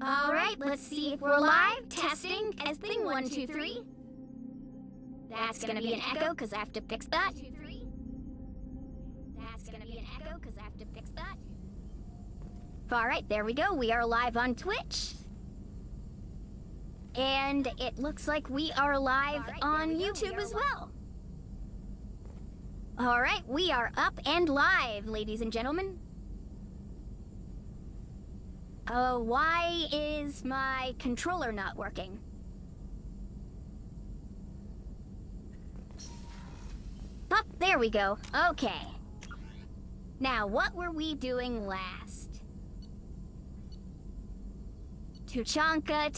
Alright, let's see if we're live. Testing. Testing. 1, 2, 3. That's gonna be an echo, because I have to fix that. 2, 3. That's gonna be an echo, because I have to fix that. Alright, there we go. We are live on Twitch. And it looks like we are live on YouTube as well. Alright, we are up and live, ladies and gentlemen. Why is my controller not working? Oh, there we go. Okay. Now, what were we doing last? Tuchanka.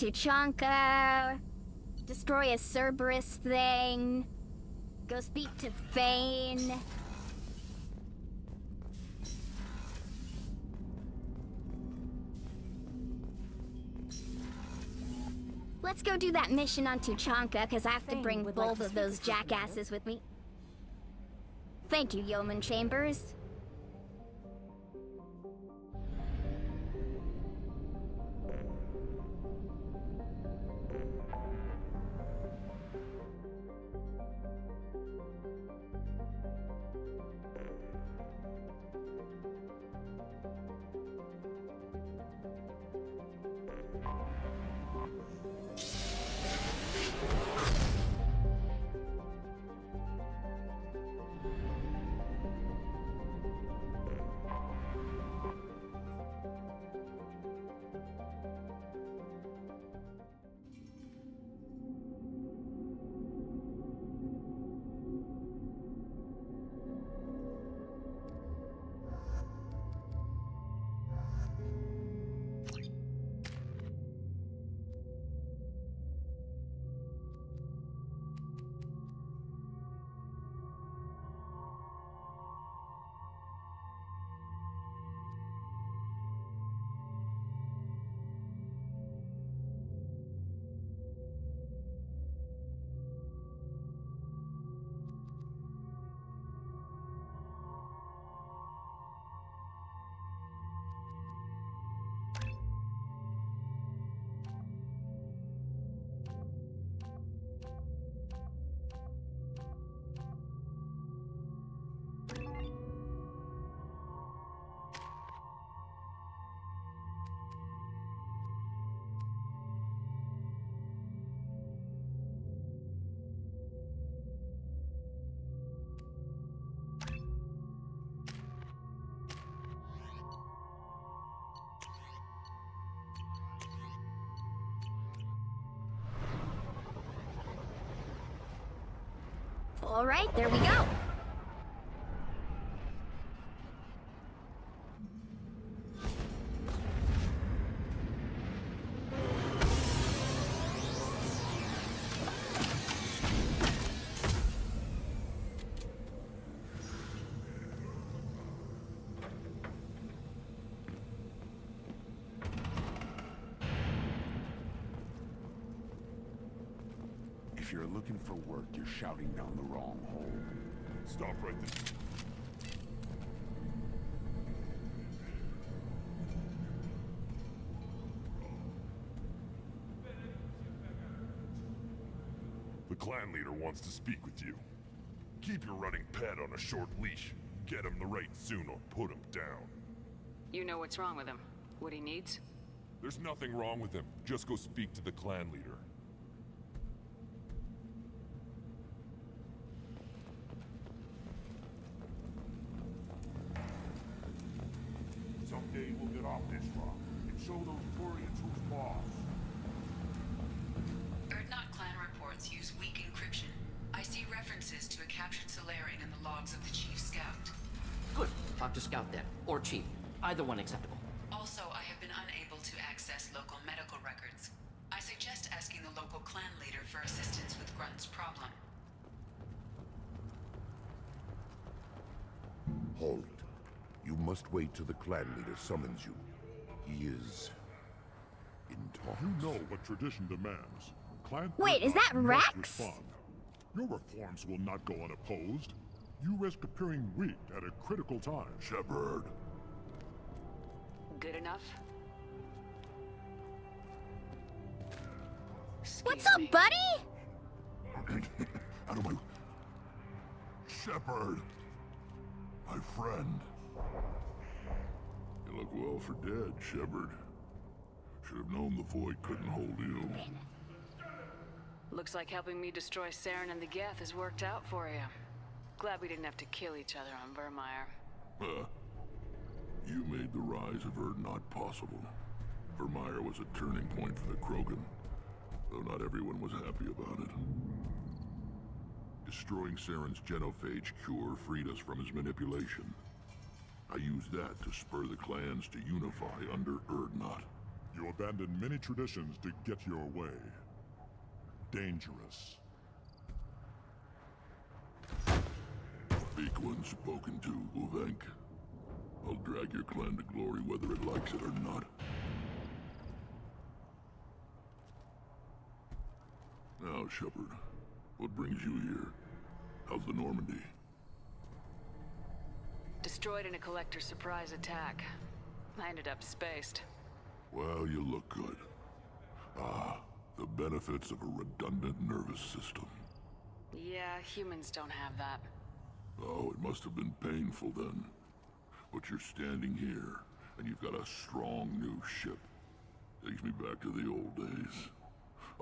Destroy a Cerberus thing. Go speak to Fane. Let's go do that mission on Tuchanka, because I have to bring both of those jackasses with me. Thank you, Yeoman Chambers. All right, there we go. If you're looking for work, you're shouting down the wrong hole. Stop right there. The clan leader wants to speak with you. Keep your running pet on a short leash. Get him the right soon or put him down. You know what's wrong with him? What he needs? There's nothing wrong with him. Just go speak to the clan leader. Someday we'll get off this rock and show those Turians who's boss. Erdnot clan reports use weak encryption. I see references to a captured Solarian in the logs of the Chief Scout. Good. Talk to Scout then. Or Chief. Either one acceptable. Also, I have been unable to access local medical records. I suggest asking the local clan leader for assistance with Grunt's problem. Hold. You must wait till the clan leader summons you. He is in talks. You know what tradition demands. Clan Wait, is that must Rex? respond. Your reforms will not go unopposed. You risk appearing weak at a critical time. Shepard. Good enough? What's Scare up, me. buddy? Out of my... Shepard! My friend. You look well for dead, Shepard. Should have known the Void couldn't hold you. Looks like helping me destroy Saren and the Geth has worked out for you. Glad we didn't have to kill each other on Vermeer. Huh. You made the rise of Urdnot possible. Vermeer was a turning point for the Krogan, though not everyone was happy about it. Destroying Saren's genophage cure freed us from his manipulation. I used that to spur the clans to unify under Urdnot. You abandoned many traditions to get your way. Dangerous. Speak when spoken to, Uvenk. I'll drag your clan to glory whether it likes it or not. Now, Shepard, what brings you here? How's the Normandy? Destroyed in a Collector surprise attack. I ended up spaced. Well, you look good. Ah, the benefits of a redundant nervous system. Yeah, humans don't have that. Oh, it must have been painful then. But you're standing here, and you've got a strong new ship. Takes me back to the old days.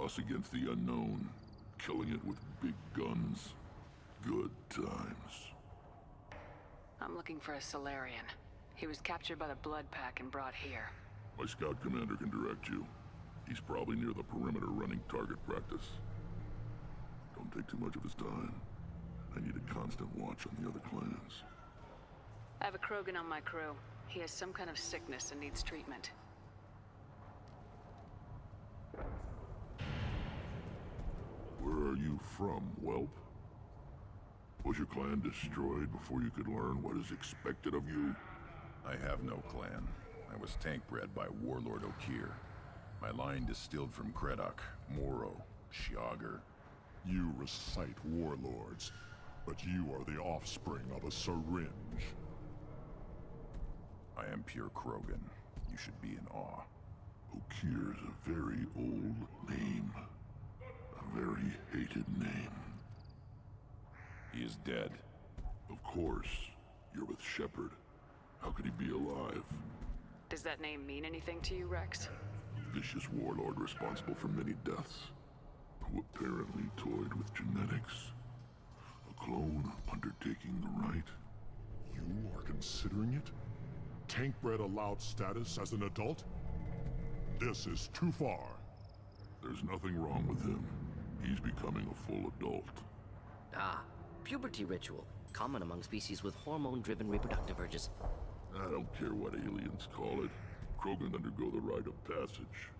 Us against the unknown, killing it with big guns. Good times. I'm looking for a Solarian. He was captured by the Blood Pack and brought here. My scout commander can direct you. He's probably near the perimeter running target practice. Don't take too much of his time. I need a constant watch on the other clans. I have a Krogan on my crew. He has some kind of sickness and needs treatment. Where are you from, whelp? Was your clan destroyed before you could learn what is expected of you? I have no clan. I was tank bred by Warlord Okir. My line distilled from Kredok, Moro, Shiagar. You recite warlords, but you are the offspring of a syringe. I am pure Krogan. You should be in awe. Okir is a very old name. A very hated name. He is dead. Of course. You're with Shepard. How could he be alive? Does that name mean anything to you, Rex? Vicious warlord responsible for many deaths. Who apparently toyed with genetics. A clone undertaking the right. You are considering it? Tank-bred allowed status as an adult? This is too far. There's nothing wrong with him. He's becoming a full adult. Ah, puberty ritual. Common among species with hormone-driven reproductive urges. I don't care what aliens call it. Krogan undergo the rite of passage.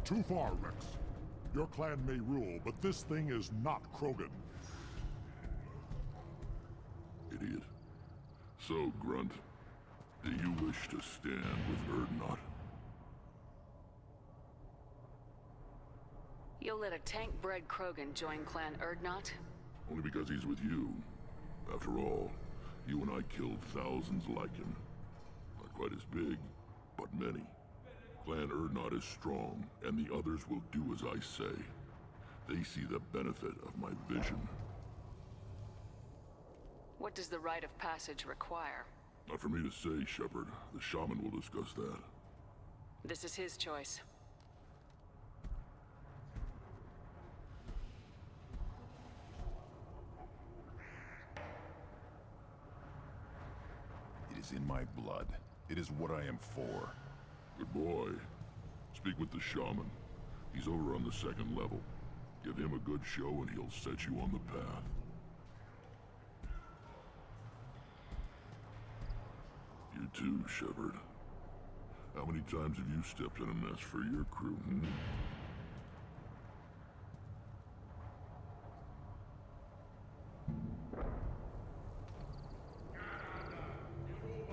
Too far, Rex. Your clan may rule, but this thing is not Krogan. Idiot. So, Grunt, do you wish to stand with Urdnot? You'll let a tank-bred Krogan join Clan Urdnot? Only because he's with you. After all, you and I killed thousands like him. Not quite as big, but many. Clan Urdnot is strong, and the others will do as I say. They see the benefit of my vision. What does the rite of passage require? Not for me to say, Shepard. The shaman will discuss that. This is his choice. It is in my blood. It is what I am for. Good boy. Speak with the shaman. He's over on the second level. Give him a good show and he'll set you on the path. You too, Shepard. How many times have you stepped in a mess for your crew,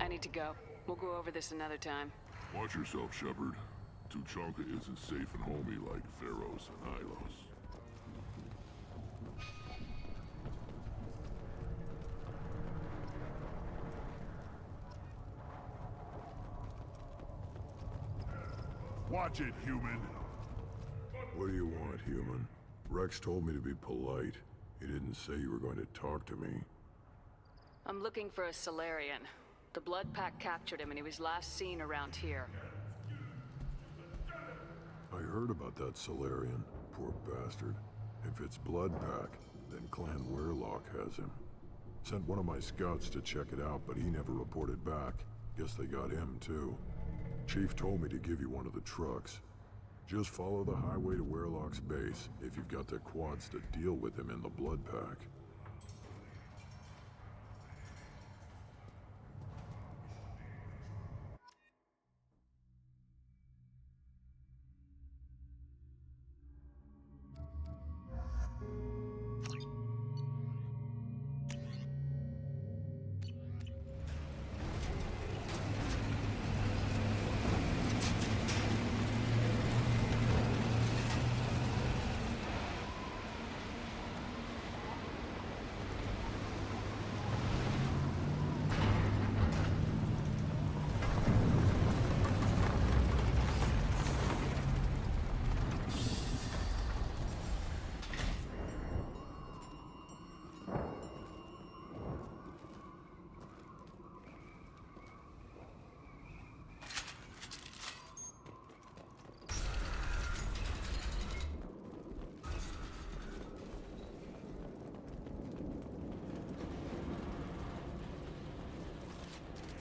I need to go. We'll go over this another time. Watch yourself, Shepard. Tuchanka isn't safe and homey like Pharaohs and Ilos. Watch it, human. What do you want, human? Rex told me to be polite. He didn't say you were going to talk to me. I'm looking for a Solarian. The Blood Pack captured him and he was last seen around here. I heard about that Solarian. Poor bastard. If it's Blood Pack, then Clan Weirlock has him. Sent one of my scouts to check it out, but he never reported back. Guess they got him, too. Chief told me to give you one of the trucks. Just follow the highway to Weirlock's base if you've got the quads to deal with him in the Blood Pack.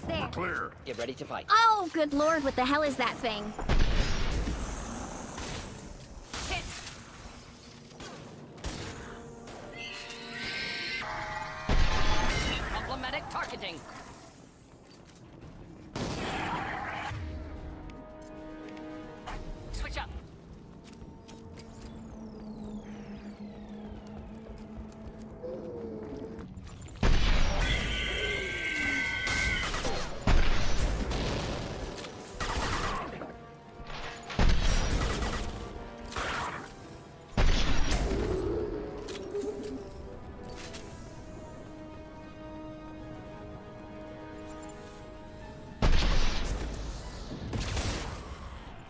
There. Clear. Get ready to fight. Oh, good lord, what the hell is that thing? Hit! Problematic targeting. Switch up.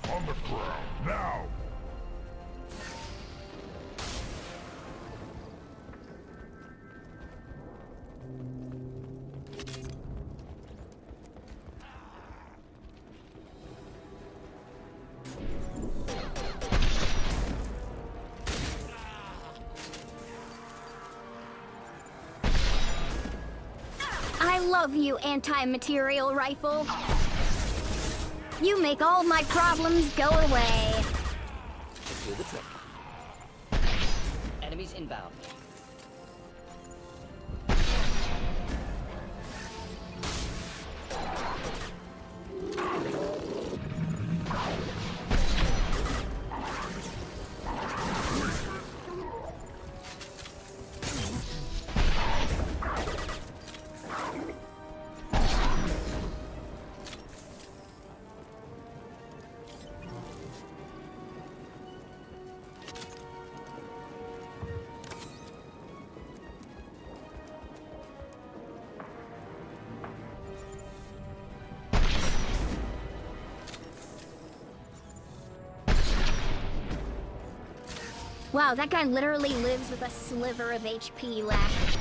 On the ground, now! I love you, anti-material rifle. You make all my problems go away. Just do the trick. Enemies inbound. Wow, that guy literally lives with a sliver of HP left.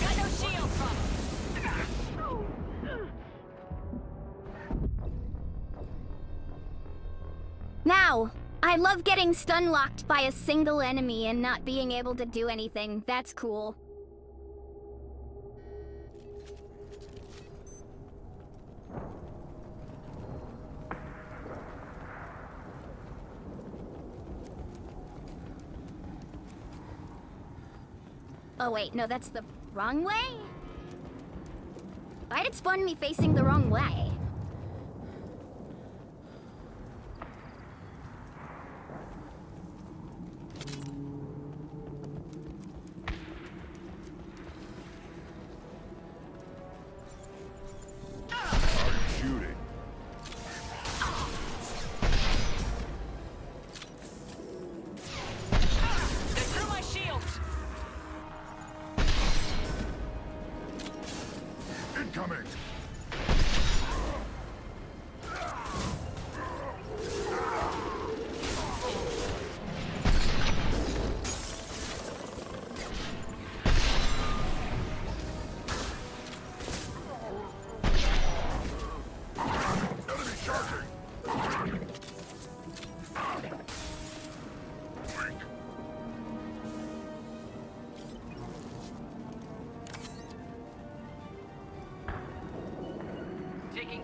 Got no shield from. Now, I love getting stun locked by a single enemy and not being able to do anything. That's cool. Oh wait, no, that's the wrong way? Why did it spawn me facing the wrong way?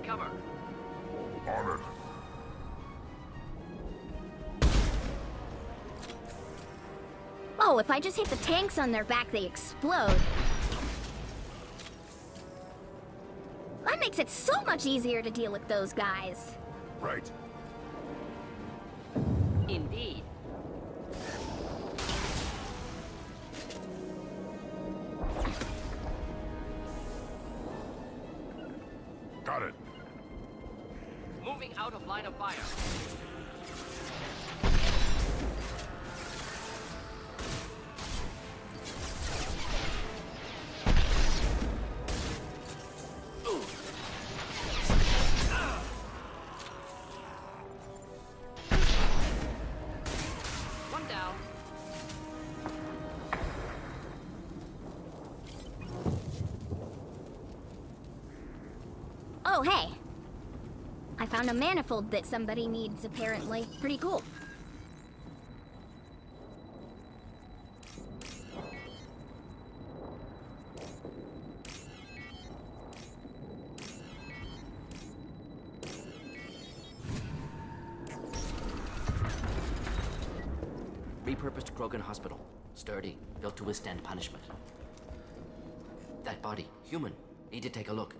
cover. On it. Oh, if I just hit the tanks on their back, they explode. That makes it so much easier to deal with those guys. Right. Indeed. Got it. Moving out of line of fire. One down. Oh, hey. I found a manifold that somebody needs, apparently. Pretty cool. Repurposed Krogan Hospital. Sturdy, built to withstand punishment. That body, human. Need to take a look.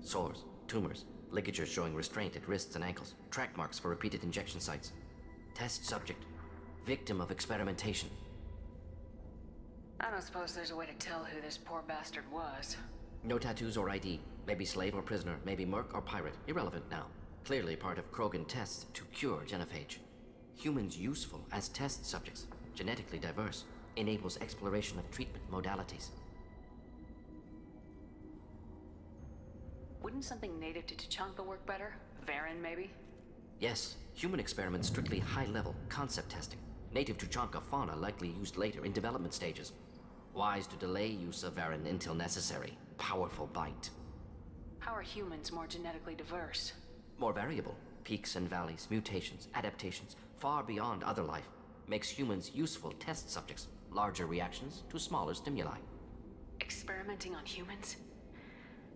Sores, tumors, ligatures showing restraint at wrists and ankles, track marks for repeated injection sites. Test subject, victim of experimentation. I don't suppose there's a way to tell who this poor bastard was. No tattoos or ID. Maybe slave or prisoner, maybe merc or pirate. Irrelevant now. Clearly part of Krogan tests to cure genophage. Humans useful as test subjects, genetically diverse, enables exploration of treatment modalities. Wouldn't something native to Tuchanka work better? Varen, maybe? Yes, human experiments strictly high-level concept testing. Native Tuchanka fauna likely used later in development stages. Wise to delay use of Varen until necessary. Powerful bite. How are humans more genetically diverse? More variable. Peaks and valleys, mutations, adaptations, far beyond other life. Makes humans useful test subjects. Larger reactions to smaller stimuli. Experimenting on humans?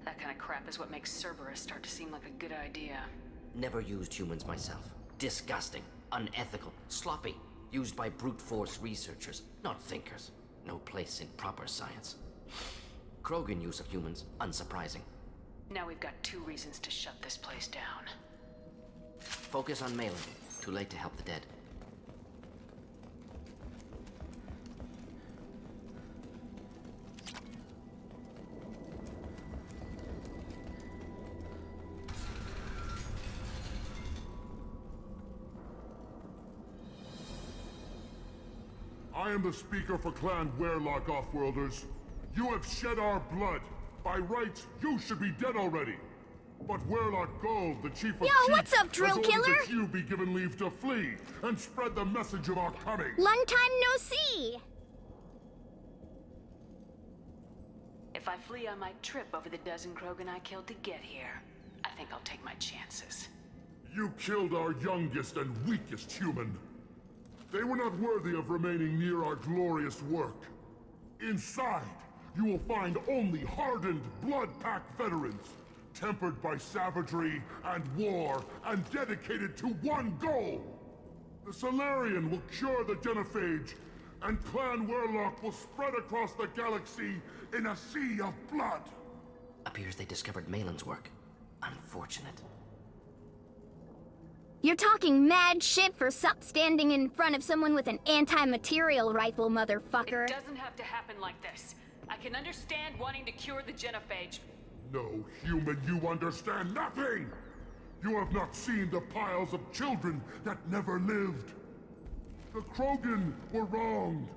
That kind of crap is what makes Cerberus start to seem like a good idea. Never used humans myself. Disgusting, unethical, sloppy. Used by brute force researchers, not thinkers. No place in proper science. Krogan use of humans, unsurprising. Now we've got 2 reasons to shut this place down. Focus on Malin. Too late to help the dead. I am the speaker for Clan Werlock, Offworlders. You have shed our blood. By rights, you should be dead already. But Werlock Gold, the chief of Yo, chiefs, what's up, drill has ordered killer? that you be given leave to flee and spread the message of our coming. Long time no see! If I flee, I might trip over the dozen Krogan I killed to get here. I think I'll take my chances. You killed our youngest and weakest human. They were not worthy of remaining near our glorious work. Inside, you will find only hardened blood-packed veterans, tempered by savagery and war, and dedicated to one goal. The Solarian will cure the genophage, and Clan Werlock will spread across the galaxy in a sea of blood. Appears they discovered Malin's work. Unfortunate. You're talking mad shit for standing in front of someone with an anti-material rifle, motherfucker. It doesn't have to happen like this. I can understand wanting to cure the genophage. No, human, you understand nothing! You have not seen the piles of children that never lived. The Krogan were wronged.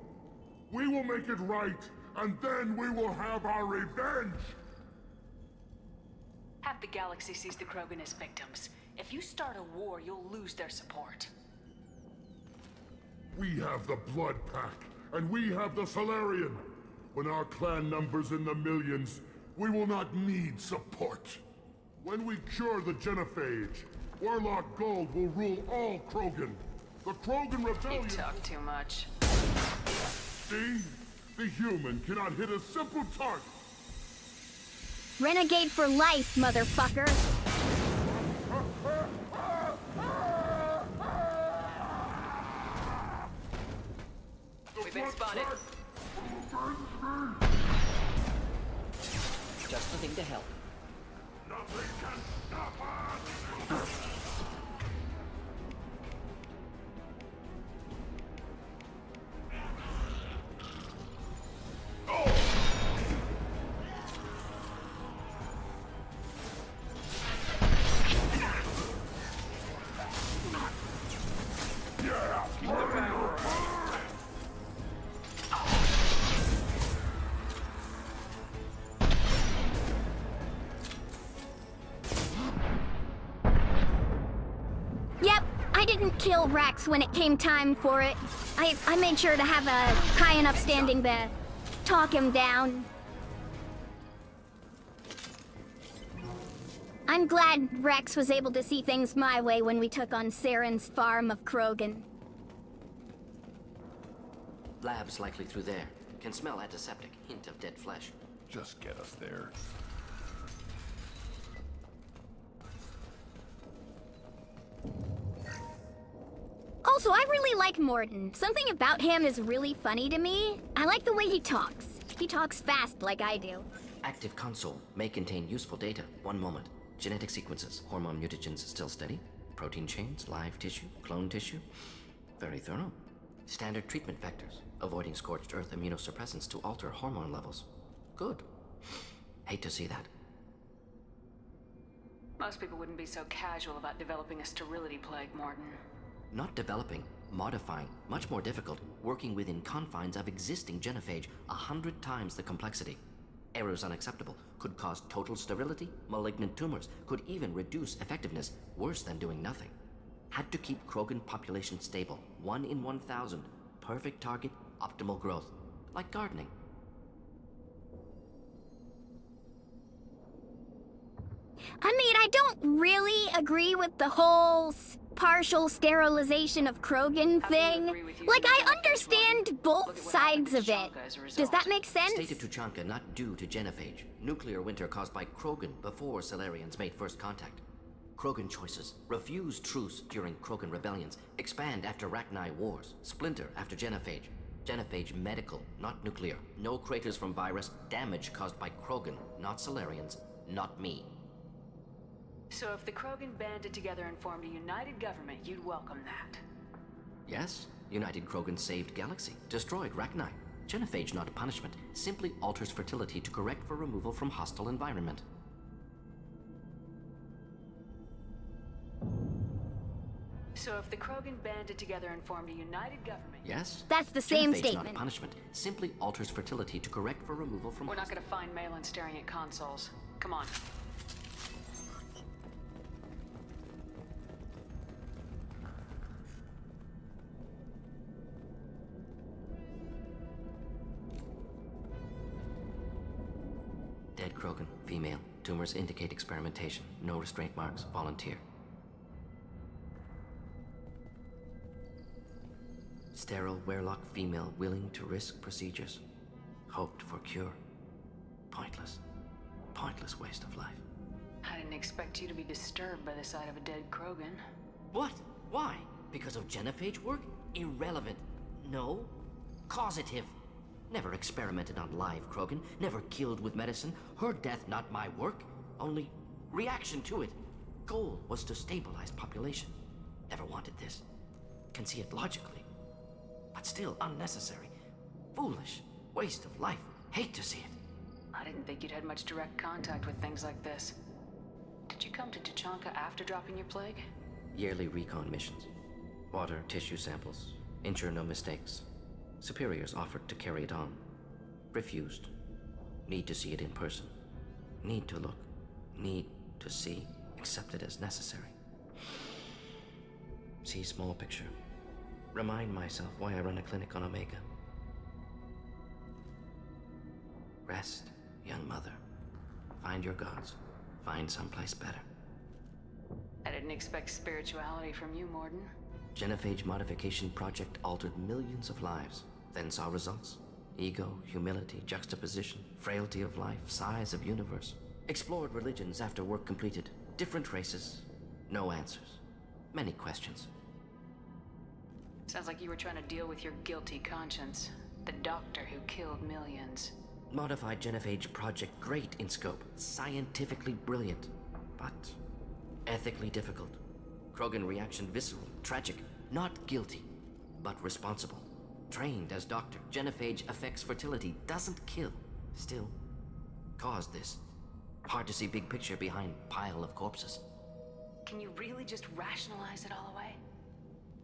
We will make it right, and then we will have our revenge! Half the galaxy sees the Krogan as victims. If you start a war, you'll lose their support. We have the Blood Pack, and we have the Solarian. When our clan numbers in the millions, we will not need support. When we cure the genophage, Werlock Gold will rule all Krogan. The Krogan Rebellion... You talk too much. See? The human cannot hit a simple target. Renegade for life, motherfucker. We've been spotted. Just the thing to help. Nothing can stop us! Yep, I didn't kill Rex when it came time for it. I made sure to have a high enough standing to talk him down. I'm glad Rex was able to see things my way when we took on Saren's farm of Krogan. Lab's likely through there. Can smell antiseptic, hint of dead flesh. Just get us there. Also, I really like Morden. Something about him is really funny to me. I like the way he talks. He talks fast like I do. Active console may contain useful data. One moment. Genetic sequences, hormone mutagens still steady. Protein chains, live tissue, clone tissue. Very thorough. Standard treatment vectors, avoiding scorched earth immunosuppressants to alter hormone levels. Good. Hate to see that. Most people wouldn't be so casual about developing a sterility plague, Morton. Not developing, modifying, much more difficult, working within confines of existing genophage, 100 times the complexity. Errors unacceptable, could cause total sterility, malignant tumors, could even reduce effectiveness, worse than doing nothing. Had to keep Krogan population stable, 1 in 1,000, perfect target, optimal growth, like gardening. I mean, I don't really agree with the whole partial sterilization of Krogan thing. Like, I understand both sides of it. Does that make sense? State of Tuchanka not due to genophage. Nuclear winter caused by Krogan before Salarians made first contact. Krogan choices. Refuse truce during Krogan rebellions. Expand after Rachni wars. Splinter after genophage. Genophage medical, not nuclear. No craters from virus. Damage caused by Krogan, not Salarians, not me. So if the Krogan banded together and formed a united government, you'd welcome that? Yes, United Krogan saved Galaxy, destroyed Rachni. Genophage not a punishment, simply alters fertility to correct for removal from hostile environment. So if the Krogan banded together and formed a united government... Yes? That's the same Genophage statement. not a punishment, simply alters fertility to correct for removal from We're not gonna find Malin staring at consoles. Come on. Dead Krogan, female. Tumors indicate experimentation. No restraint marks. Volunteer. Sterile Werelock female willing to risk procedures. Hoped for cure. Pointless. Pointless waste of life. I didn't expect you to be disturbed by the sight of a dead Krogan. What? Why? Because of genophage work? Irrelevant. No. Causative. Never experimented on live Krogan, never killed with medicine. Her death not my work, only reaction to it. Goal was to stabilize population. Never wanted this. Can see it logically. But still unnecessary. Foolish. Waste of life. Hate to see it. I didn't think you'd had much direct contact with things like this. Did you come to Tuchanka after dropping your plague? Yearly recon missions. Water, tissue samples. Ensure no mistakes. Superiors offered to carry it on. Refused. Need to see it in person. Need to look. Need to see. Accepted as necessary. See small picture. Remind myself why I run a clinic on Omega. Rest, young mother. Find your gods. Find someplace better. I didn't expect spirituality from you, Morden. Genophage modification project altered millions of lives, then saw results. Ego, humility, juxtaposition, frailty of life, size of universe. Explored religions after work completed. Different races. No answers. Many questions. Sounds like you were trying to deal with your guilty conscience. The doctor who killed millions. Modified genophage project, great in scope. Scientifically brilliant. But ethically difficult. Krogan reaction visceral, tragic. Not guilty, but responsible. Trained as doctor, genophage affects fertility, doesn't kill. Still, caused this. Hard to see big picture behind pile of corpses. Can you really just rationalize it all away?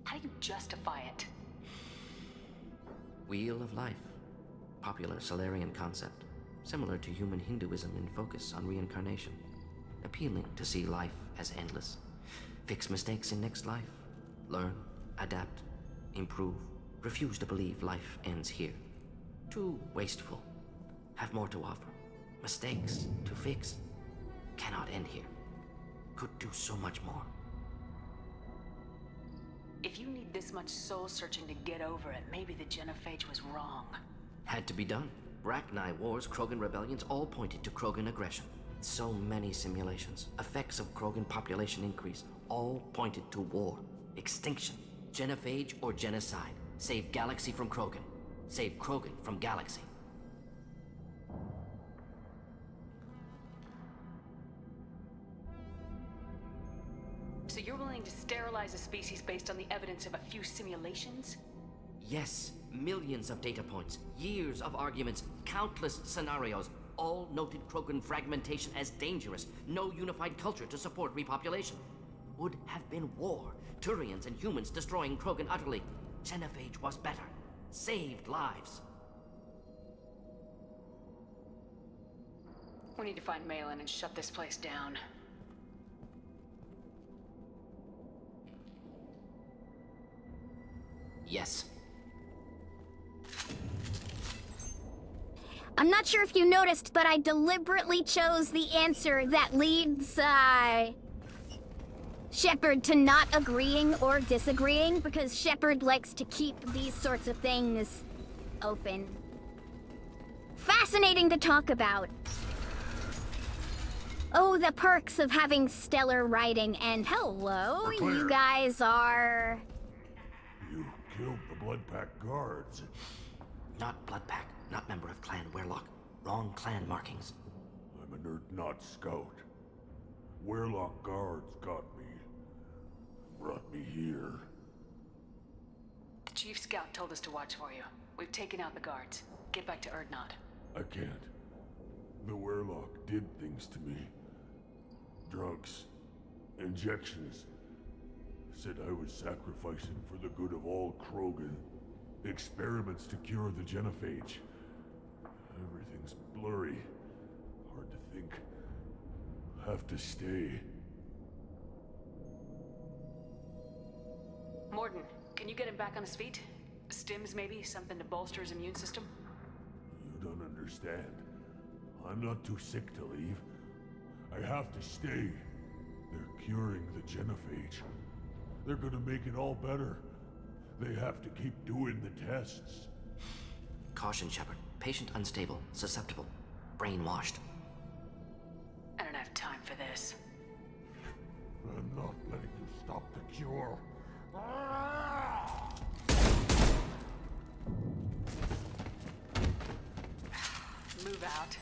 How do you justify it? Wheel of life. Popular Solarian concept. Similar to human Hinduism in focus on reincarnation. Appealing to see life as endless. Fix mistakes in next life. Learn, adapt, improve. Refuse to believe life ends here. Too wasteful. Have more to offer. Mistakes to fix. Cannot end here. Could do so much more. If you need this much soul searching to get over it, maybe the genophage was wrong. Had to be done. Rachni wars, Krogan rebellions, all pointed to Krogan aggression. So many simulations. Effects of Krogan population increase. All pointed to war. Extinction. Genophage or genocide. Save galaxy from Krogan. Save Krogan from galaxy. So you're willing to sterilize a species based on the evidence of a few simulations? Yes, millions of data points, years of arguments, countless scenarios, all noted Krogan fragmentation as dangerous, no unified culture to support repopulation. Would have been war, Turians and humans destroying Krogan utterly. Genophage was better, saved lives. We need to find Malin and shut this place down. Yes. I'm not sure if you noticed, but I deliberately chose the answer that leads, Shepard to not agreeing or disagreeing, because Shepard likes to keep these sorts of things open. Fascinating to talk about. Oh, the perks of having stellar writing, and hello, you guys are... You killed the Bloodpack guards. Not Bloodpack, not member of Clan Werlock. Wrong clan markings. I'm a nerd not scout. Werlock guards got me. Brought me here. The Chief Scout told us to watch for you. We've taken out the guards. Get back to Erdnot. I can't. The Werlock did things to me. Drugs. Injections. Said I was sacrificing for the good of all Krogan. Experiments to cure the genophage. Everything's blurry. Hard to think. Have to stay. Morden, can you get him back on his feet? Stims, maybe? Something to bolster his immune system? You don't understand. I'm not too sick to leave. I have to stay. They're curing the genophage. They're gonna make it all better. They have to keep doing the tests. Caution, Shepard. Patient unstable, susceptible, brainwashed. I don't have time for this. I'm not letting you stop the cure. Move out.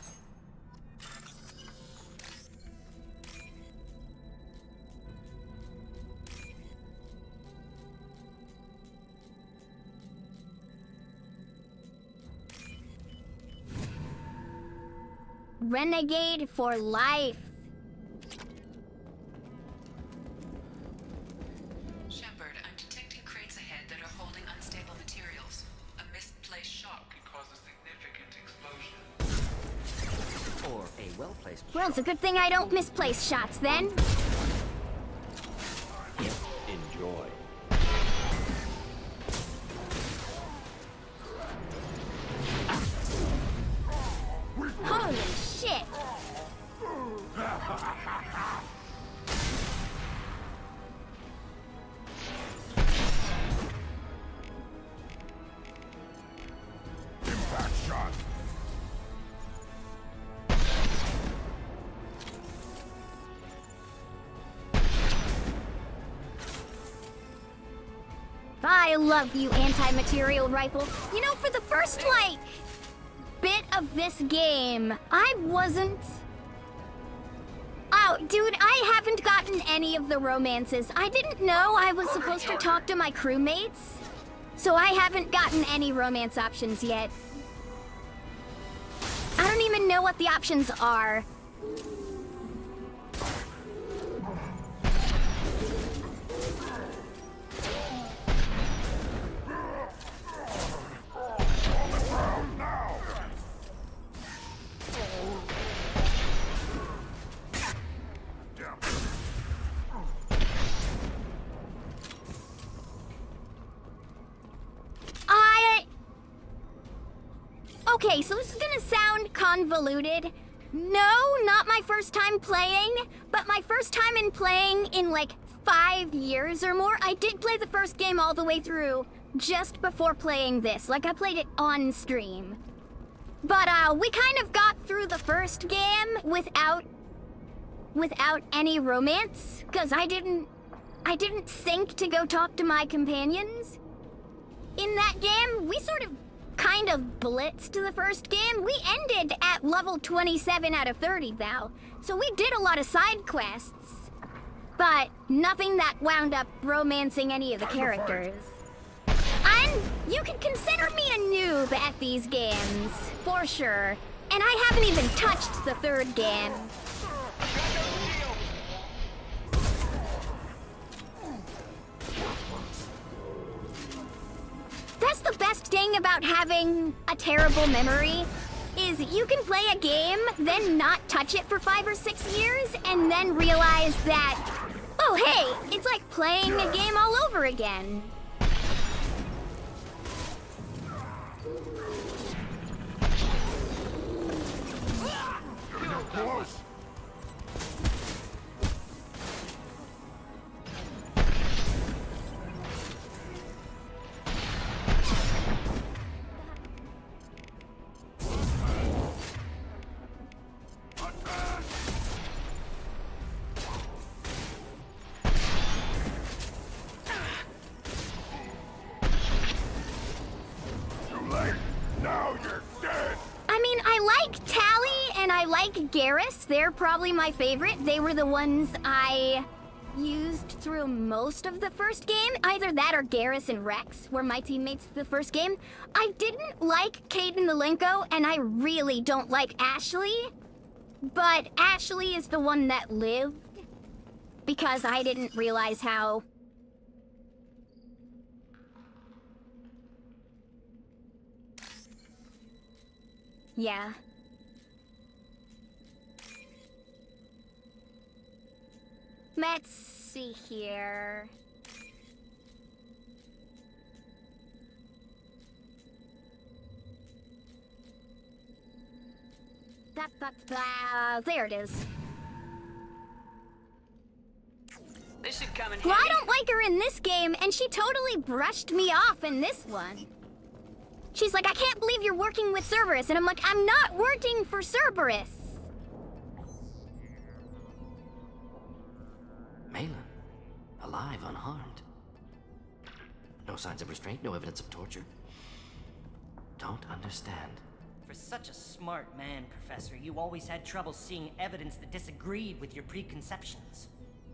Renegade for life. Shepard, I'm detecting crates ahead that are holding unstable materials. A misplaced shot could cause a significant explosion. Or a well-placed Well, it's a good thing I don't misplace shots then. Enjoy. Holy shit! Impact shot. I love you, anti-material rifle. You know, for the first, like, bit of this game, I wasn't... Oh, dude, I haven't gotten any of the romances. I didn't know I was supposed to talk to my crewmates, so I haven't gotten any romance options yet. I don't even know what the options are. Okay, so this is gonna sound convoluted. No, not my first time playing, but my first time in playing in like 5 years or more. I did play the first game all the way through just before playing this. Like, I played it on stream. But we kind of got through the first game without any romance, because I didn't sync to go talk to my companions. In that game, we sort of kind of blitzed the first game. We ended at level 27 out of 30, though. So we did a lot of side quests, but nothing that wound up romancing any of the characters. And you can consider me a noob at these games, for sure. And I haven't even touched the third game. That's the best thing about having a terrible memory, is you can play a game, then not touch it for 5 or 6 years, and then realize that, oh hey, it's like playing a game all over again. Close. Garrus, they're probably my favorite. They were the ones I used through most of the first game. Either that or Garrus and Rex were my teammates the first game. I didn't like Kate and Malenko, and I really don't like Ashley. But Ashley is the one that lived, because I didn't realize how... Yeah. Let's see here. There it is. This should come in Well, handy. I don't like her in this game, and she totally brushed me off in this one. She's like, I can't believe you're working with Cerberus, and I'm like, I'm not working for Cerberus. Malin, alive, unharmed. No signs of restraint, no evidence of torture. Don't understand. For such a smart man, Professor, you always had trouble seeing evidence that disagreed with your preconceptions.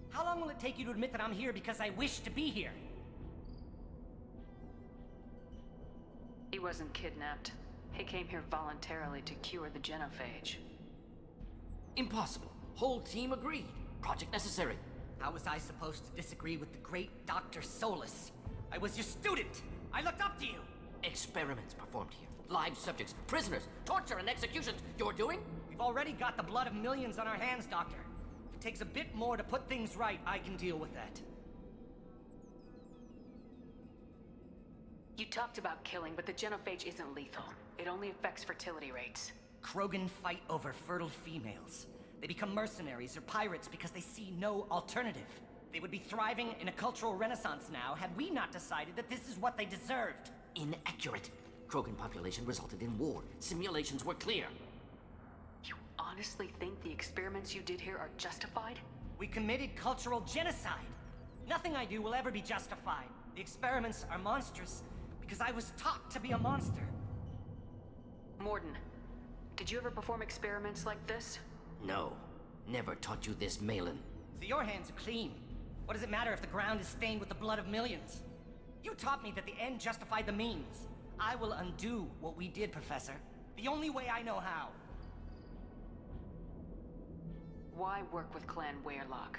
How long will it take you to admit that I'm here because I wish to be here? He wasn't kidnapped. He came here voluntarily to cure the genophage. Impossible. Whole team agreed. Project necessary. How was I supposed to disagree with the great Dr. Solus? I was your student! I looked up to you! Experiments performed here. Live subjects, prisoners, torture and executions. You're doing? We've already got the blood of millions on our hands, Doctor. If it takes a bit more to put things right, I can deal with that. You talked about killing, but the genophage isn't lethal. It only affects fertility rates. Krogan fight over fertile females. They become mercenaries or pirates because they see no alternative. They would be thriving in a cultural renaissance now had we not decided that this is what they deserved. Inaccurate. Krogan population resulted in war. Simulations were clear. You honestly think the experiments you did here are justified? We committed cultural genocide. Nothing I do will ever be justified. The experiments are monstrous because I was taught to be a monster. Morden, did you ever perform experiments like this? No. Never taught you this, Malin. So your hands are clean. What does it matter if the ground is stained with the blood of millions? You taught me that the end justified the means. I will undo what we did, Professor. The only way I know how. Why work with Clan Weirlock?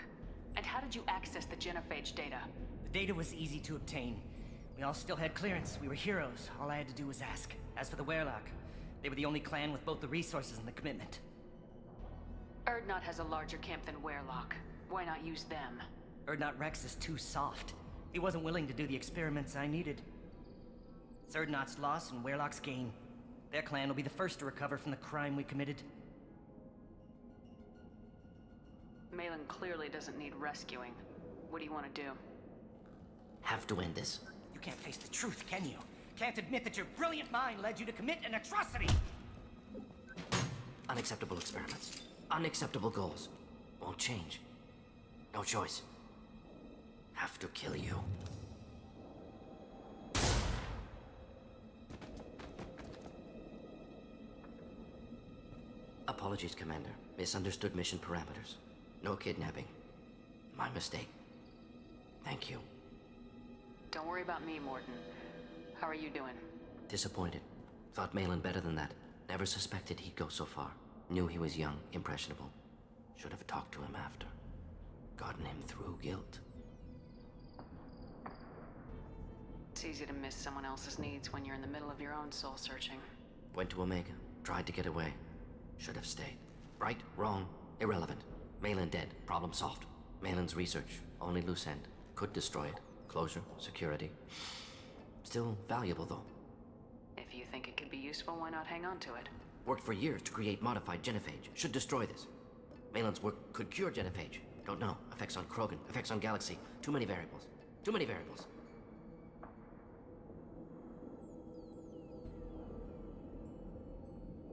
And how did you access the genophage data? The data was easy to obtain. We all still had clearance. We were heroes. All I had to do was ask. As for the Weirlock, they were the only clan with both the resources and the commitment. Urdnot has a larger camp than Weirlock. Why not use them? Urdnot Rex is too soft. He wasn't willing to do the experiments I needed. It's Urdnot's loss and Weirlock's gain. Their clan will be the first to recover from the crime we committed. Malin clearly doesn't need rescuing. What do you want to do? Have to end this. You can't face the truth, can you? Can't admit that your brilliant mind led you to commit an atrocity! Unacceptable experiments. Unacceptable goals. Won't change. No choice. Have to kill you. Apologies, Commander. Misunderstood mission parameters. No kidnapping. My mistake. Thank you. Don't worry about me, Morden. How are you doing? Disappointed. Thought Malin better than that. Never suspected he'd go so far. Knew he was young, impressionable. Should have talked to him after. Gotten him through guilt. It's easy to miss someone else's needs when you're in the middle of your own soul searching. Went to Omega. Tried to get away. Should have stayed. Right, wrong, irrelevant. Malin dead. Problem solved. Malin's research. Only loose end. Could destroy it. Closure, security. Still valuable, though. If you think it could be useful, why not hang on to it? Worked for years to create modified genophage. Should destroy this. Malin's work could cure genophage. Don't know. Effects on Krogan. Effects on Galaxy. Too many variables. Too many variables.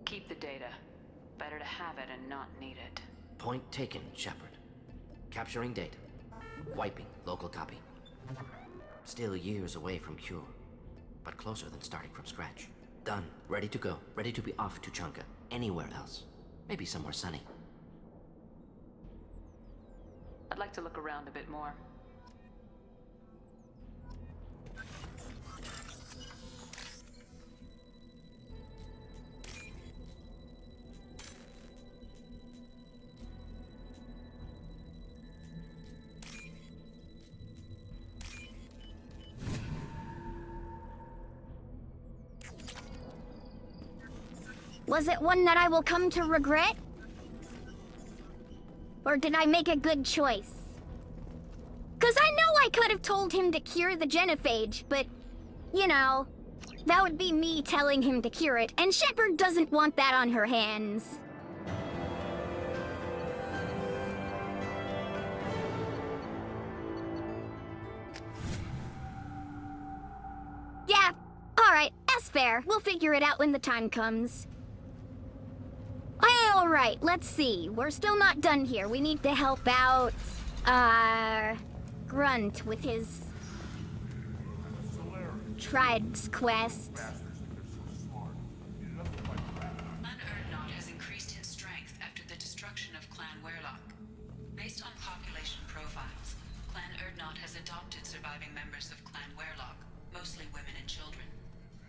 Keep the data. Better to have it and not need it. Point taken, Shepard. Capturing data. Wiping local copy. Still years away from cure. But closer than starting from scratch. Done. Ready to go. Ready to be off to Chunka. Anywhere else. Maybe somewhere sunny. I'd like to look around a bit more. Was it one that I will come to regret? Or did I make a good choice? 'Cause I know I could have told him to cure the genophage, but, you know, that would be me telling him to cure it, and Shepard doesn't want that on her hands. Yeah, alright, that's fair. We'll figure it out when the time comes. Alright, let's see. We're still not done here. We need to help out, Grunt with his Tribe's quest. Clan Urdnot has increased in strength after the destruction of Clan Weirlock. Based on population profiles, Clan Urdnot has adopted surviving members of Clan Weirlock, mostly women and children.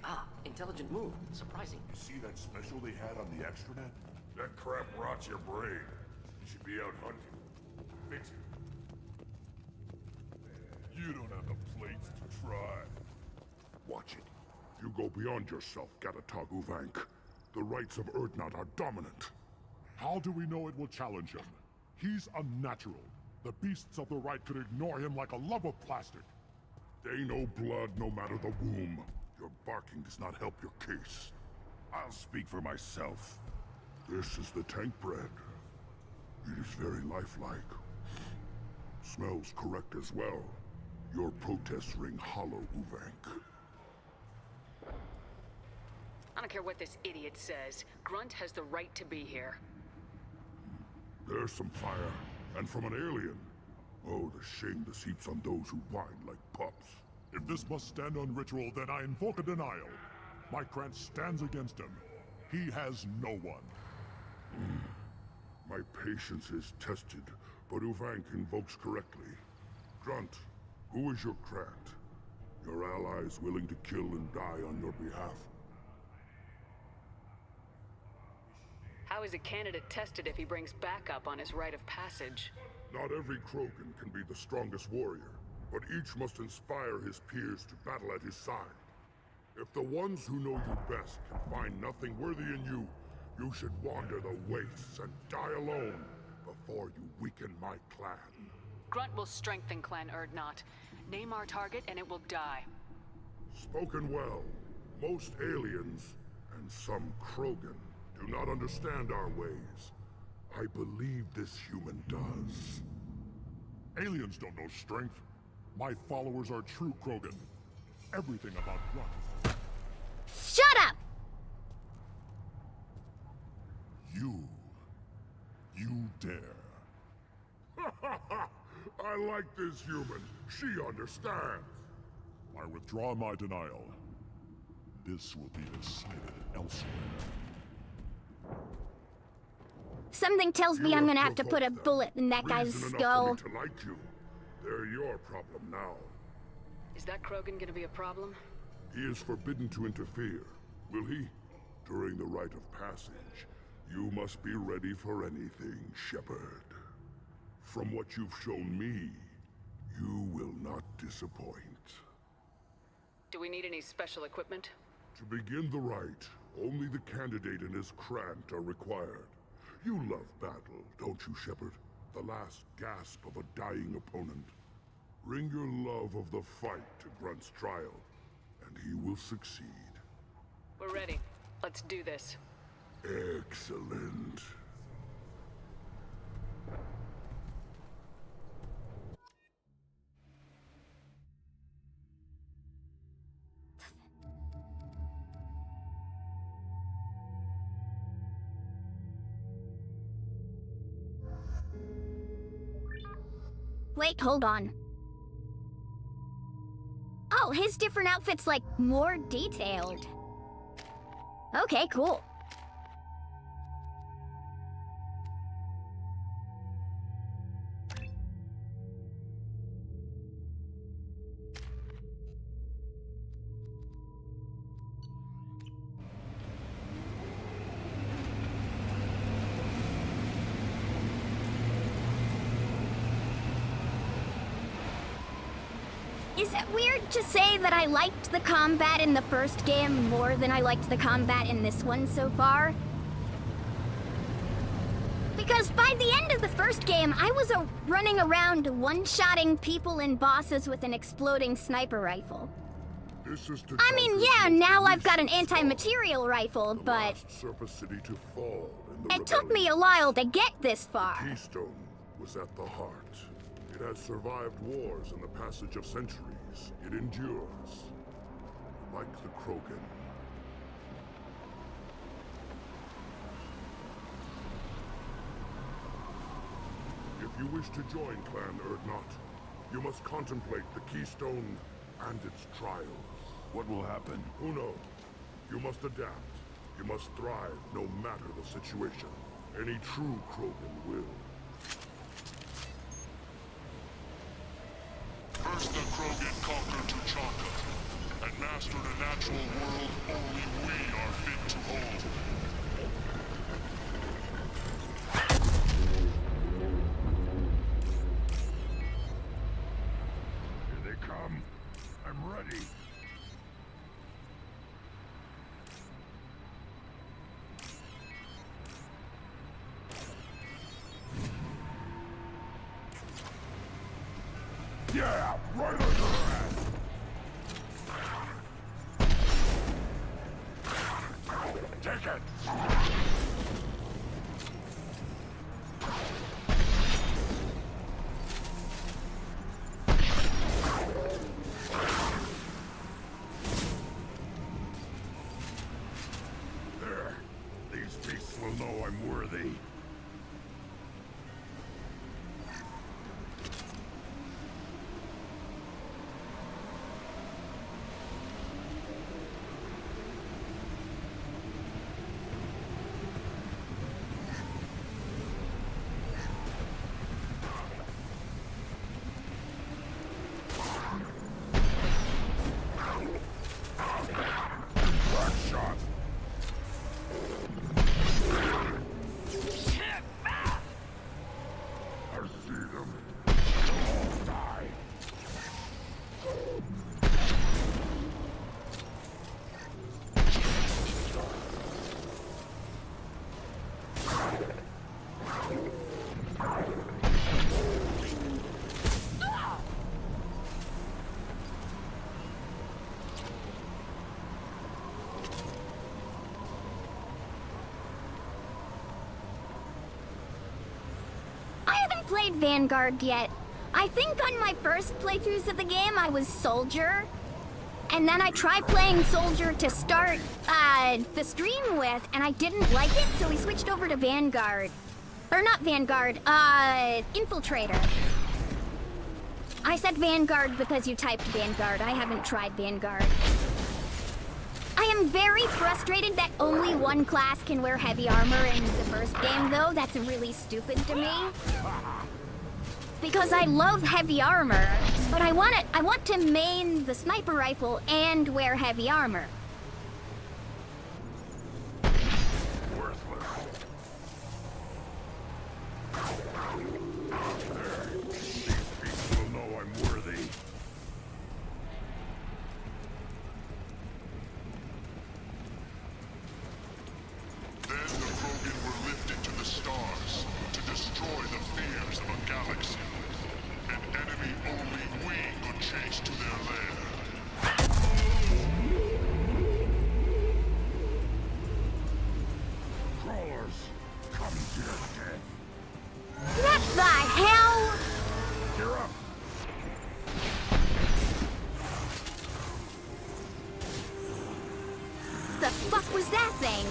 Ah, intelligent move. Surprising. You see that special they had on the extranet? That crap rots your brain. You should be out hunting. Fix it. You don't have the plates to try. Watch it. You go beyond yourself, Gatatog Uvank. The rights of Urdnot are dominant. How do we know it will challenge him? He's unnatural. The beasts of the right could ignore him like a lump of plastic. They know blood no matter the womb. Your barking does not help your case. I'll speak for myself. This is the tank bread. It is very lifelike. Smells correct as well. Your protests ring hollow, Uvank. I don't care what this idiot says. Grunt has the right to be here. There's some fire, and from an alien. Oh, the shame this heaps on those who whine like pups. If this must stand on ritual, then I invoke a denial. My Krant stands against him. He has no one. My patience is tested, but Uvank invokes correctly. Grunt, who is your Krant? Your allies willing to kill and die on your behalf? How is a candidate tested if he brings backup on his rite of passage? Not every Krogan can be the strongest warrior, but each must inspire his peers to battle at his side. If the ones who know you best can find nothing worthy in you, you should wander the wastes and die alone before you weaken my clan. Grunt will strengthen Clan Urdnot. Name our target and it will die. Spoken well. Most aliens, and some Krogan, do not understand our ways. I believe this human does. Aliens don't know strength. My followers are true Krogan. Everything about Grunt. Shut up! You dare. I like this human. She understands. I withdraw my denial. This will be decided elsewhere. Something tells me I'm gonna have to put a bullet in that guy's skull. To like you. They're your problem now. Is that Krogan gonna be a problem? He is forbidden to interfere. Will he? During the rite of passage, you must be ready for anything, Shepard. From what you've shown me, you will not disappoint. Do we need any special equipment? To begin the rite, only the candidate and his Krant are required. You love battle, don't you, Shepard? The last gasp of a dying opponent. Bring your love of the fight to Grunt's trial, and he will succeed. We're ready. Let's do this. Excellent. Wait, hold on. Oh, his different outfit's like more detailed. Okay, cool. Is it weird to say that I liked the combat in the first game more than I liked the combat in this one so far? Because by the end of the first game, I was running around one-shotting people and bosses with an exploding sniper rifle. This is to I mean, yeah, now I've got an anti-material rifle, the but last surface city to fall in the it took me rebellion. a while to get this The far. Keystone was at the heart. It has survived wars and the passage of centuries. It endures. Like the Krogan. If you wish to join Clan Urdnot, you must contemplate the Keystone and its trials. What will happen? Who knows? You must adapt. You must thrive no matter the situation. Any true Krogan will. First the Krogan conquered Tuchanka, and mastered a natural world only we are fit to hold. Here they come. I'm ready. Yeah, right on your ass! Take it! There. These beasts will know I'm worthy. played Vanguard yet. I think on my first playthroughs of the game, I was Soldier. And then I tried playing Soldier to start the stream with, and I didn't like it, so we switched over to Vanguard. Or not Vanguard, Infiltrator. I said Vanguard because you typed Vanguard. I haven't tried Vanguard. I am very frustrated that only one class can wear heavy armor in the first game, though. That's really stupid to me. Because I love heavy armor, but I want to main the sniper rifle and wear heavy armor. What the hell? You're up. The fuck was that thing?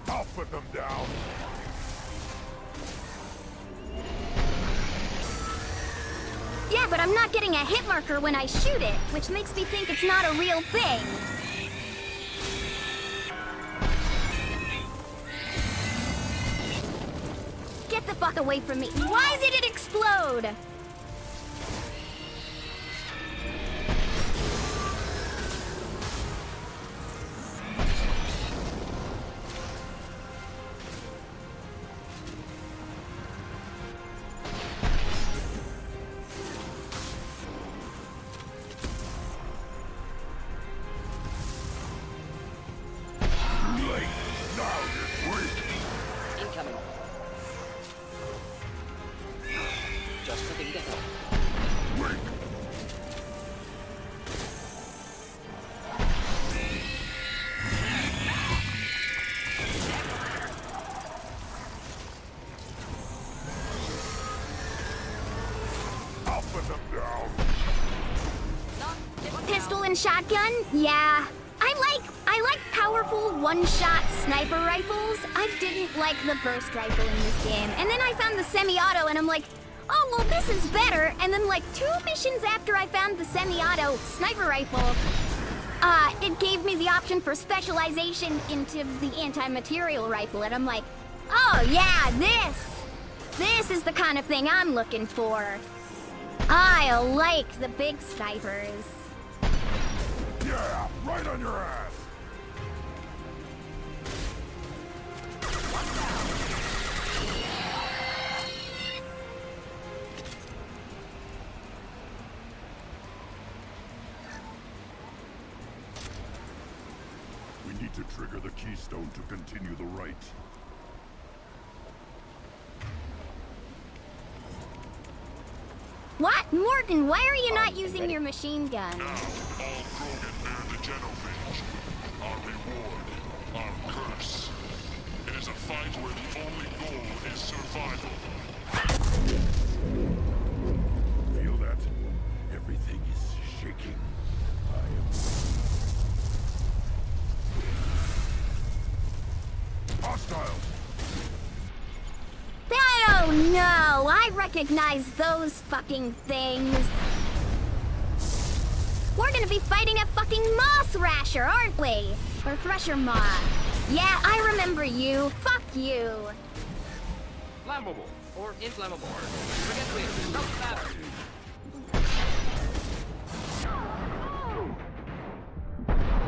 I'll put them down. Yeah, but I'm not getting a hit marker when I shoot it, which makes me think it's not a real thing. Get the fuck away from me. Why did it explode? Incoming. Just looking to help. I'll put them down. Pistol and shotgun? Yeah. I like powerful one-shot sniper rifles. I didn't like the burst rifle in this game. And then I found the semi-auto and I'm like, oh, well, this is better. And then like 2 missions after I found the semi-auto sniper rifle, it gave me the option for specialization into the anti-material rifle. And I'm like, oh yeah, this is the kind of thing I'm looking for. I like the big snipers. Yeah, right on your ass. We need to trigger the keystone to continue the right. What? Morgan, why are you not using your machine gun? Now, all Krogan bear the genophage. Our reward, our curse. It is a fight where the only goal is survival. Feel that? Everything is shaking. Hostiles! I don't know. I recognize those fucking things. We're gonna be fighting a fucking moss rasher, aren't we? Or thresher moth. Yeah, I remember you. Fuck you. Flammable. or inflammable. Forget weird. Doesn't matter.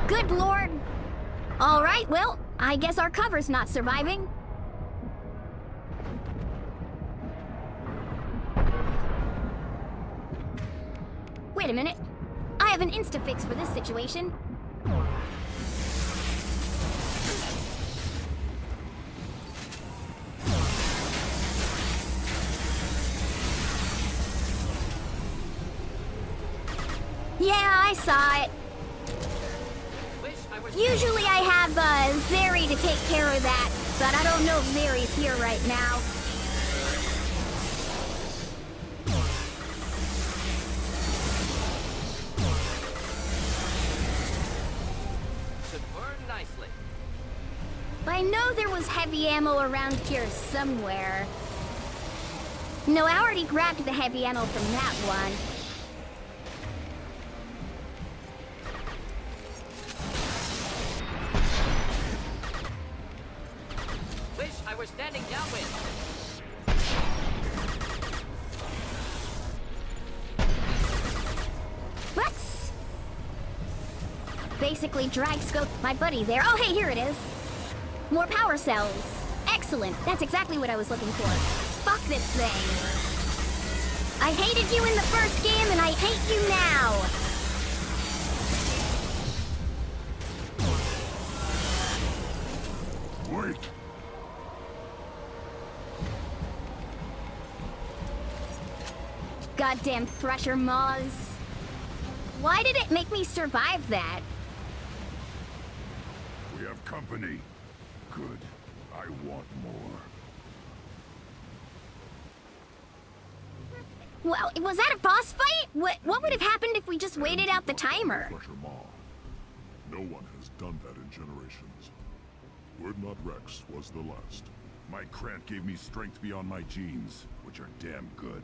Good lord. All right, well, I guess our cover's not surviving. Wait a minute. I have an insta-fix for this situation. Yeah, I saw it. Usually I have Zeri to take care of that, but I don't know if Zeri's here right now. Should burn nicely. I know there was heavy ammo around here somewhere. No, I already grabbed the heavy ammo from that one. I was standing downwind. Let's basically drag scope my buddy there. Oh, hey, here it is. More power cells. Excellent. That's exactly what I was looking for. Fuck this thing. I hated you in the first game, and I hate you now. Wait. Goddamn Thresher Maws. Why did it make me survive that? We have company. Good. I want more. Well, was that a boss fight? What would have happened if we just waited out the timer? Thresher Maw. No one has done that in generations. Urdnot Rex was the last. My Krant gave me strength beyond my genes, which are damn good.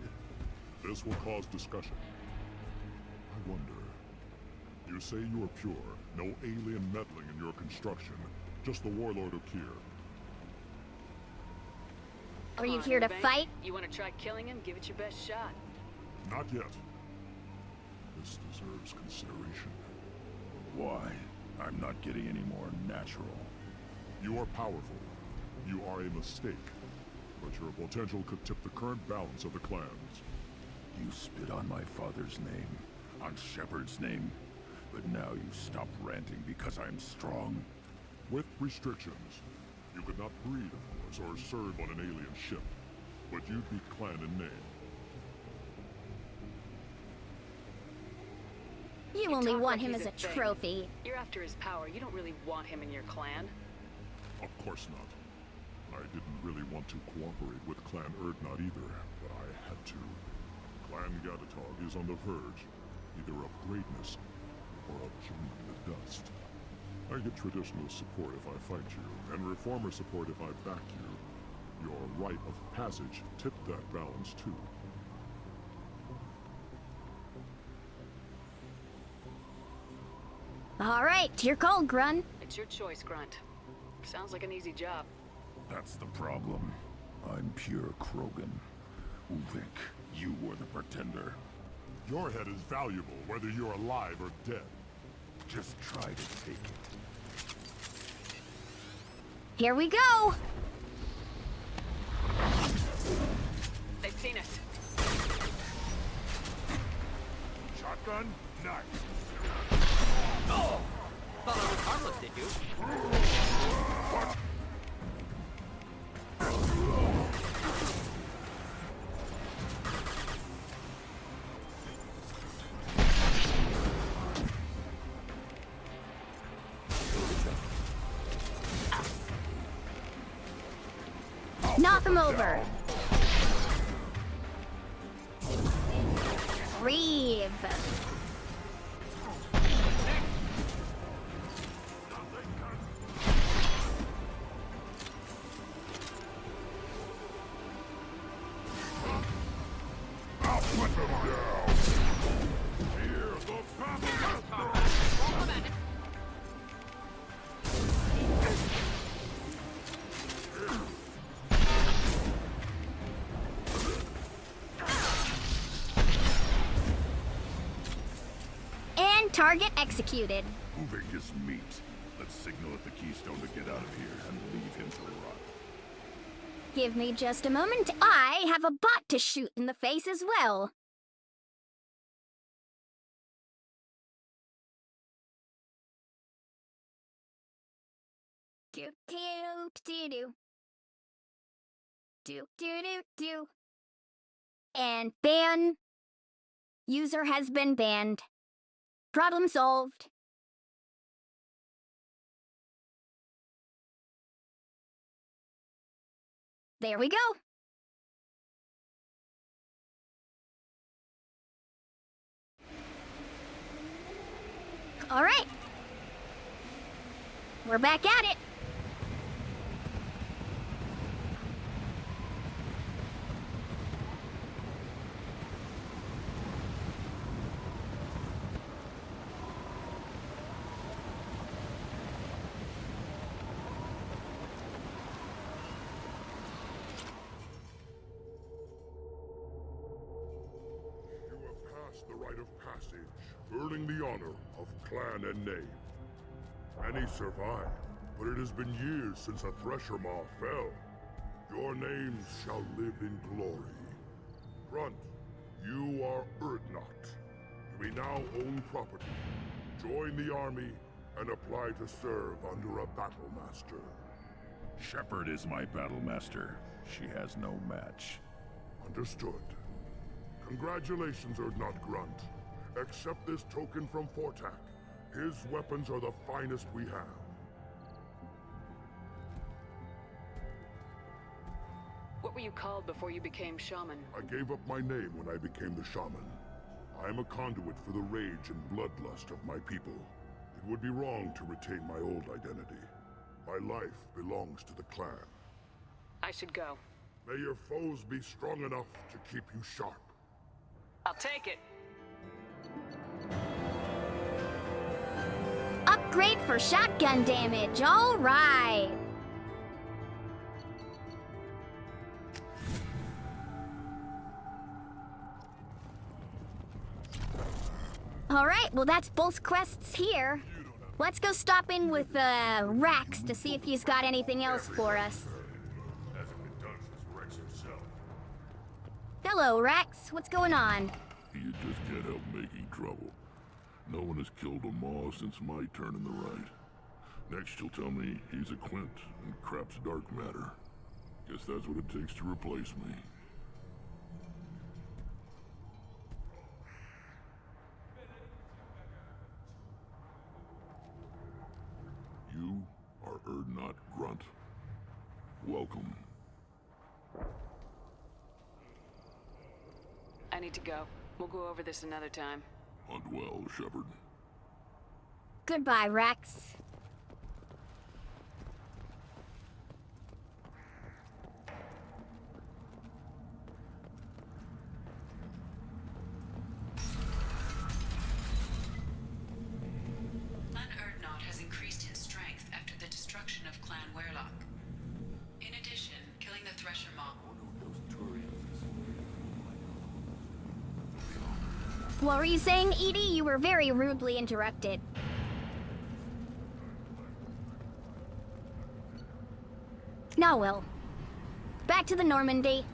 This will cause discussion. I wonder. You say you are pure, no alien meddling in your construction, just the Warlord Okir. Are you here to fight? You want to try killing him? Give it your best shot. Not yet. This deserves consideration. Why? I'm not getting any more natural. You are powerful. You are a mistake. But your potential could tip the current balance of the clans. You spit on my father's name, on Shepard's name, but now you stop ranting because I'm strong. With restrictions. You could not breed, of course, or serve on an alien ship. But you'd be clan in name. You only want him as a trophy. You're after his power. You don't really want him in your clan. Of course not. I didn't really want to cooperate with Clan Urdnot either, but I had to. Clan Gatatog is on the verge, either of greatness or of joining the dust. I get traditional support if I fight you, and reformer support if I back you. Your rite of passage tipped that balance too. All right, your call, Grun. It's your choice, Grunt. Sounds like an easy job. That's the problem. I'm pure Krogan. Uvik, you were the pretender. Your head is valuable, whether you're alive or dead. Just try to take it. Here we go. They've seen us. Shotgun, knife. Oh! Thought I was harmless, did you? What? Knock him over. Reeve. Target executed. Moving is meat. Let's signal at the Keystone to get out of here and leave him to rot. Give me just a moment. I have a bot to shoot in the face as well. Do do do do do do do do. And ban. User has been banned. Problem solved. There we go. All right. We're back at it. The rite of passage, earning the honor of clan and name. Many survive, but it has been years since a Thresher Maw fell. Your names shall live in glory. Grunt, you are Urdnot. You may now own property. Join the army and apply to serve under a battle master. Shepard is my battle master. She has no match. Understood. Congratulations, Urdnot Grunt. Accept this token from Fortak. His weapons are the finest we have. What were you called before you became shaman? I gave up my name when I became the shaman. I am a conduit for the rage and bloodlust of my people. It would be wrong to retain my old identity. My life belongs to the clan. I should go. May your foes be strong enough to keep you sharp. I'll take it. Upgrade for shotgun damage. All right. All right, well that's both quests here. Let's go stop in with Rax to see if he's got anything else for us. Hasn't been done since Rex himself. Hello, Rax. What's going on? You just can't help making trouble. No one has killed a Maw since my turn in the right. Next you'll tell me he's a Quint and crap's dark matter. Guess that's what it takes to replace me. You are Urdnot Grunt. Welcome. I need to go. We'll go over this another time. Hunt well, Shepard. Goodbye, Rax. Clan Urdnot has increased in strength after the destruction of Clan Werlock. In addition, killing the Thresher Maw. What were you saying, Edie? You were very rudely interrupted. Now, well. Back to the Normandy.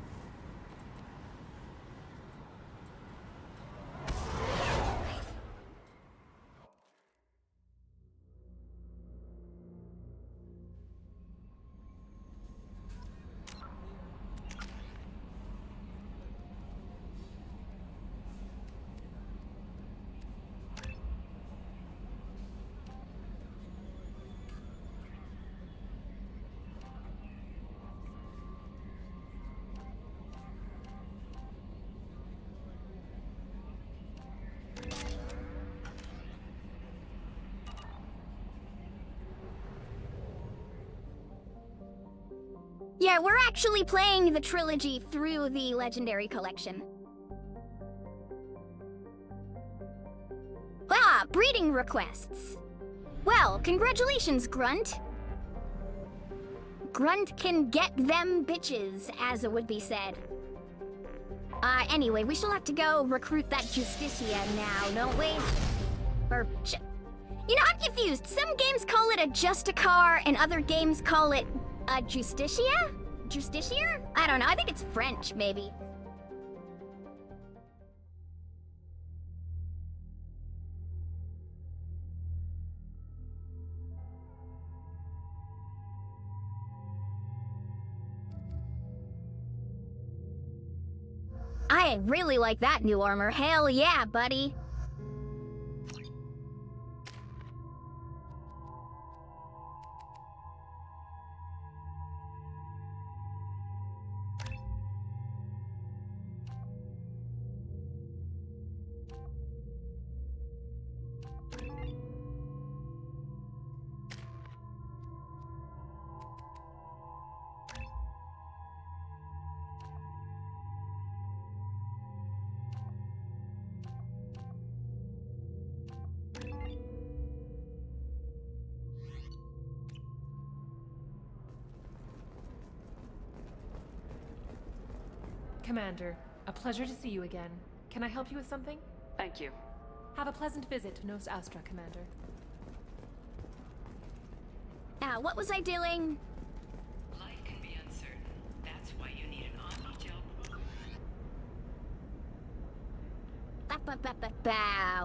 Yeah, we're actually playing the trilogy through the Legendary Collection. Ah, breeding requests. Well, congratulations, Grunt. Grunt can get them bitches, as it would be said. Anyway, we shall have to go recruit that Justicia now, don't we? You know, I'm confused. Some games call it a Justicar, and other games call it a Justicia? Justiciar? I don't know. I think it's French, maybe. I really like that new armor. Hell yeah, buddy. Commander, a pleasure to see you again. Can I help you with something? Thank you. Have a pleasant visit to Nos Astra, Commander. What was I doing? Life can be uncertain. That's why you need an omni-gel.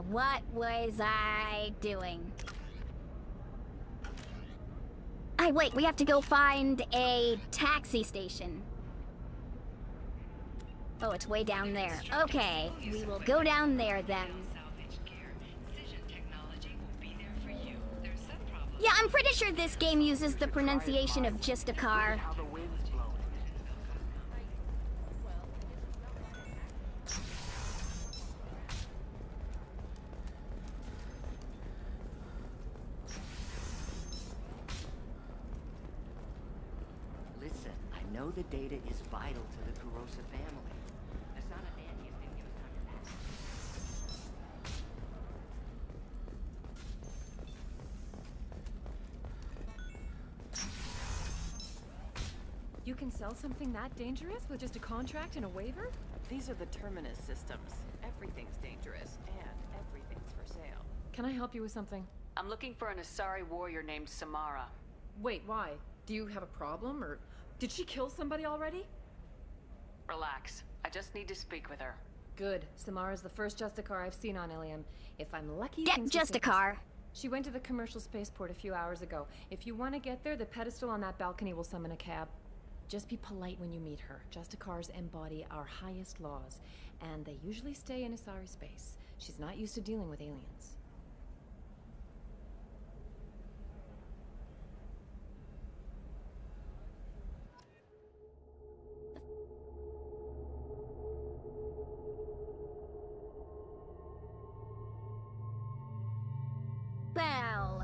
What was I doing? Wait, we have to go find a taxi station. Oh, it's way down there. Okay, we will go down there then. Yeah, I'm pretty sure this game uses the pronunciation of just a car. Listen, I know the data is vital to the Kurosa family. That's not a dandy if they give us time to pass. You can sell something that dangerous with just a contract and a waiver? These are the Terminus systems. Everything's dangerous, and everything's for sale. Can I help you with something? I'm looking for an Asari warrior named Samara. Wait, why? Do you have a problem, or did she kill somebody already? Relax. I just need to speak with her. Good. Samara's the first Justicar I've seen on Ilium. If I'm lucky, Get Justicar. She went to the commercial spaceport a few hours ago. If you want to get there, the pedestal on that balcony will summon a cab. Just be polite when you meet her. Justicars embody our highest laws, and they usually stay in Asari space. She's not used to dealing with aliens. Well.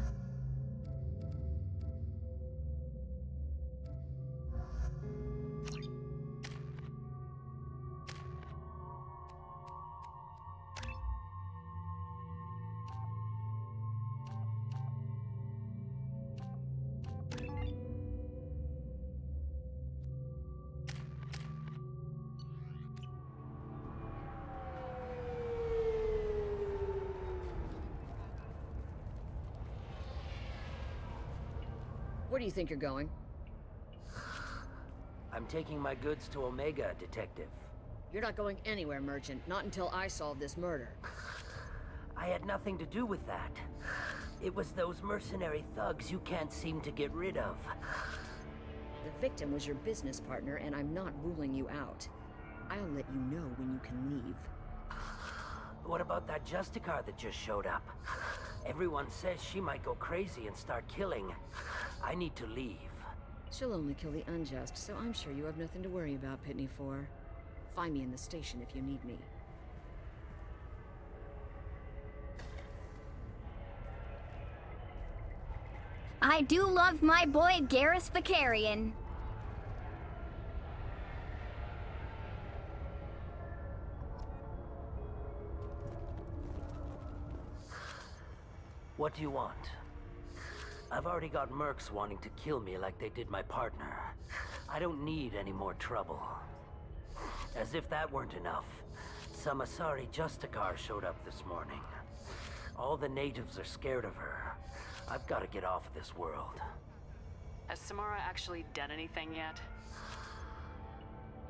Where do you think you're going? I'm taking my goods to Omega, Detective. You're not going anywhere, Merchant. Not until I solve this murder. I had nothing to do with that. It was those mercenary thugs you can't seem to get rid of. The victim was your business partner, and I'm not ruling you out. I'll let you know when you can leave. What about that Justicar that just showed up? Everyone says she might go crazy and start killing. I need to leave. She'll only kill the unjust, so I'm sure you have nothing to worry about, Pitney 4. Find me in the station if you need me. I do love my boy Garrus Vicarian. What do you want? I've already got mercs wanting to kill me like they did my partner. I don't need any more trouble. As if that weren't enough, some Asari Justicar showed up this morning. All the natives are scared of her. I've got to get off of this world. Has Samara actually done anything yet?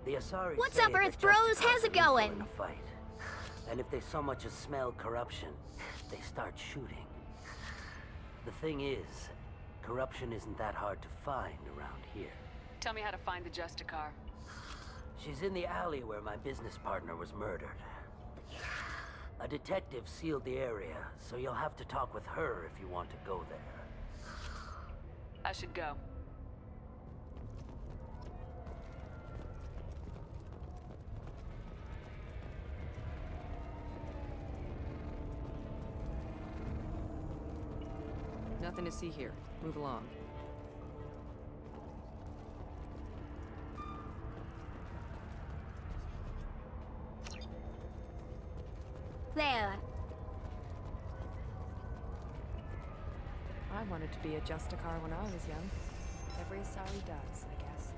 The Asari What's say up, that Earth Bros? Justicars How's it are lethal going? in a fight. And if they so much as smell corruption, they start shooting. The thing is, corruption isn't that hard to find around here. Tell me how to find the Justicar. She's in the alley where my business partner was murdered. A detective sealed the area, so you'll have to talk with her if you want to go there. I should go. Nothing to see here. Move along. There. I wanted to be a Justicar when I was young. Every Asari does, I guess.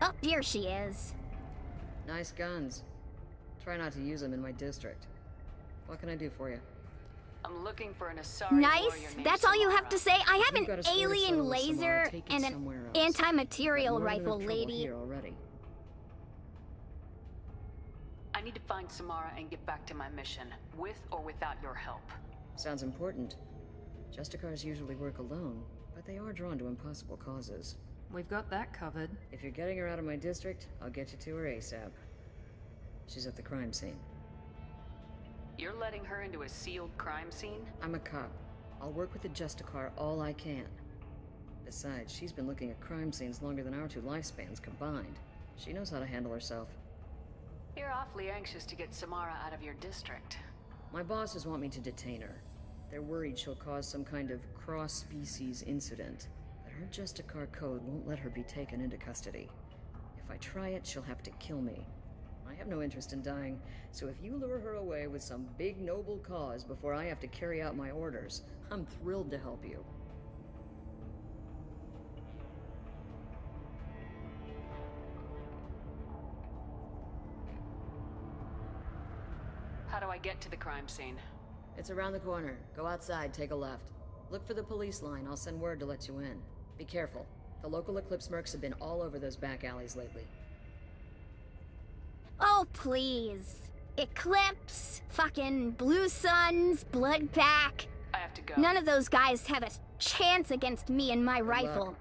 Oh, here she is. Nice guns. Try not to use them in my district. What can I do for you? I'm looking for an Asari Nice? warrior named That's all you have Samara. to say? I have You've got an a score to alien settle with Samara. laser Take it and an somewhere else. anti-material Got more than rifle, enough trouble lady. here already. I need to find Samara and get back to my mission, with or without your help. Sounds important. Justicars usually work alone, but they are drawn to impossible causes. We've got that covered. If you're getting her out of my district, I'll get you to her ASAP. She's at the crime scene. You're letting her into a sealed crime scene? I'm a cop. I'll work with the Justicar all I can. Besides, she's been looking at crime scenes longer than our two lifespans combined. She knows how to handle herself. You're awfully anxious to get Samara out of your district. My bosses want me to detain her. They're worried she'll cause some kind of cross-species incident. But her Justicar code won't let her be taken into custody. If I try it, she'll have to kill me. I have no interest in dying, so if you lure her away with some big noble cause before I have to carry out my orders, I'm thrilled to help you. How do I get to the crime scene? It's around the corner. Go outside, take a left. Look for the police line. I'll send word to let you in. Be careful. The local Eclipse mercs have been all over those back alleys lately. Oh, please. Eclipse, fucking Blue Suns, Blood Pack. I have to go. None of those guys have a chance against me and my Good rifle. luck.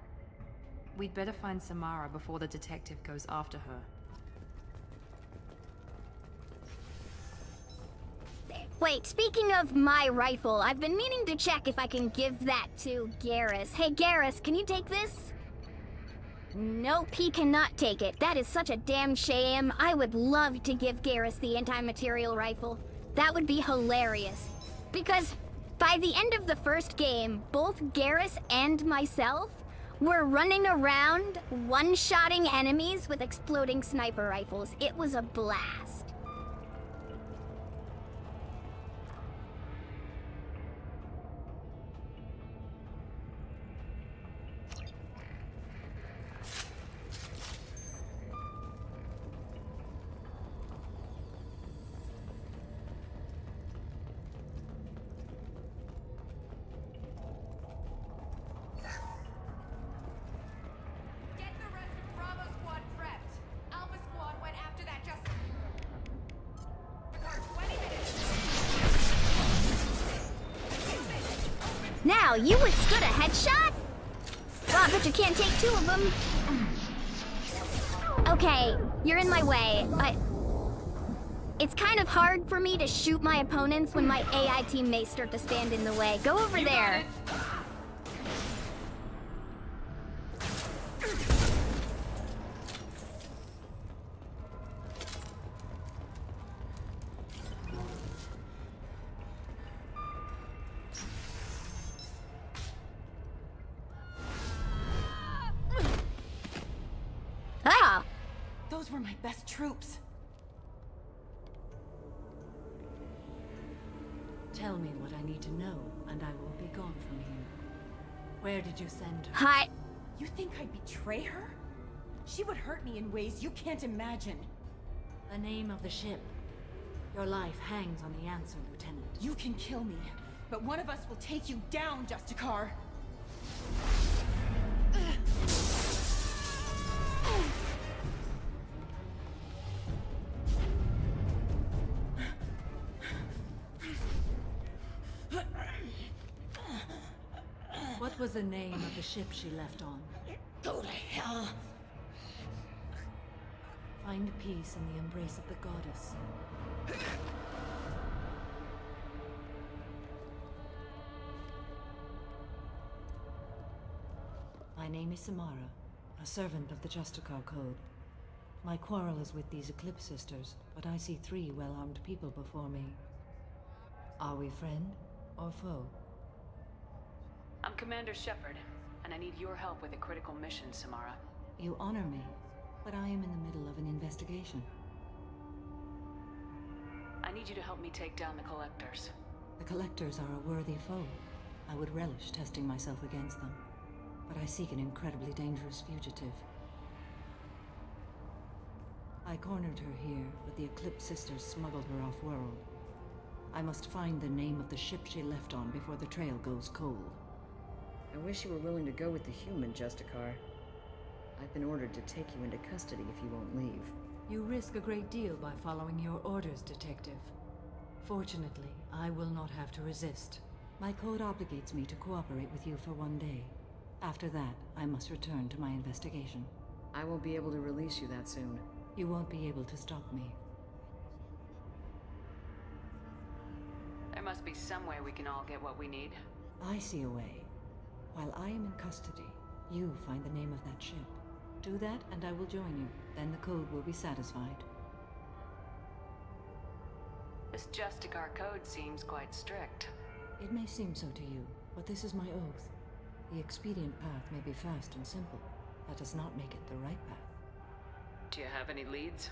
We'd better find Samara before the detective goes after her. Wait, speaking of my rifle, I've been meaning to check if I can give that to Garrus. Hey, Garrus, can you take this? Nope, he cannot take it. That is such a damn shame. I would love to give Garrus the anti-material rifle. That would be hilarious. Because by the end of the first game, both Garrus and myself were running around, one-shotting enemies with exploding sniper rifles. It was a blast. Now, you withstood a headshot? Well, I bet you can't take two of them. Okay, you're in my way, but it's kind of hard for me to shoot my opponents when my AI teammates start to stand in the way. Go over there. Ah! Those were my best troops. Tell me what I need to know, and I will be gone from here. Where did you send her? Hi. You think I'd betray her? She would hurt me in ways you can't imagine. The name of the ship. Your life hangs on the answer, Lieutenant. You can kill me, but one of us will take you down, Justicar. What was the name of the ship she left on? Go to hell. Find peace in the embrace of the goddess. My name is Samara, a servant of the Justicar Code. My quarrel is with these Eclipse Sisters, but I see 3 well-armed people before me. Are we friend or foe? I'm Commander Shepard, and I need your help with a critical mission, Samara. You honor me, but I am in the middle of an investigation. I need you to help me take down the Collectors. The Collectors are a worthy foe. I would relish testing myself against them, but I seek an incredibly dangerous fugitive. I cornered her here, but the Eclipse Sisters smuggled her off-world. I must find the name of the ship she left on before the trail goes cold. I wish you were willing to go with the human, Justicar. I've been ordered to take you into custody if you won't leave. You risk a great deal by following your orders, Detective. Fortunately, I will not have to resist. My code obligates me to cooperate with you for 1 day. After that, I must return to my investigation. I won't be able to release you that soon. You won't be able to stop me. There must be some way we can all get what we need. I see a way. While I am in custody, you find the name of that ship. Do that, and I will join you. Then the code will be satisfied. This Justicar Code seems quite strict. It may seem so to you, but this is my oath. The expedient path may be fast and simple. That does not make it the right path. Do you have any leads?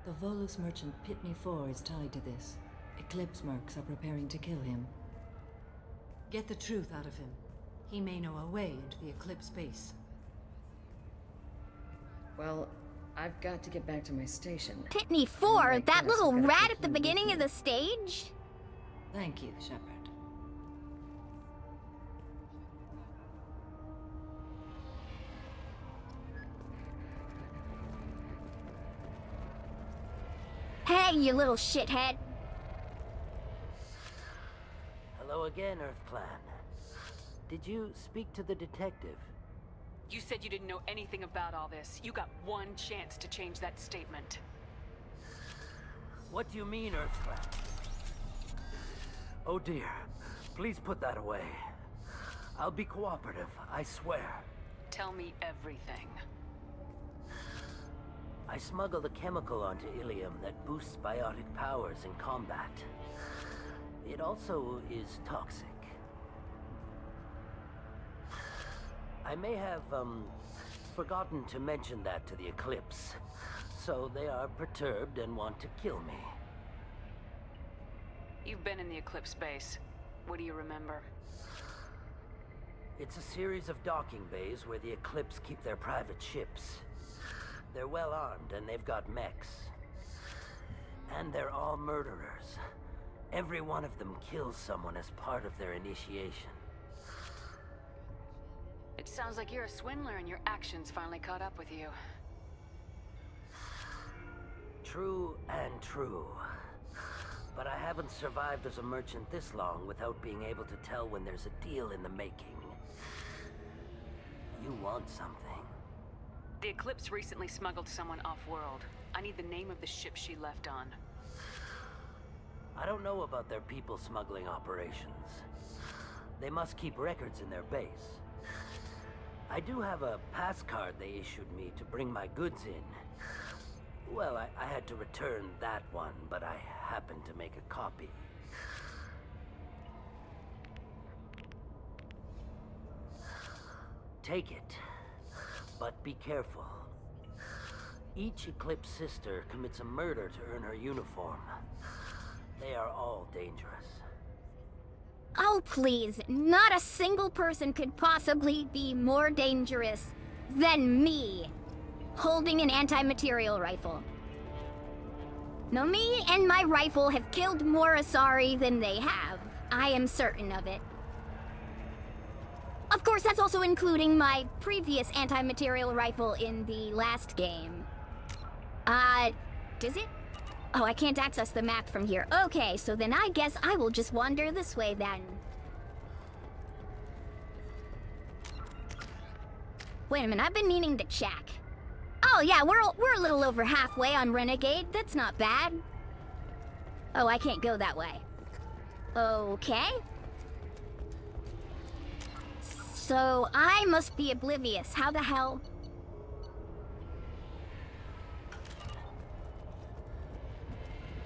The Volus merchant Pitney 4 is tied to this. Eclipse mercs are preparing to kill him. Get the truth out of him. He may know a way into the Eclipse base. Well, I've got to get back to my station. Pitney 4, that little rat at the beginning of the stage? Thank you, Shepard. Hey, you little shithead. Hello again, Earth Clan. Did you speak to the detective? You said you didn't know anything about all this. You got 1 chance to change that statement. What do you mean, Earth Clan? Oh dear. Please put that away. I'll be cooperative, I swear. Tell me everything. I smuggled a chemical onto Ilium that boosts biotic powers in combat. It also is toxic. I may have, forgotten to mention that to the Eclipse, so they are perturbed and want to kill me. You've been in the Eclipse base. What do you remember? It's a series of docking bays where the Eclipse keep their private ships. They're well armed and they've got mechs. And they're all murderers. Every one of them kills someone as part of their initiation. It sounds like you're a swindler and your actions finally caught up with you. True and true. But I haven't survived as a merchant this long without being able to tell when there's a deal in the making. You want something. The Eclipse recently smuggled someone off-world. I need the name of the ship she left on. I don't know about their people smuggling operations. They must keep records in their base. I do have a pass card they issued me to bring my goods in. Well, I had to return that one, but I happened to make a copy. Take it, but be careful. Each Eclipse sister commits a murder to earn her uniform. They are all dangerous. Oh, please. Not a single person could possibly be more dangerous than me. holding an anti-material rifle. Now me and my rifle have killed more Asari than they have. I am certain of it. Of course, that's also including my previous anti-material rifle in the last game. Does it? Oh, I can't access the map from here. Okay, so then I guess I will just wander this way then. Wait a minute, I've been meaning to check. Oh yeah, we're a little over halfway on Renegade. That's not bad. Oh, I can't go that way. Okay. So I must be oblivious. How the hell?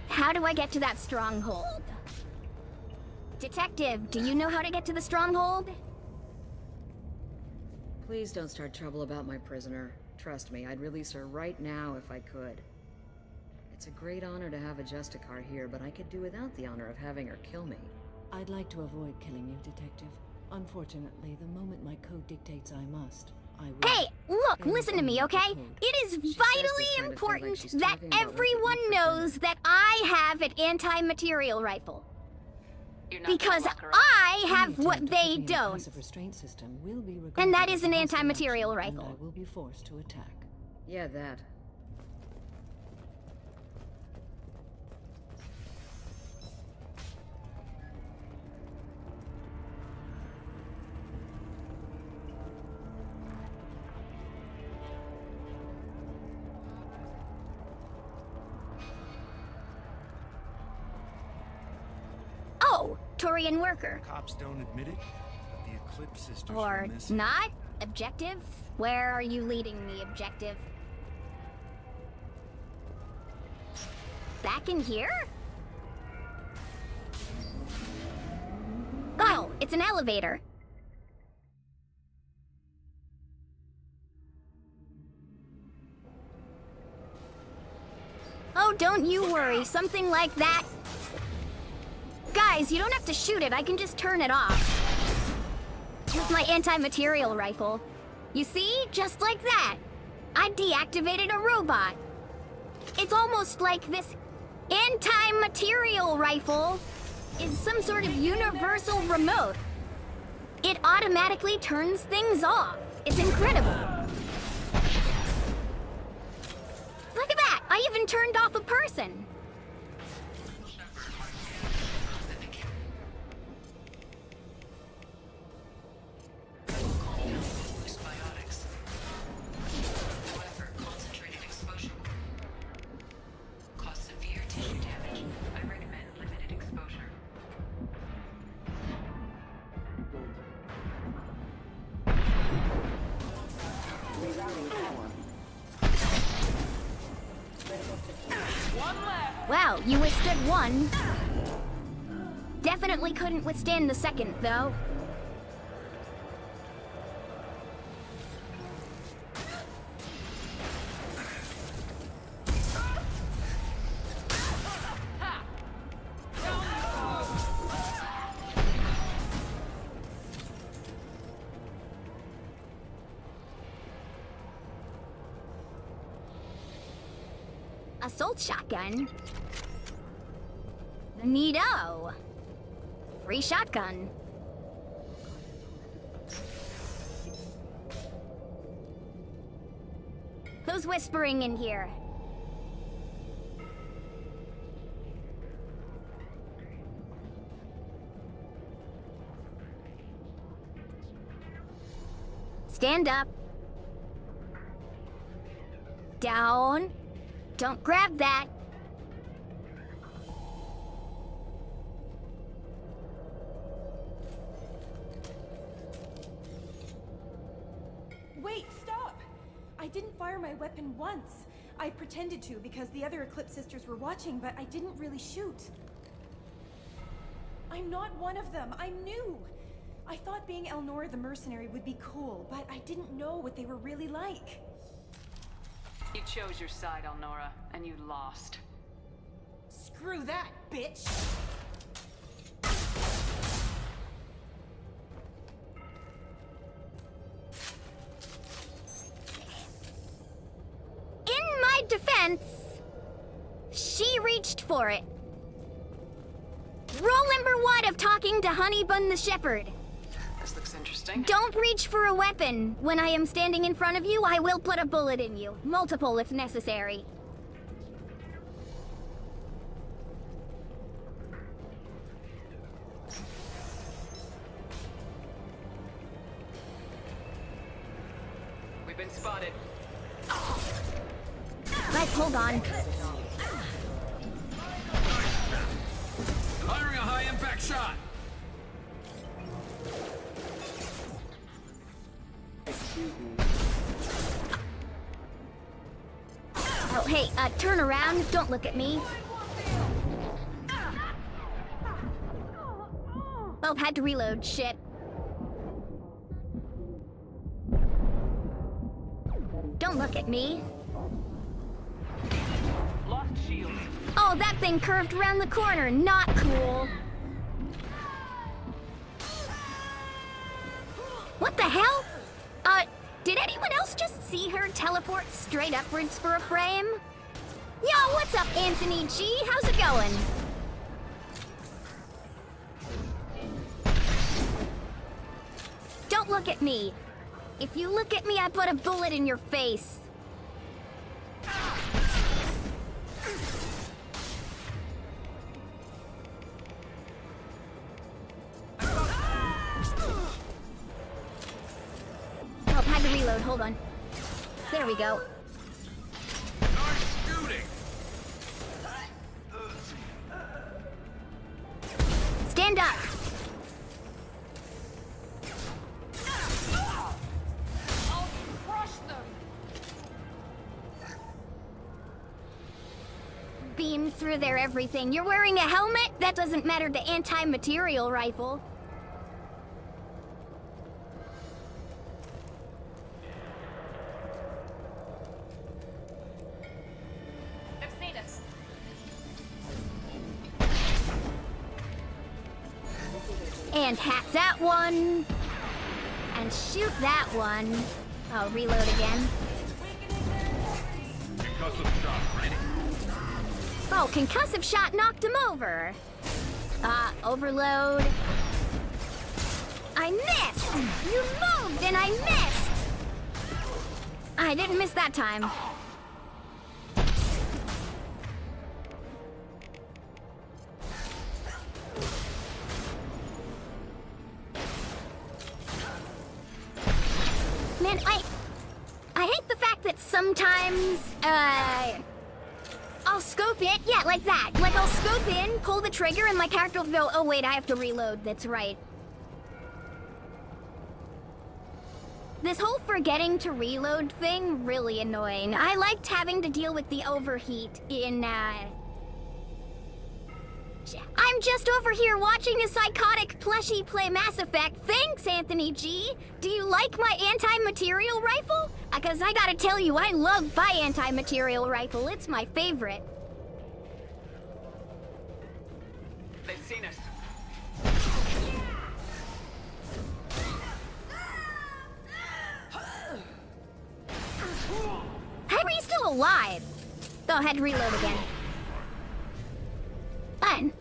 How do I get to that stronghold? Detective, do you know how to get to the stronghold? Please don't start trouble about my prisoner. Trust me, I'd release her right now if I could. It's a great honor to have a Justicar here, but I could do without the honor of having her kill me. I'd like to avoid killing you, Detective. Unfortunately, the moment my code dictates I must, I will. Hey, look, listen to me, okay? It is vitally important that everyone knows that I have an anti-material rifle. Because I have what they don't. And that is an anti-material rifle. I will be forced to attack. Yeah, that. Oh, Turian worker. Cops don't admit it, but the Eclipse sisters Or were missing. not? Objective? Where are you leading me, Objective? Back in here? Oh, it's an elevator. Oh, don't you worry. Something like that. Guys, you don't have to shoot it. I can just turn it off. With my anti-material rifle. You see? Just like that. I deactivated a robot. It's almost like this anti-material rifle is some sort of universal remote. It automatically turns things off. It's incredible. Look at that! I even turned off a person. Wow, you withstood one. Definitely couldn't withstand the second, though. Assault shotgun? Neato. Free shotgun. Who's whispering in here? Stand up. Down. Don't grab that. Wait, stop! I didn't fire my weapon once. I pretended to because the other Eclipse sisters were watching, but I didn't really shoot. I'm not one of them. I'm new. I thought being Elnora the mercenary would be cool, but I didn't know what they were really like. You chose your side, Elnora, and you lost. Screw that, bitch! chance. She reached for it. Rule number 1 of talking to Hunnybun the Shepherd. This looks interesting. Don't reach for a weapon. When I am standing in front of you, I will put a bullet in you. Multiple if necessary. We've been spotted. Let's hold on. Firing a high-impact shot. Oh, hey, turn around. Don't look at me. Oh, had to reload. Shit. Don't look at me. Lost shield. Oh, that thing curved around the corner. Not cool. What the hell? Did anyone else just see her teleport straight upwards for a frame? Yo, what's up, Anthony G? How's it going? Don't look at me. If you look at me, I put a bullet in your face. Oh, had to reload. Hold on. There we go. Stand up. Beam through their everything. You're wearing a helmet? That doesn't matter to anti-material rifle. I've seen us. And hack that one. And shoot that one. I'll reload again. Concussive shot, ready? Oh, concussive shot knocked him over. Overload. I missed! You moved and I missed! I didn't miss that time. Man, I hate the fact that sometimes, I'll scope it, yeah, like that. Like, I'll scope in, pull the trigger, and my character will go, oh wait, I have to reload, that's right. This whole forgetting to reload thing, really annoying. I liked having to deal with the overheat in, I'm just over here watching a psychotic plushie play Mass Effect. Thanks, Anthony G. Do you like my anti-material rifle? Because I gotta tell you, I love my anti-material rifle. It's my favorite. They've seen us. How are you still alive? Go ahead, reload again. Fun.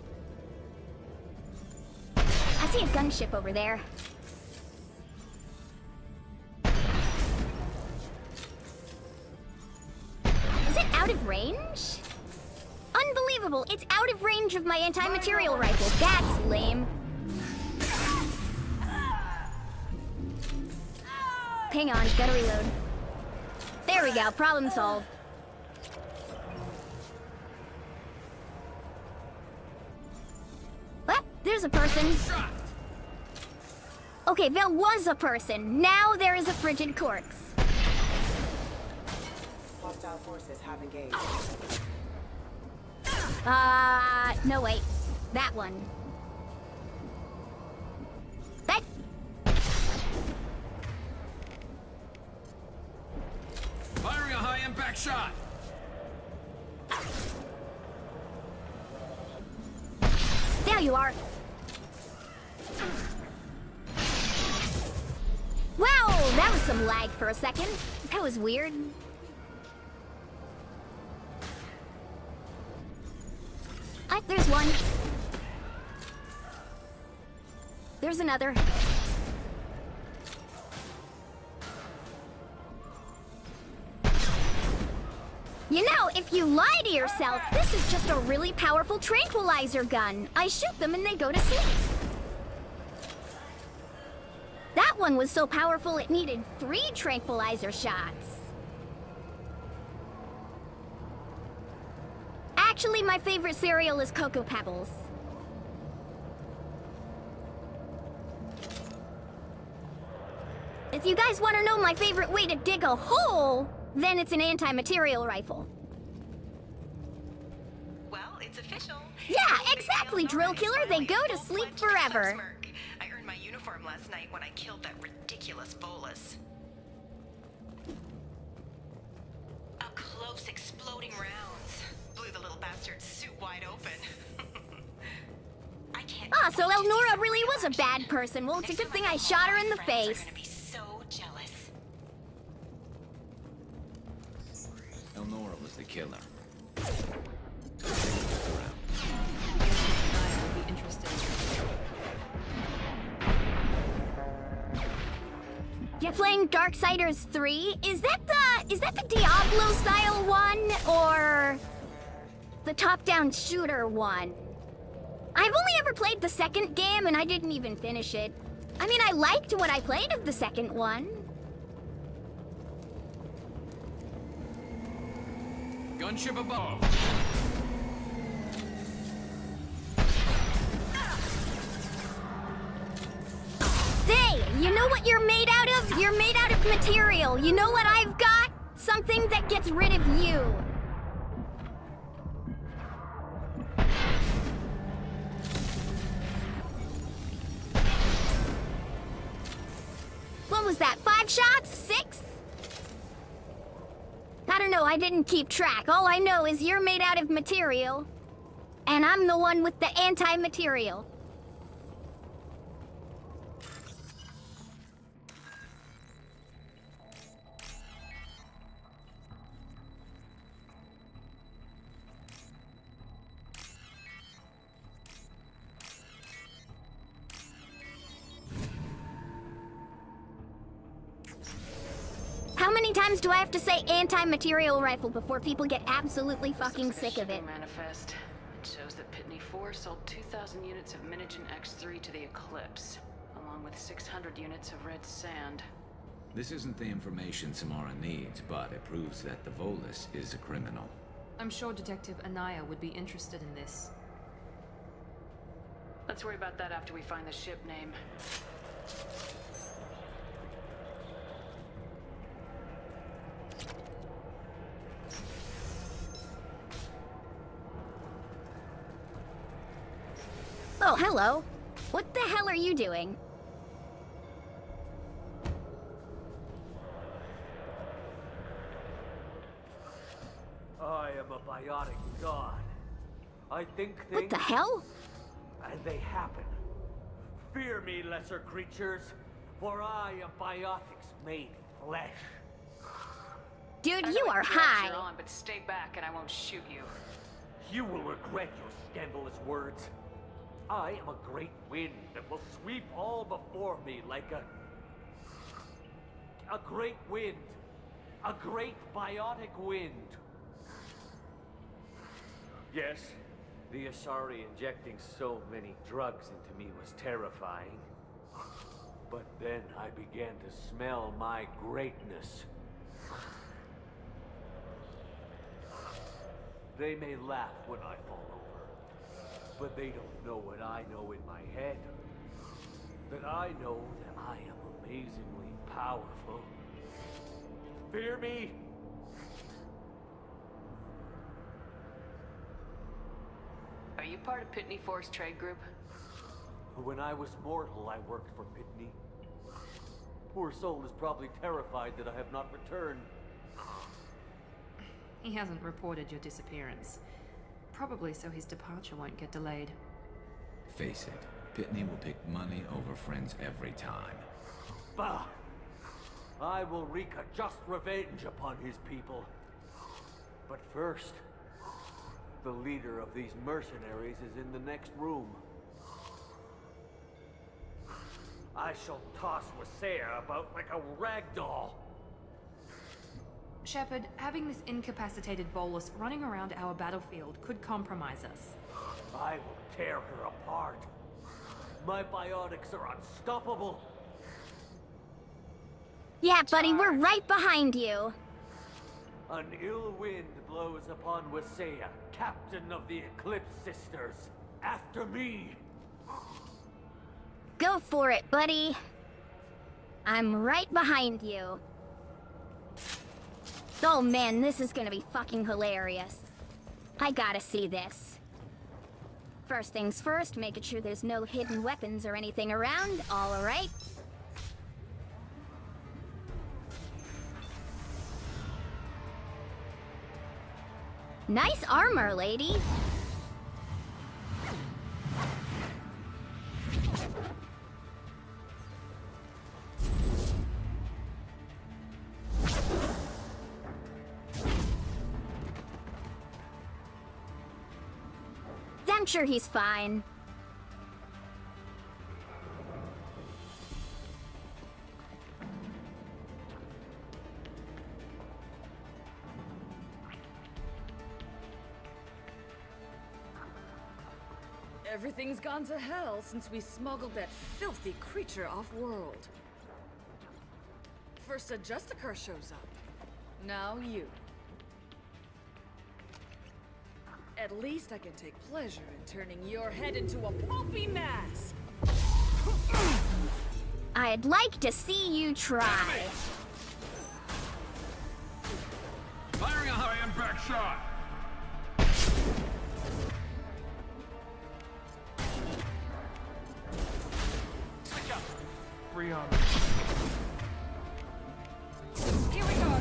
I see a gunship over there. Is it out of range? Unbelievable, it's out of range of my anti-material rifle. That's lame. Hang on, gotta reload. There we go, problem solved. What? There's a person. Okay, there was a person. Now there is a frigid corpse. Hostile forces have engaged. No wait. That one. That. Firing a high-impact shot. There you are. Wow, that was some lag for a second. That was weird. There's one. There's another. You know, if you lie to yourself, this is just a really powerful tranquilizer gun. I shoot them and they go to sleep. That one was so powerful it needed 3 tranquilizer shots. Actually, my favorite cereal is Cocoa Pebbles. If you guys want to know my favorite way to dig a hole, then it's an anti-material rifle. Well, it's official. Yeah, exactly, Drill Killer. They go to sleep forever. I earned my uniform last night when I killed that ridiculous bolus. Up close, exploding rounds blew the little bastard's suit wide open. I can't. Ah, so Elnora really was a bad person. Well, it's a good thing I shot her in the face. So jealous. Elnora was the killer. You're playing Darksiders 3? Is that the Diablo style one or the top-down shooter one? I've only ever played the second game and I didn't even finish it. I mean, I liked what I played of the second one. Gunship above. Hey, you know what you're made out of? You're made out of material. You know what I've got? Something that gets rid of you. What was that, 5 shots? 6? I don't know, I didn't keep track. All I know is you're made out of material, and I'm the one with the anti-material. How many times do I have to say anti-material rifle before people get absolutely fucking sick of it? Manifest. It shows that Pitney 4 sold 2,000 units of Minigen X3 to the Eclipse, along with 600 units of red sand. This isn't the information Samara needs, but it proves that the Volus is a criminal. I'm sure Detective Anaya would be interested in this. Let's worry about that after we find the ship name. Oh, hello. What the hell are you doing? I am a biotic god. I think things... What the hell? And they happen. Fear me, lesser creatures, for I am biotics made flesh. Dude, you are high. You're on, but stay back and I won't shoot you. You will regret your scandalous words. I am a great wind that will sweep all before me like a great wind. A great biotic wind. Yes, the Asari injecting so many drugs into me was terrifying. But then I began to smell my greatness. They may laugh when I fall over, but they don't know what I know in my head. That I know that I am amazingly powerful. Fear me? Are you part of Pitney 4's trade group? When I was mortal, I worked for Pitney. Poor soul is probably terrified that I have not returned. He hasn't reported your disappearance. Probably so his departure won't get delayed. Face it, Pitney will pick money over friends every time. Bah! I will wreak a just revenge upon his people. But first, The leader of these mercenaries is in the next room. I shall toss Wasea about like a rag doll. Shepard, having this incapacitated Volus running around our battlefield could compromise us. I will tear her apart. My biotics are unstoppable. Yeah, buddy, we're right behind you. An ill wind blows upon Wasea, captain of the Eclipse Sisters. After me! Go for it, buddy. I'm right behind you. Oh man, this is gonna be fucking hilarious. I gotta see this. First things first, making sure there's no hidden weapons or anything around. All right. Nice armor, lady. I'm sure he's fine. Everything's gone to hell since we smuggled that filthy creature off-world. First a Justicar shows up. Now you. At least I can take pleasure in turning your head into a pulpy mass! I'd like to see you try. Firing a high impact shot! Switch up! Free on. Here we go!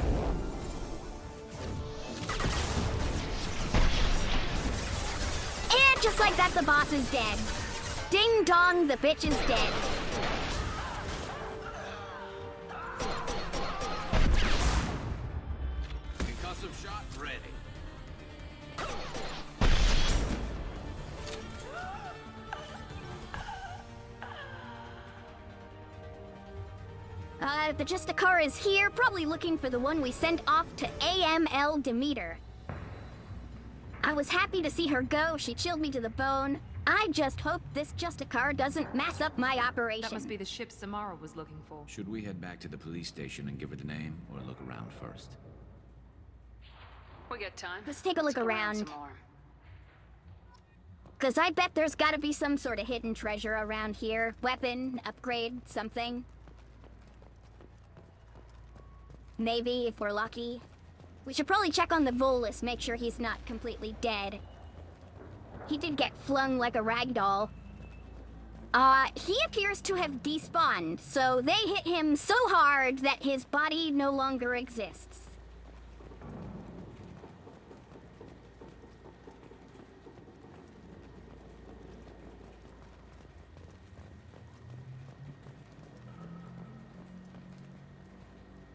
And just like that, the boss is dead. Ding dong, the bitch is dead. Concussive shot ready. The Justicar is here, probably looking for the one we sent off to AML Demeter. I was happy to see her go, she chilled me to the bone. I just hope this Justicar doesn't mess up my operation. That must be the ship Samara was looking for. Should we head back to the police station and give her the name, or look around first? We got time. Let's take a look go around. some more. Cause I bet there's gotta be some sort of hidden treasure around here. Weapon, upgrade, something. Maybe, if we're lucky. We should probably check on the Volus, make sure he's not completely dead. He did get flung like a ragdoll. He appears to have despawned, so they hit him so hard that his body no longer exists.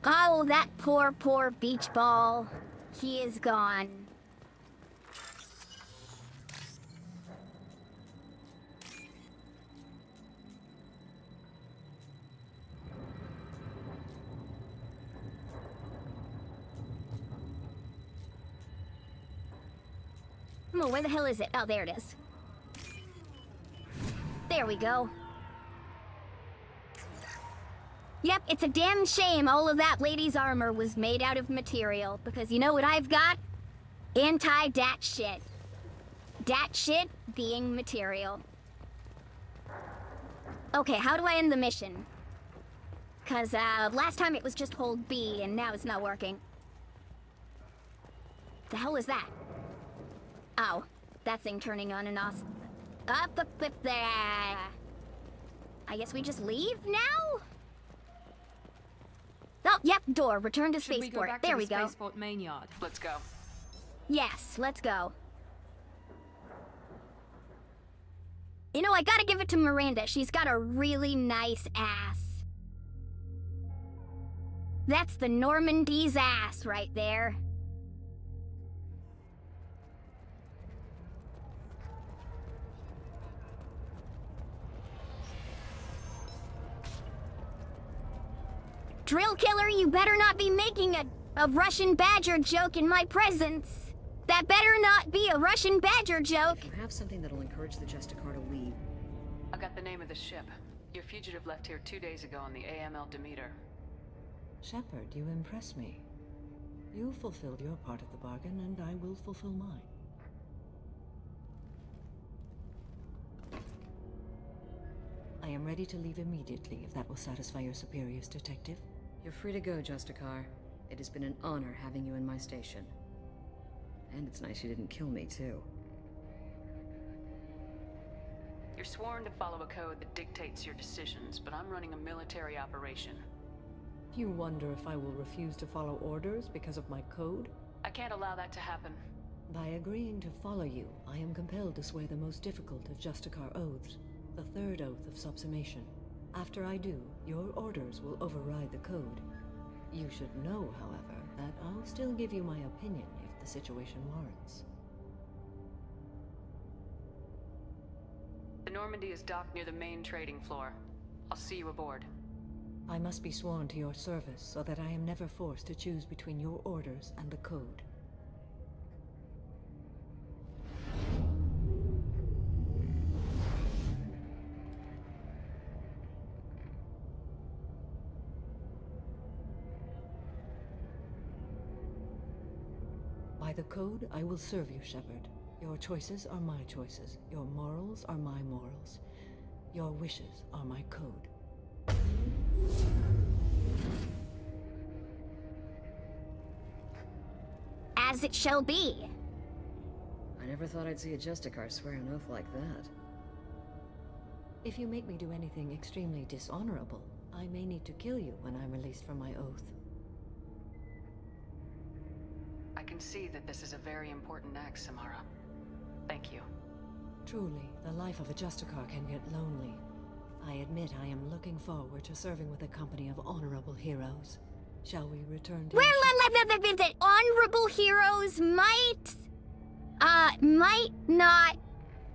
Oh, that poor, poor beach ball. He is gone. Oh, where the hell is it? Oh, there it is. There we go. Yep, it's a damn shame all of that lady's armor was made out of material, because you know what I've got? Anti-dat shit. Dat shit being material. Okay, how do I end the mission? Because, last time it was just hold B, and now it's not working. The hell is that? Oh, that thing turning on and off. Up there. I guess we just leave now? Oh, yep, door. Return to Should we go spaceport. back There to we the go. Spaceport main yard? Let's go. Yes, let's go. You know, I gotta give it to Miranda. She's got a really nice ass. That's the Normandy's ass right there. Drill killer, you better not be making a Russian badger joke in my presence. That better not be a Russian badger joke. If you have something that'll encourage the Justicar to leave... I got the name of the ship. Your fugitive left here 2 days ago on the AML Demeter. Shepard, you impress me. You fulfilled your part of the bargain, and I will fulfill mine. I am ready to leave immediately, if that will satisfy your superiors, Detective. You're free to go, Justicar. It has been an honor having you in my station. And it's nice you didn't kill me, too. You're sworn to follow a code that dictates your decisions, but I'm running a military operation. You wonder if I will refuse to follow orders because of my code? I can't allow that to happen. By agreeing to follow you, I am compelled to swear the most difficult of Justicar oaths, the third oath of subsumation. After I do, your orders will override the code. You should know, however, that I'll still give you my opinion if the situation warrants. The Normandy is docked near the main trading floor. I'll see you aboard. I must be sworn to your service so that I am never forced to choose between your orders and the code. By the code, I will serve you, Shepard. Your choices are my choices. Your morals are my morals. Your wishes are my code. As it shall be. I never thought I'd see a Justicar swear an oath like that. If you make me do anything extremely dishonorable, I may need to kill you when I'm released from my oath. I can see that this is a very important act, Samara. Thank you. Truly, the life of a Justicar can get lonely. I admit I am looking forward to serving with a company of honorable heroes. Shall we return to... Well, that honorable heroes might not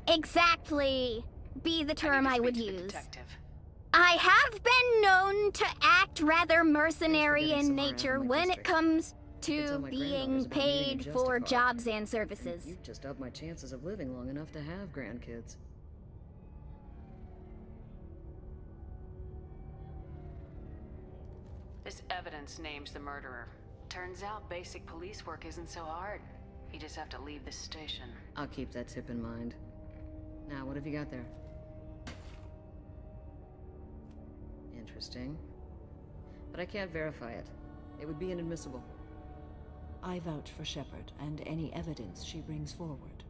exactly be the term I would use. I have been known to act rather mercenary in nature when it comes to being paid for jobs and services. You just upped my chances of living long enough to have grandkids. This evidence names the murderer. Turns out basic police work isn't so hard. You just have to leave the station. I'll keep that tip in mind. Now, what have you got there? Interesting. But I can't verify it. It would be inadmissible. I vouch for Shepard and any evidence she brings forward.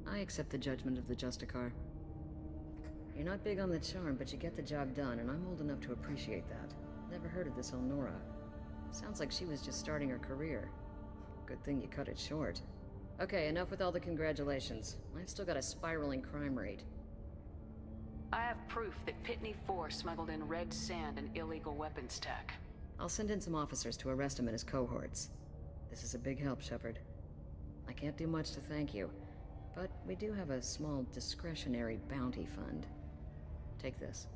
I accept the judgment of the Justicar. You're not big on the charm, but you get the job done, and I'm old enough to appreciate that. Never heard of this Elnora. Sounds like she was just starting her career. Good thing you cut it short. Okay, enough with all the congratulations. I've still got a spiraling crime rate. I have proof that Pitney 4 smuggled in red sand and illegal weapons tech. I'll send in some officers to arrest him and his cohorts. This is a big help, Shepard. I can't do much to thank you, but we do have a small discretionary bounty fund. Take this.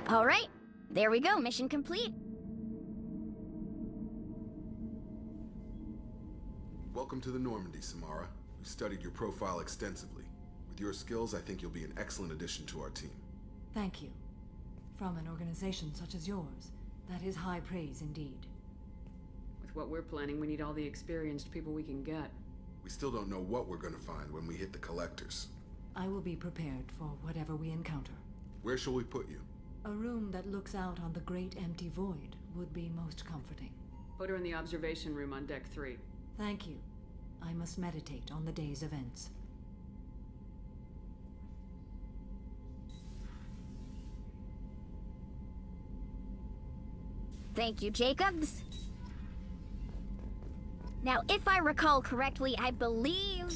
All right, there we go, mission complete. Welcome to the Normandy, Samara. We studied your profile extensively. With your skills, I think you'll be an excellent addition to our team. Thank you. From an organization such as yours, that is high praise indeed. With what we're planning, we need all the experienced people we can get. We still don't know what we're gonna find when we hit the collectors. I will be prepared for whatever we encounter. Where shall we put you? A room that looks out on the great empty void would be most comforting. Put her in the observation room on deck 3. Thank you. I must meditate on the day's events. Thank you, Jacobs. Now, if I recall correctly, I believe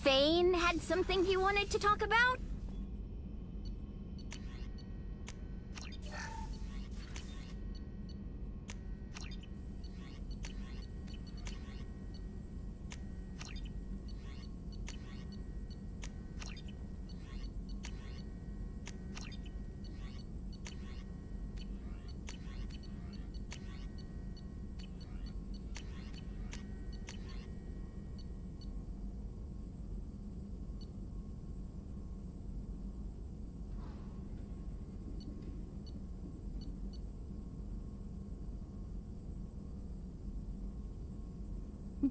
Fane had something he wanted to talk about?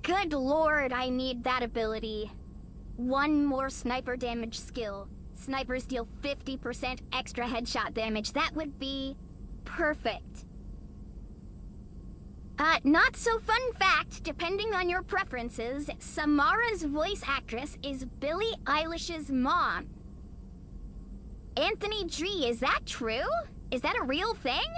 Good lord, I need that ability. One more sniper damage skill. Snipers deal 50% extra headshot damage. That would be perfect. Not so fun fact, depending on your preferences, Samara's voice actress is Billie Eilish's mom. Anthony G, is that true? Is that a real thing?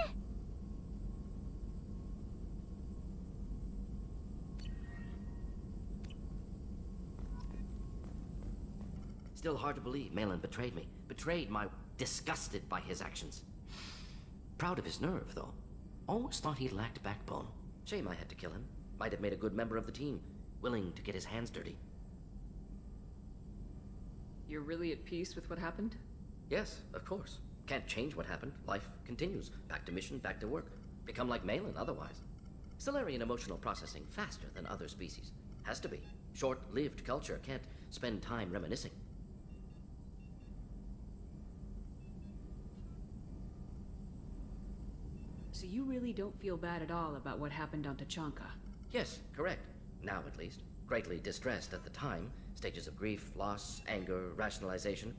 Still hard to believe Malin betrayed me. Betrayed my... disgusted by his actions. Proud of his nerve, though. Almost thought he lacked backbone. Shame I had to kill him. Might have made a good member of the team. Willing to get his hands dirty. You're really at peace with what happened? Yes, of course. Can't change what happened. Life continues. Back to mission, back to work. Become like Malin otherwise. Solarian emotional processing faster than other species. Has to be. Short-lived culture can't spend time reminiscing. So you really don't feel bad at all about what happened on Tachanka? Yes, correct. Now at least. Greatly distressed at the time. Stages of grief, loss, anger, rationalization.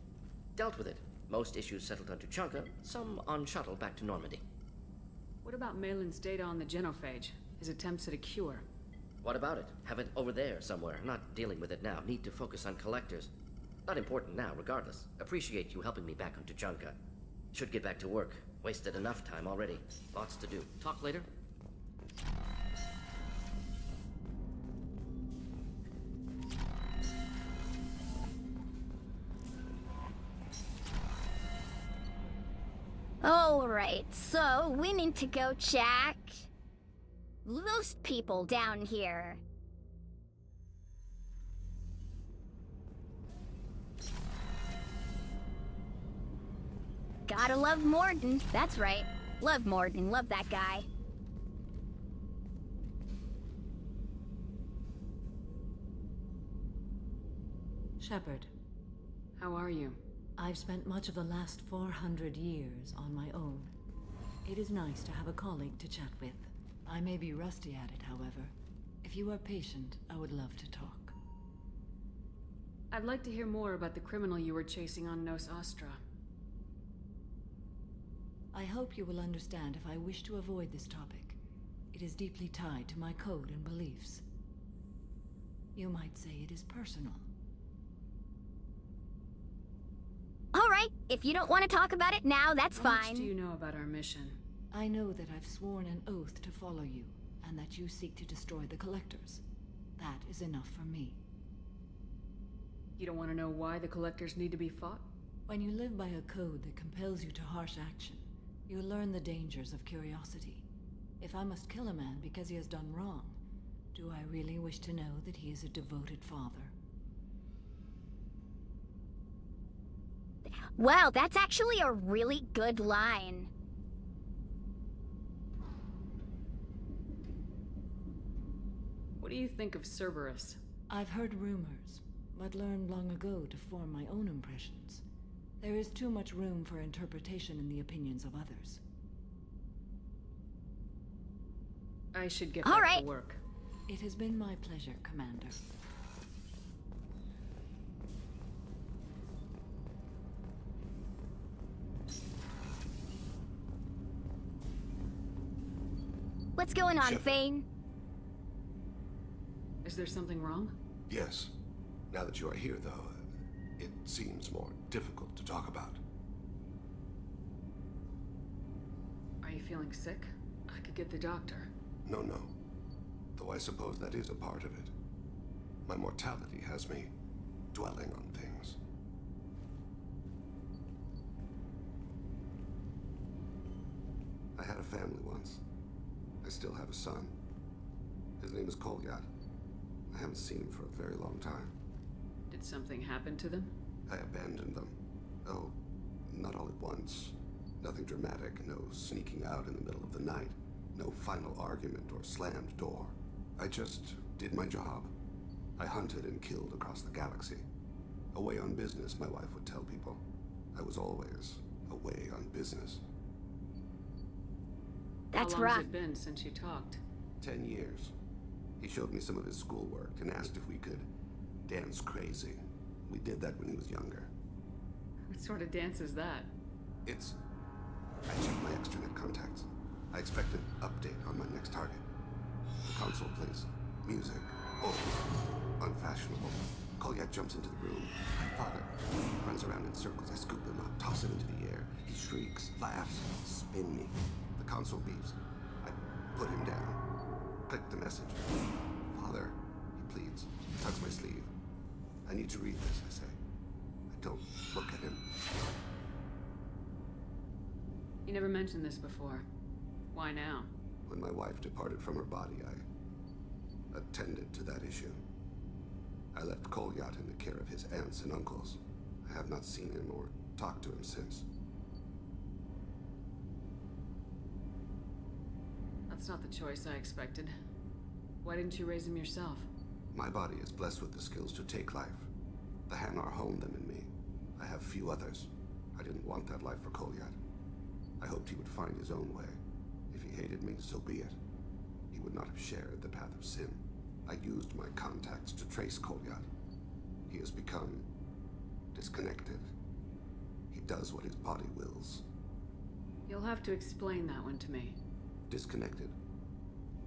Dealt with it. Most issues settled on Tachanka, some on shuttle back to Normandy. What about Malin's data on the genophage? His attempts at a cure? What about it? Have it over there somewhere. Not dealing with it now. Need to focus on collectors. Not important now, regardless. Appreciate you helping me back on Tachanka. Should get back to work. Wasted enough time already. Lots to do. Talk later? Alright, so we need to go check those people down here. Gotta love Morden. That's right. Love Morden. Love that guy. Shepard. How are you? I've spent much of the last 400 years on my own. It is nice to have a colleague to chat with. I may be rusty at it, however. If you are patient, I would love to talk. I'd like to hear more about the criminal you were chasing on Nos Astra. I hope you will understand if I wish to avoid this topic. It is deeply tied to my code and beliefs. You might say it is personal. Alright, if you don't want to talk about it now, that's fine. How much do you know about our mission? I know that I've sworn an oath to follow you, and that you seek to destroy the Collectors. That is enough for me. You don't want to know why the Collectors need to be fought? When you live by a code that compels you to harsh action, you learn the dangers of curiosity. If I must kill a man because he has done wrong, do I really wish to know that he is a devoted father? Well, that's actually a really good line. What do you think of Cerberus? I've heard rumors, but learned long ago to form my own impressions. There is too much room for interpretation in the opinions of others. I should get back to work. It has been my pleasure, Commander. What's going on, Fane? Is there something wrong? Yes. Now that you are here, though, it seems more difficult to talk about. Are you feeling sick? I could get the doctor. No. Though I suppose that is a part of it. My mortality has me dwelling on things. I had a family once. I still have a son. His name is Kolyat. I haven't seen him for a very long time. Did something happen to them? I abandoned them. Oh, not all at once. Nothing dramatic, no sneaking out in the middle of the night, no final argument or slammed door. I just did my job. I hunted and killed across the galaxy. Away on business, my wife would tell people. I was always away on business. That's How long rough. has it been since you talked? 10 years. He showed me some of his schoolwork and asked if we could dance crazy. We did that when he was younger. What sort of dance is that? It's... I checked my extranet contacts. I expect an update on my next target. The console plays music. Old. Unfashionable. Kolyat jumps into the room. My father runs around in circles. I scoop him up, toss him into the air. He shrieks, laughs, spin me. The console beeps. I put him down. Click the message. Father, he pleads. Tugs my sleeve. I need to read this, I say. I don't look at him. You never mentioned this before. Why now? When my wife departed from her body, I attended to that issue. I left Kolyat in the care of his aunts and uncles. I have not seen him or talked to him since. That's not the choice I expected. Why didn't you raise him yourself? My body is blessed with the skills to take life. The Hanar honed them in me. I have few others. I didn't want that life for Kolyat. I hoped he would find his own way. If he hated me, so be it. He would not have shared the path of sin. I used my contacts to trace Kolyat. He has become disconnected. He does what his body wills. You'll have to explain that one to me. Disconnected.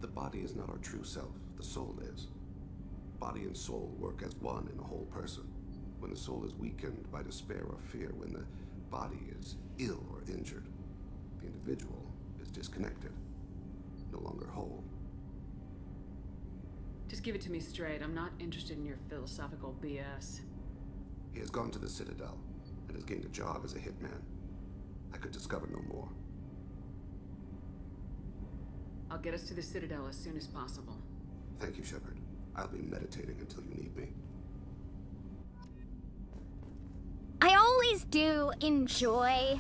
The body is not our true self. The soul is. Body and soul work as one in a whole person. When the soul is weakened by despair or fear, when the body is ill or injured, the individual is disconnected, no longer whole. Just give it to me straight. I'm not interested in your philosophical BS. He has gone to the Citadel and has gained a job as a hitman. I could discover no more. I'll get us to the Citadel as soon as possible. Thank you, Shepard. I'll be meditating until you need me. I always do enjoy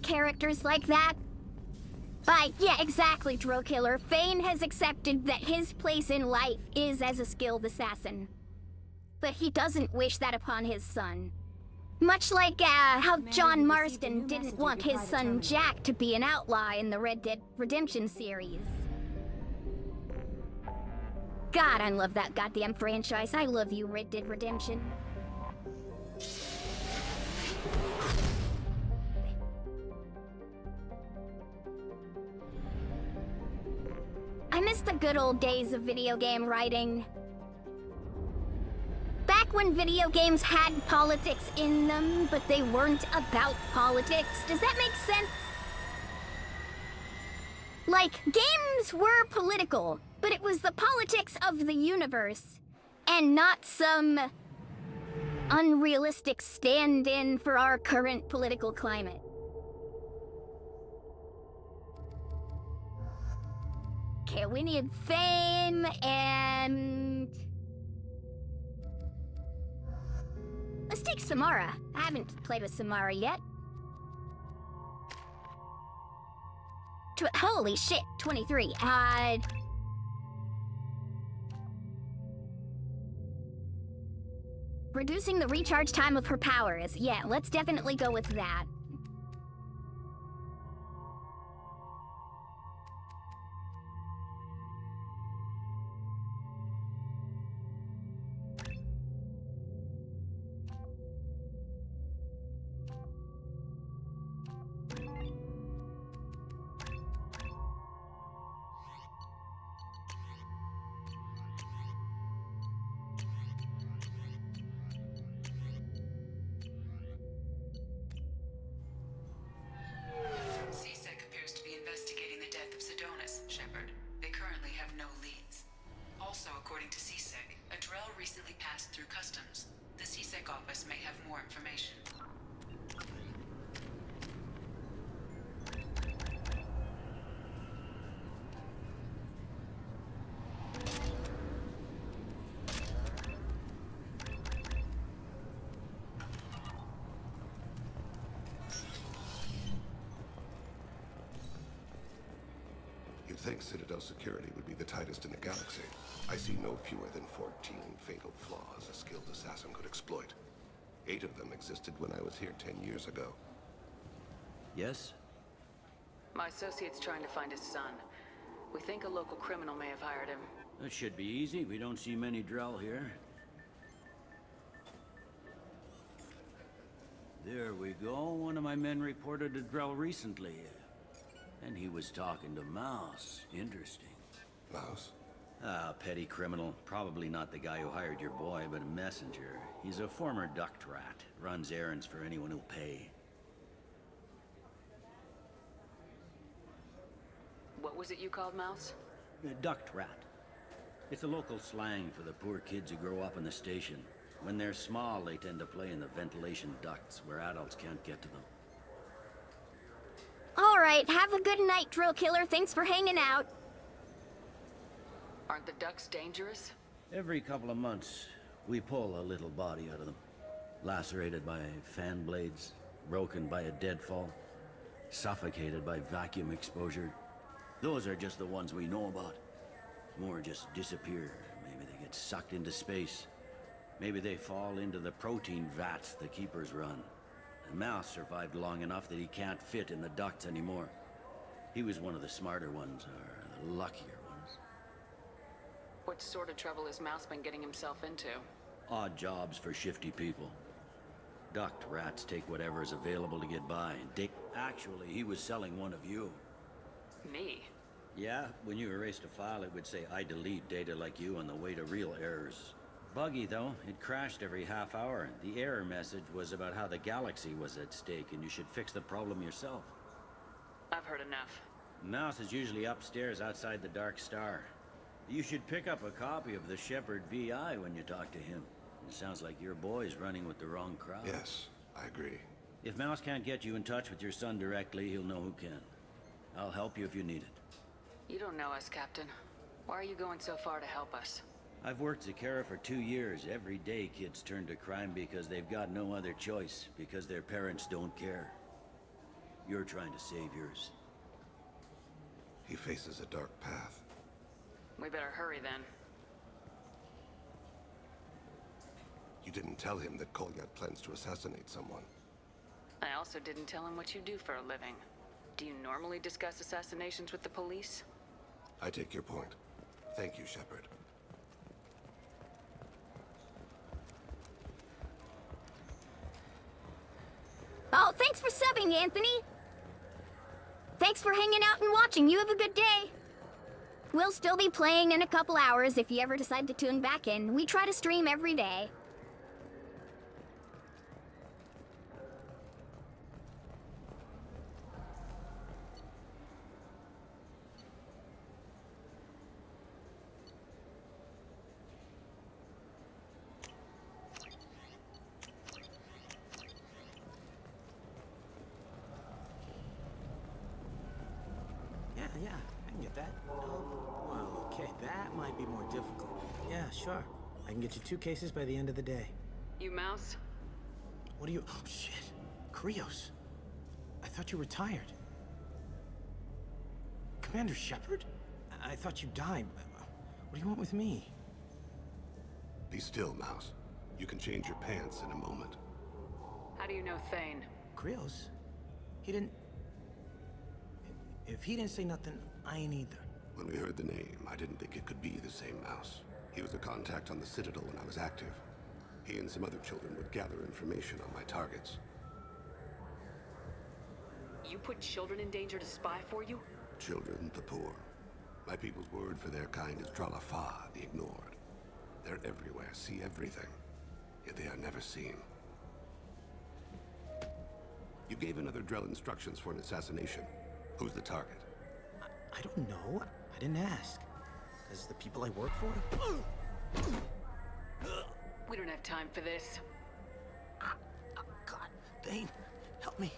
characters like that. But yeah, exactly, Drokiller. Fane has accepted that his place in life is as a skilled assassin. But he doesn't wish that upon his son. Much like how John Marston didn't want his son Jack to be an outlaw in the Red Dead Redemption series. God, I love that goddamn franchise. I love you, Red Dead Redemption. I miss the good old days of video game writing. Back when video games had politics in them, but they weren't about politics. Does that make sense? Like, games were political, but it was the politics of the universe, and not some unrealistic stand-in for our current political climate. Okay, we need fame and... Let's take Samara. I haven't played with Samara yet. Holy shit, 23. Reducing the recharge time of her powers. Yeah, let's definitely go with that. You'd think Citadel security would be the tightest in the galaxy. I see no fewer than 14 fatal flaws a skilled assassin could exploit. 8 of them existed when I was here 10 years ago. Yes? My associate's trying to find his son. We think a local criminal may have hired him. That should be easy. We don't see many Drell here. There we go. One of my men reported a Drell recently. And he was talking to Mouse. Interesting. Mouse? Ah, petty criminal. Probably not the guy who hired your boy, but a messenger. He's a former duct rat. Runs errands for anyone who'll pay. What was it you called Mouse? A duct rat. It's a local slang for the poor kids who grow up in the station. When they're small, they tend to play in the ventilation ducts where adults can't get to them. All right, have a good night, Drill Killer. Thanks for hanging out. Aren't the ducks dangerous? Every couple of months, we pull a little body out of them. Lacerated by fan blades, broken by a deadfall, suffocated by vacuum exposure. Those are just the ones we know about. More just disappear. Maybe they get sucked into space. Maybe they fall into the protein vats the keepers run. And Mouse survived long enough that he can't fit in the ducts anymore. He was one of the smarter ones, or the luckier ones. What sort of trouble has Mouse been getting himself into? Odd jobs for shifty people. Duct rats take whatever is available to get by. Actually, he was selling one of you. Me? Yeah, when you erased a file, it would say, I delete data like you on the way to real errors. Buggy, though. It crashed every half hour. The error message was about how the galaxy was at stake, and you should fix the problem yourself. I've heard enough. Mouse is usually upstairs outside the Dark Star. You should pick up a copy of the Shepherd VI when you talk to him. It sounds like your boy's running with the wrong crowd. Yes, I agree. If Mouse can't get you in touch with your son directly, he'll know who can. I'll help you if you need it. You don't know us, Captain. Why are you going so far to help us? I've worked Zakera for 2 years. Every day kids turn to crime because they've got no other choice, because their parents don't care. You're trying to save yours. He faces a dark path. We better hurry then. You didn't tell him that Kolyat plans to assassinate someone. I also didn't tell him what you do for a living. Do you normally discuss assassinations with the police? I take your point. Thank you, Shepard. Oh, thanks for subbing, Anthony. Thanks for hanging out and watching. You have a good day. We'll still be playing in a couple hours if you ever decide to tune back in. We try to stream every day. Yeah, I can get that. Oh, well, okay, that might be more difficult. Yeah, sure. I can get you 2 cases by the end of the day. You Mouse? What are you... Oh, shit. Krios. I thought you retired. Commander Shepard? I thought you died. What do you want with me? Be still, Mouse. You can change your pants in a moment. How do you know Thane? Krios? He didn't... If he didn't say nothing, I ain't either. When we heard the name, I didn't think it could be the same Mouse. He was a contact on the Citadel when I was active. He and some other children would gather information on my targets. You put children in danger to spy for you? Children, the poor. My people's word for their kind is Dralafa, the ignored. They're everywhere, see everything, yet they are never seen. You gave another Drell instructions for an assassination. Who's the target? I don't know. I didn't ask. Because the people I work for? We don't have time for this. God, Thane, help me.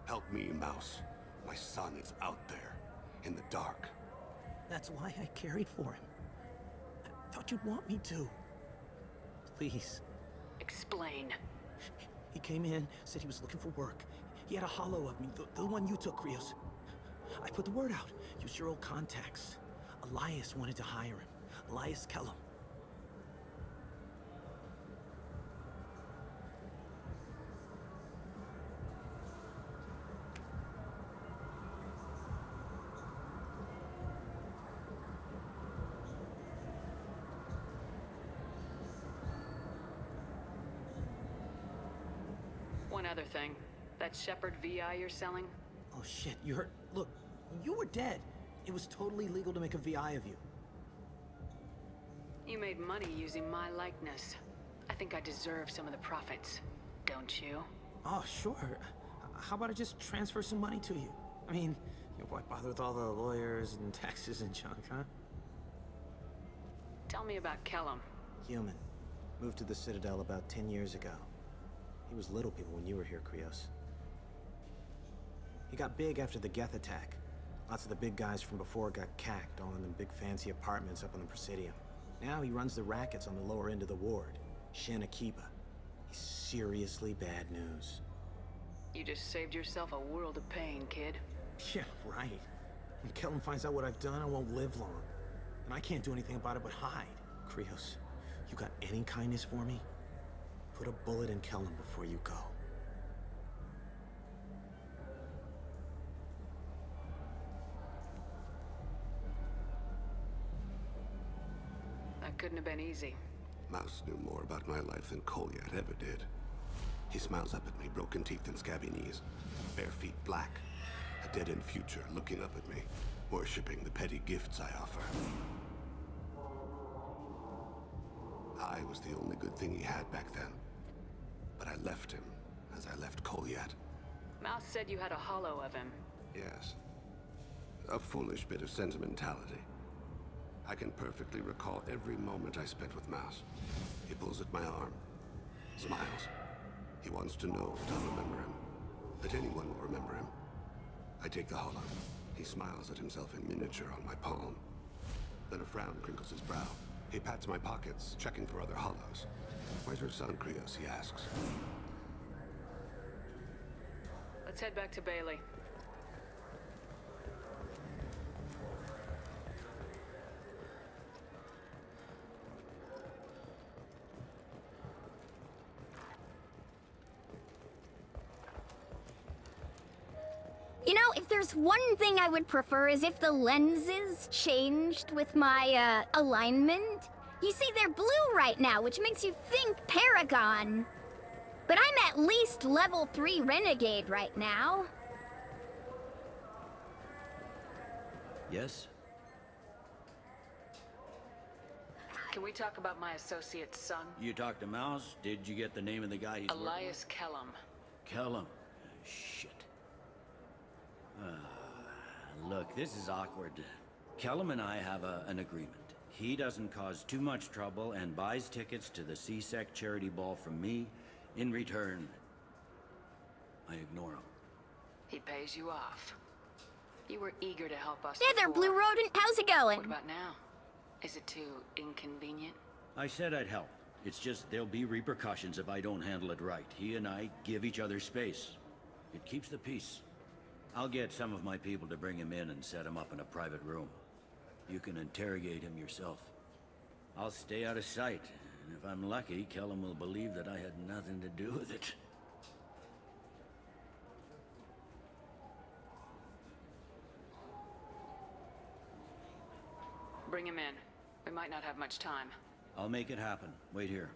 Help me, Mouse. My son is out there, in the dark. That's why I carried for him. I thought you'd want me to. Please. Explain. He came in, said he was looking for work. He had a hollow of me, the one you took, Krios. I put the word out. Used your old contacts. Elias wanted to hire him. Elias Kellum. one other thing. That Shepherd VI you're selling? Oh shit, you heard? Look, you were dead. It was totally legal to make a VI of you. You made money using my likeness. I think I deserve some of the profits, don't you? Oh, sure. How about I just transfer some money to you? I mean, why bother with all the lawyers and taxes and junk, huh? Tell me about Kellum. Human. Moved to the Citadel about 10 years ago. He was little people when you were here, Krios. He got big after the Geth attack. Lots of the big guys from before got cacked, all in them big fancy apartments up on the Presidium. Now he runs the rackets on the lower end of the ward, Shin Akiba. He's seriously bad news. You just saved yourself a world of pain, kid. Yeah, right. When Kellum finds out what I've done, I won't live long. And I can't do anything about it but hide. Krios, you got any kindness for me? Put a bullet in Kellum before you go. That couldn't have been easy. Mouse knew more about my life than Kolyat ever did. He smiles up at me, broken teeth and scabby knees. Bare feet black. A dead-end future looking up at me, worshipping the petty gifts I offer. I was the only good thing he had back then. But I left him, as I left Kolyat. Mouse said you had a hollow of him. Yes. A foolish bit of sentimentality. I can perfectly recall every moment I spent with Mouse. He pulls at my arm, smiles. He wants to know that I'll remember him, that anyone will remember him. I take the hollow. He smiles at himself in miniature on my palm. Then a frown crinkles his brow. He pats my pockets, checking for other hollows. Where's your son, Krios? He asks. Let's head back to Bailey. You know, if there's one thing I would prefer is if the lenses changed with my, alignment. You see, they're blue right now, which makes you think Paragon. But I'm at least level 3 Renegade right now. Yes? Can we talk about my associate's son? You talked to Mouse? Did you get the name of the guy he's Elias Kellum. Kellum. Shit. Look, this is awkward. Kellum and I have an agreement. He doesn't cause too much trouble and buys tickets to the CSEC charity ball from me. In return, I ignore him. He pays you off. You were eager to help us. Hey there, Blue Rodent. How's it going? What about now? Is it too inconvenient? I said I'd help. It's just there'll be repercussions if I don't handle it right. He and I give each other space. It keeps the peace. I'll get some of my people to bring him in and set him up in a private room. You can interrogate him yourself. I'll stay out of sight, and if I'm lucky, Kellum will believe that I had nothing to do with it. Bring him in. We might not have much time. I'll make it happen. Wait here.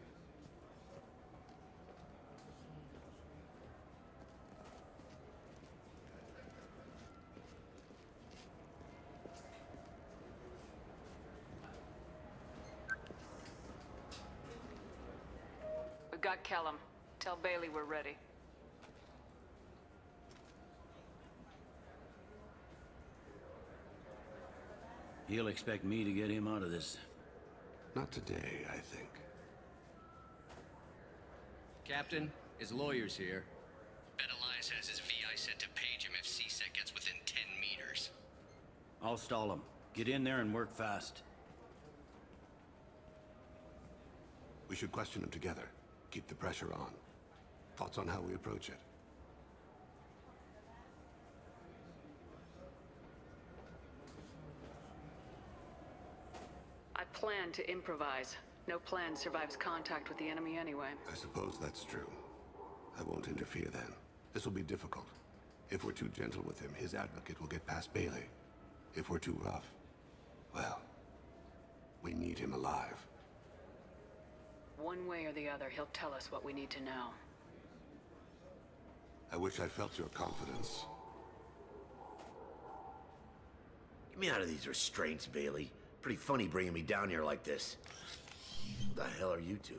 We've got Kellum. Tell Bailey we're ready. He'll expect me to get him out of this. Not today, I think. Captain, his lawyer's here. Bet Elias has his VI set to page him if CSEC gets within 10 meters. I'll stall him. Get in there and work fast. We should question him together. Keep the pressure on. Thoughts on how we approach it? I plan to improvise. No plan survives contact with the enemy anyway. I suppose that's true. I won't interfere then. This will be difficult. If we're too gentle with him, his advocate will get past Bailey. If we're too rough, well, we need him alive. One way or the other, he'll tell us what we need to know. I wish I felt your confidence. Get me out of these restraints, Bailey. Pretty funny bringing me down here like this. Who the hell are you two?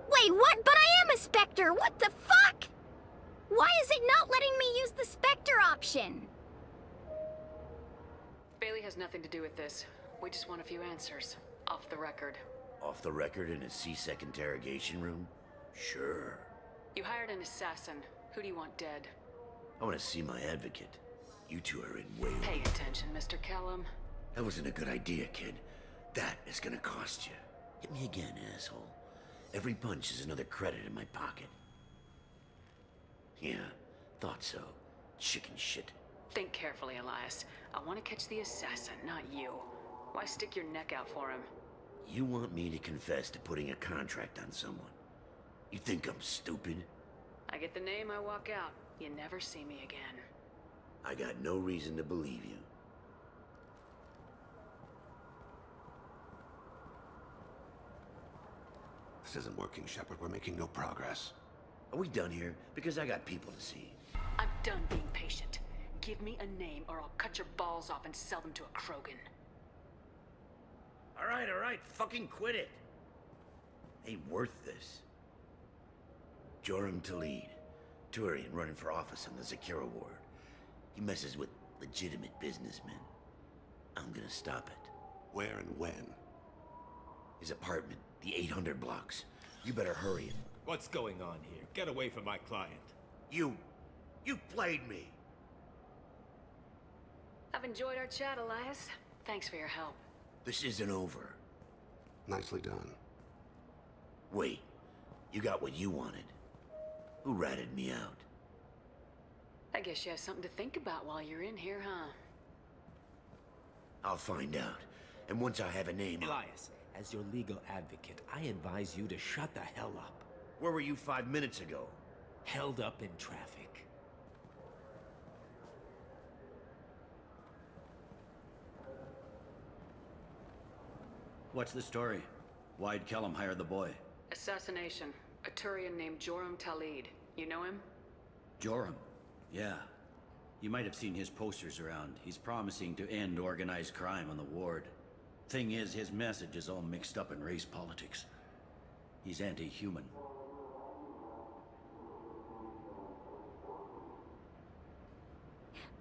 Wait, what? But I am a Spectre! What the fuck? Why is it not letting me use the Spectre option? Bailey has nothing to do with this. We just want a few answers. Off the record. Off the record in a C-Sec interrogation room? Sure. You hired an assassin. Who do you want dead? I want to see my advocate. You two are in way Pay attention, Mr. Callum. That wasn't a good idea, kid. That is gonna cost you. Hit me again, asshole. Every punch is another credit in my pocket. Yeah, thought so. Chicken shit. Think carefully, Elias. I want to catch the assassin, not you. Why stick your neck out for him? You want me to confess to putting a contract on someone? You think I'm stupid? I get the name, I walk out. You never see me again. I got no reason to believe you. This isn't working, Shepard. We're making no progress. Are we done here? Because I got people to see. I'm done being patient. Give me a name or I'll cut your balls off and sell them to a Krogan. All right. Fucking quit it. Ain't worth this. Joram Talid. Turian running for office on the Zakira ward. He messes with legitimate businessmen. I'm gonna stop it. Where and when? His apartment, the 800 blocks. You better hurry it. What's going on here? Get away from my client. You played me. I've enjoyed our chat, Elias. Thanks for your help. This isn't over. Nicely done. Wait, you got what you wanted. Who ratted me out? I guess you have something to think about while you're in here, huh? I'll find out. And once I have a name... Elias, as your legal advocate, I advise you to shut the hell up. Where were you 5 minutes ago? Held up in traffic. What's the story? Why'd Kellum hire the boy? Assassination. A Turian named Joram Talid. You know him? Joram? Yeah. You might have seen his posters around. He's promising to end organized crime on the ward. Thing is, his message is all mixed up in race politics. He's anti-human.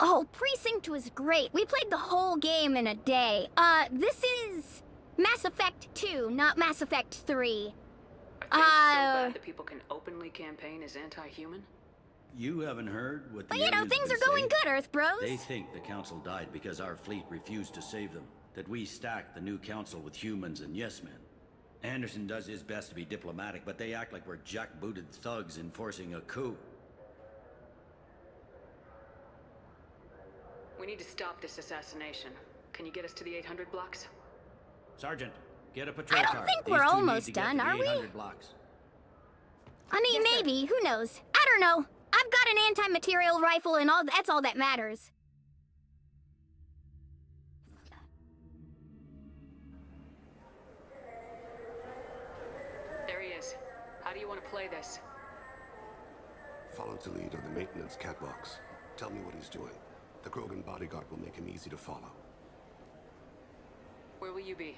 Oh, Precinct was great. We played the whole game in a day. This is Mass Effect 2, not Mass Effect 3. Are things so bad that people can openly campaign as anti-human? You haven't heard what the But you know, aliens things been are going saying? good, Earth Bros. They think the Council died because our fleet refused to save them. That we stacked the new Council with humans and yes-men. Anderson does his best to be diplomatic, but they act like we're jackbooted thugs enforcing a coup. We need to stop this assassination. Can you get us to the 800 blocks? Sergeant, get a patrol I car. don't think These we're two need almost to get done, to the are we? 800 blocks. I mean, maybe. Who knows? I don't know. I've got an anti-material rifle and all. That's all that matters. There he is. How do you want to play this? Follow the lead on the maintenance catwalks. Tell me what he's doing. The Krogan bodyguard will make him easy to follow. Where will you be?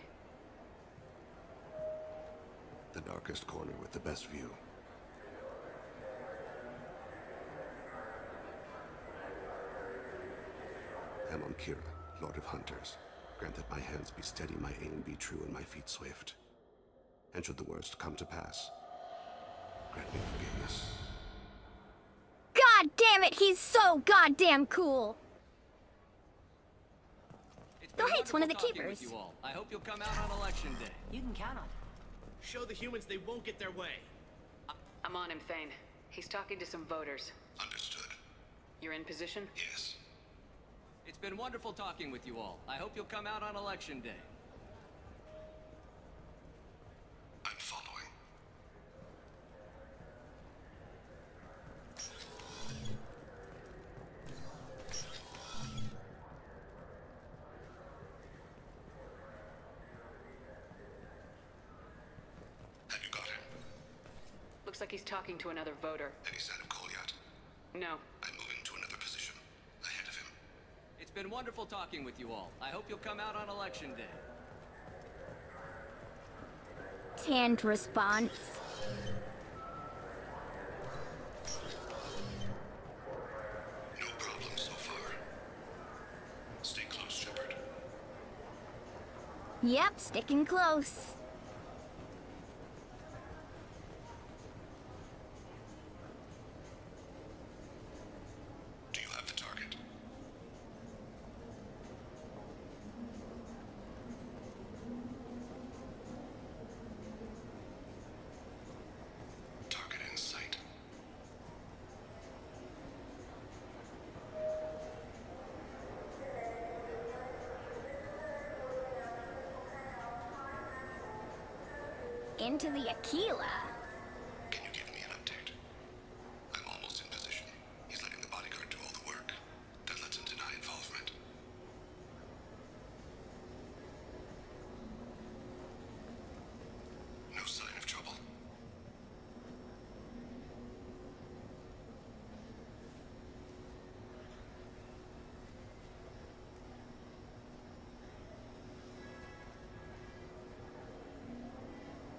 The darkest corner with the best view. Amon Kira, Lord of Hunters. Grant that my hands be steady, my aim be true, and my feet swift. And should the worst come to pass, grant me forgiveness. God damn it, he's so goddamn cool. Oh, hey, it's one of the keepers. You all. I hope you'll come out on election day. You can count on it. Show the humans they won't get their way. I'm on him, Thane. He's talking to some voters. Understood. You're in position? Yes. It's been wonderful talking with you all. I hope you'll come out on election day. I'm following. like he's talking to another voter. Any sign of Kolyat? No. I'm moving to another position. Ahead of him. It's been wonderful talking with you all. I hope you'll come out on election day. Canned response. No problem so far. Stay close, Shepard. Yep, sticking close. Do you have the target? Target in sight. Into the Aquila. Can you give me an update? I'm almost in position. He's letting the bodyguard do all the work. That lets him deny involvement. No sign of trouble.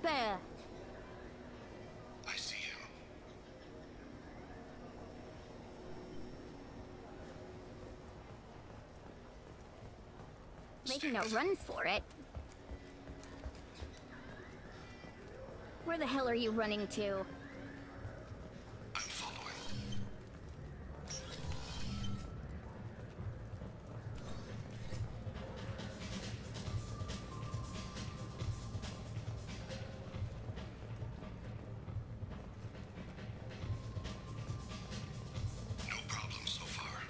Bah. I see him. Making a run for it. Where the hell are you running to? I'm following. No problem so far.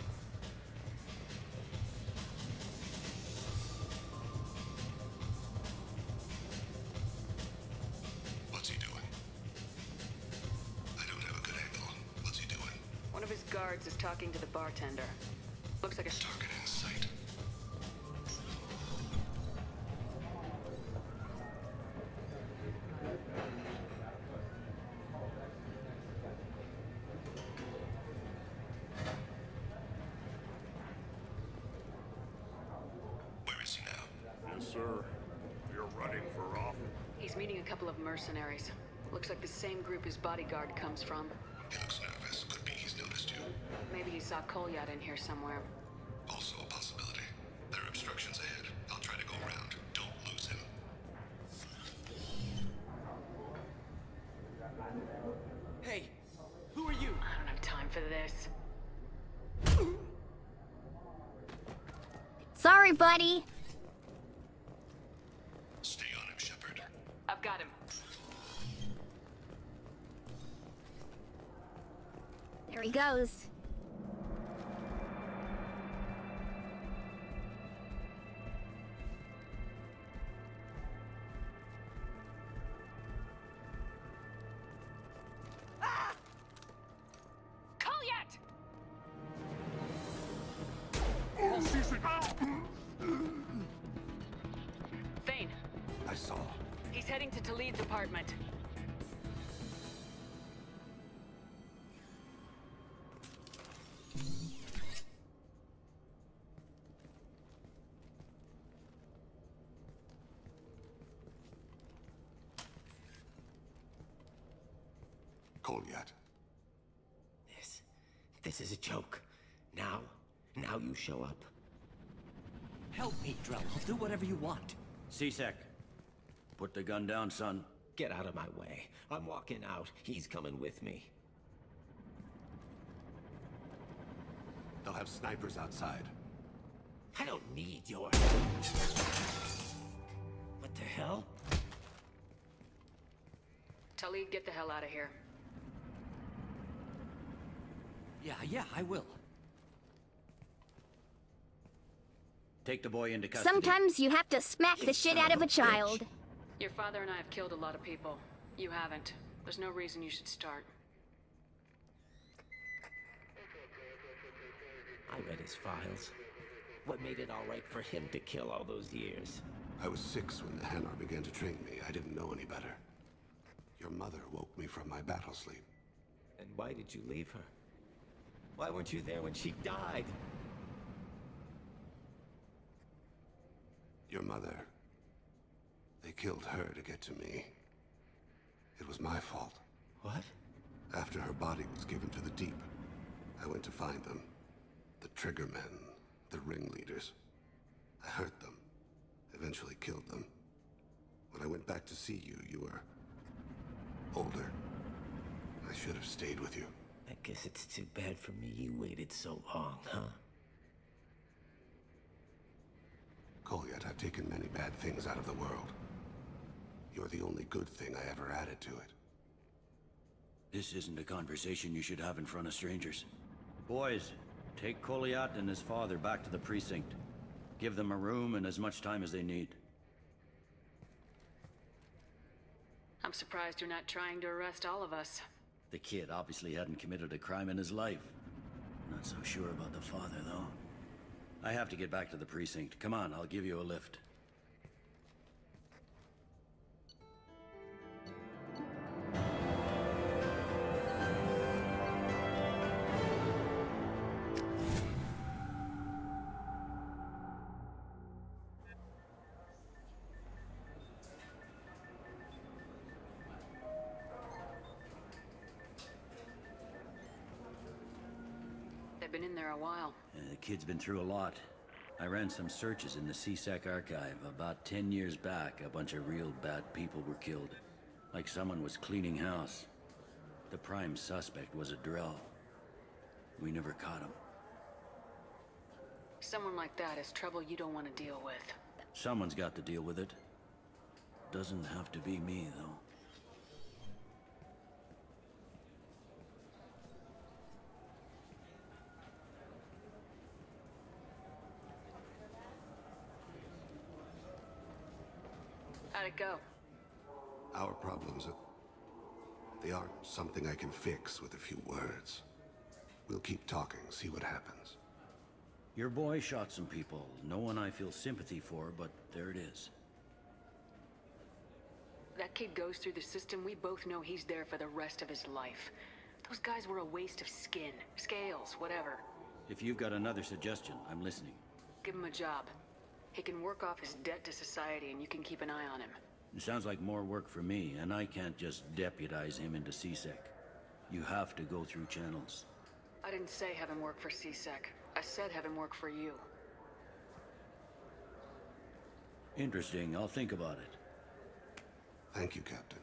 What's he doing? I don't have a good angle. What's he doing? One of his guards is talking to the bartender. Looks like a Target in sight. Where is he now? Yes, sir. You're running for office. He's meeting a couple of mercenaries. Looks like the same group his bodyguard comes from. He looks nervous. Could be he's noticed you. Maybe he saw Kolyat in here somewhere. Also a possibility. There are obstructions ahead. I'll try to go around. Don't lose him. Hey, who are you? I don't have time for this. Sorry, buddy. Stay on him, Shepard. I've got him. There he goes. Kolyat! Thane, I saw. he's heading to Talid's apartment. Kolyat. This is a joke. Now you show up. Help me, Drell. I'll do whatever you want. C-Sec, put the gun down, son. Get out of my way. I'm walking out. He's coming with me. They'll have snipers outside. I don't need your... What the hell? Talid, get the hell out of here. Yeah, I will. Take the boy into custody. Sometimes you have to smack the shit out of a child. Your father and I have killed a lot of people. You haven't. There's no reason you should start. I read his files. What made it all right for him to kill all those years? I was 6 when the Hanar began to train me. I didn't know any better. Your mother woke me me from my battle sleep. And why did you leave her? Why weren't you there when she died? Your mother. They killed her to get to me. It was my fault. What? After her body was given to the deep, I went to find them. The Triggermen, the ringleaders. I hurt them. Eventually killed them. When I went back to see you, you were older. I should have stayed with you. I guess it's too bad for me you waited so long, huh? Kolyat, I've taken many bad things out of the world. You're the only good thing I ever added to it. This isn't a conversation you should have in front of strangers. Boys, take Kolyat and his father back to the precinct. Give them a room and as much time as they need. I'm surprised you're not trying to arrest all of us. The kid obviously hadn't committed a crime in his life. Not so sure about the father, though. I have to get back to the precinct. Come on, I'll give you a lift. They've been in there a while. The kid's been through a lot. I ran some searches in the CSEC archive. About 10 years back, a bunch of real bad people were killed. Like someone was cleaning house. The prime suspect was a drow. We never caught him. Someone like that is trouble you don't want to deal with. Someone's got to deal with it. Doesn't have to be me, though. How'd it go? Our problems they aren't something I can fix with a few words. We'll keep talking, see what happens. Your boy shot some people. No one I feel sympathy for, but there it is. That kid goes through the system, we both know he's there for the rest of his life. Those guys were a waste of skin, scales, whatever. If you've got another suggestion, I'm listening. Give him a job. He can work off his debt to society and you can keep an eye on him. It sounds like more work for me, and I can't just deputize him into CSEC. You have to go through channels. I didn't say have him work for CSEC. I said have him work for you. Interesting. I'll think about it. Thank you, Captain.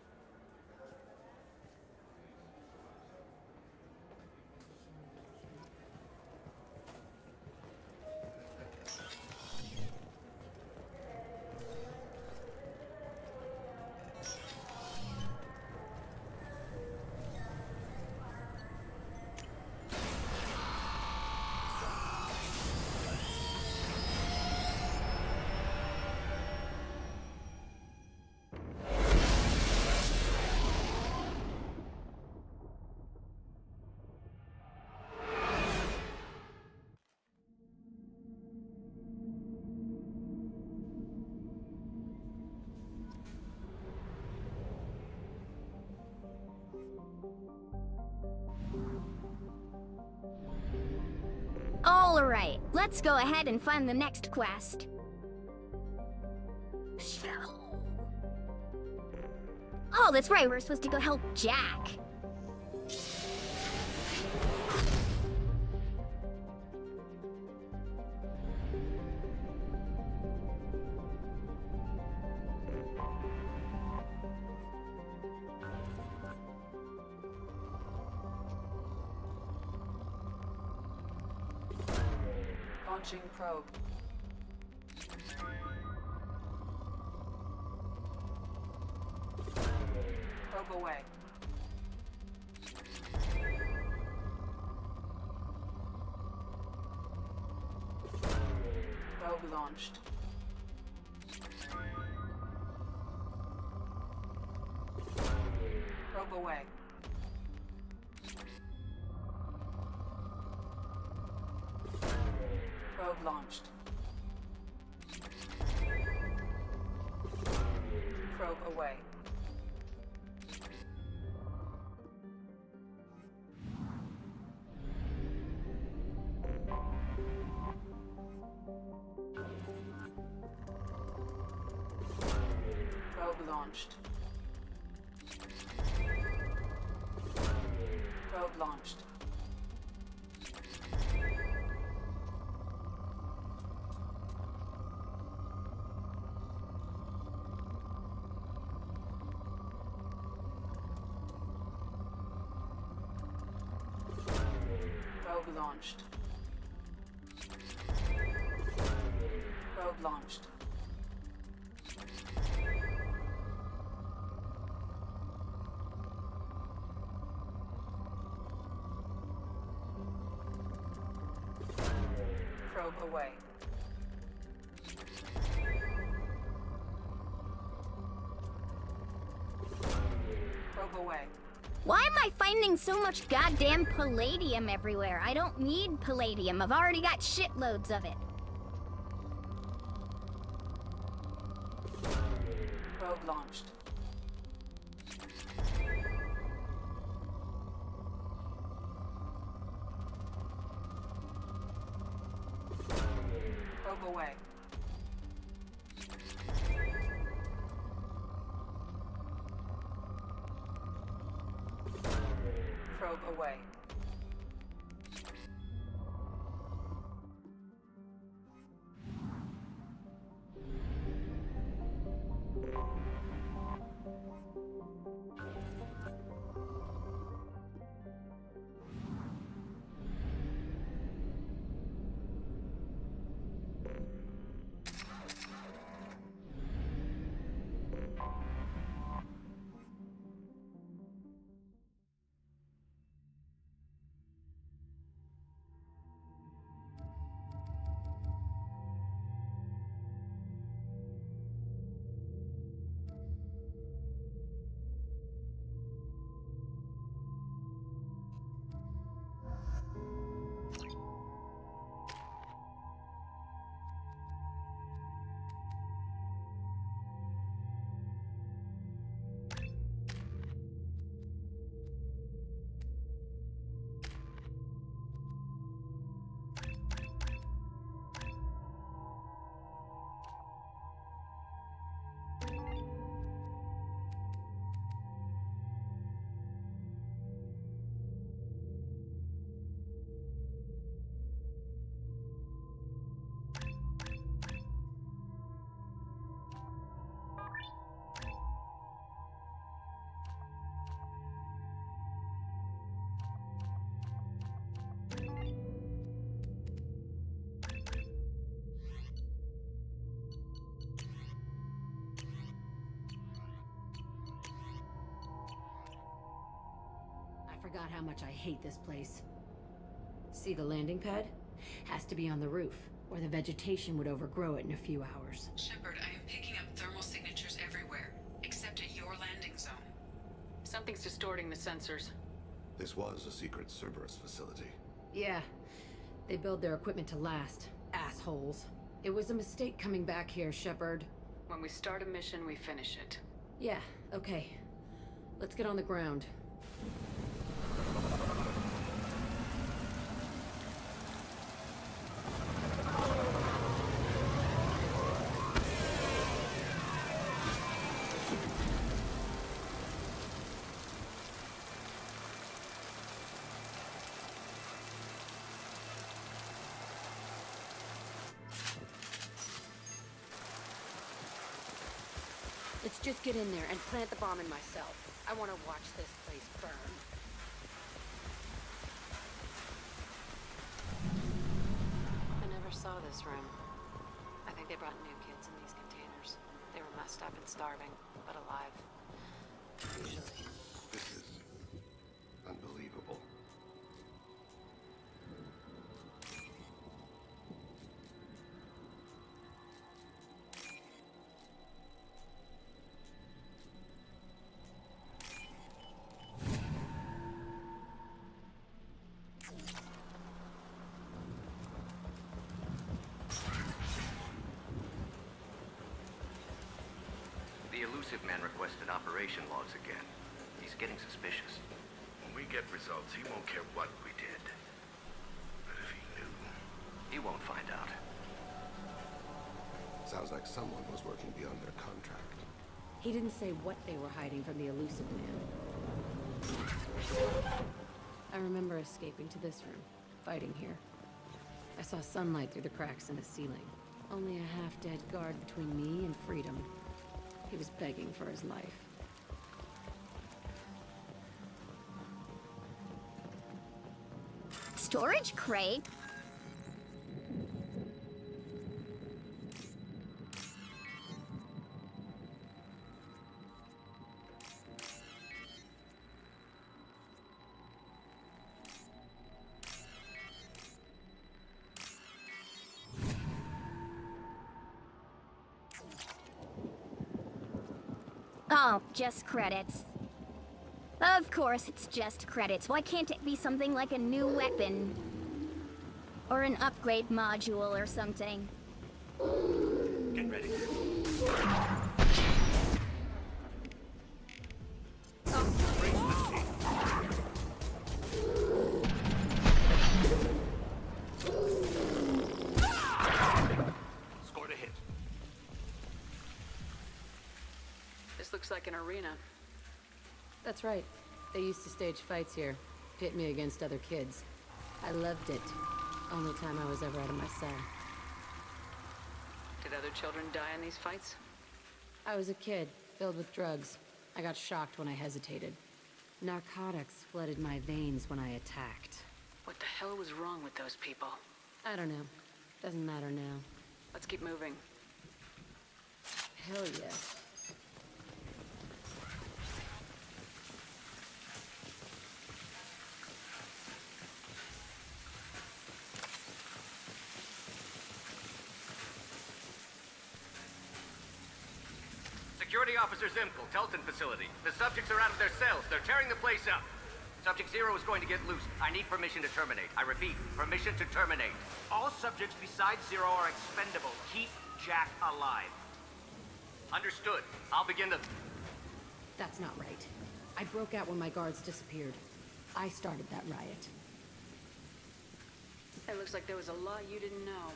Alright, let's go ahead and find the next quest. Oh, that's right, we're supposed to go help Jack. Launching probe. Probe away. Probe launched. Probe away. Probe launched. Probe away. launched. Probe launched. Probe launched. Probe launched. Probe away. Probe away. Why am I finding so much goddamn palladium everywhere? I don't need palladium. I've already got shitloads of it. Probe launched. Probe away. Probe away. I forgot how much I hate this place. See the landing pad? Has to be on the roof, or the vegetation would overgrow it in a few hours. Shepard, I am picking up thermal signatures everywhere, except at your landing zone. Something's distorting the sensors. This was a secret Cerberus facility. Yeah, they build their equipment to last. Assholes. It was a mistake coming back here, Shepard. When we start a mission, we finish it. Yeah, okay. Let's get on the ground. Let's just get in there and plant the bomb in myself. I want to watch this place burn. I never saw this room. I think they brought new kids in these containers. They were messed up and starving, but alive. Usually. This is unbelievable. The elusive man requested operation logs again. He's getting suspicious. When we get results, he won't care what we did. But if he knew... He won't find out. Sounds like someone was working beyond their contract. He didn't say what they were hiding from the elusive man. I remember escaping to this room, fighting here. I saw sunlight through the cracks in the ceiling. Only a half-dead guard between me and freedom. He was begging for his life. Storage crate? Oh, just credits. Of course it's just credits. Why can't it be something like a new weapon? Or an upgrade module or something? Get ready. Scored a hit. This looks like an arena. That's right. They used to stage fights here. Pit me against other kids. I loved it. Only time I was ever out of my cell. Did other children die in these fights? I was a kid, filled with drugs. I got shocked when I hesitated. Narcotics flooded my veins when I attacked. What the hell was wrong with those people? I don't know. Doesn't matter now. Let's keep moving. Hell yeah. Security Officer Zimkel, Telton facility. The subjects are out of their cells. They're tearing the place up. Subject 0 is going to get loose. I need permission to terminate. I repeat, permission to terminate. All subjects besides 0 are expendable. Keep Jack alive. Understood. I'll begin the... That's not right. I broke out when my guards disappeared. I started that riot. It looks like there was a lot you didn't know.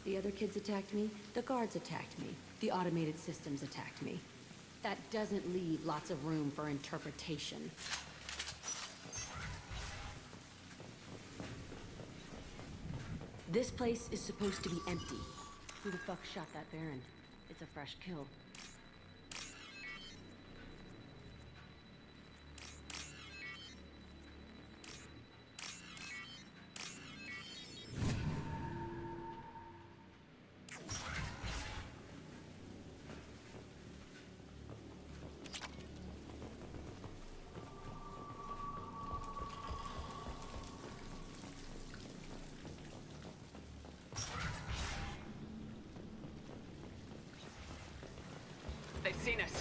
The other kids attacked me. The guards attacked me. The automated systems attacked me. That doesn't leave lots of room for interpretation. This place is supposed to be empty. Who the fuck shot that Baron? It's a fresh kill. They've seen us.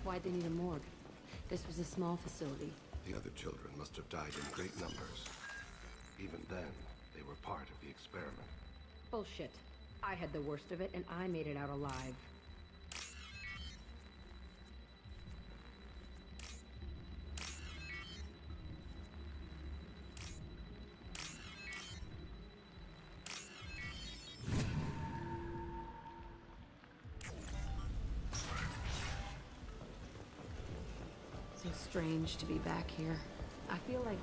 Why'd they need a morgue? This was a small facility. The other children must have died in great numbers. Even then, they were part of the experiment. Bullshit. I had the worst of it, and I made it out alive. So strange to be back here. I feel like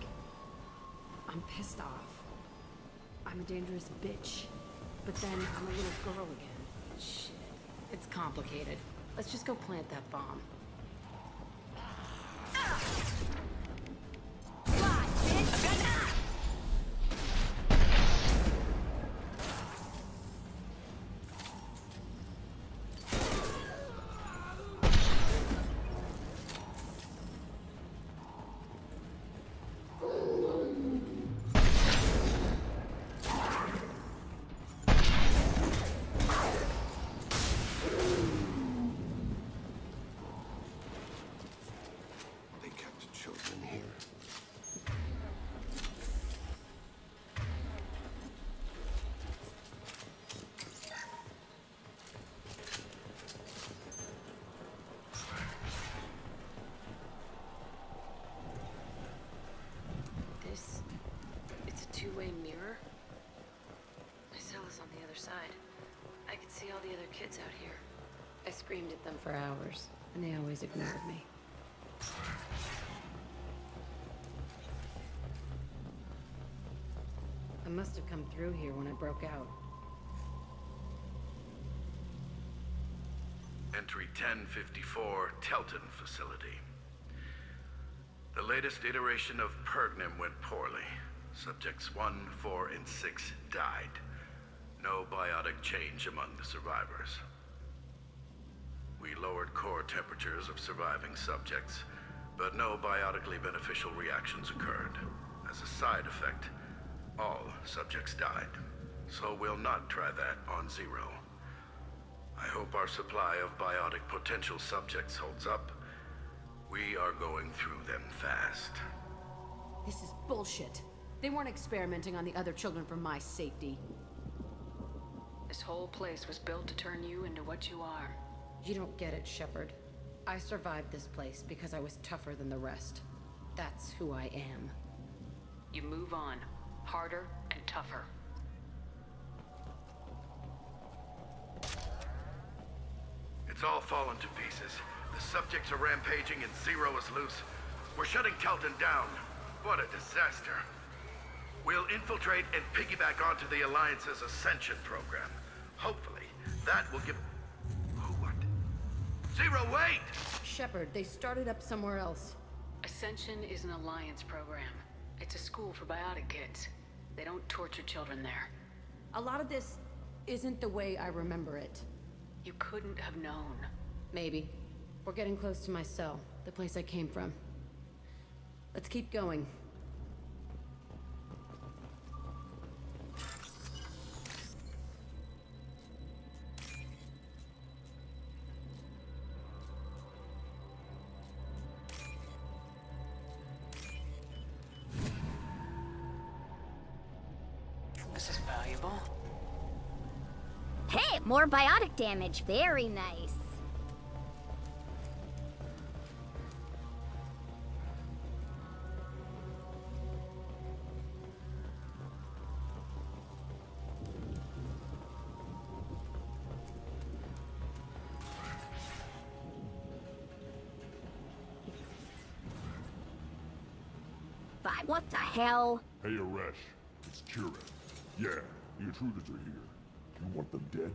I'm pissed off. I'm a dangerous bitch. But then I'm a little girl again. Shit. It's complicated. Let's just go plant that bomb. side. I could see all the other kids out here. I screamed at them for hours, and they always ignored me. I must have come through here when I broke out. Entry 1054, Telton Facility. The latest iteration of Pergnim went poorly. Subjects 1, 4, and 6 died. No biotic change among the survivors. We lowered core temperatures of surviving subjects, but no biotically beneficial reactions occurred. As a side effect, all subjects died. So we'll not try that on Zero. I hope our supply of biotic potential subjects holds up. We are going through them fast. This is bullshit. They weren't experimenting on the other children for my safety. This whole place was built to turn you into what you are. You don't get it, Shepard. I survived this place because I was tougher than the rest. That's who I am. You move on. Harder and tougher. It's all fallen to pieces. The subjects are rampaging and Zero is loose. We're shutting Telton down. What a disaster. We'll infiltrate and piggyback onto the Alliance's Ascension program. Hopefully, that will give... Oh, what? Zero, wait! Shepard, they started up somewhere else. Ascension is an Alliance program. It's a school for biotic kids. They don't torture children there. A lot of this isn't the way I remember it. You couldn't have known. Maybe. We're getting close to my cell, the place I came from. Let's keep going. This is valuable. Hey, more biotic damage. Very nice. Fine, what the hell? Hey, Aresh. It's Kira. Yeah, the intruders are here. You want them dead?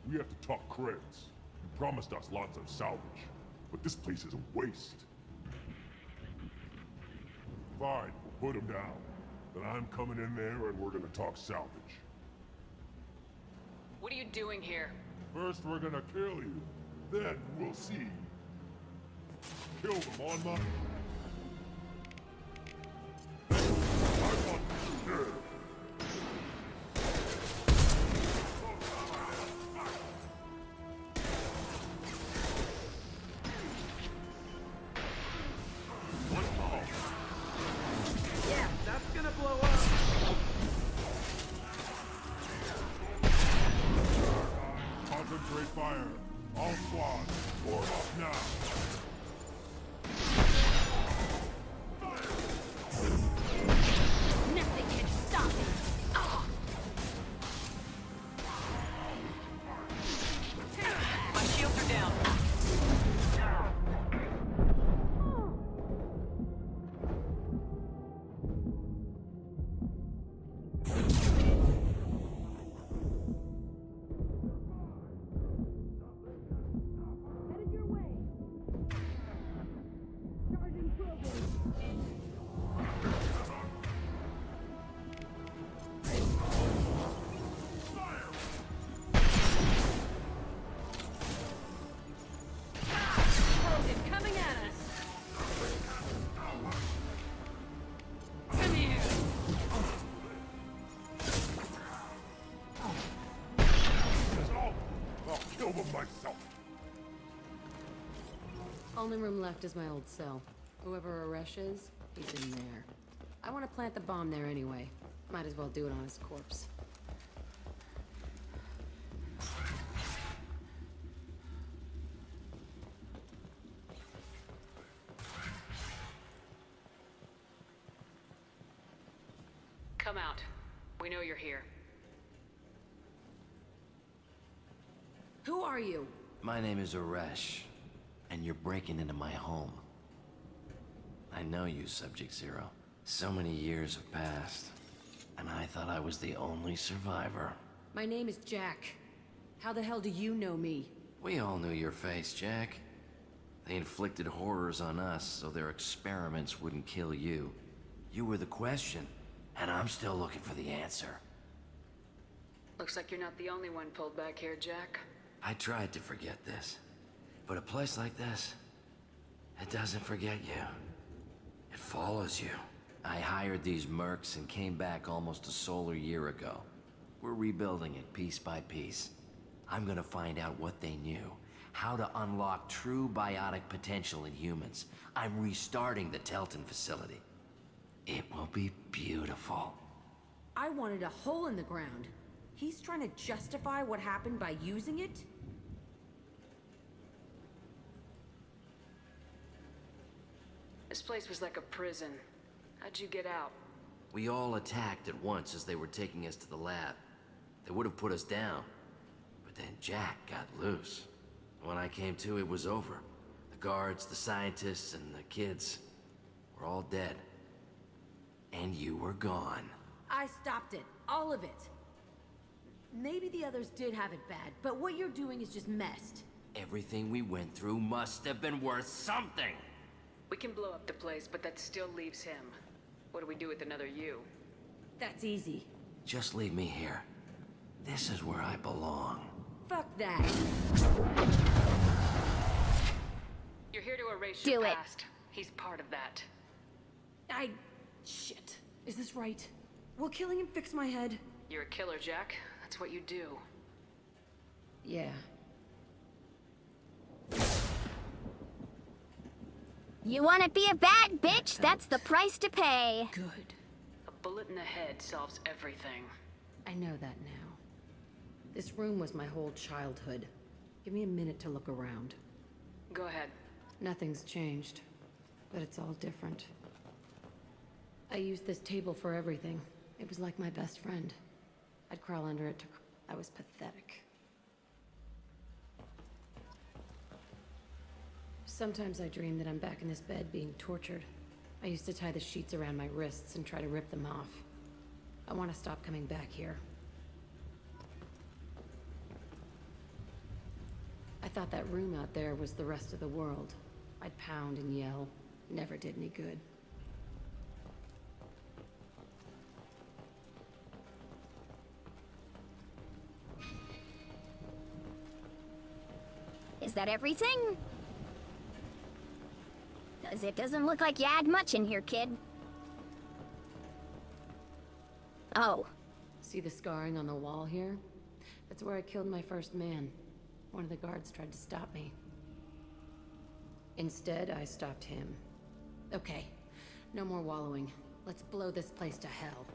We have to talk creds. You promised us lots of salvage, but this place is a waste. Fine, we'll put them down. Then I'm coming in there and we're gonna talk salvage. What are you doing here? First we're gonna kill you, then we'll see. Kill them on my... I want you dead. Concentrate fire. All squads, form up now. Nothing can stop me. My shields are down. Only room left is my old cell. Whoever Aresh is, he's in there. I want to plant the bomb there anyway. Might as well do it on his corpse. Come out. We know you're here. Who are you? My name is Uresh, and you're breaking into my home. I know you, Subject Zero. So many years have passed, and I thought I was the only survivor. My name is Jack. How the hell do you know me? We all knew your face, Jack. They inflicted horrors on us so their experiments wouldn't kill you. You were the question, and I'm still looking for the answer. Looks like you're not the only one pulled back here, Jack. I tried to forget this, but a place like this, it doesn't forget you. It follows you. I hired these mercs and came back almost a solar year ago. We're rebuilding it piece by piece. I'm gonna find out what they knew, how to unlock true biotic potential in humans. I'm restarting the Telton facility. It will be beautiful. I wanted a hole in the ground. He's trying to justify what happened by using it? This place was like a prison. How'd you get out? We all attacked at once as they were taking us to the lab. They would have put us down, but then Jack got loose. When I came to, it was over. The guards, the scientists, and the kids were all dead. And you were gone. I stopped it. All of it. Maybe the others did have it bad, but what you're doing is just messed. Everything we went through must have been worth something. We can blow up the place, but that still leaves him. What do we do with another you? That's easy. Just leave me here. This is where I belong. Fuck that. You're here to erase Do your it. past. He's part of that. Shit. Is this right? Will killing him fix my head? You're a killer, Jack. That's what you do. Yeah. You wanna be a bad bitch? That's the price to pay. Good. A bullet in the head solves everything. I know that now. This room was my whole childhood. Give me a minute to look around. Go ahead. Nothing's changed, but it's all different. I used this table for everything. It was like my best friend. I'd crawl under it to... I was pathetic. Sometimes I dream that I'm back in this bed being tortured. I used to tie the sheets around my wrists and try to rip them off. I want to stop coming back here. I thought that room out there was the rest of the world. I'd pound and yell. Never did any good. Is that everything? 'Cause it doesn't look like you had much in here, kid. Oh. See the scarring on the wall here? That's where I killed my first man. One of the guards tried to stop me. Instead, I stopped him. Okay, no more wallowing. Let's blow this place to hell.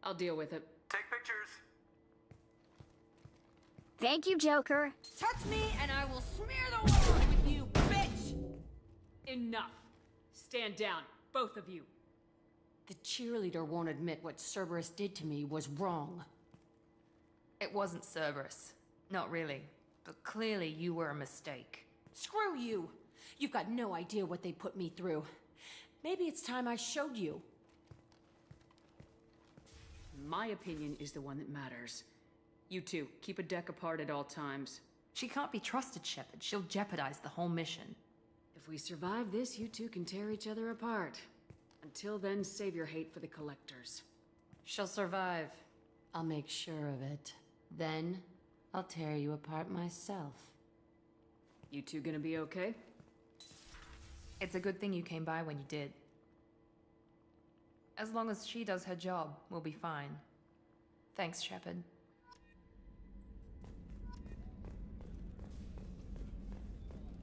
I'll deal with it. Take pictures. Thank you, Joker. Touch me and I will smear the world with you, bitch! Enough. Stand down, both of you. The cheerleader won't admit what Cerberus did to me was wrong. It wasn't Cerberus. Not really. But clearly you were a mistake. Screw you! You've got no idea what they put me through. Maybe it's time I showed you. My opinion is the one that matters. You two, keep a deck apart at all times. She can't be trusted, Shepard. She'll jeopardize the whole mission. If we survive this, you two can tear each other apart. Until then, save your hate for the collectors. She'll survive. I'll make sure of it. Then, I'll tear you apart myself. You two gonna be okay? It's a good thing you came by when you did. As long as she does her job, we'll be fine. Thanks, Shepard.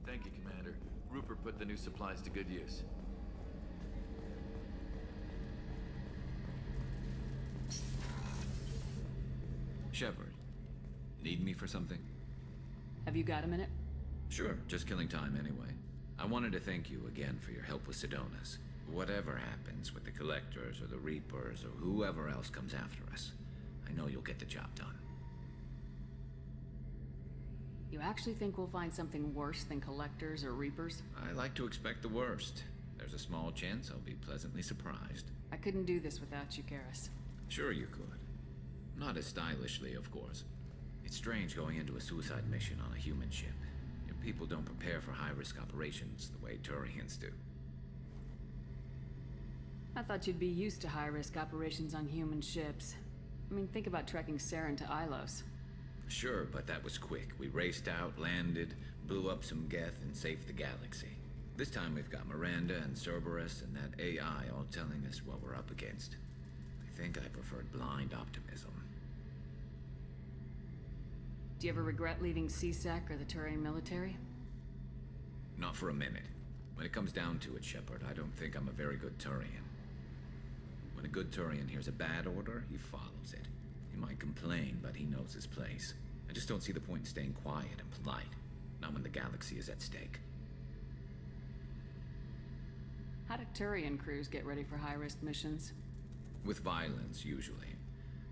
Thank you, Commander. Rupert put the new supplies to good use. Shepard, need me for something? Have you got a minute? Sure, just killing time anyway. I wanted to thank you again for your help with Sedona's. Whatever happens with the Collectors or the Reapers or whoever else comes after us, I know you'll get the job done. You actually think we'll find something worse than Collectors or Reapers? I like to expect the worst. There's a small chance I'll be pleasantly surprised. I couldn't do this without you, Garrus. Sure you could. Not as stylishly, of course. It's strange going into a suicide mission on a human ship. Your people don't prepare for high-risk operations the way Turians do. I thought you'd be used to high-risk operations on human ships. I mean, think about trekking Saren to Ilos. Sure, but that was quick. We raced out, landed, blew up some Geth, and saved the galaxy. This time we've got Miranda and Cerberus and that AI all telling us what we're up against. I think I preferred blind optimism. Do you ever regret leaving CSAC or the Turian military? Not for a minute. When it comes down to it, Shepard, I don't think I'm a very good Turian. When a good Turian hears a bad order, he follows it. He might complain, but he knows his place. I just don't see the point in staying quiet and polite. Not when the galaxy is at stake. How do Turian crews get ready for high-risk missions? With violence, usually.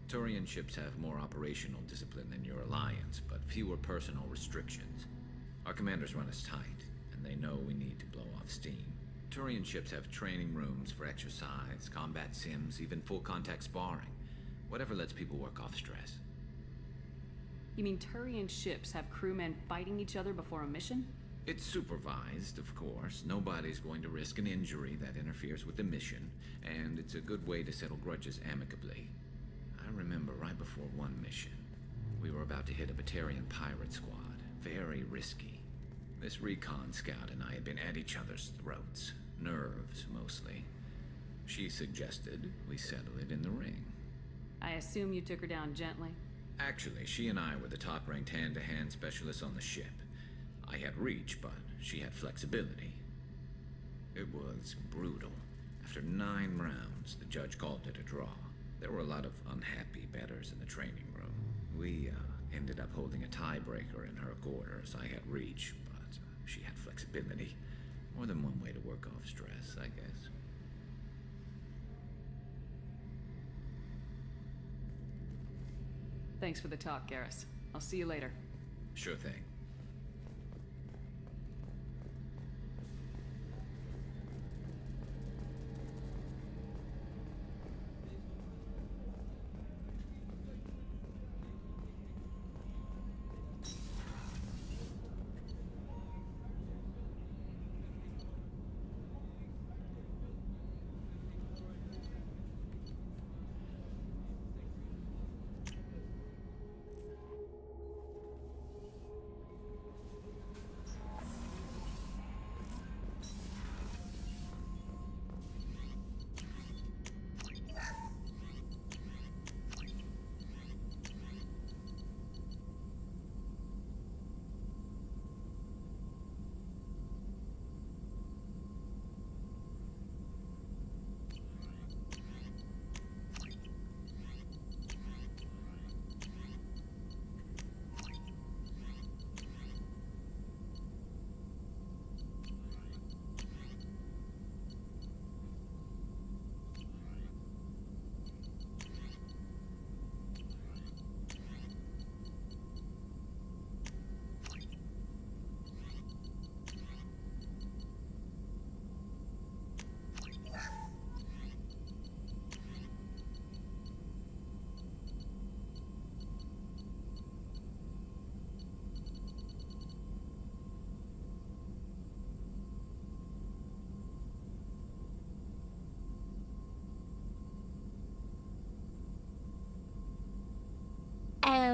Turian ships have more operational discipline than your alliance, but fewer personal restrictions. Our commanders run us tight, and they know we need to blow off steam. Turian ships have training rooms for exercise, combat sims, even full-contact sparring. Whatever lets people work off stress. You mean Turian ships have crewmen fighting each other before a mission? It's supervised, of course. Nobody's going to risk an injury that interferes with the mission, and it's a good way to settle grudges amicably. I remember right before one mission, we were about to hit a Batarian pirate squad. Very risky. This recon scout and I had been at each other's throats. Nerves, mostly. She suggested we settle it in the ring. I assume you took her down gently? Actually, she and I were the top-ranked hand-to-hand specialists on the ship. I had reach, but she had flexibility. It was brutal. After 9 rounds, the judge called it a draw. There were a lot of unhappy bettors in the training room. We ended up holding a tiebreaker in her quarters. I had reach, but she had flexibility. More than one way to work off stress, I guess. Thanks for the talk, Garrus. I'll see you later. Sure thing.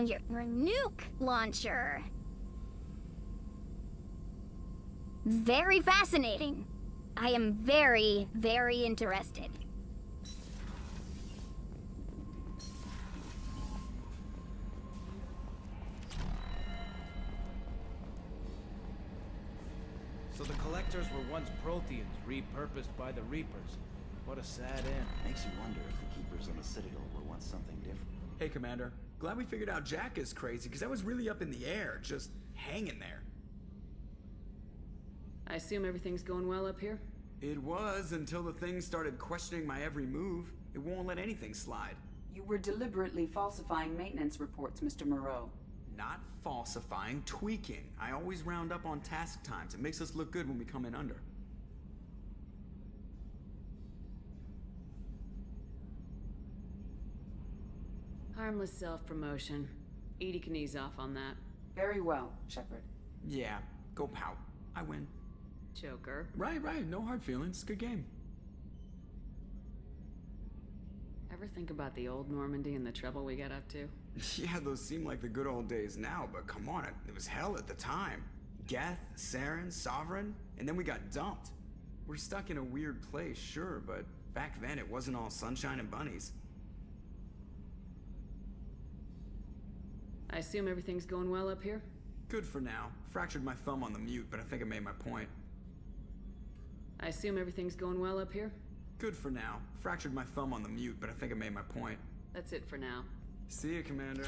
your nuke launcher. Very fascinating. I am very, very interested. So the Collectors were once Protheans, repurposed by the Reapers. What a sad end. Makes you wonder if the Keepers on the Citadel were once something different. Hey, Commander. Glad we figured out Jack is crazy, because that was really up in the air, just hanging there. I assume everything's going well up here? It was, until the thing started questioning my every move. It won't let anything slide. You were deliberately falsifying maintenance reports, Mr. Moreau. Not falsifying, tweaking. I always round up on task times. It makes us look good when we come in under. Harmless self-promotion. Edie can ease off on that. Very well, Shepard. Yeah, go pout. I win. Joker. Right. No hard feelings. Good game. Ever think about the old Normandy and the trouble we got up to? Yeah, those seem like the good old days now, but come on, it was hell at the time. Geth, Saren, Sovereign, and then we got dumped. We're stuck in a weird place, sure, but back then it wasn't all sunshine and bunnies. I assume everything's going well up here? Good for now. Fractured my thumb on the mute, but I think I made my point. I assume everything's going well up here? Good for now. Fractured my thumb on the mute, but I think I made my point. That's it for now. See ya, Commander.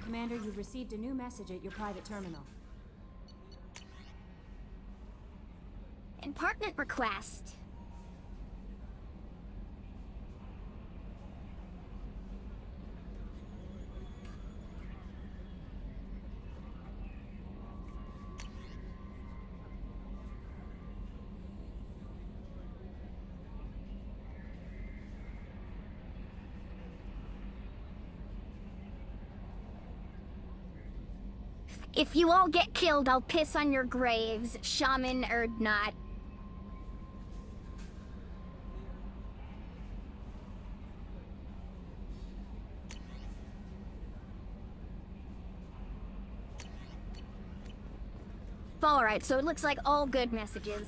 Commander, you've received a new message at your private terminal. Impartment request. If you all get killed, I'll piss on your graves, shaman or not. Alright, so it looks like all good messages.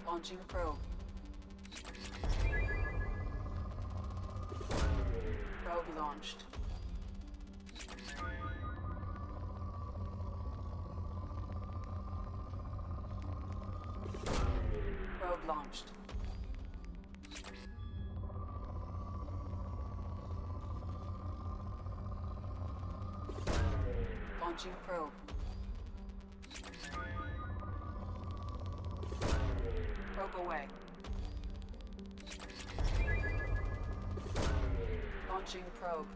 Launching probe. Probe launched. Probe launched. Launching probe. Probe away. Launching probe.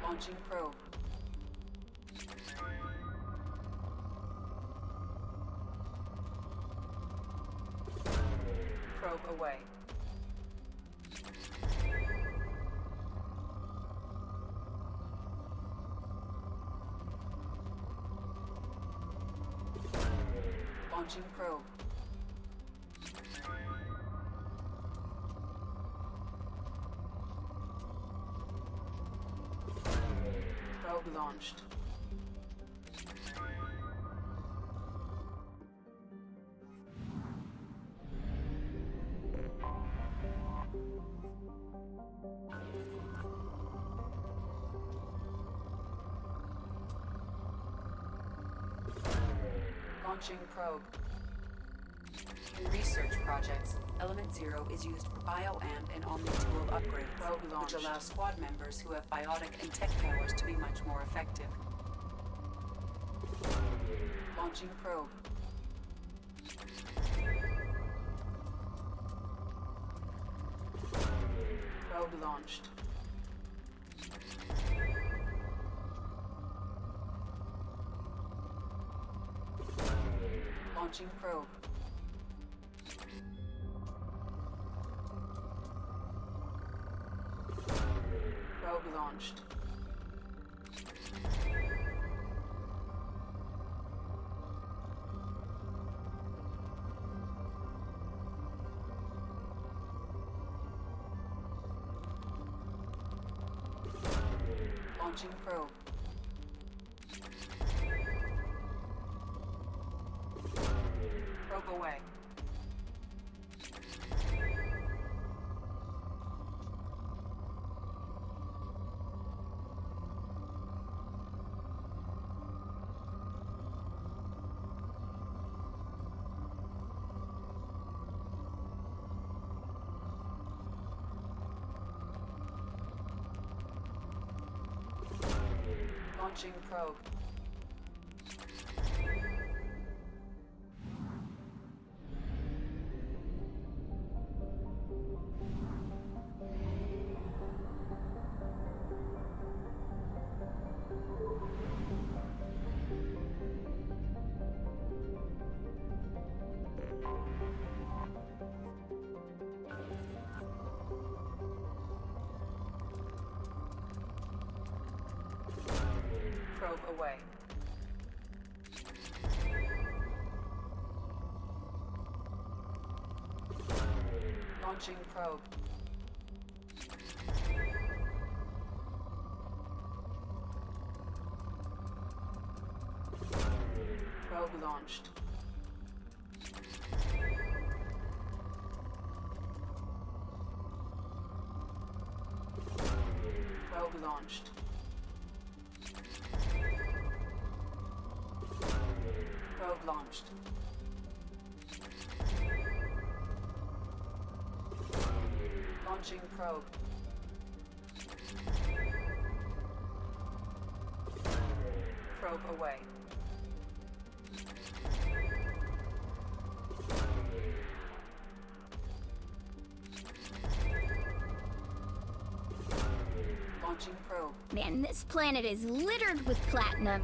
Launching probe. Probe away. Launching probe. Probe launched. Launching probe. In research projects, Element Zero is used for bioamp and omni-tool upgrades, which allow squad members who have biotic and tech powers to be much more effective. Launching probe. Probe launched. Launching probe. Probe launched. Launching probe. Probe away. Launching probe. Probe away. Launching probe. Probe launched. Probe launched. Probe launched. Launching probe. Probe away. Launching probe. Man, this planet is littered with platinum.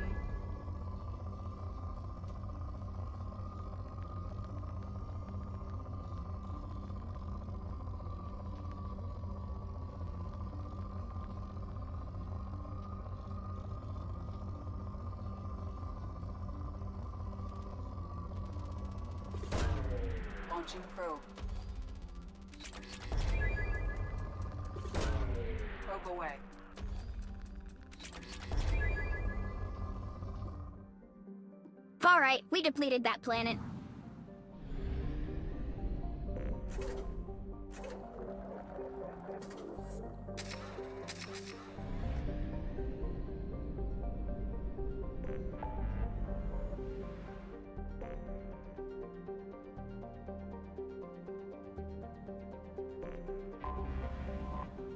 Launching probe. Probe away. All right, we depleted that planet.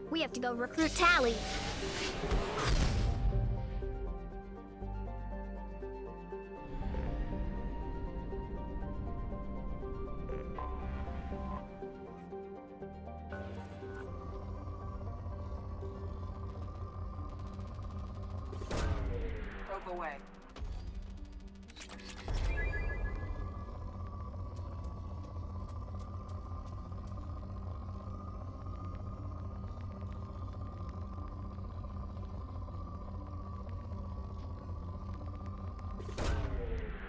We have to go recruit Tally. Probe away.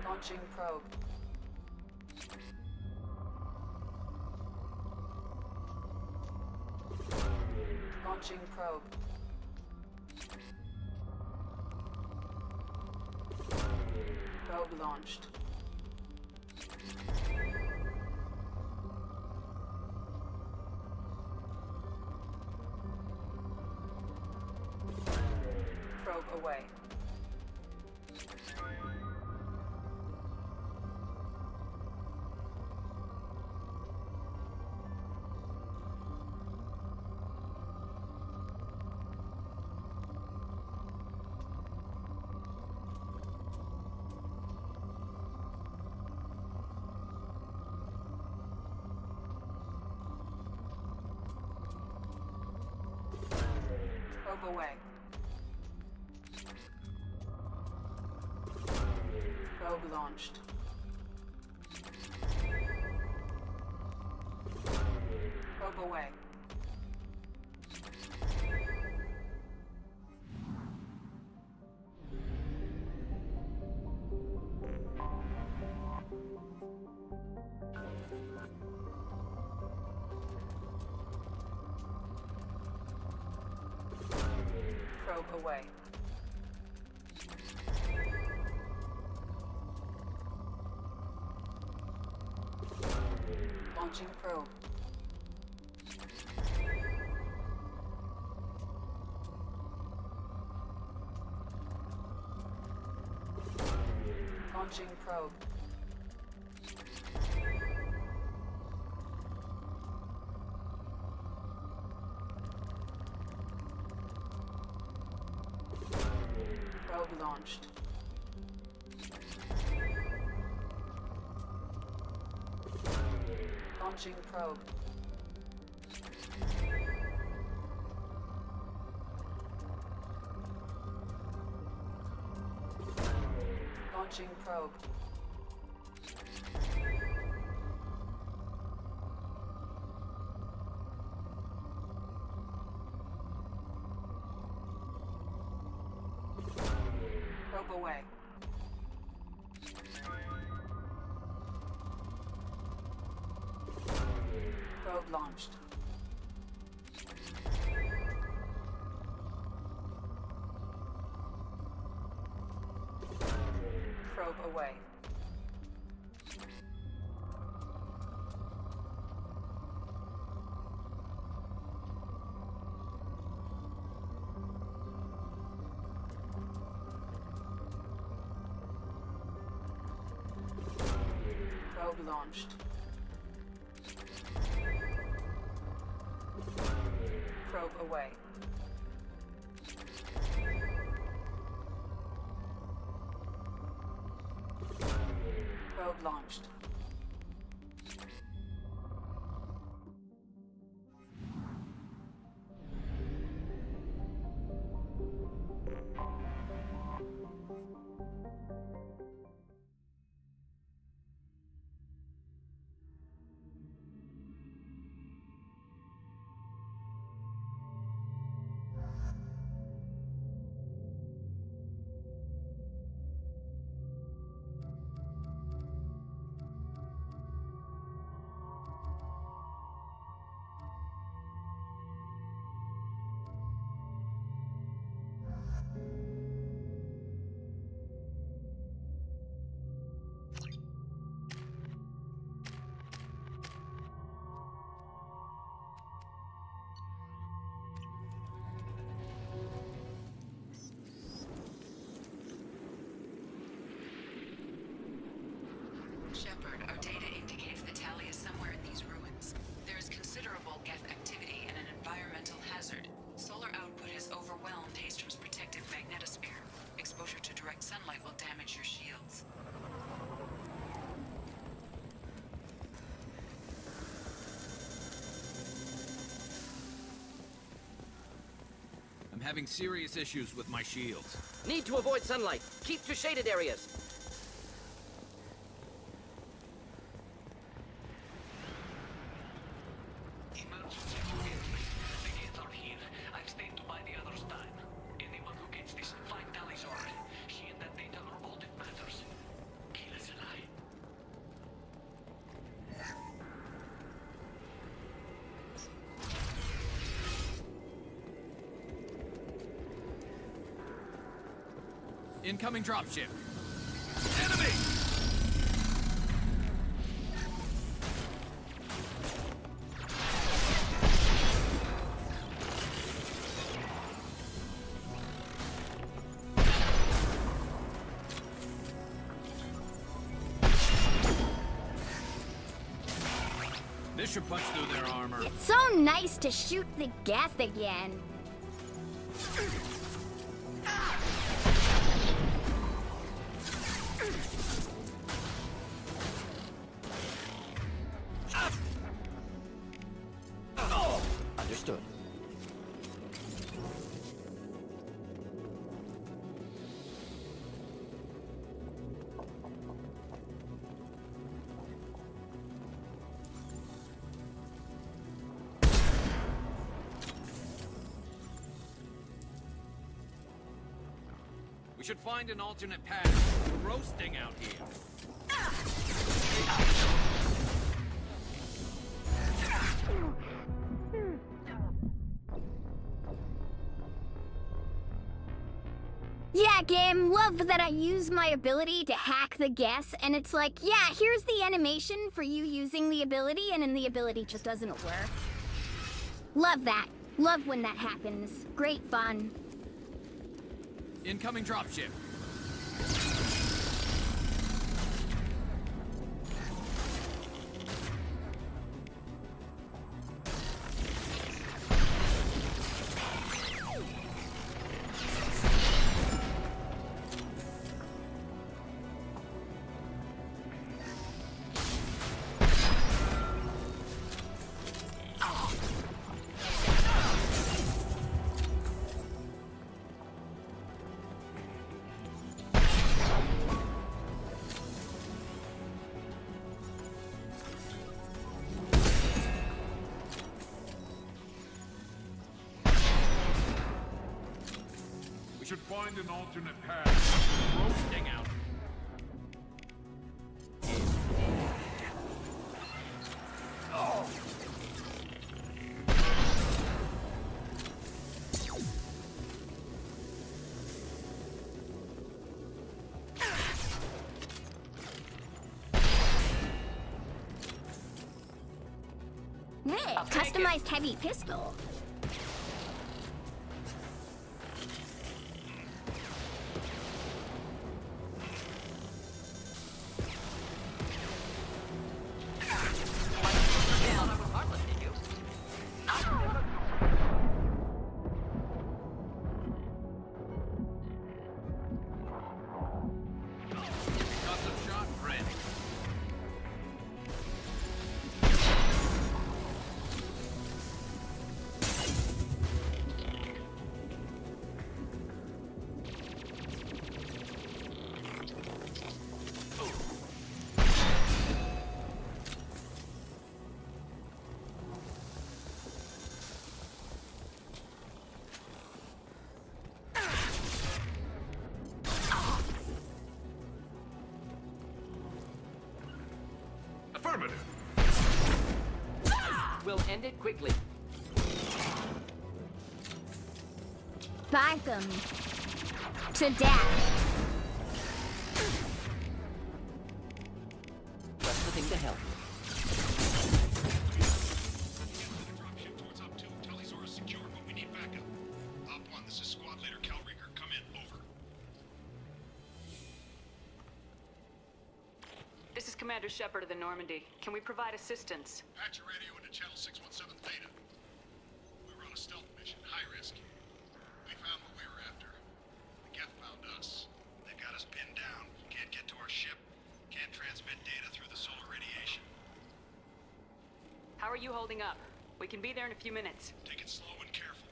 Launching probe. Launching probe. Probe launched. Probe away. Probe away. Probe launched. Probe away. Probe away. Launching probe. Launching probe. Probe launched. Launching probe. Launching probe. Probe away. Probe launched. Probe away. Probe launched. Probe away. Probe launched. Shepard, our data indicates that Tali is somewhere in these ruins. There is considerable Geth activity and an environmental hazard. Solar output has overwhelmed Haystrom's protective magnetosphere. Exposure to direct sunlight will damage your shields. I'm having serious issues with my shields. Need to avoid sunlight. Keep to shaded areas. Incoming dropship. Enemy! me! This should punch through their armor. It's so nice to shoot the gas again. Understood. We should find an alternate path. We're roasting out here. Yeah, game, love that I use my ability to hack the guess, and it's like, yeah, here's the animation for you using the ability, and then the ability just doesn't work. Love that. Love when that happens. Great fun. Incoming dropship. Should find an alternate path. Roasting out. Hey, customized heavy pistol. Affirmative. We'll end it quickly. Bind them to death. Press the thing to help. This is Commander Shepard of the Normandy. Can we provide assistance? Patch your radio into channel 617 Theta. We were on a stealth mission, high risk. We found what we were after. The Geth found us. They've got us pinned down. Can't get to our ship. Can't transmit data through the solar radiation. How are you holding up? We can be there in a few minutes. Take it slow and careful.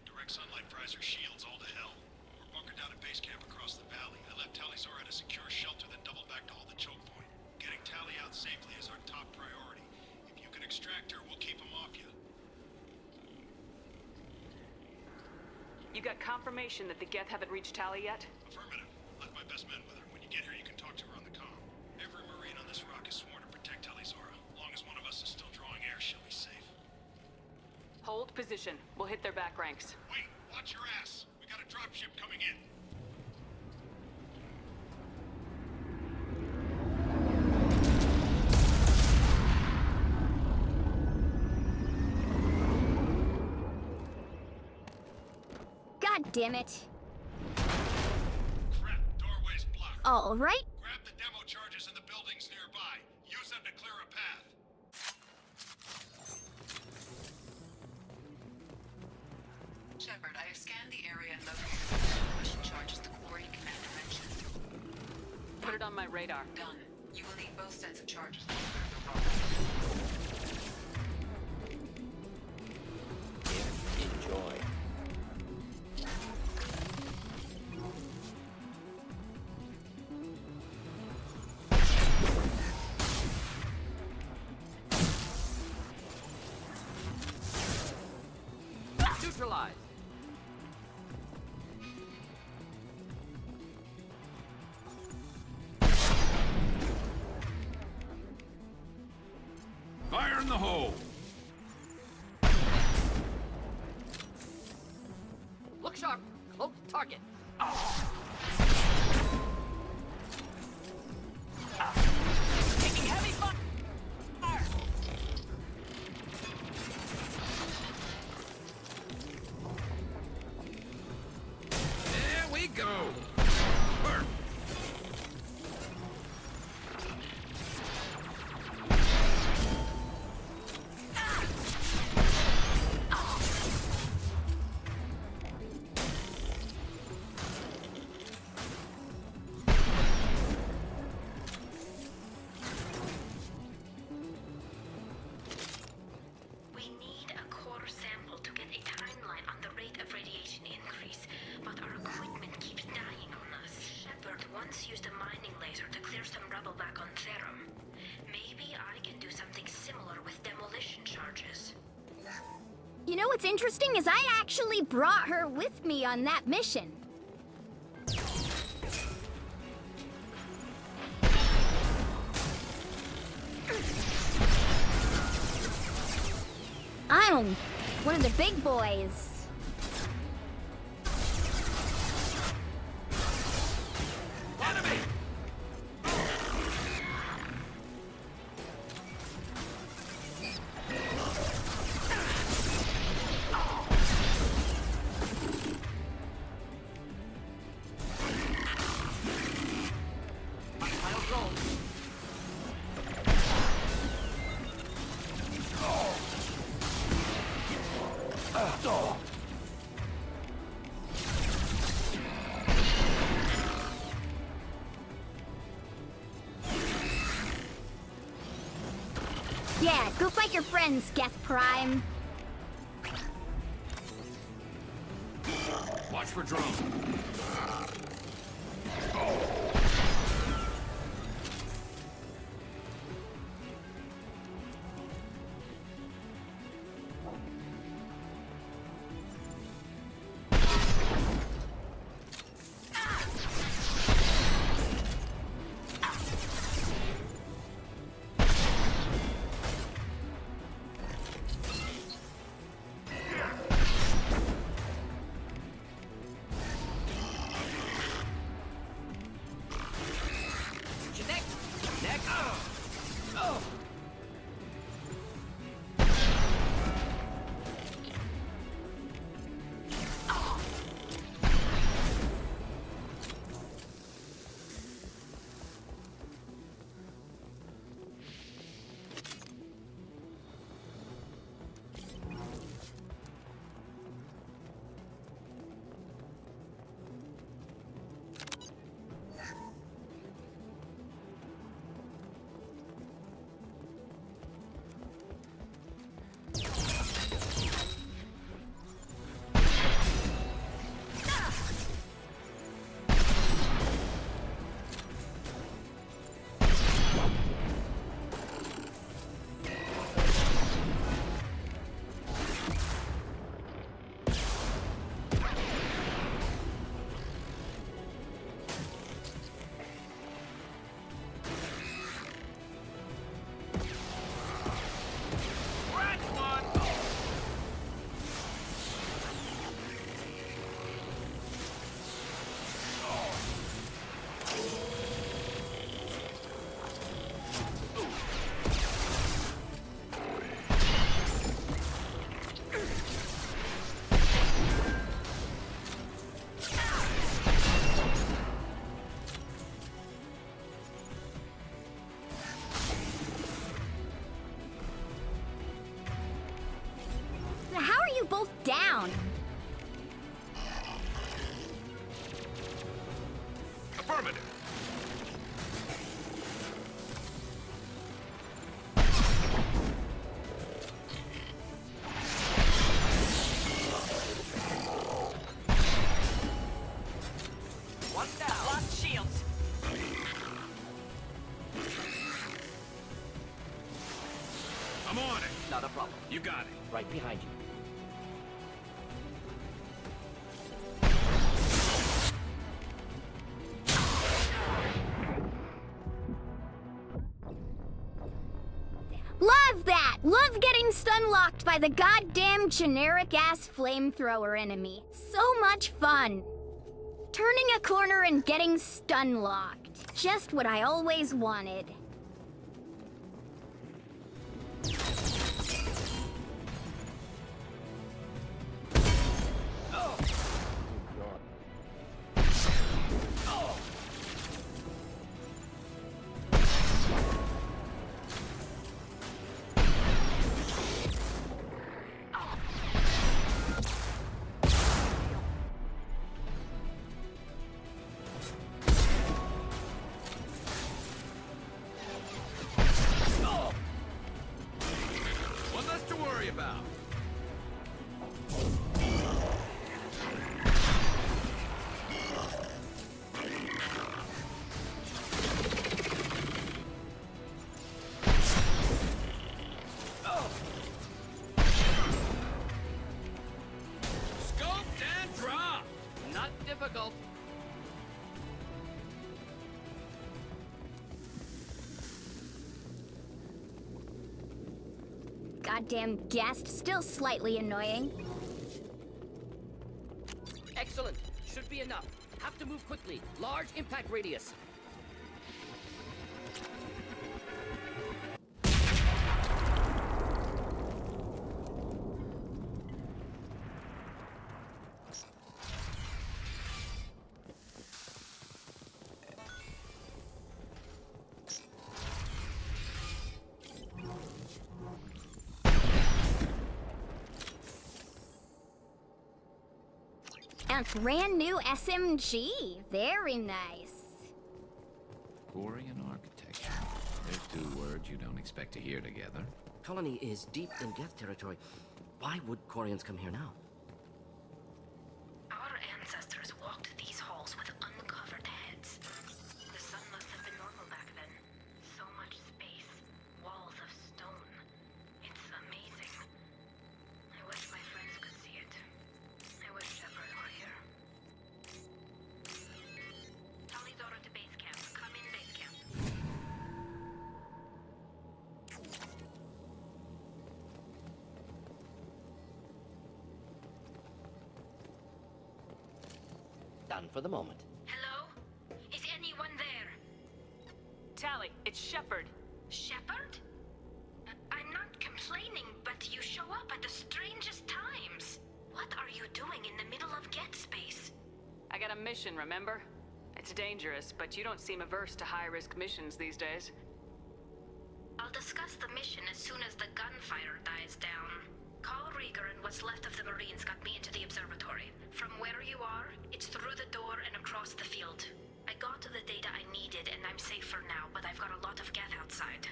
Direct sunlight fries our shields all to hell. We're bunkered down at base camp across the valley. I left Talizor at a secure shelter, then doubled back to hold the choke point. Getting Tally out safely is our top priority. If you can extract her, we'll keep him off you. You got confirmation that the Geth haven't reached Tally yet? Affirmative. Left my best men with her. When you get here, you can talk to her on the comm. Every Marine on this rock is sworn to protect Talizora. As long as one of us is still drawing air, she'll be safe. Hold position. We'll hit their back ranks. Wait! Watch your ass! We got a dropship coming in. damn it. Crap, doorway's blocked. All right. Grab the demo charges in the buildings nearby. Use them to clear a path. Shepard, I have scanned the area and located the demolition charges the quarry commander mentioned. Put it on my radar. Done. You will need both sets of charges. Enjoy. Neutralize. Fire in the hole! Look sharp. Cloak target. Taking heavy fire. There we go! Perfect. We need a core sample to get a timeline on the rate of radiation increase, but our equipment keeps dying on us. Shepard once used a mining laser to clear some rubble back on Therum. Maybe I can do something similar with demolition charges. You know what's interesting is I actually brought her with me on that mission. I'm one of the big boys. Enemy! Yeah, go fight your friends, Geth Prime. Watch for drone. them both down. Affirmative. One down. Lock shields. I'm on it. Not a problem. You got it. Right behind you. Love that! Love getting stun locked by the goddamn generic ass flamethrower enemy. So much fun. Turning a corner and getting stun locked. Just what I always wanted. One less to worry about. Scoped and dropped. Not difficult. Goddamn guest, still slightly annoying. Excellent. Should be enough. Have to move quickly. Large impact radius. A brand new SMG. Very nice. Quarian architecture. There's two words you don't expect to hear together. Colony is deep in Geth territory. Why would Quarians come here now? Our ancestors walked these halls with uncovered heads. The sun must have been normal back then. So much space. Walls of stone. It's amazing. I wish my friends could see it. I wish Shepard were here. Tali's order to base camp. Come in base camp. Done for the moment. Hello? Is anyone there? Tally, it's Shepard. Shepard? I'm not complaining, but you show up at the strangest times. What are you doing in the middle of Geth space? I got a mission, remember? It's dangerous, but you don't seem averse to high-risk missions these days. I'll discuss the mission as soon as the gunfire dies down. Call Rieger and what's left of the Marines got me into the observatory. From where you are, it's through the door and across the field. I got to the data I needed and I'm safe for now, but I've got a lot of Geth outside.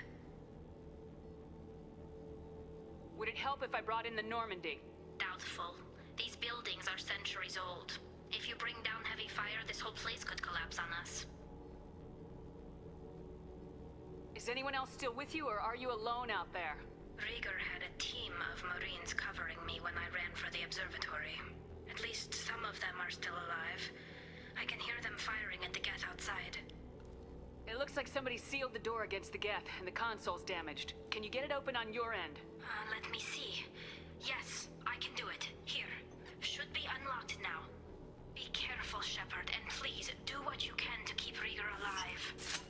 Would it help if I brought in the Normandy? Doubtful. These buildings are centuries old. If you bring down heavy fire, this whole place could collapse on us. Is anyone else still with you, or are you alone out there? Rieger had a team of Marines covering me when I ran for the observatory. At least some of them are still alive. I can hear them firing at the Geth outside. It looks like somebody sealed the door against the Geth, and the console's damaged. Can you get it open on your end? Let me see. Yes, I can do it. Here. Should be unlocked now. Be careful, Shepard, and please do what you can to keep Rieger alive.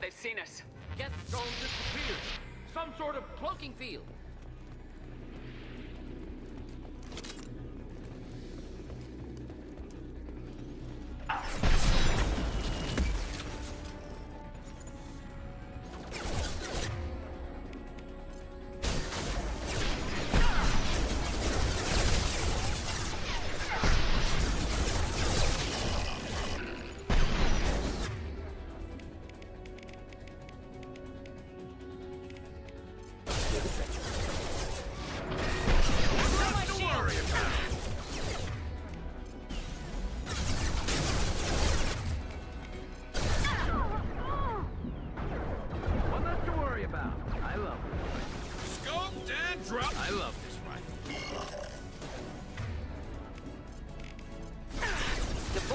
They've seen us. Geth drone disappeared. Some sort of cloaking field.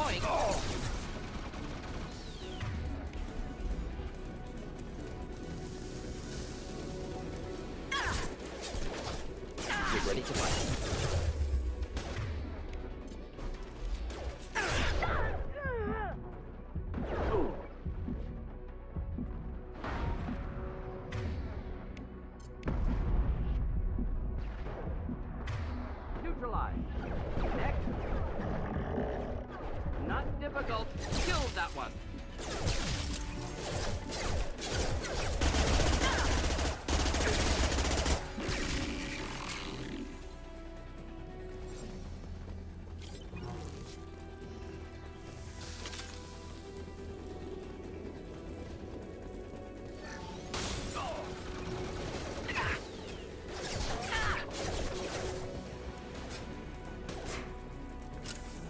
going. Get ready to fight. Neutralize. Next. Not difficult. Kill that one.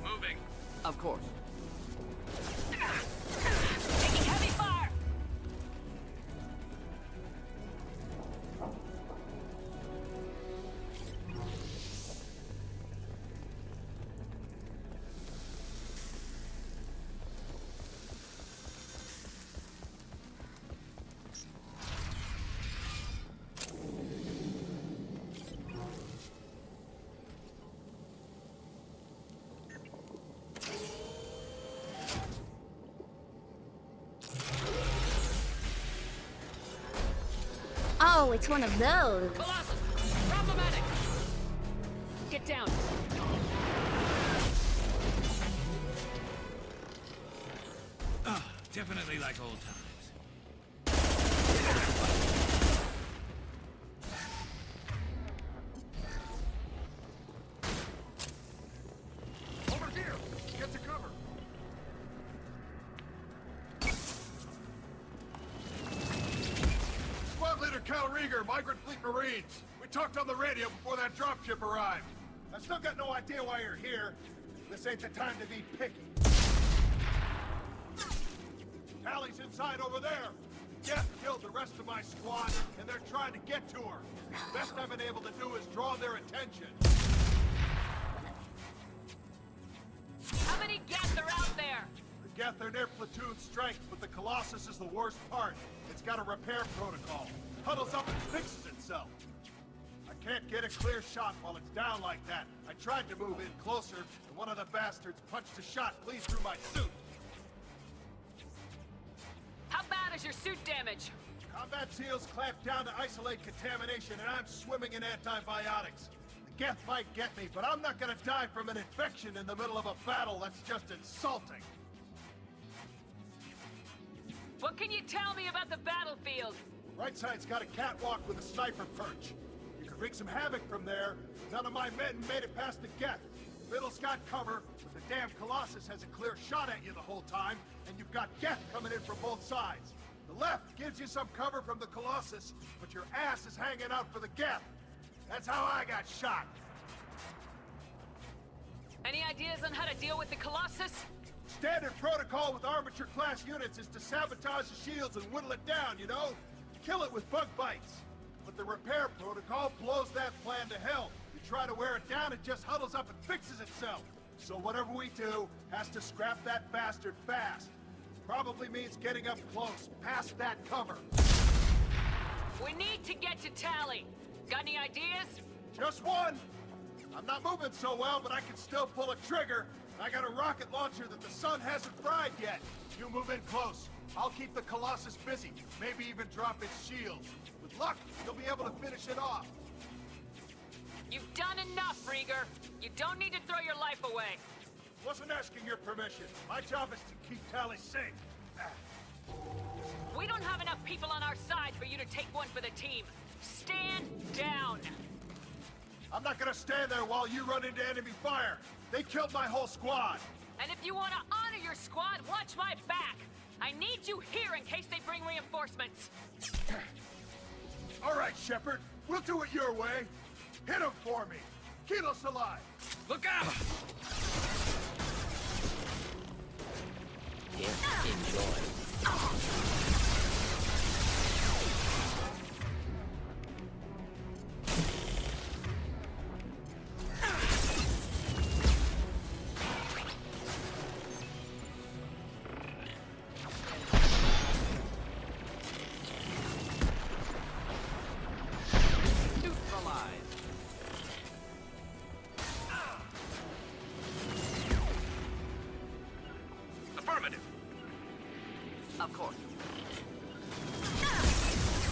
Moving. Of course. Taking heavy fire! Oh, it's one of those. Colossus! Problematic! Get down! Ah, definitely like old times. Over here! Get to cover! Squad Leader Cal Rieger, Migrant Fleet Marines. We talked on the radio before that dropship arrived. I still got no idea why you're here. This ain't the time to be picky. Tally's inside over there. Jeff killed the rest of my squad, and they're trying to get to her. Best I've been able to do is draw their attention. How many Geth are out there? The Geth are near platoon strength, but the Colossus is the worst part. It's got a repair protocol. Huddles up and fixes itself. I can't get a clear shot while it's down like that. I tried to move in closer, and one of the bastards punched a shot clean through my suit. How bad is your suit damage? Combat SEALs clamped down to isolate contamination, and I'm swimming in antibiotics. The Geth might get me, but I'm not gonna die from an infection in the middle of a battle. That's just insulting. What can you tell me about the battlefield? Right side's got a catwalk with a sniper perch. You can wreak some havoc from there. None of my men made it past the Geth. The middle's got cover, but the damn Colossus has a clear shot at you the whole time, and you've got Geth coming in from both sides. The left gives you some cover from the Colossus, but your ass is hanging out for the Geth. That's how I got shot. Any ideas on how to deal with the Colossus? Standard protocol with armature-class units is to sabotage the shields and whittle it down, you know? Kill it with bug bites. But the repair protocol blows that plan to hell. You try to wear it down, it just huddles up and fixes itself. So whatever we do has to scrap that bastard fast. Probably means getting up close, past that cover. We need to get to Tally. Got any ideas? Just one. I'm not moving so well, but I can still pull a trigger. I got a rocket launcher that the sun hasn't fried yet. You move in close. I'll keep the Colossus busy. Maybe even drop its shields. With luck, you'll be able to finish it off. You've done enough, Rieger. You don't need to throw your life away. Wasn't asking your permission. My job is to keep Tally safe. We don't have enough people on our side for you to take one for the team. Stand down. I'm not gonna stand there while you run into enemy fire. They killed my whole squad. And if you want to honor your squad, watch my back. I need you here in case they bring reinforcements. All right, Shepard. We'll do it your way. Hit him for me. Keep us alive. Look out! Enjoy. Of course.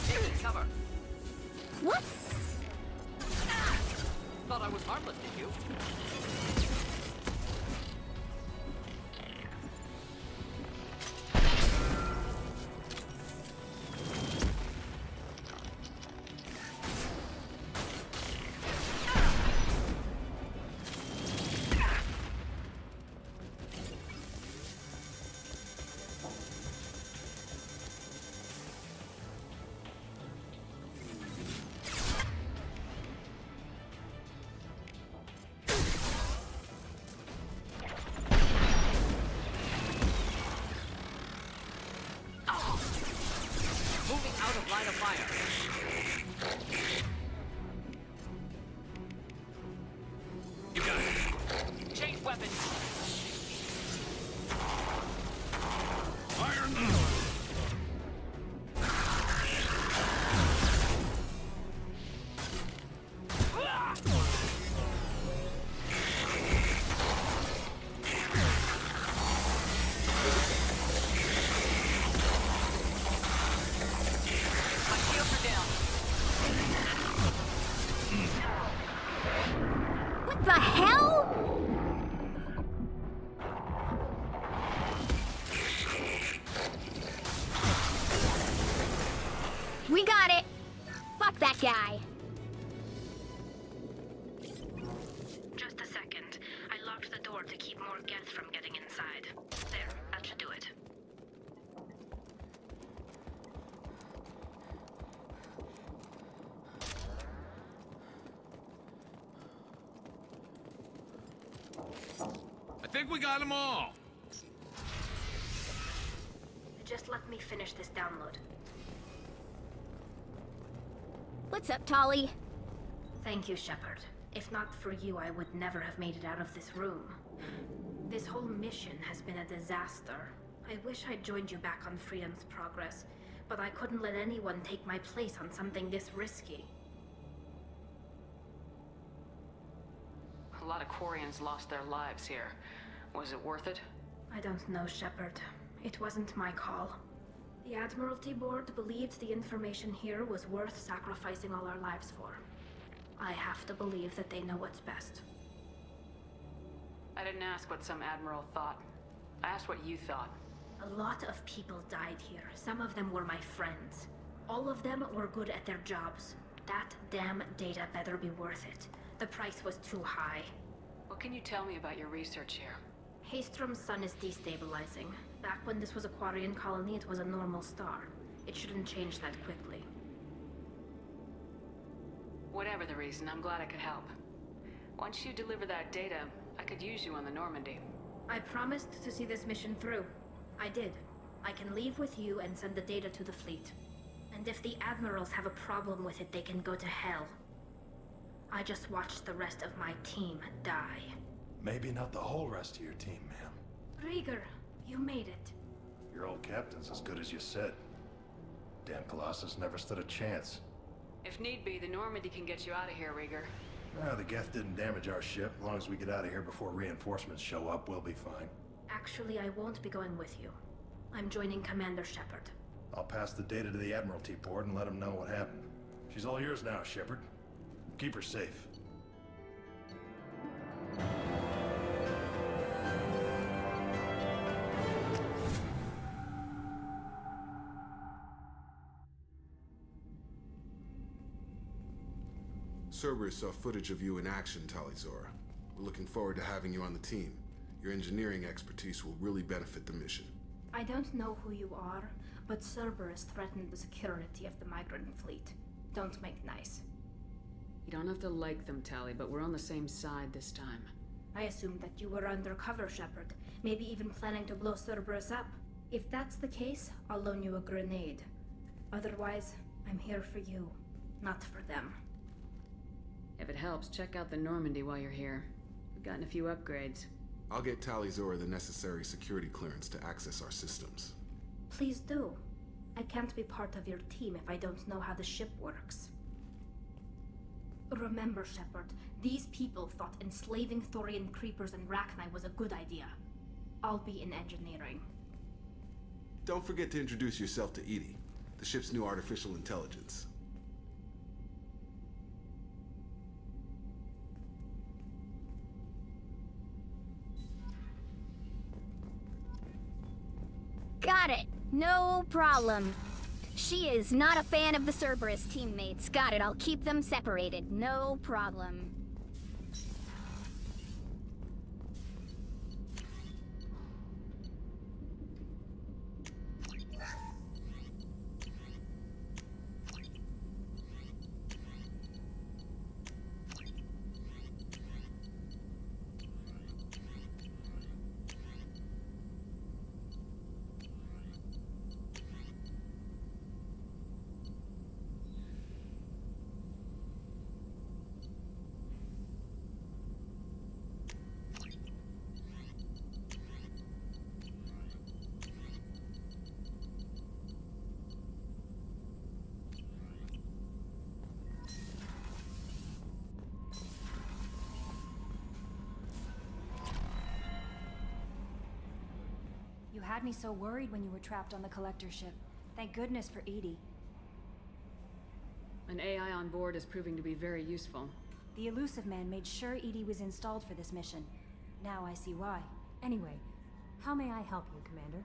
Taking cover. What? Thought I was harmless, did you? Moving out of line of fire. You got it. Change weapons. Fire now! My shields are down. What the hell? We got it. Fuck that guy. Just a second. I locked the door to keep more Geth from getting inside. There, that should do it. I think we got them all. Just let me finish this download. What's up, Tolly? Thank you, Shepard. If not for you, I would never have made it out of this room. This whole mission has been a disaster. I wish I'd joined you back on Freedom's Progress, but I couldn't let anyone take my place on something this risky. A lot of Quarians lost their lives here. Was it worth it? I don't know, Shepard. It wasn't my call. The Admiralty Board believed the information here was worth sacrificing all our lives for. I have to believe that they know what's best. I didn't ask what some admiral thought. I asked what you thought. A lot of people died here. Some of them were my friends. All of them were good at their jobs. That damn data better be worth it. The price was too high. What can you tell me about your research here? Haystrom's sun is destabilizing. Back when this was a Quarian colony, it was a normal star. It shouldn't change that quickly. Whatever the reason, I'm glad I could help. Once you deliver that data, I could use you on the Normandy. I promised to see this mission through. I did. I can leave with you and send the data to the fleet. And if the admirals have a problem with it, they can go to hell. I just watched the rest of my team die. Maybe not the whole rest of your team, ma'am. Rieger, you made it. Your old captain's as good as you said. Damn Colossus never stood a chance. If need be, the Normandy can get you out of here, Rieger. The Geth didn't damage our ship. As long as we get out of here before reinforcements show up, we'll be fine. Actually, I won't be going with you. I'm joining Commander Shepard. I'll pass the data to the Admiralty Board and let them know what happened. She's all yours now, Shepard. Keep her safe. Cerberus saw footage of you in action, Talizora. We're looking forward to having you on the team. Your engineering expertise will really benefit the mission. I don't know who you are, but Cerberus threatened the security of the migrant fleet. Don't make nice. You don't have to like them, Tally, but we're on the same side this time. I assumed that you were undercover, Shepard. Maybe even planning to blow Cerberus up. If that's the case, I'll loan you a grenade. Otherwise, I'm here for you, not for them. If it helps, check out the Normandy while you're here. We've gotten a few upgrades. I'll get Talizora the necessary security clearance to access our systems. Please do. I can't be part of your team if I don't know how the ship works. Remember, Shepard, these people thought enslaving Thorian creepers and Rachni was a good idea. I'll be in engineering. don't forget to introduce yourself to Edie, the ship's new artificial intelligence. Got it. No problem. She is not a fan of the Cerberus teammates. Got it. I'll keep them separated. No problem. You had me so worried when you were trapped on the collector ship. Thank goodness for Edie. An AI on board is proving to be very useful. The Elusive Man made sure Edie was installed for this mission. Now I see why. Anyway, how may I help you, Commander?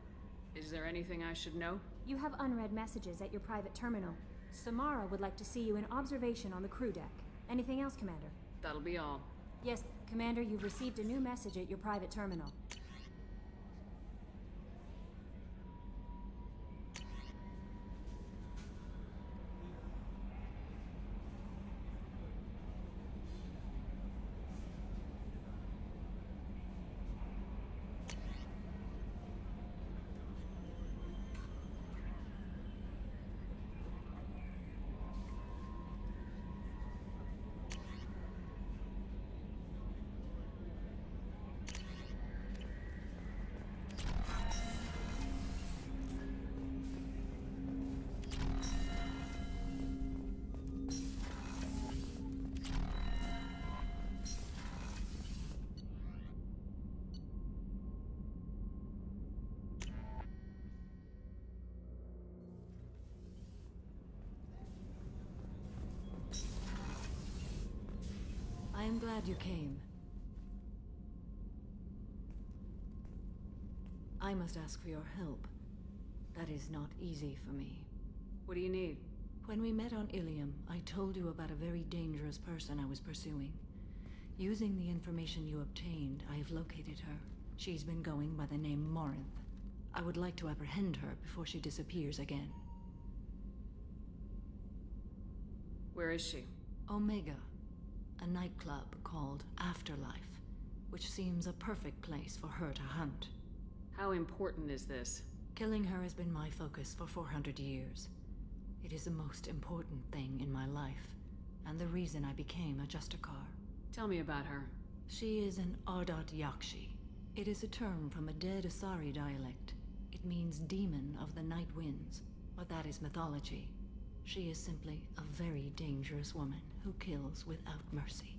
Is there anything I should know? You have unread messages at your private terminal. Samara would like to see you in observation on the crew deck. Anything else, Commander? That'll be all. Yes, Commander, you've received a new message at your private terminal. I am glad you came. I must ask for your help. That is not easy for me. What do you need? When we met on Ilium, I told you about a very dangerous person I was pursuing. Using the information you obtained, I have located her. She's been going by the name Morinth. I would like to apprehend her before she disappears again. Where is she? Omega, a nightclub called Afterlife, which seems a perfect place for her to hunt. How important is this? Killing her has been my focus for 400 years. It is the most important thing in my life, and the reason I became a Justicar. Tell me about her. She is an Ardat Yakshi. It is a term from a dead Asari dialect. It means demon of the night winds, but that is mythology. She is simply a very dangerous woman who kills without mercy.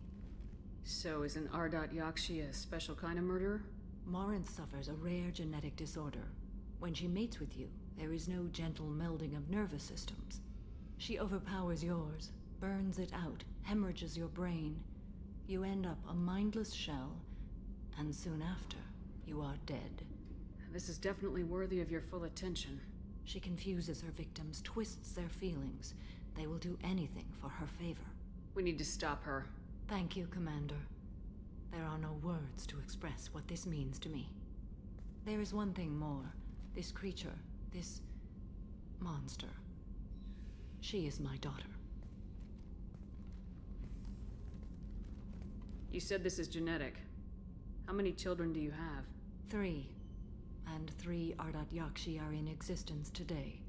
So is an Ardat Yakshi a special kind of murderer? Morinth suffers a rare genetic disorder. When she mates with you, there is no gentle melding of nervous systems. She overpowers yours, burns it out, hemorrhages your brain. You end up a mindless shell, and soon after, you are dead. This is definitely worthy of your full attention. She confuses her victims, twists their feelings. They will do anything for her favor. We need to stop her. Thank you, Commander. There are no words to express what this means to me. There is one thing more. This creature, this monster. She is my daughter. You said this is genetic. How many children do you have? 3. And 3 Ardat Yakshi are in existence today.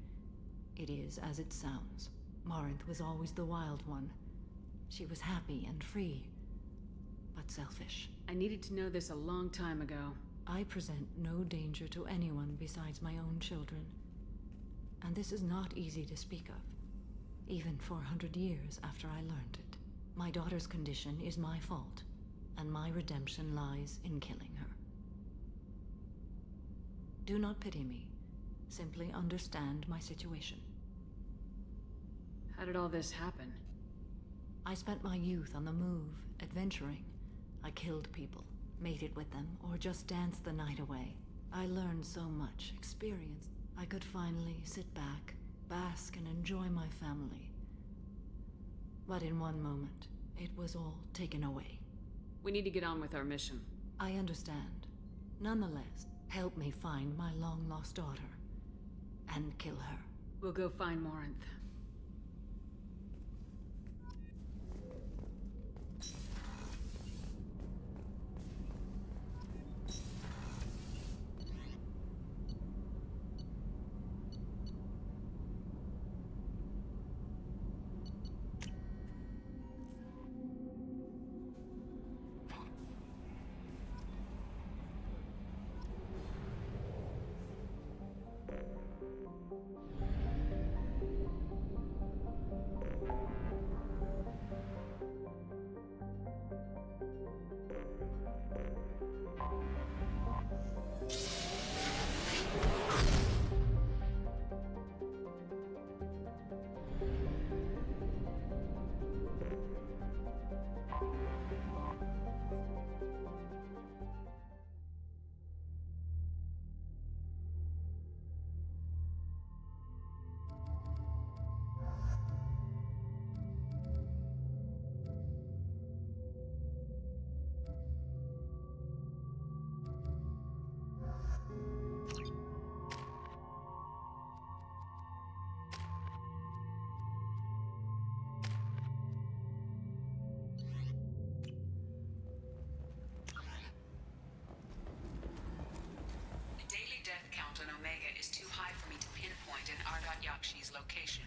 It is as it sounds. Morinth was always the wild one. She was happy and free, but selfish. I needed to know this a long time ago. I present no danger to anyone besides my own children. And this is not easy to speak of, even 400 years after I learned it. My daughter's condition is my fault, and my redemption lies in killing her. Do not pity me. Simply understand my situation. How did all this happen? I spent my youth on the move, adventuring. I killed people, mated with them, or just danced the night away. I learned so much, experience. I could finally sit back, bask, and enjoy my family. But in one moment, it was all taken away. We need to get on with our mission. I understand. Nonetheless, help me find my long-lost daughter. And kill her. We'll go find Morinth. Yakshi's location.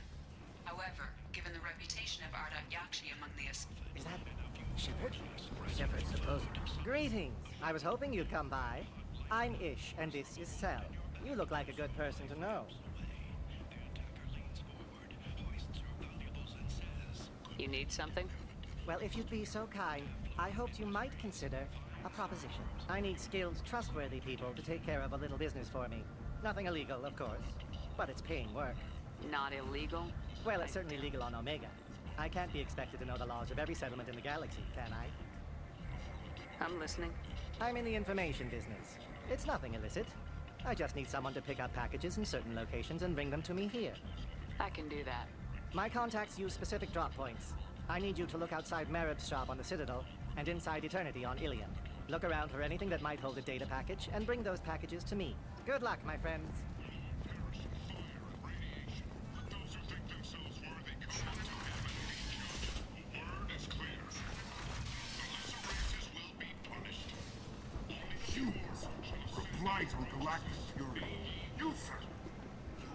However, given the reputation of Ardat Yakshi among the Is that Shepard? Shepard, supposedly. Greetings. I was hoping you'd come by. I'm Ish, and this is Cell. You look like a good person to know. You need something? Well, if you'd be so kind, I hoped you might consider a proposition. I need skilled, trustworthy people to take care of a little business for me. Nothing illegal, of course, but it's paying work. Not illegal? Well, it's certainly legal on Omega. I can't be expected to know the laws of every settlement in the galaxy, can I? I'm listening. I'm in the information business. It's nothing illicit. I just need someone to pick up packages in certain locations and bring them to me here. I can do that. My contacts use specific drop points. I need you to look outside Merib's shop on the Citadel and inside Eternity on Ilium. Look around for anything that might hold a data package and bring those packages to me. Good luck, my friends. Reply to Galactic Fury. You, sir.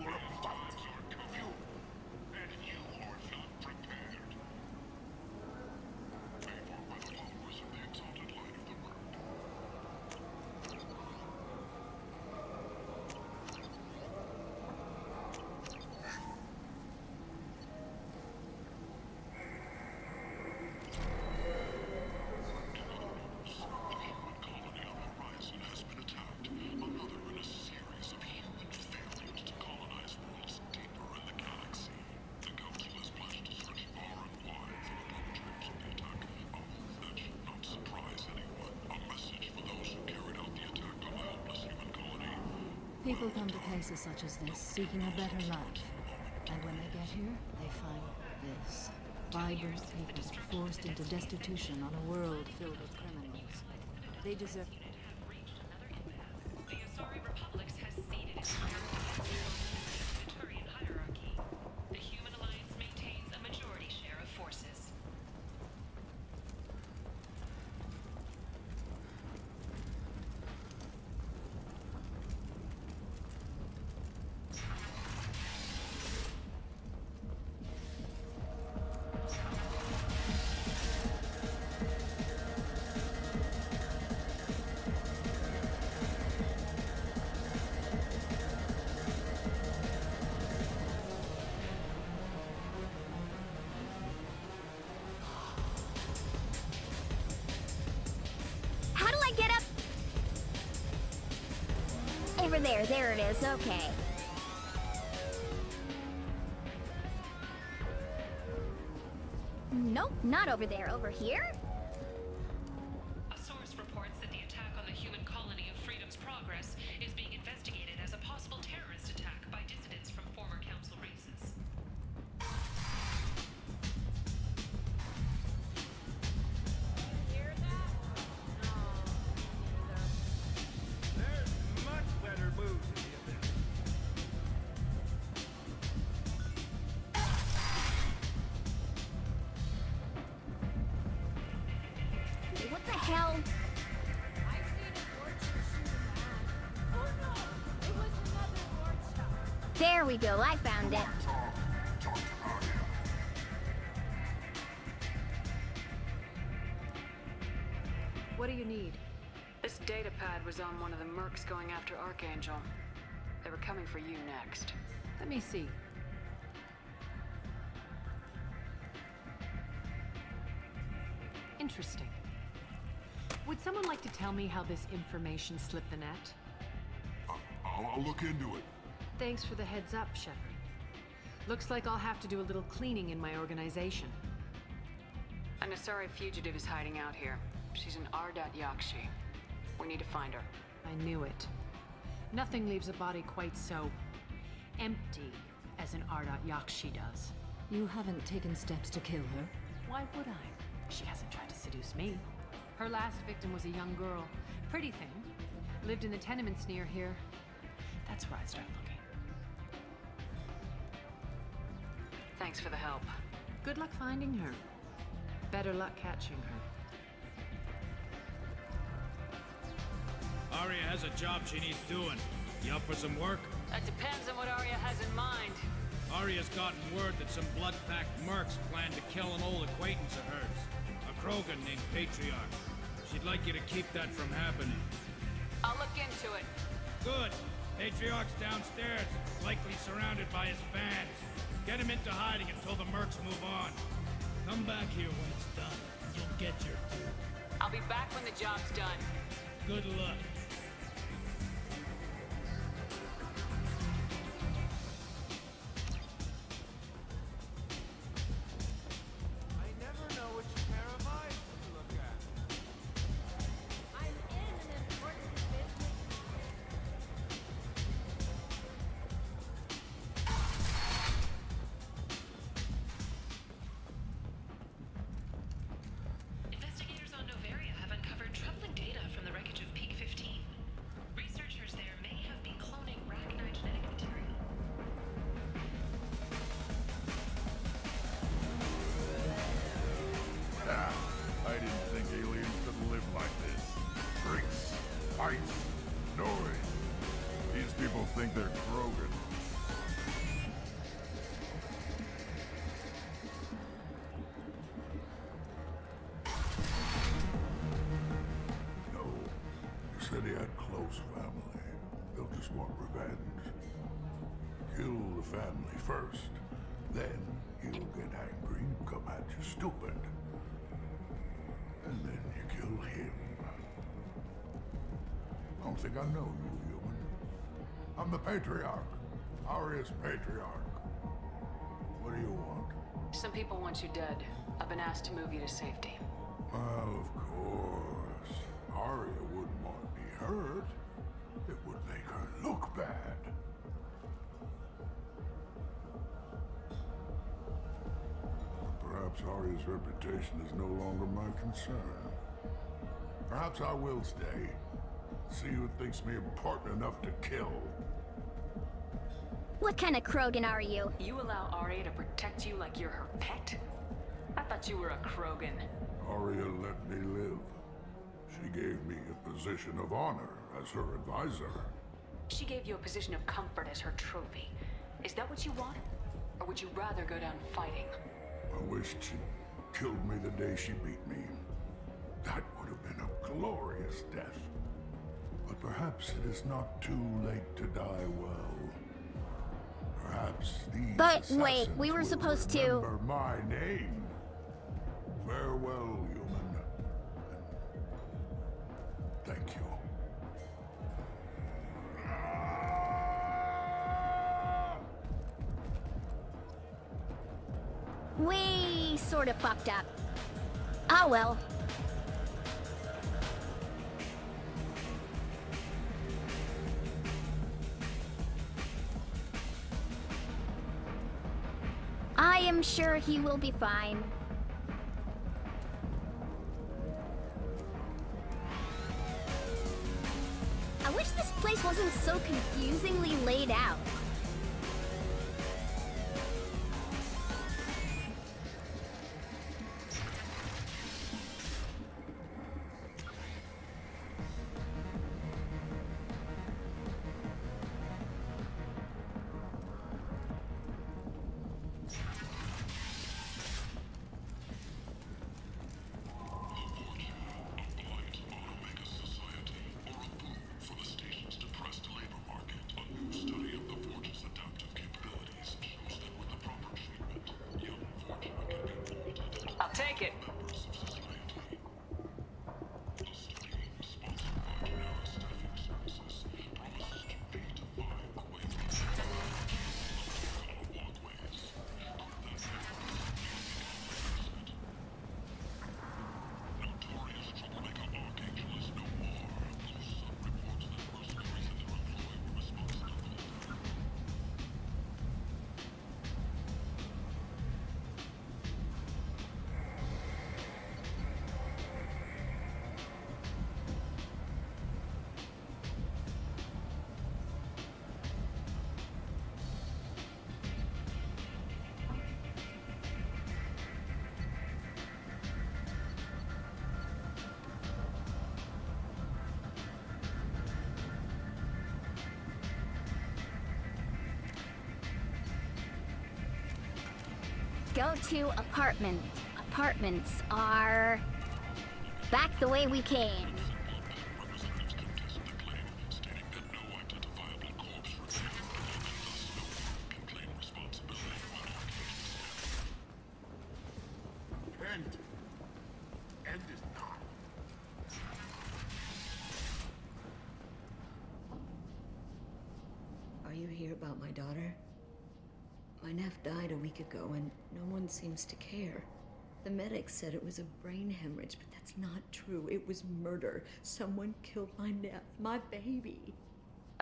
You are a blight. You. And you are not prepared. Paid for by the followers of the exalted line of the world. People come to places such as this seeking a better life. And when they get here, they find this. Vibrant people forced into destitution on a world filled with criminals. They deserve... The Asari Republics has ceded its Turian hierarchy. The Human Alliance maintains a majority share of forces. Over there, there it is, okay. Nope, not over there. Over here? A source reports that the attack on the human colony of Freedom's Progress is being investigated as a possible terrorist attack by dissidents from former council races. Hear that? No, neither. There's much better moves in the abyss. Hey, what the hell? I seen an orchard shoot a man. Oh no! It was another orchard. There we go, I found it. What do you need? This data pad was on one of the mercs going after Archangel. They were coming for you next. Let me see. Interesting. Would someone like to tell me how this information slipped the net? I'll look into it. Thanks for the heads up, Shepard. Looks like I'll have to do a little cleaning in my organization. A Nasari fugitive is hiding out here. She's an Ardat Yakshi. We need to find her. I knew it. Nothing leaves a body quite so empty as an Ardat Yakshi does. You haven't taken steps to kill her? Why would I? She hasn't tried to seduce me. Her last victim was a young girl. Pretty thing. Lived in the tenements near here. That's where I'd start looking. Thanks for the help. Good luck finding her. Better luck catching her. Arya has a job she needs doing. You up for some work? That depends on what Arya has in mind. Arya's gotten word that some blood-packed mercs plan to kill an old acquaintance of hers. A Krogan named Patriarch. She'd like you to keep that from happening. I'll look into it. Good. Patriarch's downstairs, likely surrounded by his fans. Get him into hiding until the mercs move on. Come back here when it's done. You'll get your due. I'll be back when the job's done. Good luck. I never know which pair of eyes to look at. I'm in an important business Investigators on Novaria have uncovered troubling data from the wreckage of Peak 15. Researchers there may have been cloning Rachni genetic material. I didn't think aliens could live like this. Drinks, fights, noise. These people think they're Krogan. No. You said he had close family. They'll just want revenge. Kill the family first. Then he'll get angry and come at you stupid. And then you kill him. I don't think I know you, human. I'm the Patriarch. Arya's Patriarch. What do you want? Some people want you dead. I've been asked to move you to safety. Well, of course. Arya wouldn't want me hurt. It would make her look bad. Perhaps Arya's reputation is no longer my concern. Perhaps I will stay. See who thinks me important enough to kill. What kind of Krogan are you? You allow Arya to protect you like you're her pet? I thought you were a Krogan. Arya let me live. She gave me a position of honor as her advisor. She gave you a position of comfort as her trophy. Is that what you want? Or would you rather go down fighting? I wished she'd killed me the day she beat me. That would have been a glorious death. But perhaps it is not too late to die well. Perhaps these But wait, assassins we were will supposed to... remember my name. Farewell, human. Thank you. We actually sort of fucked up. Oh well. I am sure he will be fine. I wish this place wasn't so confusingly laid out. I'll take it. Go to apartment. Apartments are back the way we came. End is not. Are you here about my daughter? My nephew died a week ago and no one seems to care. The medics said it was a brain hemorrhage, but that's not true. It was murder. Someone killed my nephew, my baby.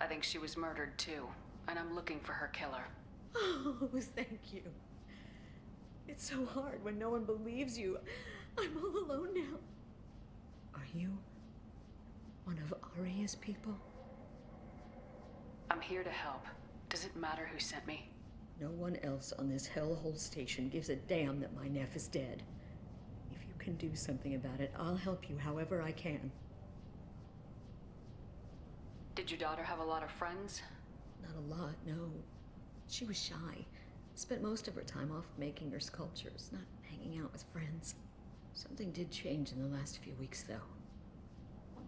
I think she was murdered too, and I'm looking for her killer. Oh, thank you. It's so hard when no one believes you. I'm all alone now. Are you one of Aria's people? I'm here to help. Does it matter who sent me? No one else on this hellhole station gives a damn that my nephew is dead. If you can do something about it, I'll help you however I can. Did your daughter have a lot of friends? Not a lot, no. She was shy. Spent most of her time off making her sculptures, not hanging out with friends. Something did change in the last few weeks, though.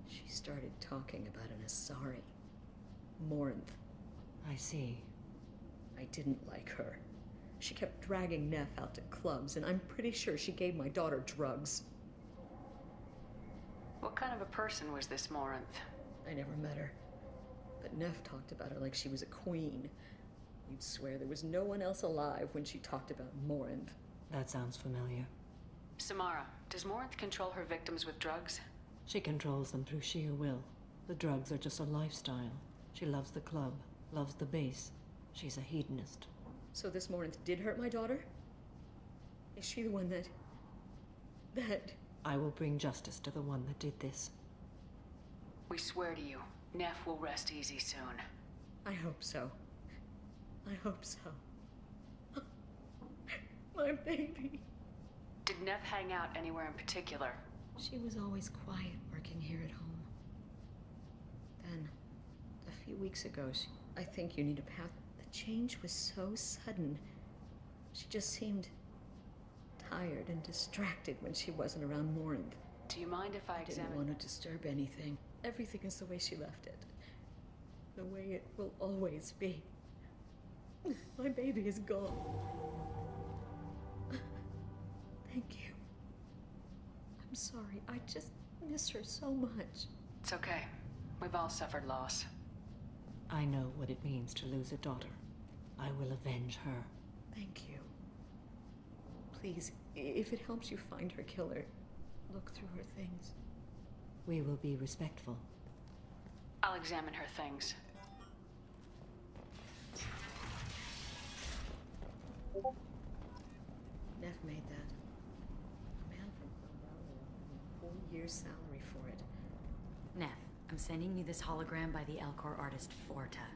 She started talking about an Asari. Morinth. I see. I didn't like her. She kept dragging Neff out to clubs, and I'm pretty sure she gave my daughter drugs. What kind of a person was this Morinth? I never met her. But Neff talked about her like she was a queen. You'd swear there was no one else alive when she talked about Morinth. That sounds familiar. Samara, does Morinth control her victims with drugs? She controls them through sheer will. The drugs are just a lifestyle. She loves the club, loves the base. She's a hedonist. So this Morinth did hurt my daughter? Is she the one that... I will bring justice to the one that did this. We swear to you, Neff will rest easy soon. I hope so. I hope so. My baby. Did Neff hang out anywhere in particular? She was always quiet working here at home. Then, a few weeks ago, I think you need a path. The change was so sudden. She just seemed tired and distracted when she wasn't around Morinth. Do you mind if I examine? I didn't want to disturb anything. Everything is the way she left it. The way it will always be. My baby is gone. Thank you. I'm sorry. I just miss her so much. It's okay. We've all suffered loss. I know what it means to lose a daughter. I will avenge her. Thank you. Please If it helps you find her killer, look through her things. We will be respectful. I'll examine her things. Neff made that. A man from a whole year's salary for it. Neff, I'm sending you this hologram by the Elcor artist Forta.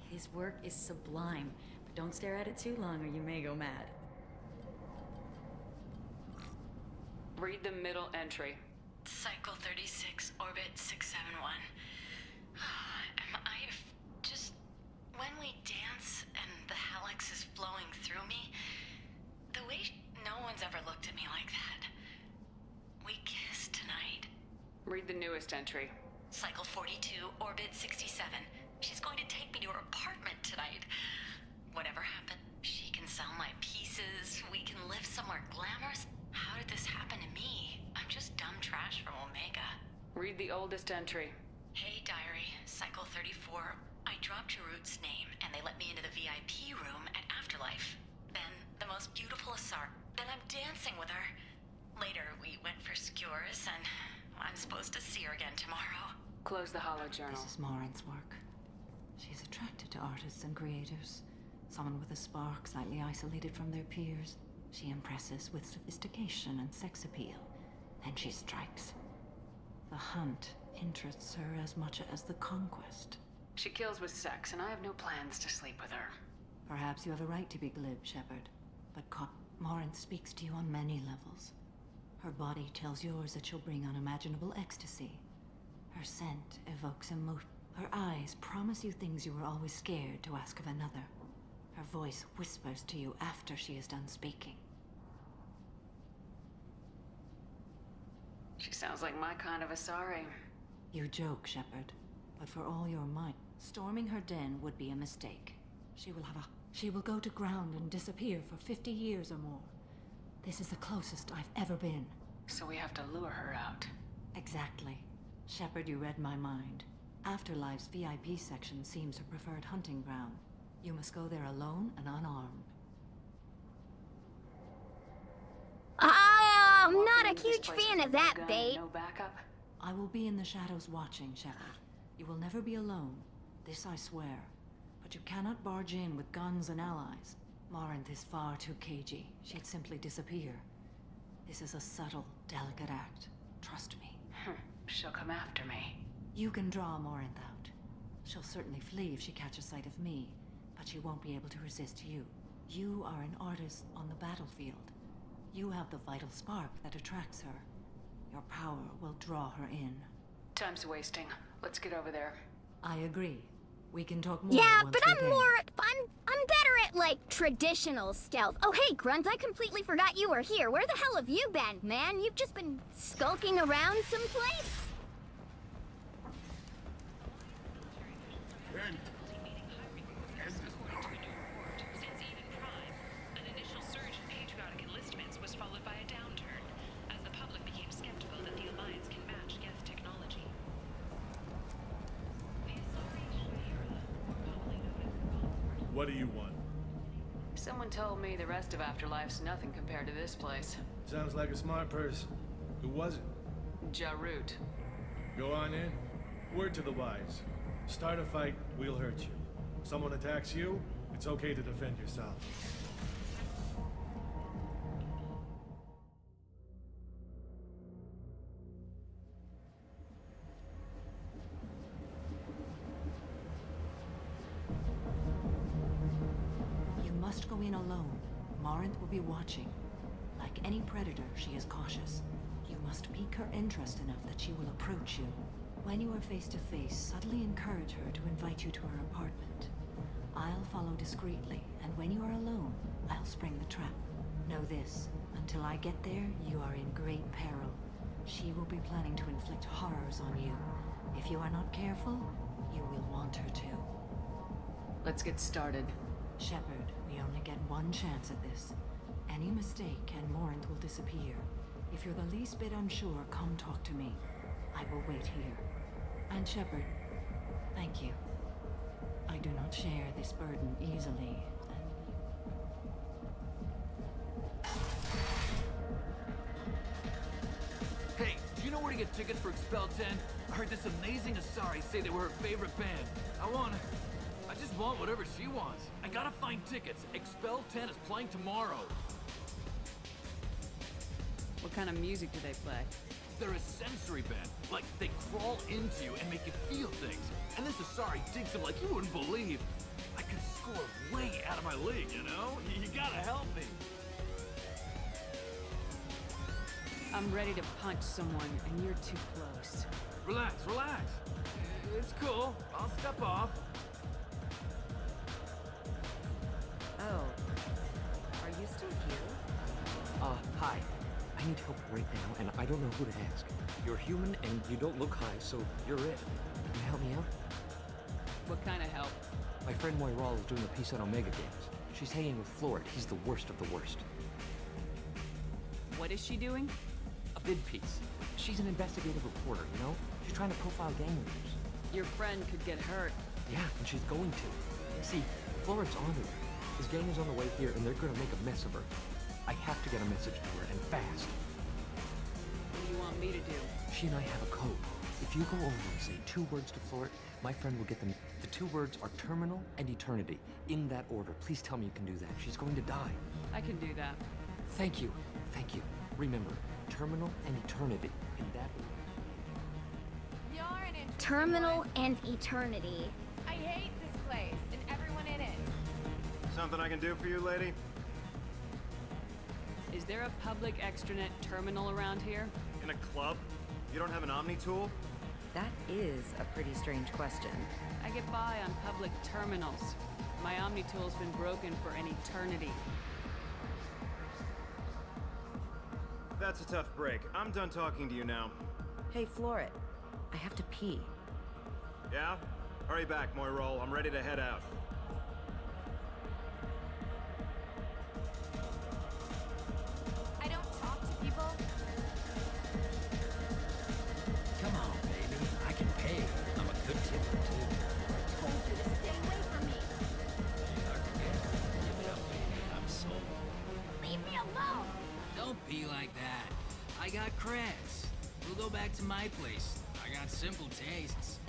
His work is sublime, but don't stare at it too long or you may go mad. Read the middle entry. Cycle 36, orbit 671. Am I just... When we dance and the helix is flowing through me, the way no one's ever looked at me like that. We kiss tonight. Read the newest entry. Cycle 42, orbit 67. She's going to take me to her apartment tonight. Whatever happened, she can sell my pieces. We can live somewhere glamorous. How did this happen to me? I'm just dumb trash from Omega. Read the oldest entry. Hey, diary. Cycle 34. I dropped Jarut's name, and they let me into the VIP room at Afterlife. Then, the most beautiful Asar. Then I'm dancing with her. Later, we went for skewers, and I'm supposed to see her again tomorrow. Close the holo journal. This is Morin's work. She's attracted to artists and creators. Someone with a spark, slightly isolated from their peers. She impresses with sophistication and sex appeal. Then she strikes. The hunt interests her as much as the conquest. She kills with sex, and I have no plans to sleep with her. Perhaps you have a right to be glib, Shepard. But Morin speaks to you on many levels. Her body tells yours that she'll bring unimaginable ecstasy. Her scent evokes emotion. Her eyes promise you things you were always scared to ask of another. Her voice whispers to you after she is done speaking. She sounds like my kind of Asari. You joke, Shepard, but for all your might, storming her den would be a mistake. She will go to ground and disappear for 50 years or more. This is the closest I've ever been. So we have to lure her out. Exactly. Shepard, you read my mind. Afterlife's VIP section seems her preferred hunting ground. You must go there alone and unarmed. I'm not a huge fan of that, babe. No backup? I will be in the shadows watching, Shepard. You will never be alone. This I swear. But you cannot barge in with guns and allies. Morinth is far too cagey. She'd simply disappear. This is a subtle, delicate act. Trust me. She'll come after me. You can draw Morinth out. She'll certainly flee if she catches sight of me, but she won't be able to resist you. You are an artist on the battlefield. You have the vital spark that attracts her. Your power will draw her in. Time's wasting. Let's get over there. I agree. We can talk more. Yeah, once but we I'm get- I'm better at, like, traditional stealth. Oh, hey, Grunt, I completely forgot you were here. Where the hell have you been, man? You've just been skulking around someplace? Since Eden Prime, an initial surge in patriotic enlistments was followed by a downturn, as the public became skeptical that the Alliance can match Geth technology. What do you want? Someone told me the rest of Afterlife's nothing compared to this place. Sounds like a smart person. Who was it? Jarut. Go on in. Word to the wise. Start a fight, we'll hurt you. Someone attacks you, it's okay to defend yourself. You must go in alone. Morinth will be watching. Like any predator, she is cautious. You must pique her interest enough that she will approach you. When you are face to face, subtly encourage her to invite you to her apartment. I'll follow discreetly, and when you are alone, I'll spring the trap. Know this, until I get there, you are in great peril. She will be planning to inflict horrors on you. If you are not careful, you will want her to. Let's get started. Shepard, we only get one chance at this. Any mistake and Morinth will disappear. If you're the least bit unsure, come talk to me. I will wait here. And Shepard, thank you. I do not share this burden easily. where to get tickets for Expel 10? I heard this amazing Asari say they were her favorite band. I just want whatever she wants. I gotta find tickets. Expel 10 is playing tomorrow. What kind of music do they play? They're a sensory band. Like, they crawl into you and make you feel things. And this Asari digs them like you wouldn't believe. I could score way out of my league, you know? You gotta help me. I'm ready to punch someone, and you're too close. Relax. It's cool. I'll step off. Oh. Are you still here? Hi. I need help right now, and I don't know who to ask. You're human, and you don't look high, so you're it. Can you help me out? What kind of help? My friend Moiral is doing a piece on Omega Games. She's hanging with Florid. He's the worst of the worst. What is she doing? A vid piece. She's an investigative reporter, you know? She's trying to profile gang leaders. Your friend could get hurt. Yeah, and she's going to. See, Florid's on her. His gang is on the way here, and they're gonna make a mess of her. I have to get a message to her, and fast. What do you want me to do? She and I have a code. If you go over and say 2 words to Florid, my friend will get them. The 2 words are terminal and eternity. In that order. Please tell me you can do that. She's going to die. I can do that. Thank you. Remember, terminal and eternity. In that order. You're an interesting Terminal one. and eternity. I hate this place and everyone in it. Something I can do for you, lady? Is there a public extranet terminal around here? In a club? You don't have an Omni tool? That is a pretty strange question. I get by on public terminals. My Omni tool's been broken for an eternity. That's a tough break. I'm done talking to you now. Hey, Florid. I have to pee. Yeah? Hurry back, Moiral. I'm ready to head out. I don't talk to people. Come on, baby. I can pay. I'm a good tipper, too. I told you to stay away from me. Give it up, baby. I'm sold. Leave me alone. Don't be like that. I got creds. We'll go back to my place. I got simple tastes.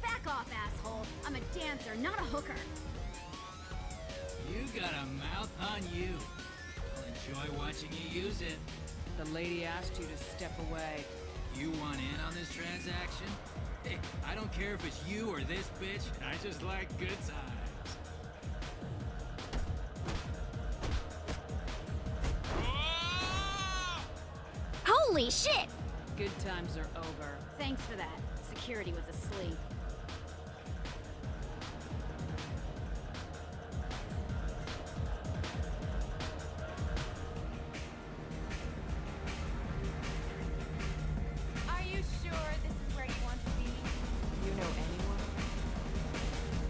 Back off, asshole. I'm a dancer, not a hooker. You got a mouth on you. I'll enjoy watching you use it. The lady asked you to step away. You want in on this transaction? Hey, I don't care if it's you or this bitch. I just like good times. Holy shit! Good times are over. Thanks for that. Security was asleep. Are you sure this is where you want to be? You know anyone?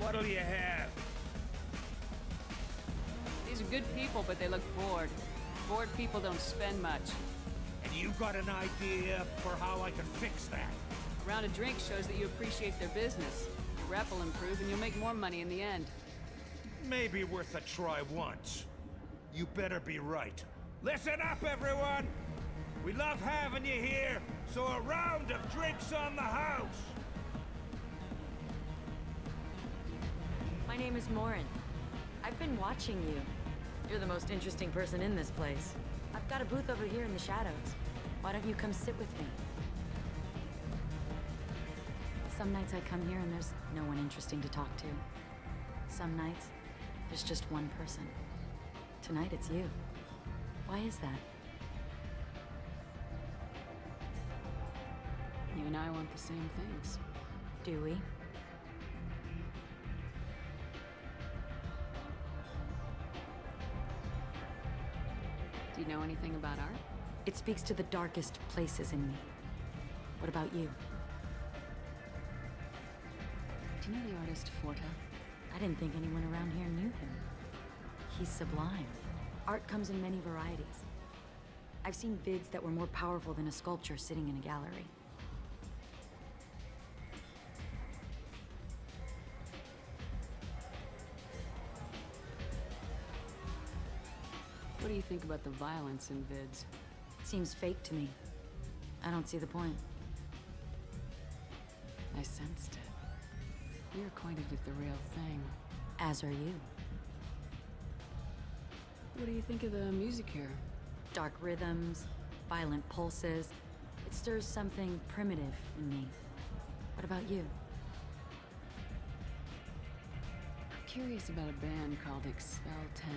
What'll you have? These are good people, but they look bored. Bored people don't spend much. And you got an idea for how I can fix that? A round of drinks shows that you appreciate their business. Your rep will improve and you'll make more money in the end. Maybe worth a try once. You better be right. Listen up, everyone! We love having you here, so a round of drinks on the house! My name is Morin. I've been watching you. You're the most interesting person in this place. I've got a booth over here in the shadows. Why don't you come sit with me? Some nights I come here and there's no one interesting to talk to. Some nights, there's just one person. Tonight it's you. Why is that? You and I want the same things. Do we? Do you know anything about art? It speaks to the darkest places in me. What about you? Do you know the artist Forta? I didn't think anyone around here knew him. He's sublime. Art comes in many varieties. I've seen vids that were more powerful than a sculpture sitting in a gallery. What do you think about the violence in vids? Seems fake to me. I don't see the point. I sensed it. You're acquainted with the real thing. As are you. What do you think of the music here? Dark rhythms, violent pulses. It stirs something primitive in me. What about you? I'm curious about a band called Expel 10.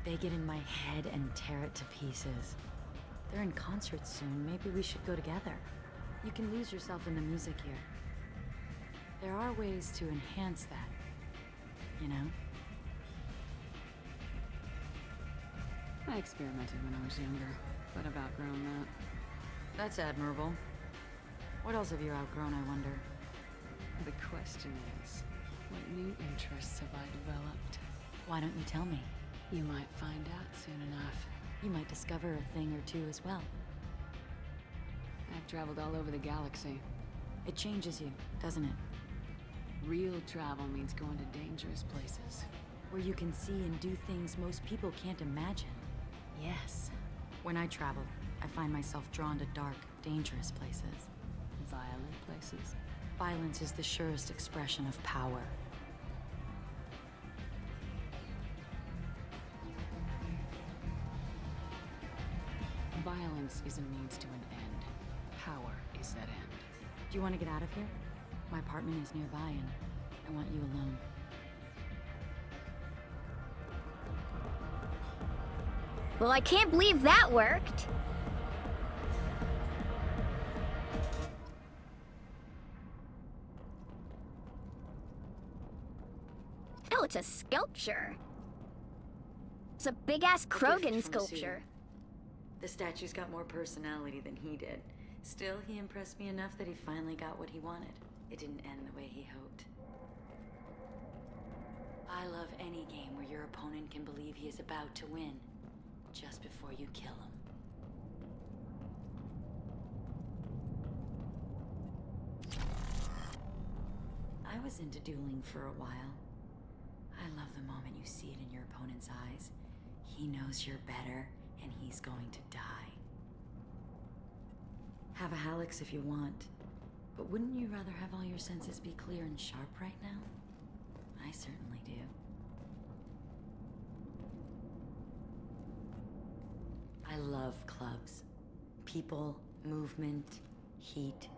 They get in my head and tear it to pieces. They're in concert soon. Maybe we should go together. You can lose yourself in the music here. There are ways to enhance that, you know? I experimented when I was younger, but I've outgrown that. That's admirable. What else have you outgrown, I wonder? The question is, what new interests have I developed? Why don't you tell me? You might find out soon enough. You might discover a thing or two as well. I've traveled all over the galaxy. It changes you, doesn't it? Real travel means going to dangerous places. Where you can see and do things most people can't imagine. Yes. When I travel, I find myself drawn to dark, dangerous places. Violent places. Violence is the surest expression of power. Violence is a means to an end. Power is that end. Do you want to get out of here? My apartment is nearby and I want you alone. Well, I can't believe that worked. Oh, it's a sculpture. It's a big-ass Krogan sculpture. The statue's got more personality than he did. Still, he impressed me enough that he finally got what he wanted. It didn't end the way he hoped. I love any game where your opponent can believe he is about to win, just before you kill him. I was into dueling for a while. I love the moment you see it in your opponent's eyes. He knows you're better, and he's going to die. Have a Halix if you want, but wouldn't you rather have all your senses be clear and sharp right now? I certainly do. I love clubs. People, movement, heat.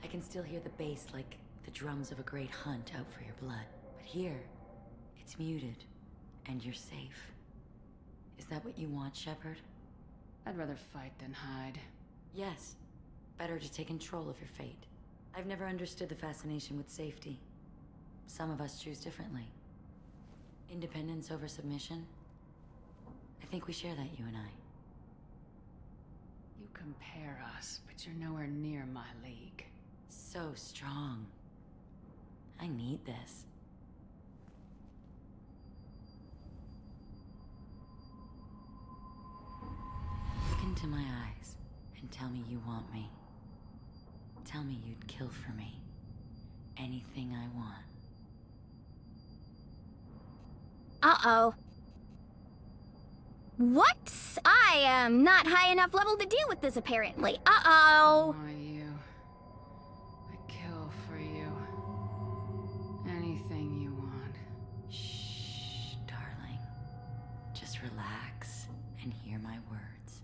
I can still hear the bass like the drums of a great hunt out for your blood. But here, it's muted, and you're safe. Is that what you want, Shepard? I'd rather fight than hide. Yes. Better to take control of your fate. I've never understood the fascination with safety. Some of us choose differently. Independence over submission? I think we share that, you and I. You compare us, but you're nowhere near my league. So strong. I need this. Look into my eyes and tell me you want me. Tell me you'd kill for me. Anything I want. Uh-oh. What? I am not high enough level to deal with this, apparently. Uh-oh. Why you? I kill for you. Anything you want. Shh, darling. Just relax and hear my words.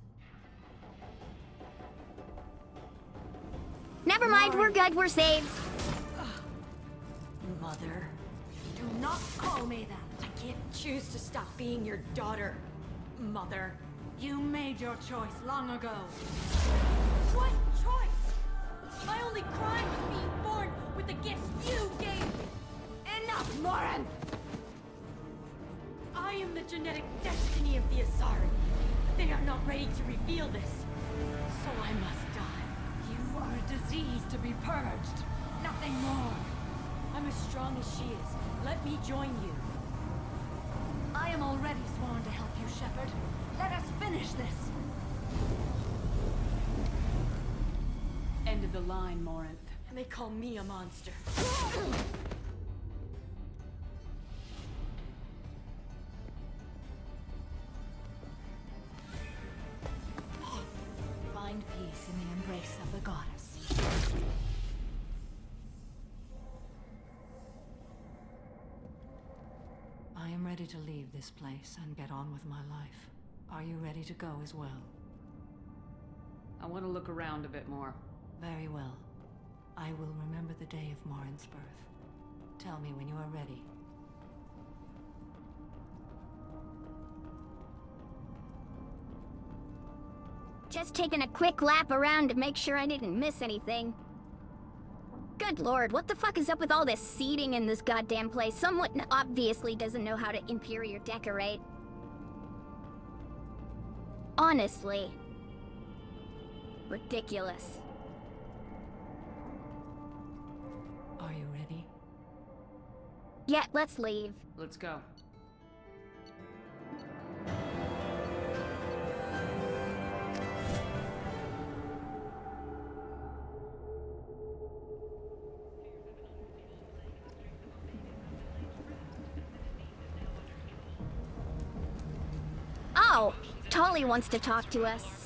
Never mind, we're good, we're saved. Mother. Do not call me that. I can't choose to stop being your daughter. Mother. You made your choice long ago. What choice? My only crime was being born with the gifts you gave me. Enough, Moran! I am the genetic destiny of the Asari. They are not ready to reveal this, so I must die. You are a disease to be purged. Nothing more. I'm as strong as she is. Let me join you. I am already sworn to help you, Shepard. Let us finish this. End of the line, Morinth. And they call me a monster. Find peace in the embrace of the goddess. ready to leave this place and get on with my life. Are you ready to go as well? I want to look around a bit more. Very well. I will remember the day of Marin's birth. Tell me when you are ready. Just taking a quick lap around to make sure I didn't miss anything. Good lord, what the fuck is up with all this seating in this goddamn place? Someone obviously doesn't know how to interior decorate. Honestly. Ridiculous. Are you ready? Yeah, let's leave. Let's go. Oh, Tolly wants to talk to us.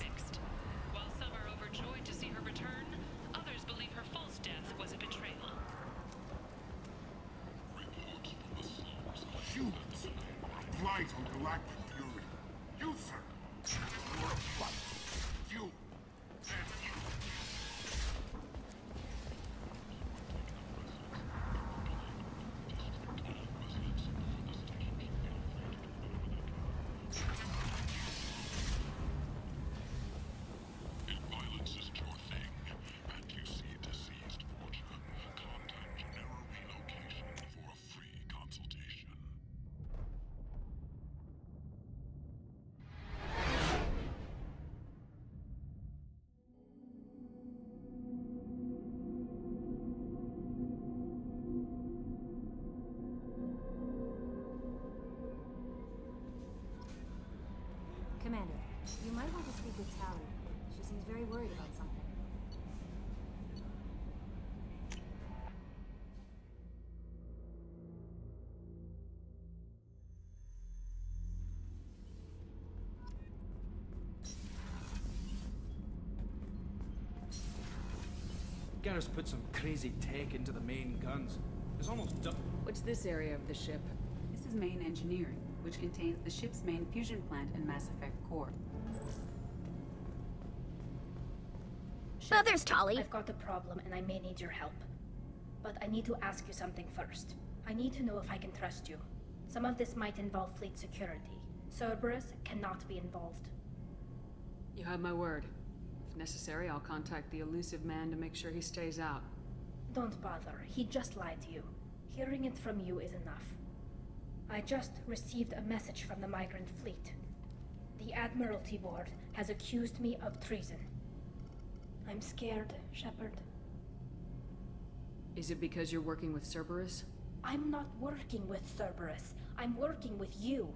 While some are overjoyed to see her return, others believe her false death was a betrayal. Humans. Blight on galactic fury. You, sir. You're a fight. You. And you. Violence isn't your thing, and you see deceased Fortune. Contact General Relocation for a free consultation. Commander, you might want to speak with Tally. She seems very worried about something. Garrus put some crazy tech into the main guns. It's almost done. What's this area of the ship? This is main engineering, which contains the ship's main fusion plant and Mass Effect core. Oh, there's Tolly. I've got a problem and I may need your help. But I need to ask you something first. I need to know if I can trust you. Some of this might involve fleet security. Cerberus cannot be involved. You have my word. If necessary, I'll contact the elusive man to make sure he stays out. Don't bother. He just lied to you. Hearing it from you is enough. I just received a message from the migrant fleet. The Admiralty Board has accused me of treason. I'm scared, Shepard. Is it because you're working with Cerberus? I'm not working with Cerberus. I'm working with you.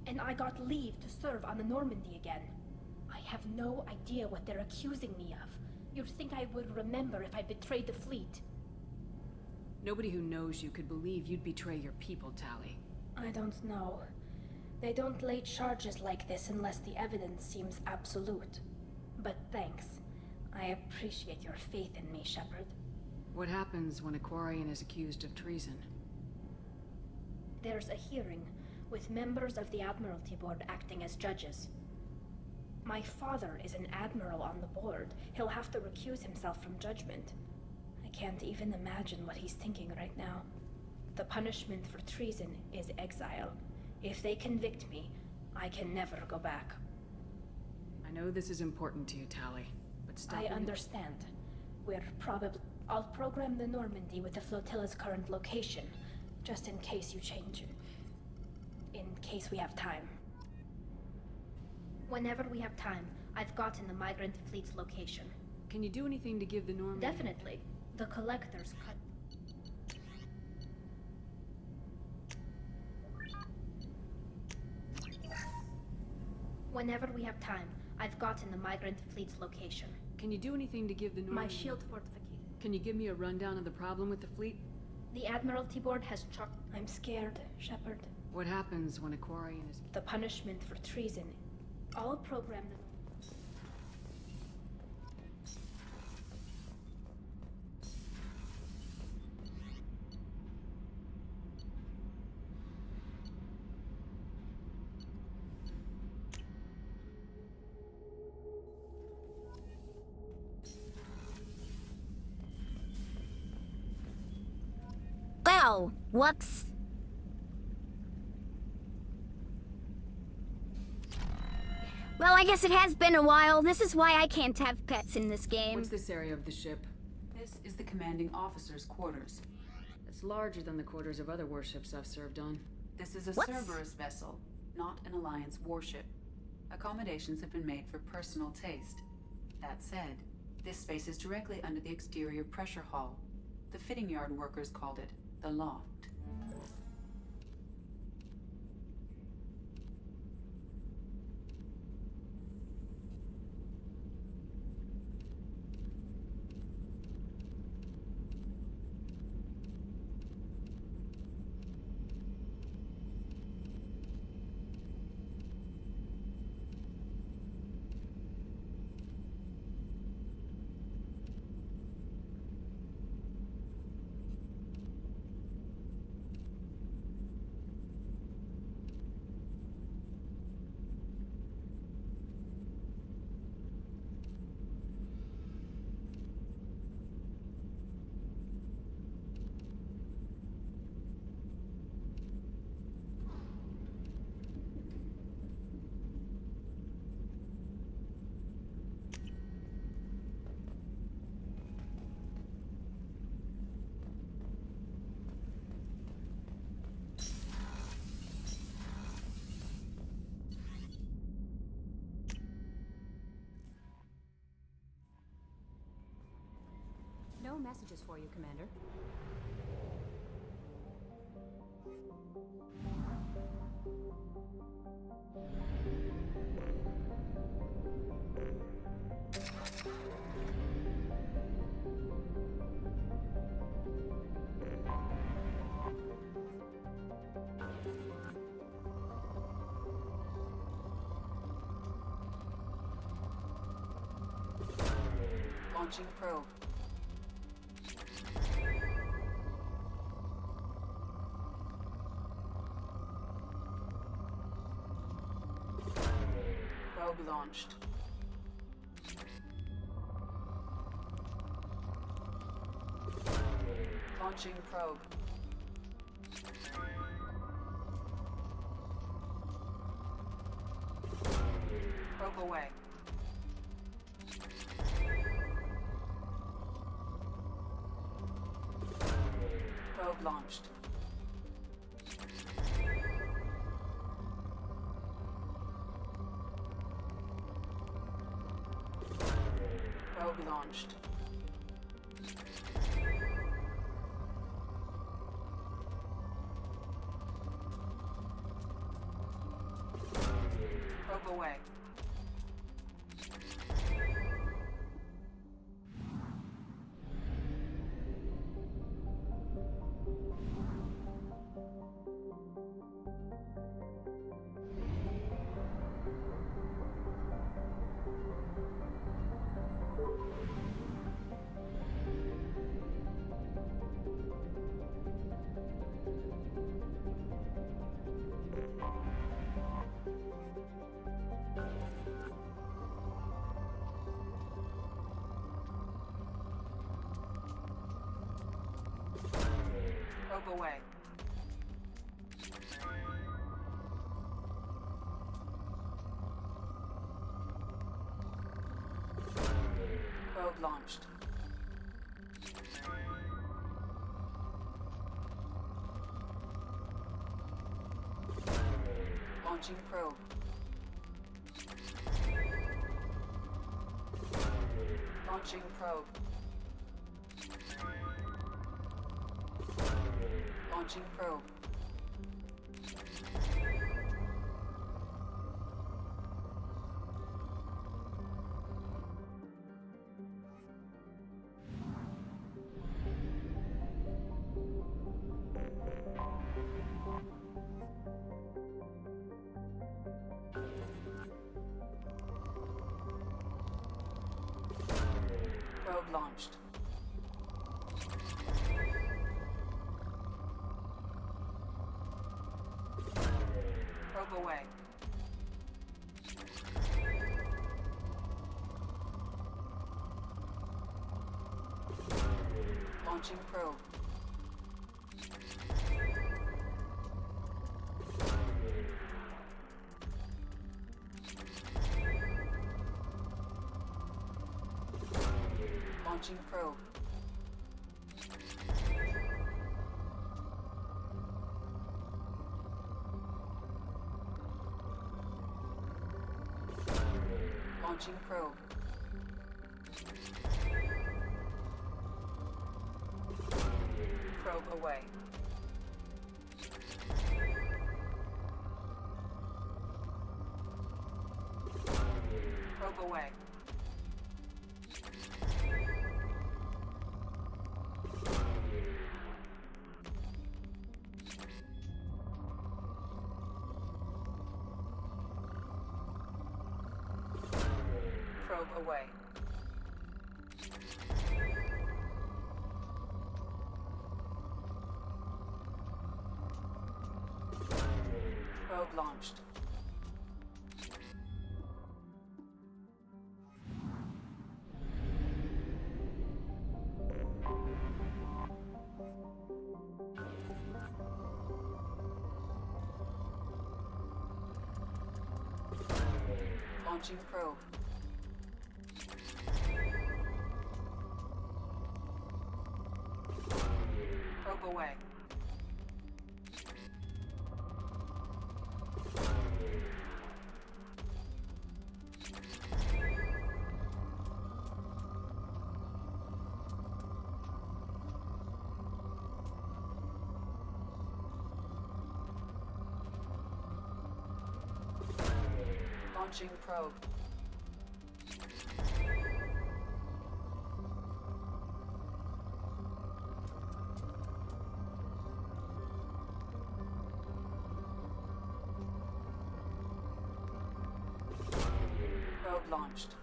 And I got leave to serve on the Normandy again. I have no idea what they're accusing me of. You'd think I would remember if I betrayed the fleet. Nobody who knows you could believe you'd betray your people, Tally. I don't know. They don't lay charges like this unless the evidence seems absolute. But thanks. I appreciate your faith in me, Shepard. What happens when a Quarian is accused of treason? There's a hearing, with members of the Admiralty Board acting as judges. My father is an admiral on the board. He'll have to recuse himself from judgment. I can't even imagine what he's thinking right now. The punishment for treason is exile. If they convict me, I can never go back. I know this is important to you, Tally, but stop. I understand. I'll program the Normandy with the flotilla's current location, just in case you change it. In case we have time. Whenever we have time, I've gotten the migrant fleet's location. Can you do anything to give the Normandy? Definitely. The collectors cut. Whenever we have time, I've gotten the migrant fleet's location. Can you do anything to give the Normandy? My shield fortification. Can you give me a rundown of the problem with the fleet? The Admiralty Board has I'm scared, Shepard. What happens when a Quarian is... The punishment for treason. I'll program the... Oh, whoops. Well, I guess it has been a while. This is why I can't have pets in this game. What's this area of the ship? This is the commanding officer's quarters. It's larger than the quarters of other warships I've served on. This is a Cerberus vessel, not an Alliance warship. Accommodations have been made for personal taste. That said, this space is directly under the exterior pressure hull. The fitting yard workers called it the loft. No messages for you, Commander. Launching probe. Probe launched. Launching probe. Probe away. Probe launched. Probe launched. Probe away. Probe away. Probe launched. Launching probe. Launching probe. Launching probe. Probe launched. Probe away. Launching probe. Launching probe. Launching probe. Probe away. Probe away. Probe away. Probe launched. Launching probe. Probe away. Launching probe. Probe launched.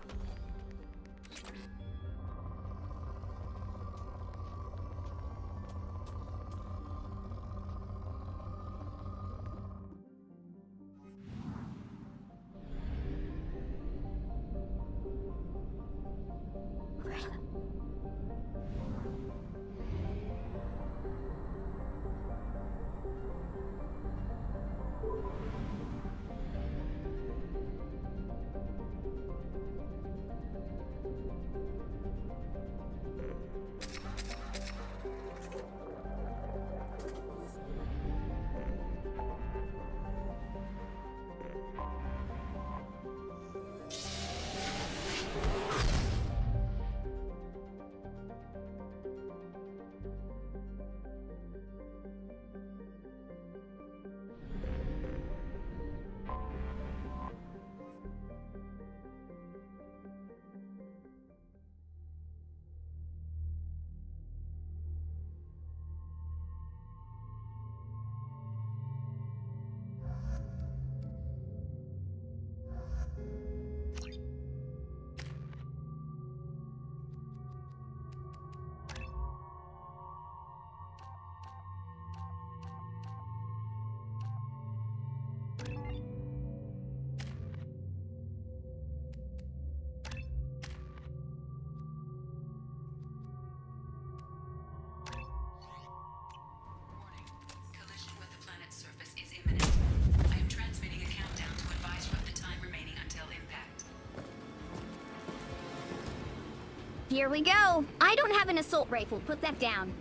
Here we go. I don't have an assault rifle. Put that down.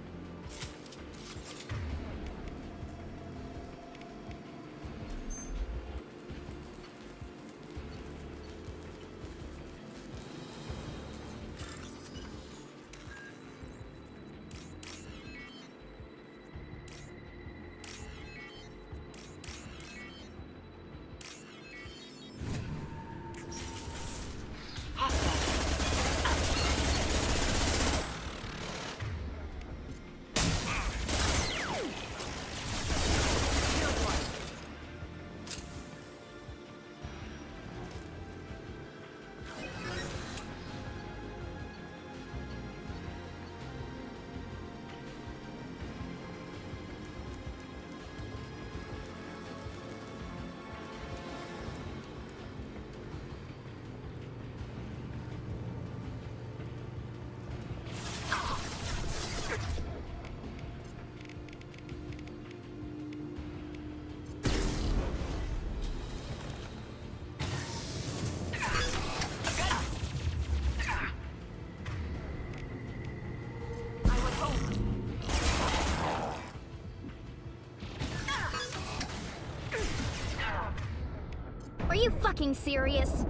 Are you fucking serious?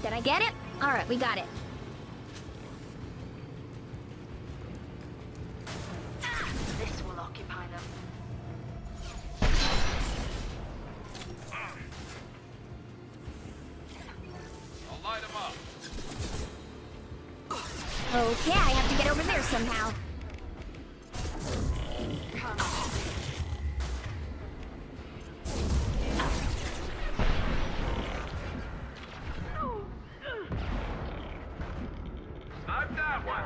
Did I get it? Alright, we got it. This will occupy them. I'll light him up. Okay, I have to get over there somehow. Snipe that one.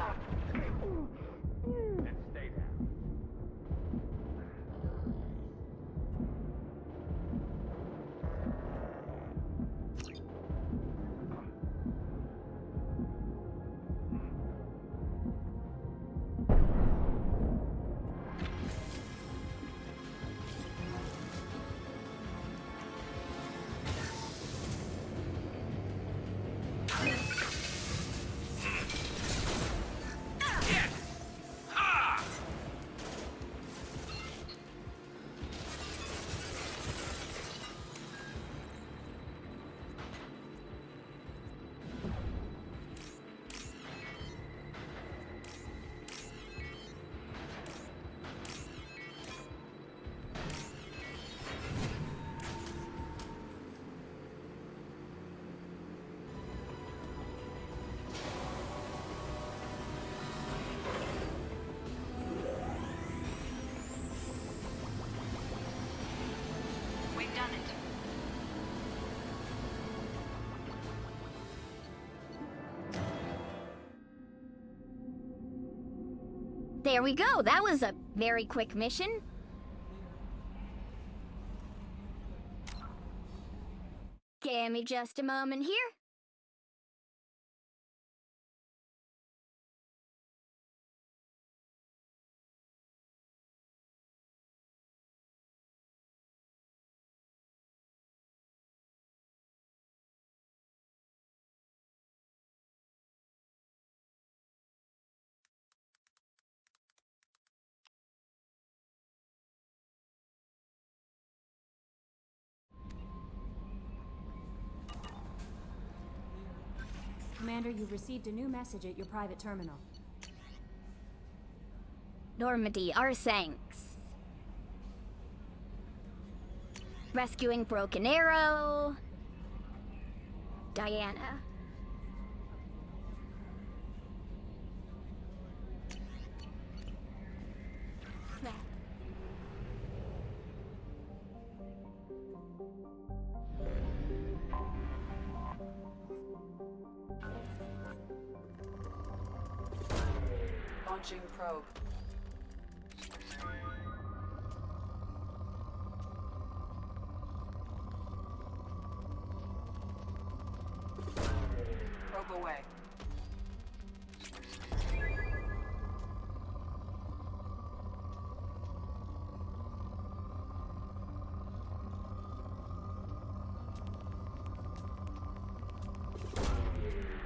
And stay down. We've done it. There we go. That was a very quick mission. Give me just a moment here. Commander, you've received a new message at your private terminal. Normandy, our thanks. Rescuing Broken Arrow. Diana. Launching probe. Probe away.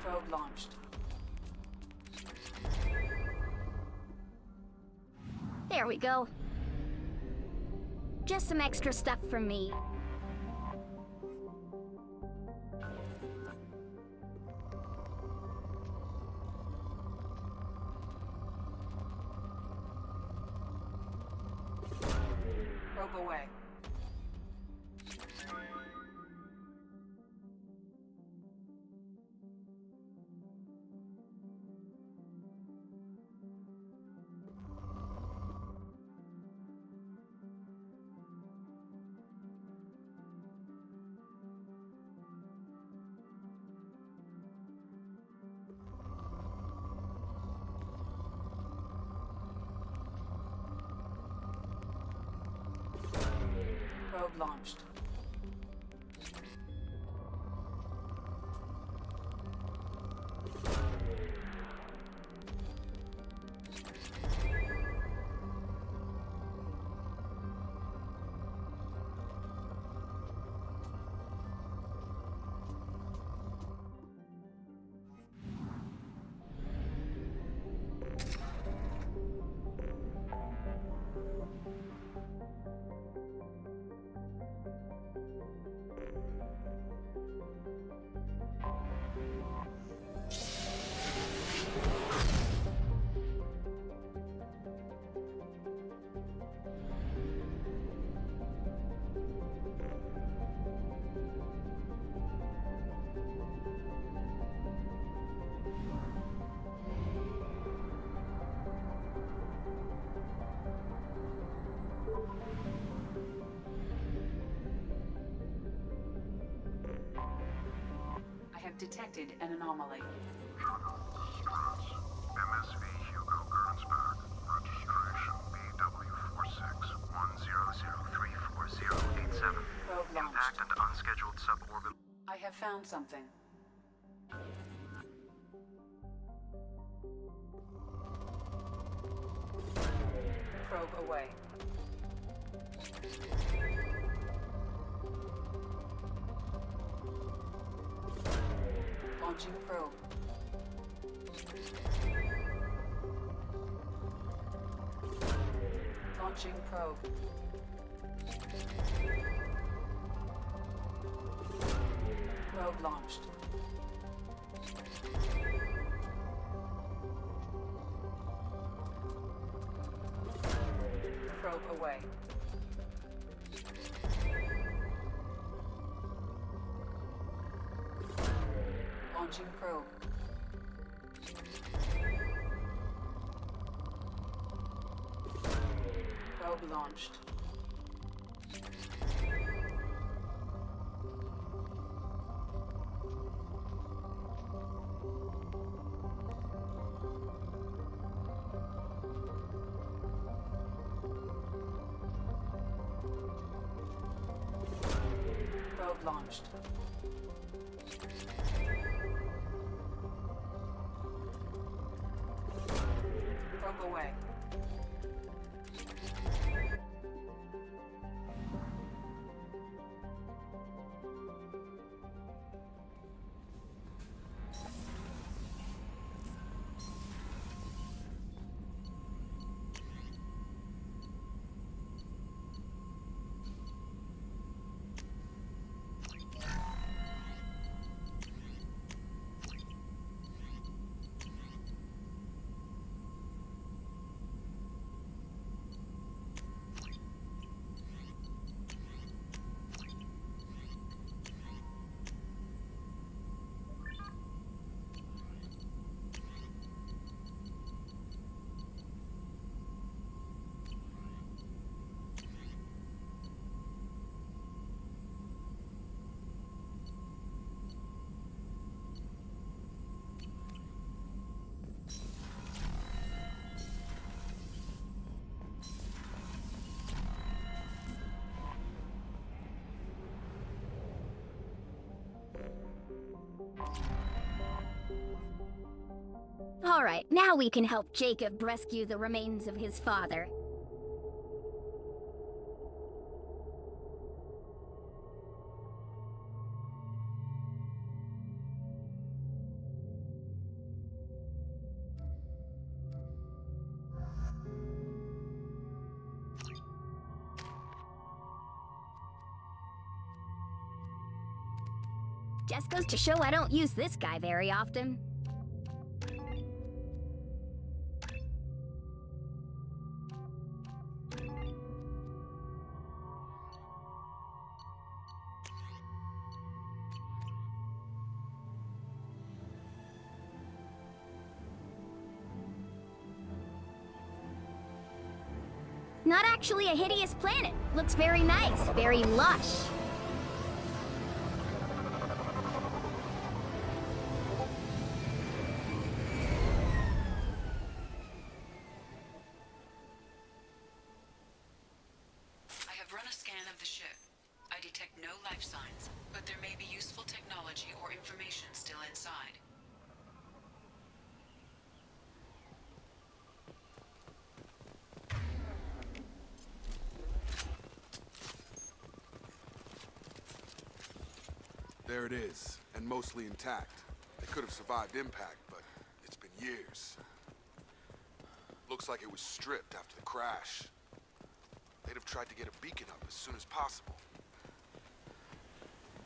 Probe launched. There we go. Just some extra stuff from me. Probe away. Probe launched. Detected an anomaly. MSV Hugo Gernsback. Registration BW4610034087. Probe launched. Impact and unscheduled suborbital. I have found something. Probe away. Launching probe. Launching probe. Probe launched. Probe away. Launching probe. Probe launched. Probe launched. Probe away. All right, now we can help Jacob rescue the remains of his father. Just goes to show I don't use this guy very often. Not actually a hideous planet. Looks very nice, very lush. I have run a scan of the ship. I detect no life signs, but there may be useful technology or information still inside. There it is, and mostly intact. It could have survived impact, but it's been years. Looks like it was stripped after the crash. They'd have tried to get a beacon up as soon as possible.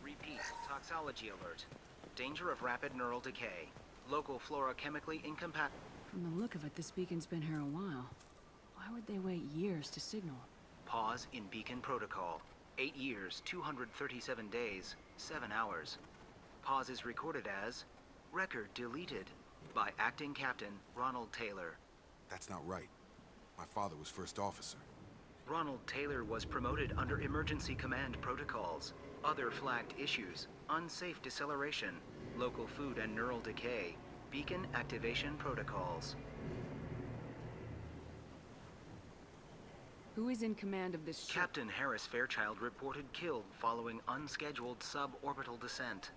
Repeat, toxology alert. Danger of rapid neural decay. Local flora chemically incompatible. From the look of it, this beacon's been here a while. Why would they wait years to signal? Pause in beacon protocol. 8 years, 237 days, 7 hours. Pause is recorded as record deleted by Acting Captain Ronald Taylor. That's not right. My father was first officer. Ronald Taylor was promoted under emergency command protocols. Other flagged issues: unsafe deceleration, local food and neural decay, beacon activation protocols. Who is in command of this ship? Captain Harris Fairchild reported killed following unscheduled suborbital descent.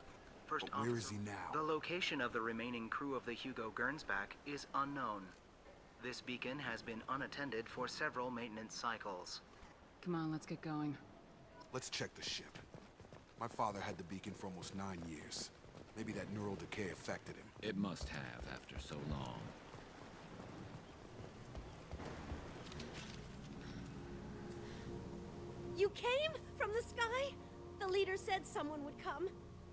First But where is he now? The location of the remaining crew of the Hugo Gernsback is unknown. This beacon has been unattended for several maintenance cycles. Come on, let's get going. Let's check the ship. My father had the beacon for almost 9 years. Maybe that neural decay affected him. It must have after so long. You came? From the sky? The leader said someone would come.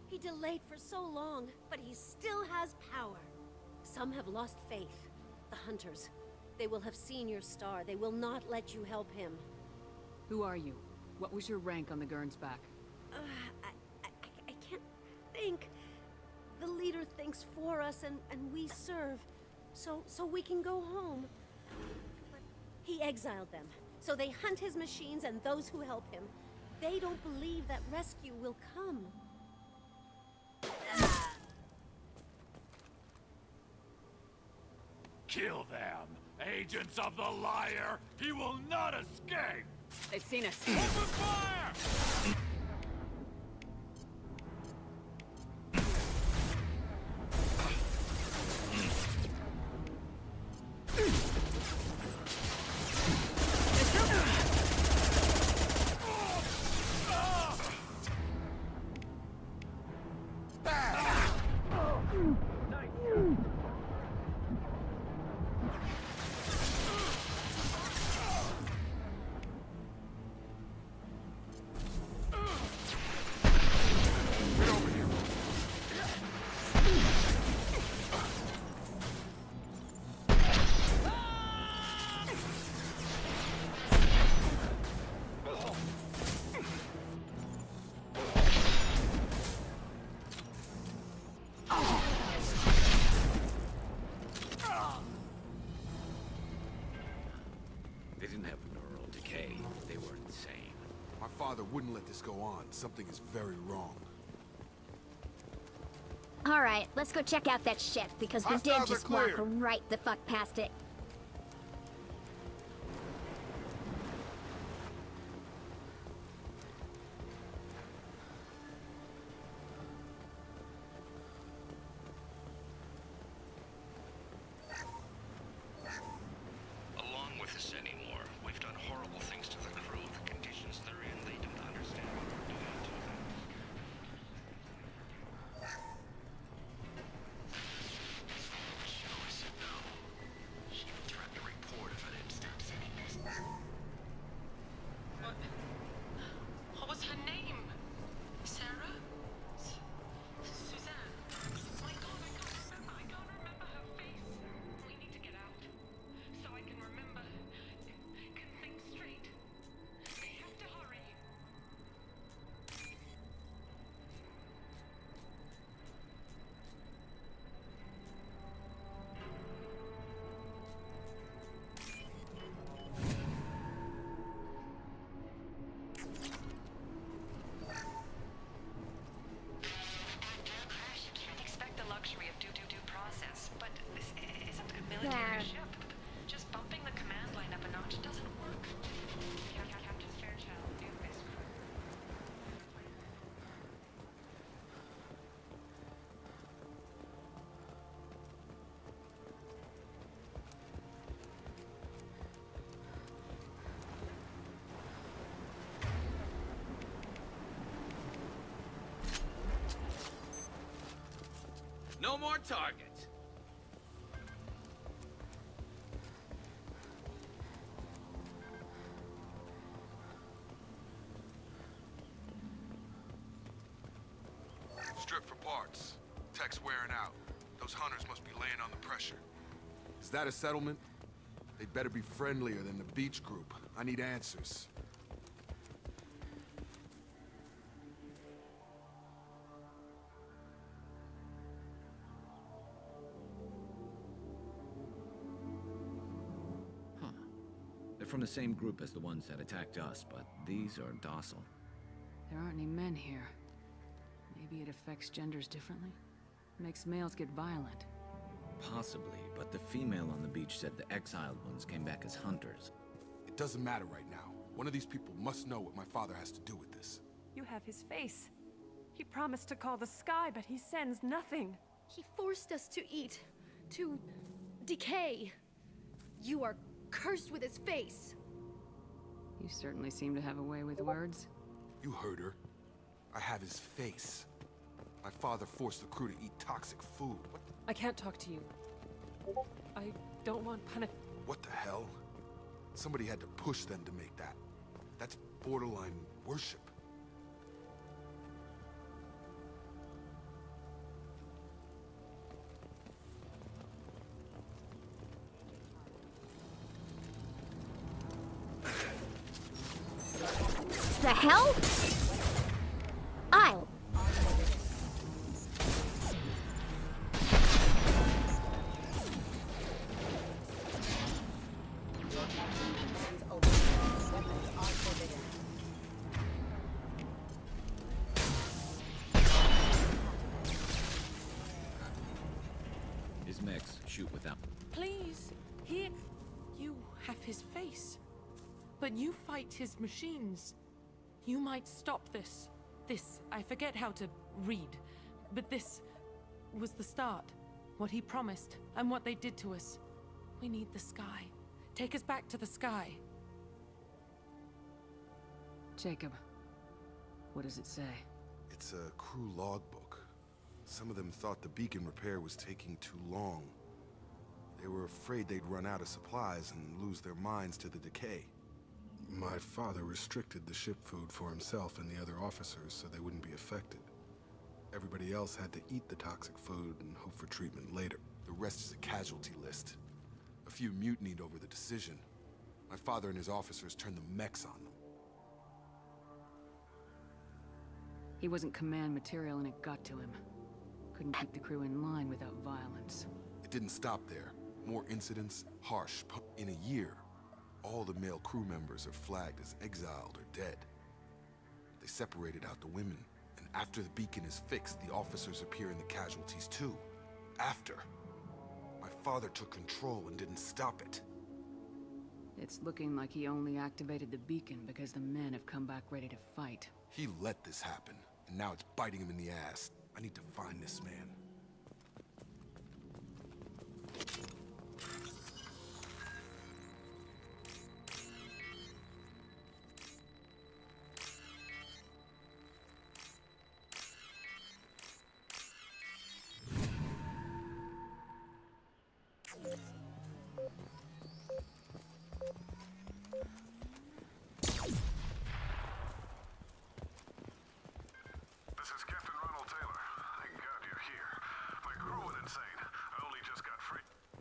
He delayed for so long, but he still has power. Some have lost faith. The hunters. They will have seen your star. They will not let you help him. Who are you? What was your rank on the Gernsback? I can't think. The leader thinks for us and we serve. So we can go home. But he exiled them. So they hunt his machines and those who help him. They don't believe that rescue will come. Kill them! Agents of the liar! He will not escape! They've seen us. Open fire! They didn't have neural decay. They were insane. My father wouldn't let this go on. Something is very wrong. Alright, let's go check out that ship, because we did Hostiles are just walk clear. right the fuck past it. Along with us anymore. We've done horrible things to the crew. The conditions they're in, they don't understand what we're doing to them. She always said no. She even threatened to report if I didn't stop singing this. What was her name? Sarah? Suzanne? My God, I can't remember. I can't remember her face. We need to get out. So I can remember. Can think straight. We have to hurry. Crash, you can't expect the luxury of due process, but this isn't a military ship. Just bumping the command line up a notch doesn't work. Captain Fairchild knew this crew. No more targets! Strip for parts. Tech's wearing out. Those hunters must be laying on the pressure. Is that a settlement? They'd better be friendlier than the beach group. I need answers. They're from the same group as the ones that attacked us, but these are docile. There aren't any men here. Maybe it affects genders differently? Makes males get violent. Possibly, but the female on the beach said the exiled ones came back as hunters. It doesn't matter right now. One of these people must know what my father has to do with this. You have his face. He promised to call the sky, but he sends nothing. He forced us to eat, to decay. You are cursed with his face. You certainly seem to have a way with words. You heard her. I have his face. My father forced the crew to eat toxic food. What? I can't talk to you. I don't want What the hell? Somebody had to push them to make that. That's borderline worship. The hell? I'll. His mechs shoot without... Please, you have his face. But you fight his machines. You might stop this. I forget how to read. But this was the start. What he promised, and what they did to us. We need the sky. Take us back to the sky. Jacob, what does it say? It's a crew logbook. Some of them thought the beacon repair was taking too long. They were afraid they'd run out of supplies and lose their minds to the decay. My father restricted the ship food for himself and the other officers so they wouldn't be affected. Everybody else had to eat the toxic food and hope for treatment later. The rest is a casualty list. A few mutinied over the decision. My father and his officers turned the mechs on them. He wasn't command material and it got to him. Couldn't keep the crew in line without violence. It didn't stop there. More incidents, harsh. In a year, all the male crew members are flagged as exiled or dead. They separated out the women, and after the beacon is fixed, the officers appear in the casualties too. After. My father took control and didn't stop it. It's looking like he only activated the beacon because the men have come back ready to fight. He let this happen, and now it's biting him in the ass. I need to find this man.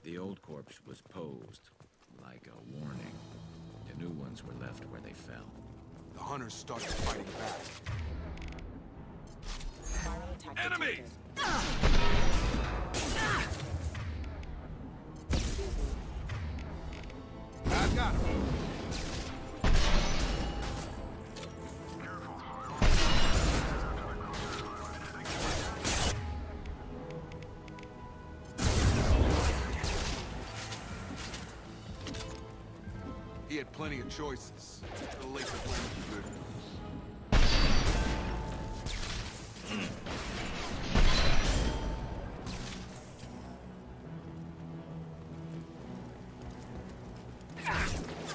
The old corpse was posed, like a warning. The new ones were left where they fell. The hunters started fighting back. Enemies! I've got him. He had plenty of choices. The laser blend was good.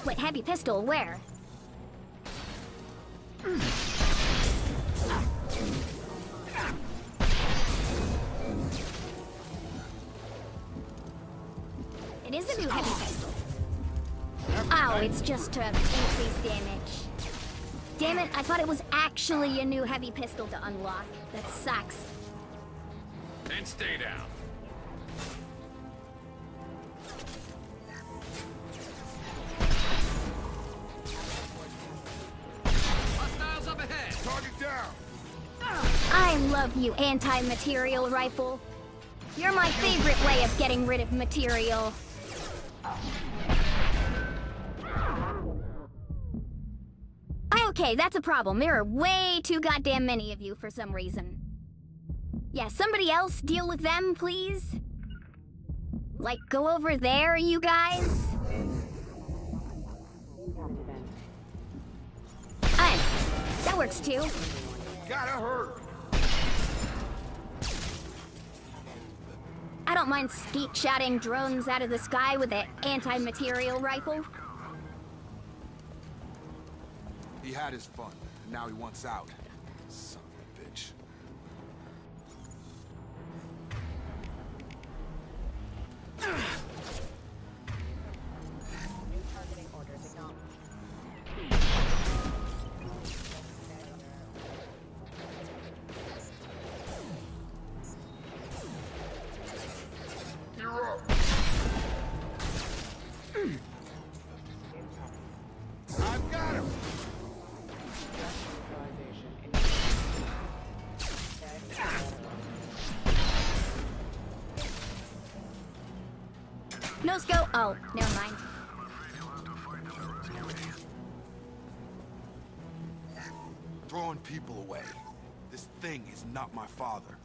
Wait, heavy pistol, where? It is a new heavy pistol. Oh, it's just to increase damage. Damn it, I thought it was actually a new heavy pistol to unlock. That sucks. And stay down. Hostiles up ahead. Target down. I love you, anti-material rifle. You're my favorite way of getting rid of material. Okay, that's a problem. There are way too goddamn many of you for some reason. Yeah, somebody else deal with them, please? Like, go over there, you guys? Hey, that works too. Gotta hurt. I don't mind skeet-shotting drones out of the sky with an anti-material rifle. He had his fun, and now he wants out. Son of a bitch. You're up. I've got him. No scope. Oh, never mind. Throwing people away. This thing is not my father.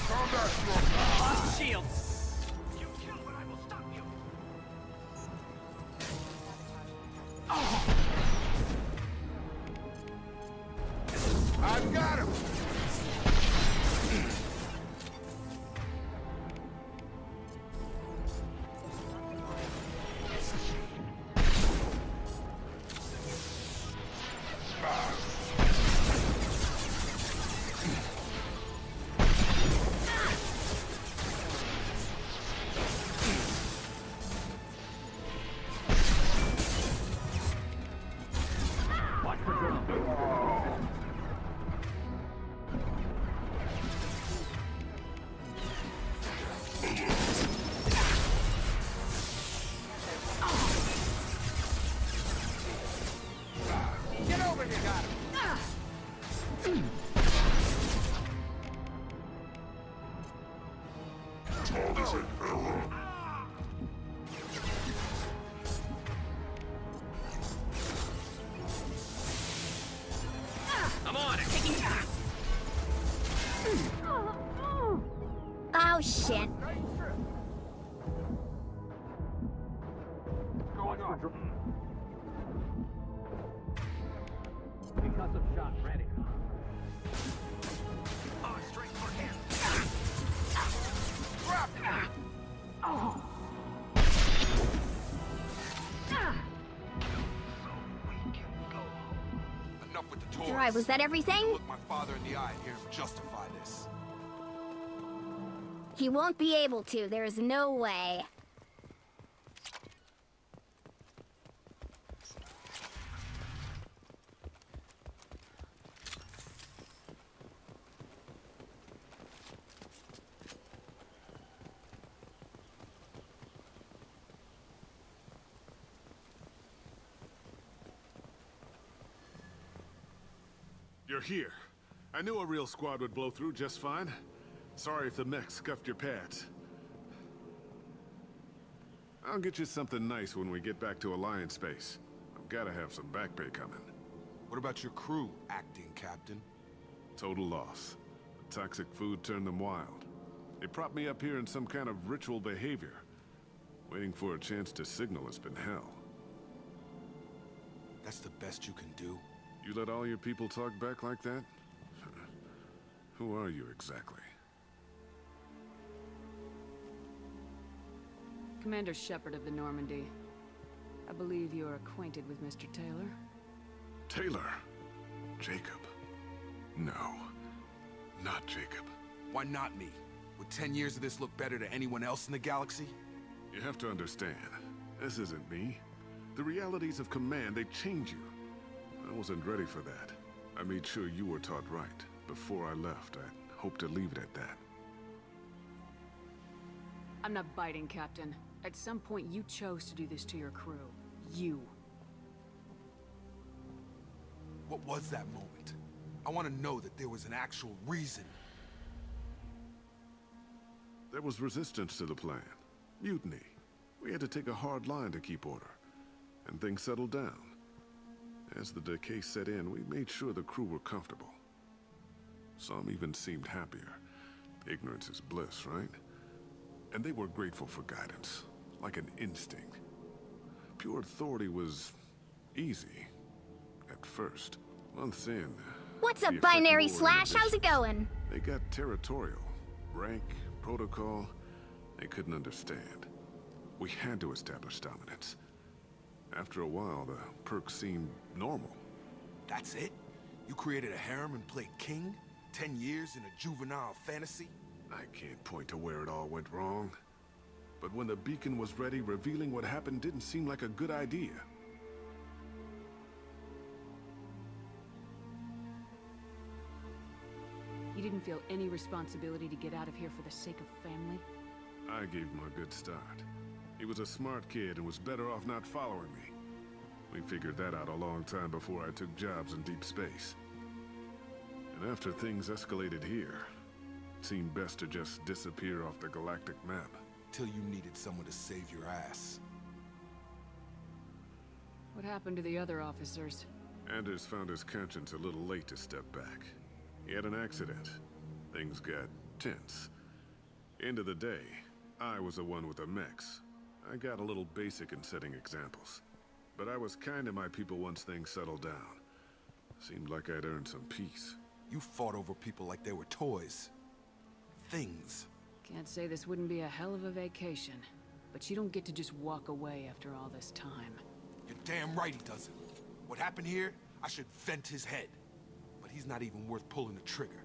Combat stroke. Lost shields. I've got him. Get over here. Got him. I'm on it. Oh, shit. Concussive shot ready. Oh, straight for him. Enough with the toys. Alright, was that everything? Look my father in the eye and hear him justify this. He won't be able to. There is no way. You're here. I knew a real squad would blow through just fine. Sorry if the mech scuffed your pads. I'll get you something nice when we get back to Alliance space. I've gotta have some back pay coming. What about your crew, acting captain? Total loss. The toxic food turned them wild. They propped me up here in some kind of ritual behavior. Waiting for a chance to signal has been hell. That's the best you can do? You let all your people talk back like that? Who are you exactly? Commander Shepard of the Normandy. I believe you are acquainted with Mr. Taylor. Taylor? Jacob? No. Not Jacob. Why not me? Would 10 years of this look better to anyone else in the galaxy? You have to understand, this isn't me. The realities of command, they change you. I wasn't ready for that. I made sure you were taught right. Before I left, I hoped to leave it at that. I'm not biting, Captain. At some point, you chose to do this to your crew. You. What was that moment? I want to know that there was an actual reason. There was resistance to the plan. Mutiny. We had to take a hard line to keep order. And things settled down. As the decay set in, we made sure the crew were comfortable. Some even seemed happier. Ignorance is bliss, right? And they were grateful for guidance, like an instinct. Pure authority was easy, at first. Months in... What's the up, effect Binary lowered Slash? How's it inhibitions. going? They got territorial. Rank, protocol, they couldn't understand. We had to establish dominance. After a while, the perks seemed normal. That's it? You created a harem and played king? 10 years in a juvenile fantasy? I can't point to where it all went wrong. But when the beacon was ready, revealing what happened didn't seem like a good idea. You didn't feel any responsibility to get out of here for the sake of family? I gave him a good start. He was a smart kid and was better off not following me. We figured that out a long time before I took jobs in deep space. And after things escalated here, it seemed best to just disappear off the galactic map. Till you needed someone to save your ass. What happened to the other officers? Anders found his conscience a little late to step back. He had an accident. Things got tense. End of the day, I was the one with the mechs. I got a little basic in setting examples. But I was kind to my people once things settled down. Seemed like I'd earned some peace. You fought over people like they were toys. Things. Can't say this wouldn't be a hell of a vacation, but you don't get to just walk away after all this time. You're damn right he doesn't. What happened here, I should vent his head. But he's not even worth pulling the trigger.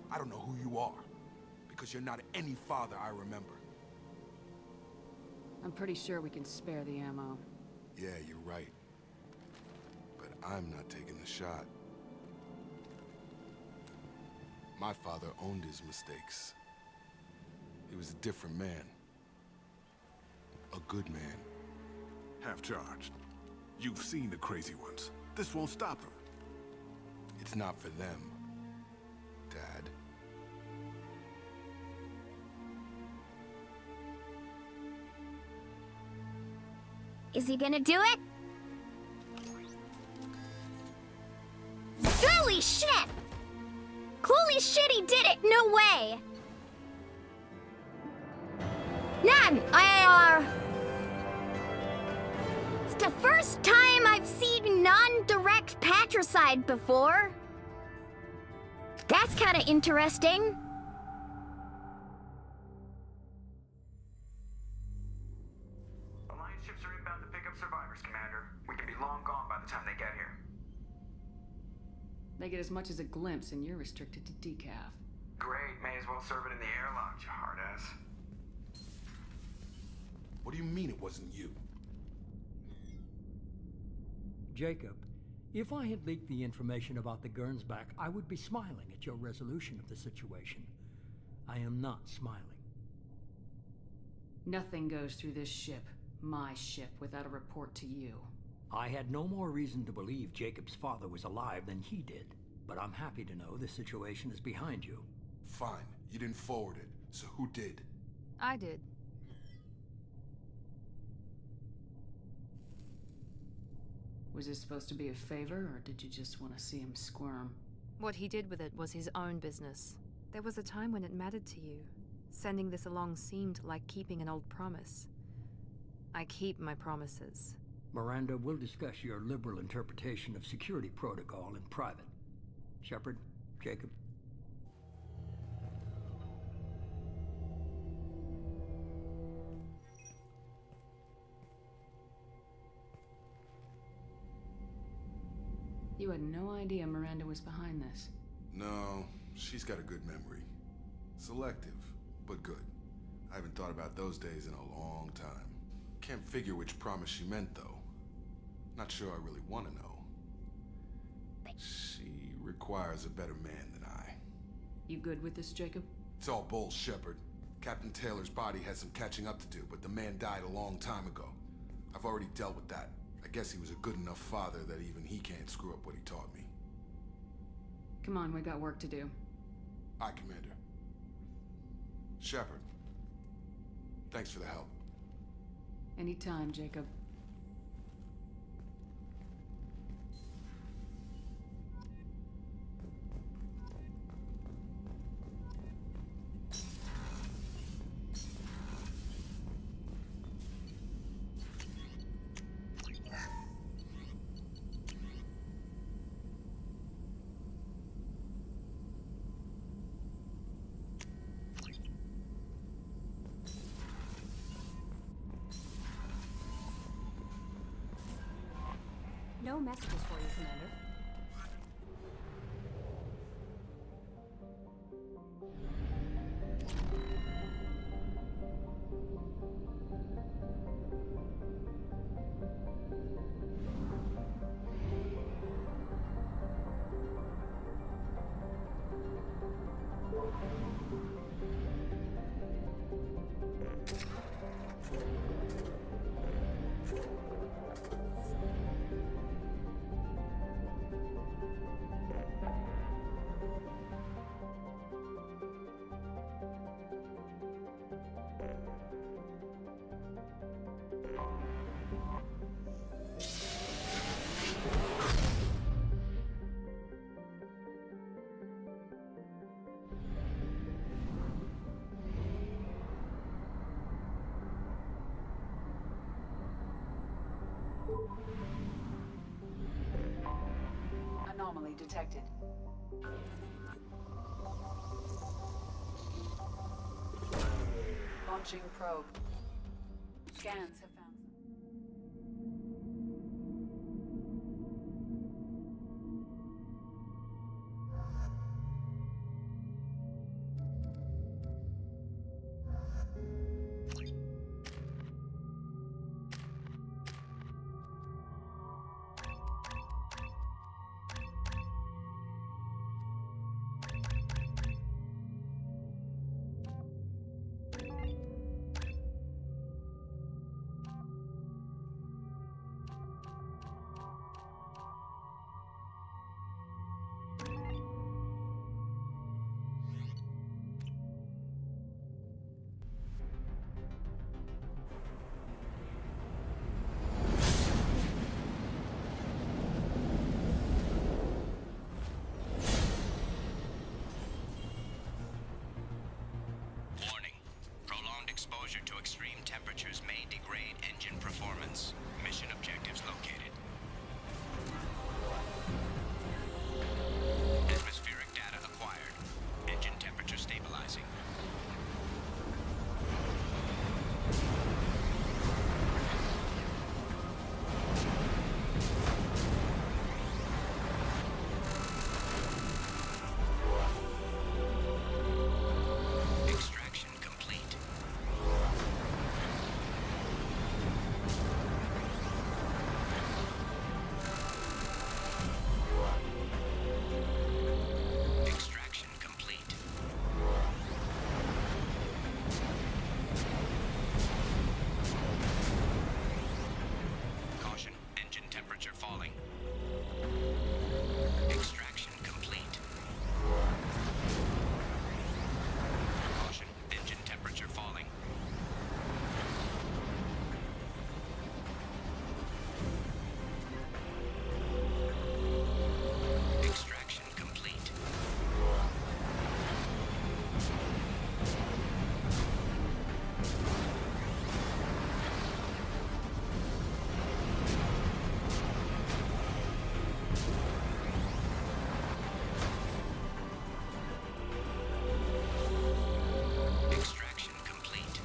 I don't know who you are, because you're not any father I remember. I'm pretty sure we can spare the ammo. Yeah, you're right. But I'm not taking the shot. My father owned his mistakes. He was a different man. A good man. Half-charged. You've seen the crazy ones. This won't stop them. It's not for them, Dad. Is he gonna do it? Holy shit! Holy shit, he did it! No way! None! It's the first time I've seen non-direct patricide before. That's kinda interesting. Alliance ships are inbound to pick up survivors, Commander. We can be long gone by the time they get here. They get as much as a glimpse, and you're restricted to decaf. Great, may as well serve it in the airlock, you hard ass. What do you mean it wasn't you? Jacob, if I had leaked the information about the Gernsback, I would be smiling at your resolution of the situation. I am not smiling. Nothing goes through this ship, my ship, without a report to you. I had no more reason to believe Jacob's father was alive than he did, but I'm happy to know the situation is behind you. Fine, you didn't forward it, so who did? I did. Was this supposed to be a favor, or did you just want to see him squirm? What he did with it was his own business. There was a time when it mattered to you. Sending this along seemed like keeping an old promise. I keep my promises. Miranda, we'll discuss your liberal interpretation of security protocol in private. Shepard, Jacob. You had no idea Miranda was behind this. No, she's got a good memory. Selective, but good. I haven't thought about those days in a long time. Can't figure which promise she meant, though. Not sure I really want to know. She requires a better man than I. You good with this, Jacob? It's all bull, Shepard. Captain Taylor's body has some catching up to do, but the man died a long time ago. I've already dealt with that. I guess he was a good enough father that even he can't screw up what he taught me. Come on, we got work to do. Aye, Commander. Shepard. Thanks for the help. Anytime, Jacob. no messages for you, Commander. Anomaly detected. Launching probe. Scans have found. Warning. Prolonged exposure to extreme temperatures may degrade engine performance. Mission objectives located. Atmospheric data acquired. Engine temperature stabilizing. Extraction complete. Extraction complete. Caution, engine temperature falling. Extraction complete. Caution, engine temperature falling. Extraction complete. Extraction complete.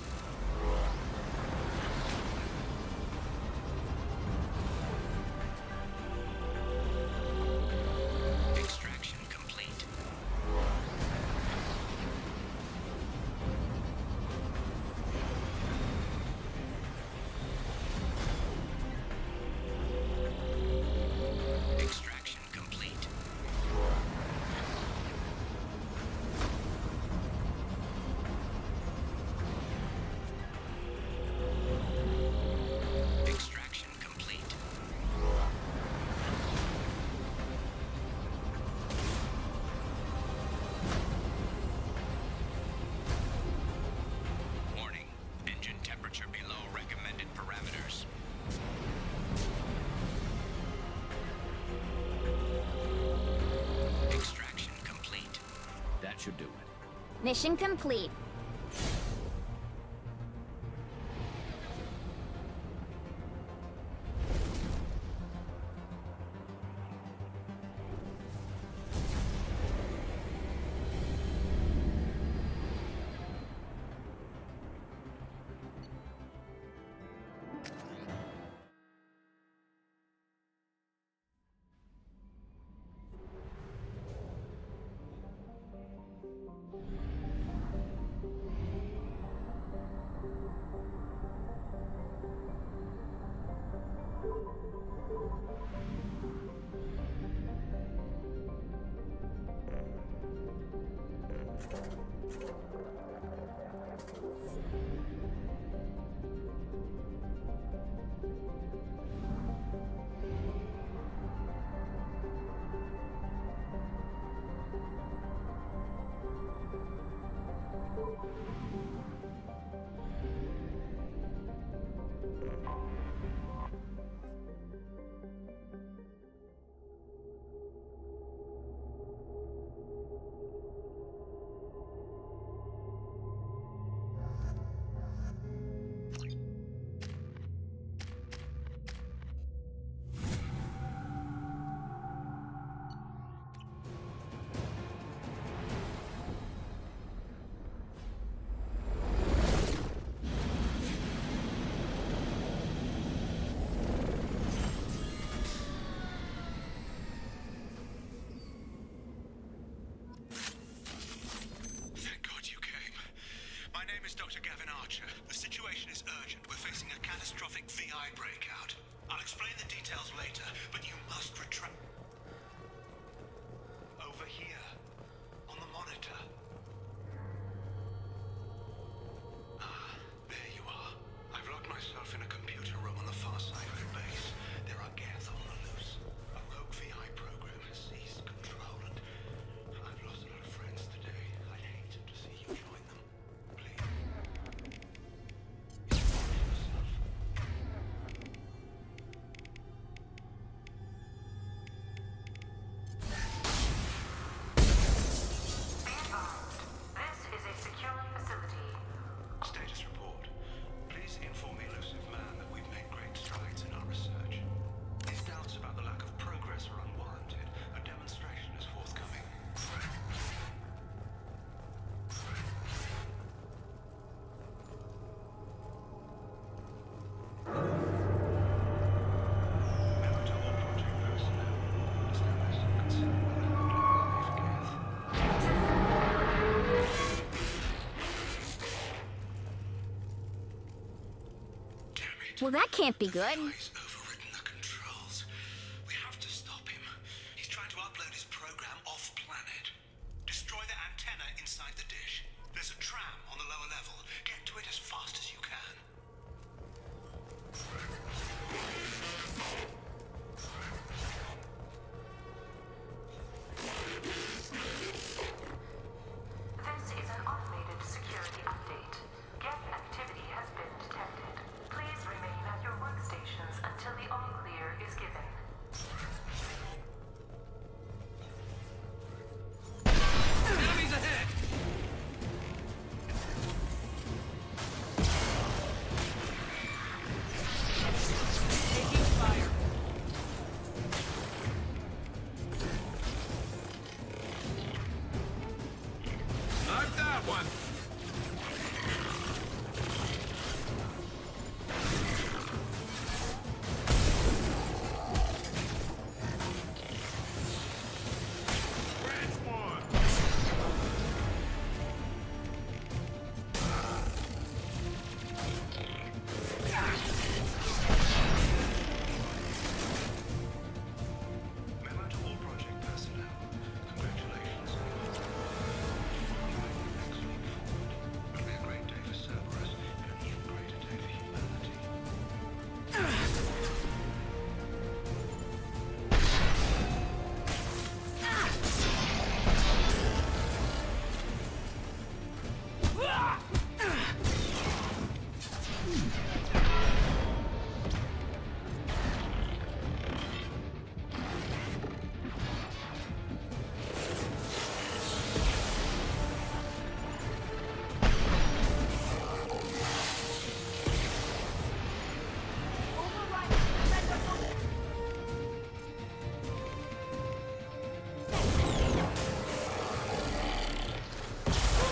Extraction complete. Extraction complete. Extraction complete. Warning. Engine temperature below recommended parameters. Extraction complete. That should do it. Mission complete. VI breakout. I'll explain the details later, but you must retract. Over here, on the monitor. Ah, there you are. I've locked myself in a computer room on the far side of the base. There are Geth on the loose. A rogue VI program has seized control, and I've lost a lot of friends today. I'd hate to see you join them. Please. This is a secure facility. Status report. Please inform the elusive man that we've made great strides in our research. His doubts about the lack of progress are unwarranted. A demonstration is forthcoming. Memo to all project personnel. Status concerned with the live Geth. Well, that can't be good. He's overridden the controls. We have to stop him. He's trying to upload his program off-planet. Destroy the antenna inside the dish. There's a tram on the lower level. Get to it as fast as you can. This is an automated security update. Geth activity has been detected. Please remain at your workstations until the all-clear is given. Enemies ahead! Taking fire. Knock that one! Memo to all project personnel. Congratulations. Next leap forward. It'll be a great day for Cerberus and an even greater day for humanity.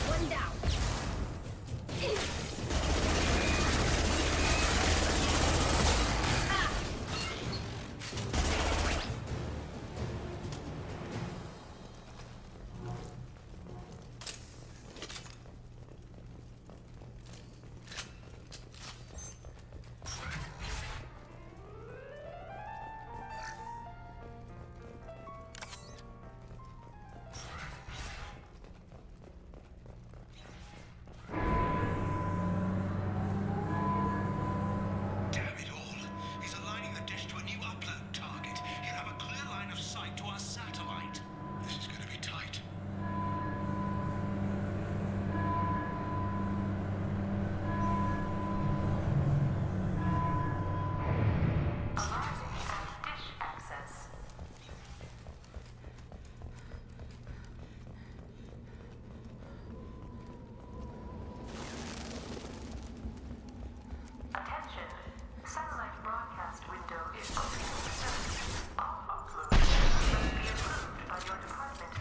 One down. Damn it all. He's aligning the dish to a new upload target. He'll have a clear line of sight to our satellite. This is going to be tight. Arriving at dish access. Attention. Satellite broadcast window is open to the service. All uploads must be approved by your department.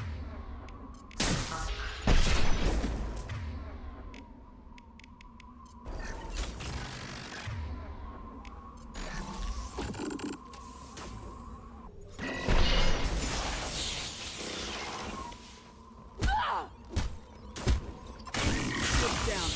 Look down.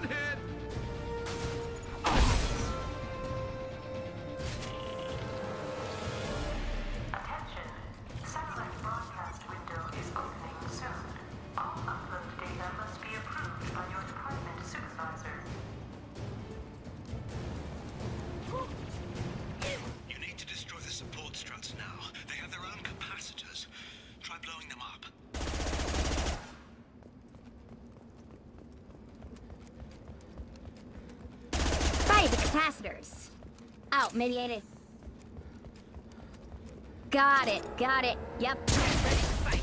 One hit! Attention. Satellite broadcast window is opening soon. All upload data must be approved by your department supervisor. You need to destroy the support struts now. They have their own capacitors. Try blowing them up. Right, the capacitors. Out, mediated. Got it, got it. Yep. Ready to fight.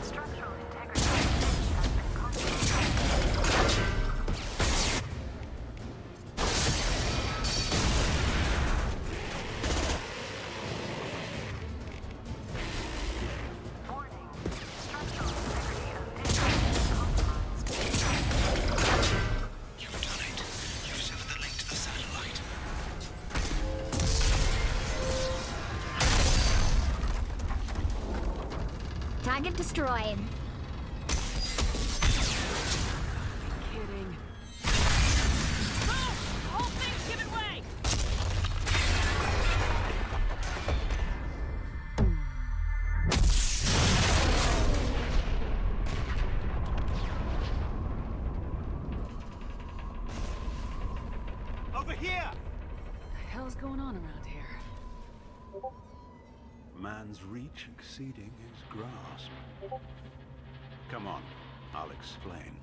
Structural integrity has been compromised. Warning. Structural integrity of dish has been compromised. You've done it. You've severed the link to the satellite. Target destroyed. Kidding. All things giving way! Over here! What the hell's going on around here? Man's reach exceeding his grasp. Come on, I'll explain.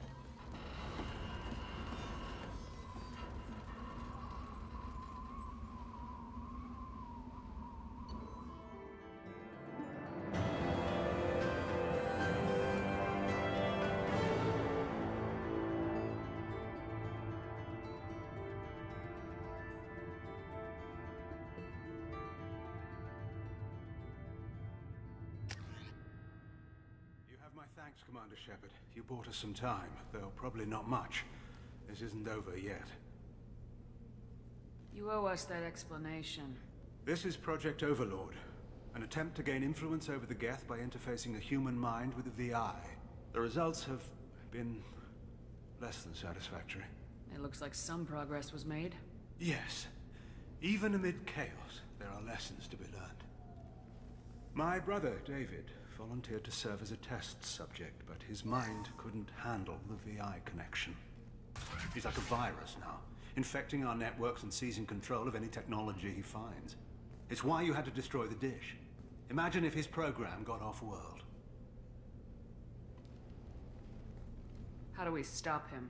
You have my thanks, Commander Shepard. You bought us some time, though probably not much. This isn't over yet. You owe us that explanation. This is Project Overlord, an attempt to gain influence over the Geth by interfacing a human mind with a VI. The results have been less than satisfactory. It looks like some progress was made. Yes. Even amid chaos, there are lessons to be learned. My brother, David, volunteered to serve as a test subject, but his mind couldn't handle the VI connection. He's like a virus now, infecting our networks and seizing control of any technology he finds. It's why you had to destroy the dish. Imagine if his program got off-world. How do we stop him?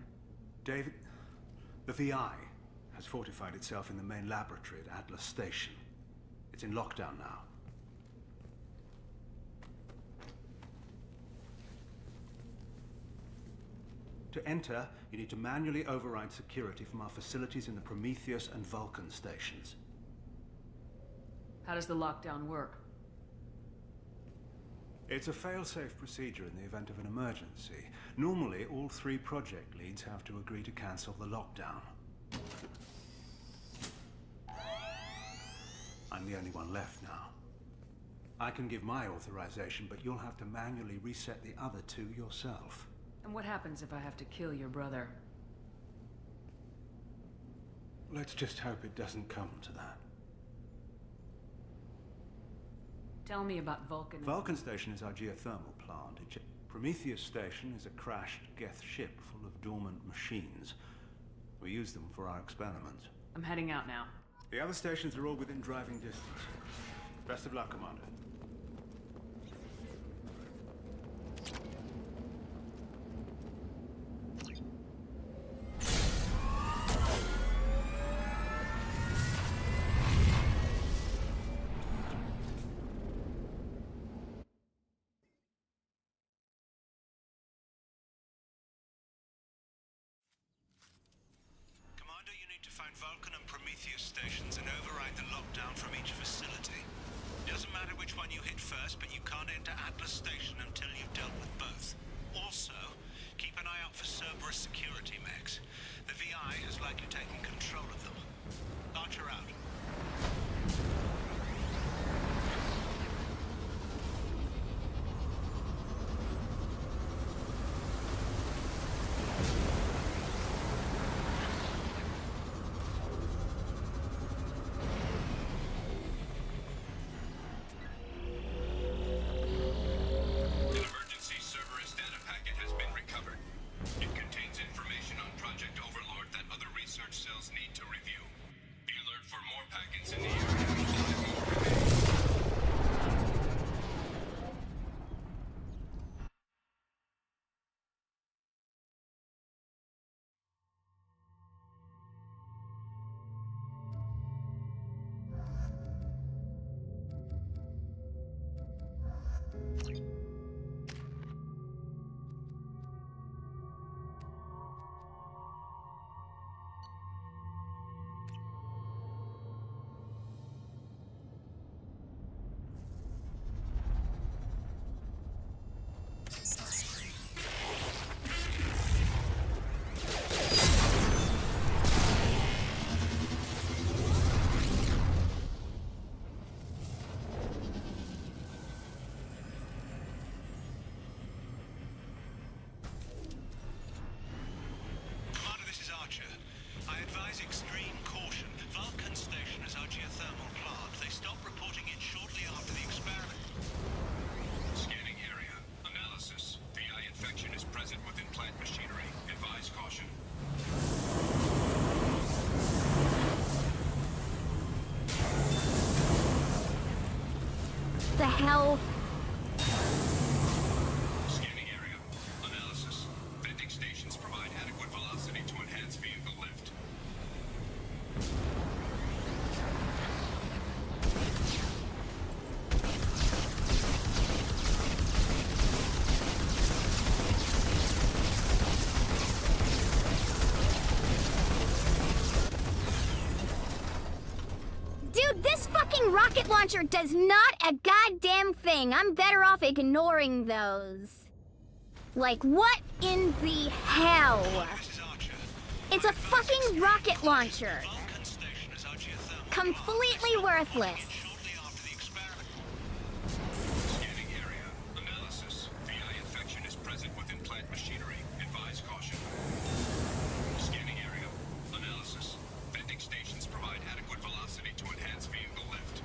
David, the VI has fortified itself in the main laboratory at Atlas Station. It's in lockdown now. To enter, you need to manually override security from our facilities in the Prometheus and Vulcan stations. How does the lockdown work? It's a fail-safe procedure in the event of an emergency. Normally, all 3 project leads have to agree to cancel the lockdown. I'm the only one left now. I can give my authorization, but you'll have to manually reset the other 2 yourself. And what happens if I have to kill your brother? Let's just hope it doesn't come to that. Tell me about Vulcan. Vulcan Station is our geothermal plant. Prometheus Station is a crashed Geth ship full of dormant machines. We use them for our experiments. I'm heading out now. The other stations are all within driving distance. Best of luck, Commander. Find Vulcan and Prometheus stations and override the lockdown from each facility. Doesn't matter which one you hit first, but you can't enter Atlas Station until you've dealt with both. Also, keep an eye out for Cerberus security mechs. The VI has likely taken control of them. Archer out. the hell? Scanning area. Analysis. Vending stations provide adequate velocity to enhance vehicle lift. Dude, this fucking rocket launcher does not a goddamn thing. I'm better off ignoring those. Like, what in the hell? It's a fucking rocket launcher. Completely worthless. Scanning area. Analysis. VI infection is present within plant machinery. Advise caution. Scanning area. Analysis. Vending stations provide adequate velocity to enhance vehicle lift.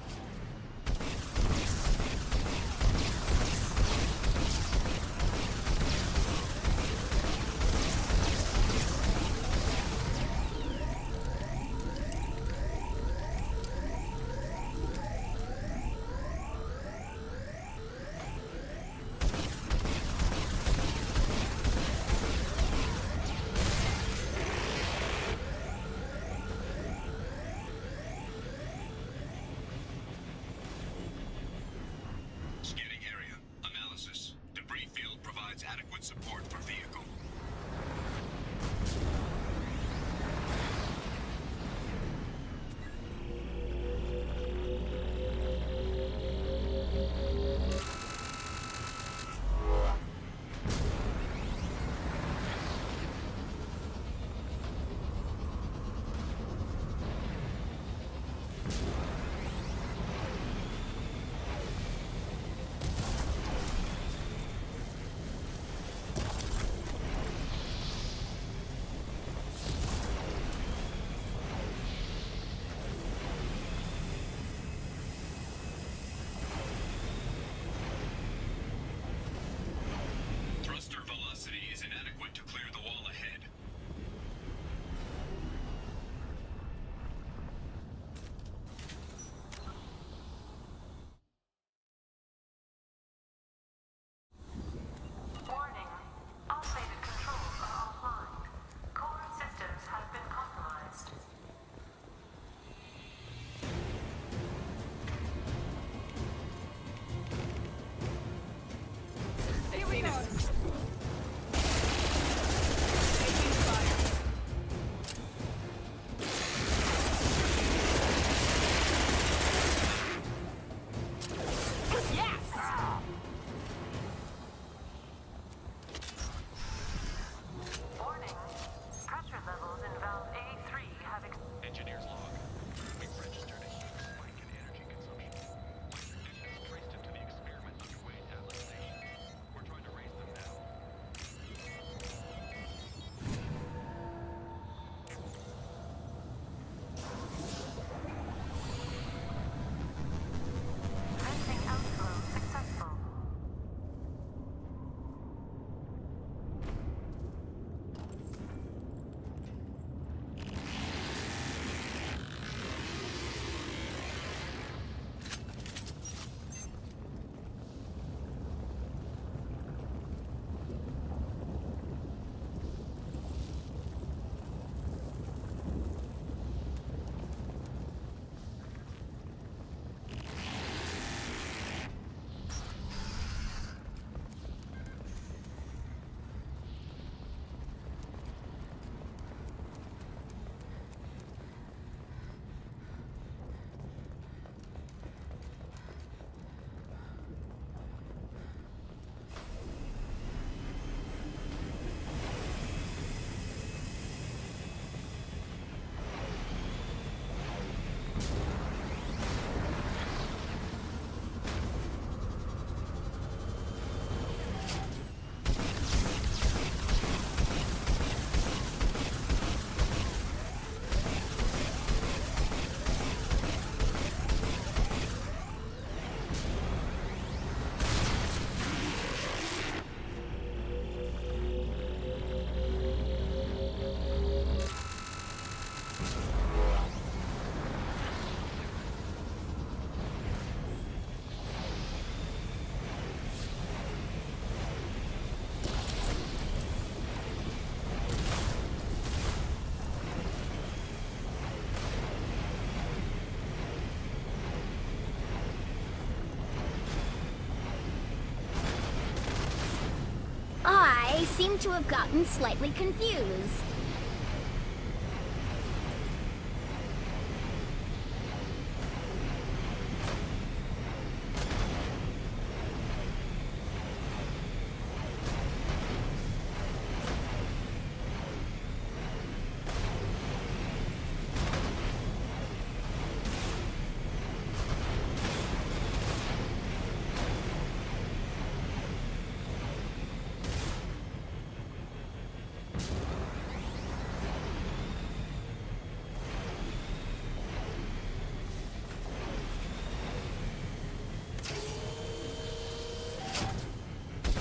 seem to have gotten slightly confused.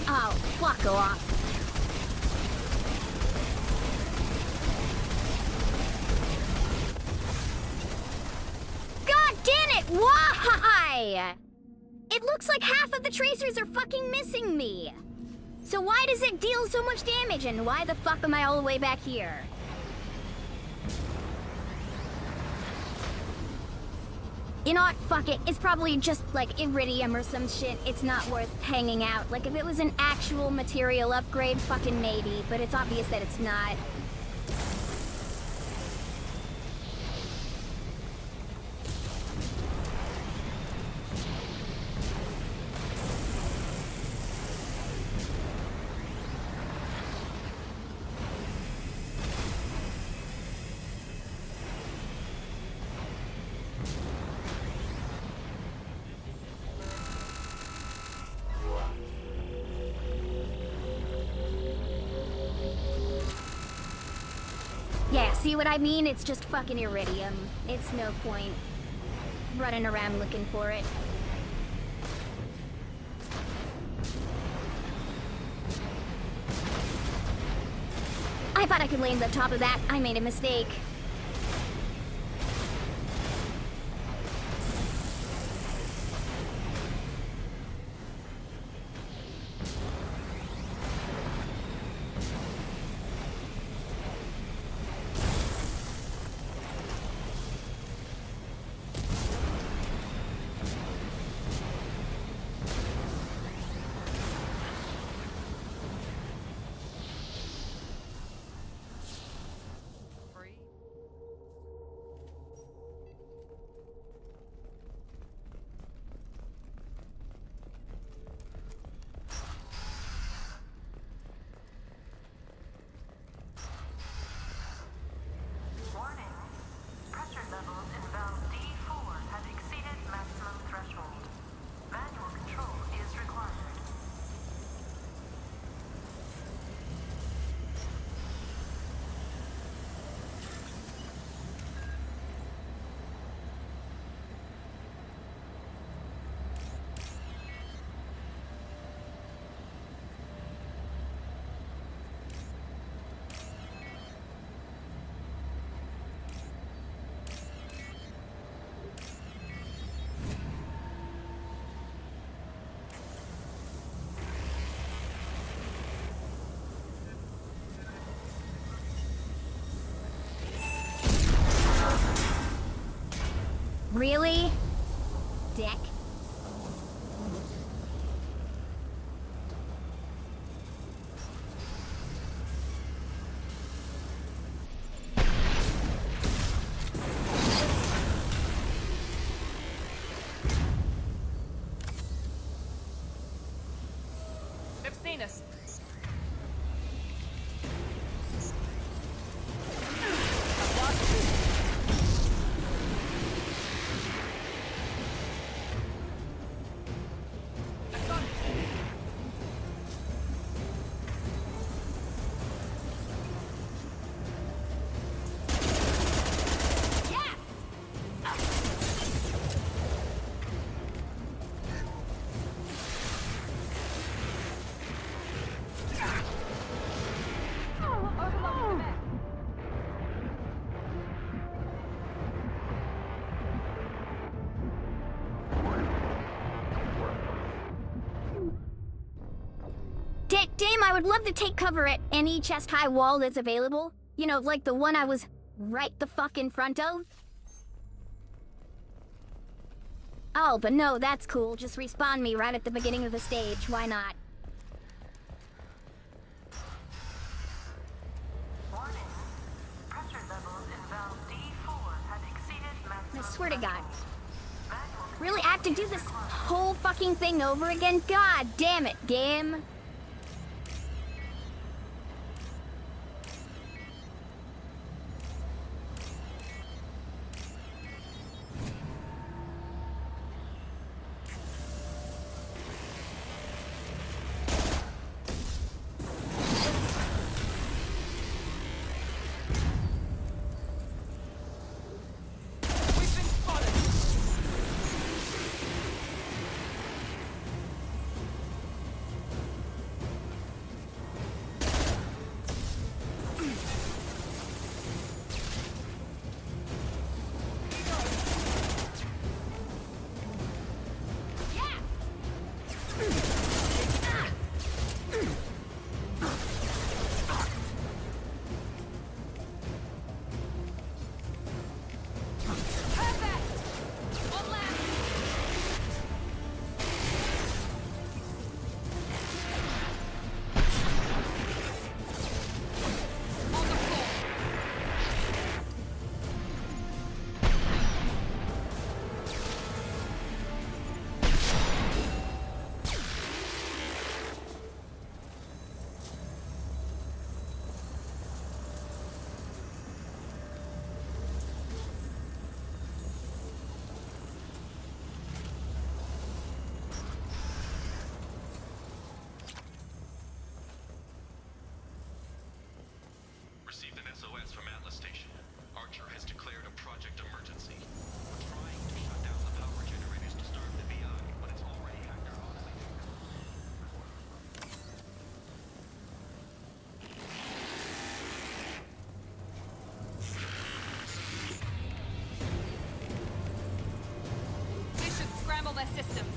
Oh, fuck off. God damn it, why? It looks like half of the tracers are fucking missing me. So why does it deal so much damage, and why the fuck am I all the way back here? You know what? Fuck it. It's probably just like iridium or some shit. It's not worth hanging out. Like if it was an actual material upgrade, fucking maybe. But it's obvious that it's not. Yeah, see what I mean? It's just fucking iridium. It's no point running around looking for it. I thought I could land on top of that. I made a mistake. Really? Dick. They've seen us. Damn, I would love to take cover at any chest-high wall that's available. You know, like the one I was right the fuck in front of. Oh, but no, that's cool. Just respawn me right at the beginning of the stage. Why not? swear to God. Really, I have to do this whole fucking thing over again? God damn it, game. Received an SOS from Atlas Station. Archer has declared a project emergency. We're trying to shut down the power generators to starve the VI, but it's already hacked our oscillator. This should scramble their systems.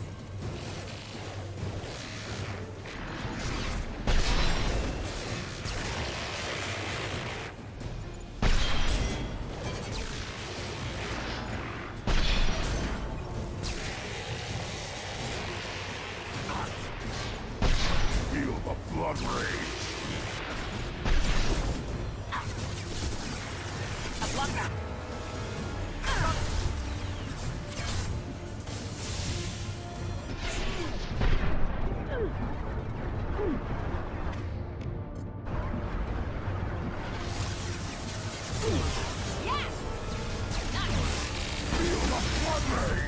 Feel the blood rage. A bloodbath. Feel the blood rage.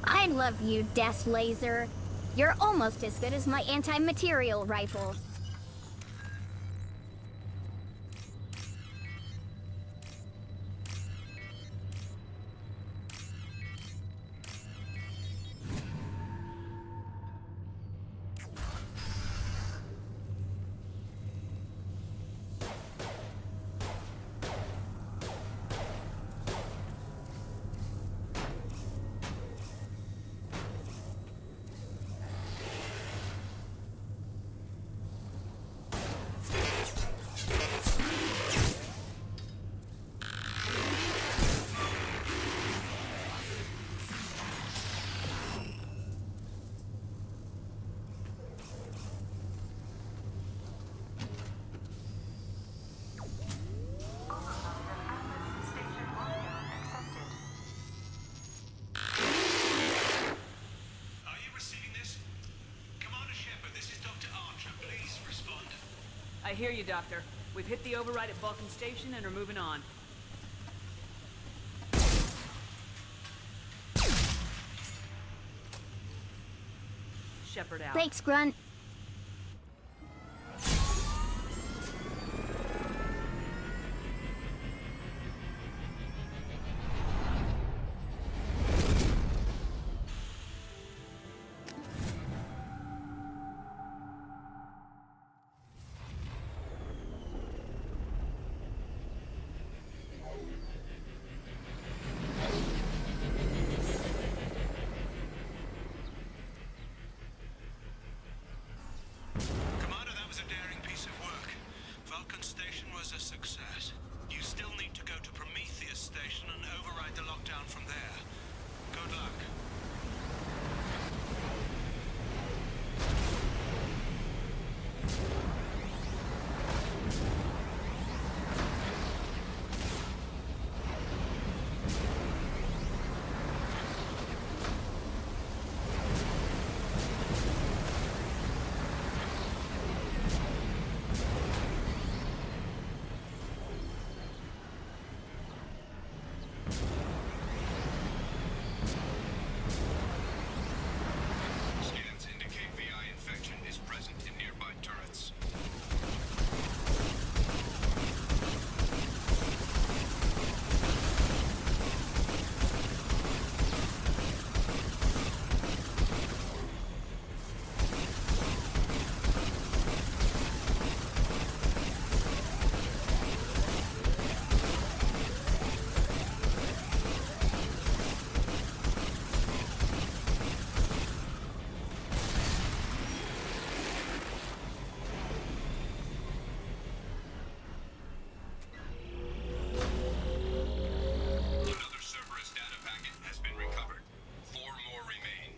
I love you, Death Laser. You're almost as good as my anti-material rifle. I hear you, Doctor. We've hit the override at Vulcan Station and are moving on. Shepard out. Thanks, Grunt. success. You still need to go to Prometheus Station and override the lockdown from there. Good luck. Scans indicate VI infection is present in nearby turrets. Another Cerberus data packet has been recovered. 4 more remain.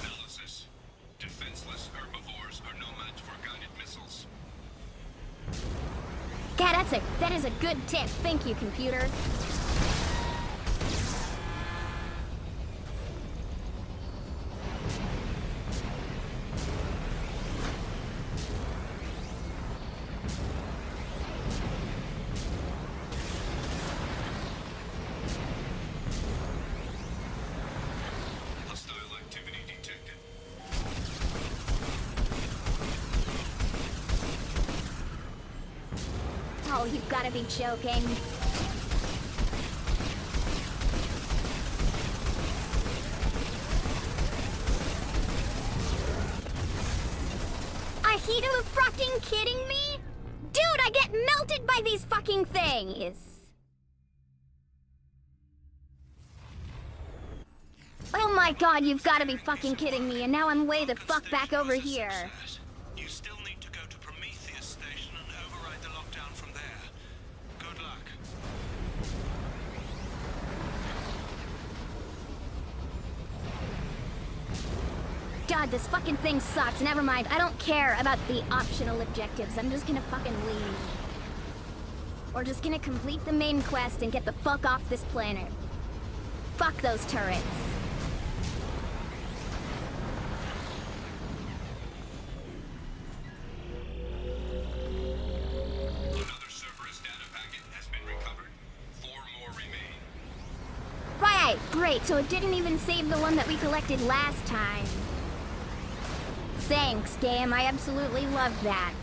Analysis. Defenseless herbivores are no match for guided missiles. Yeah, that is a good tip. Thank you, computer. Hostile activity detected. Oh, you've got to be joking. Are you fucking kidding me? Dude, I get melted by these fucking things. Oh my god, you've got to be fucking kidding me, and now I'm way the fuck back over here. You still need to go to Prometheus Station and override the lockdown from there. Good luck. God, this fucking thing sucks. Never mind, I don't care about the optional objectives. I'm just gonna fucking leave. Or just gonna complete the main quest and get the fuck off this planet. Fuck those turrets. Another Cerberus data packet has been recovered. 4 more remain. Right, great, so it didn't even save the one that we collected last time. Thanks, game, I absolutely love that.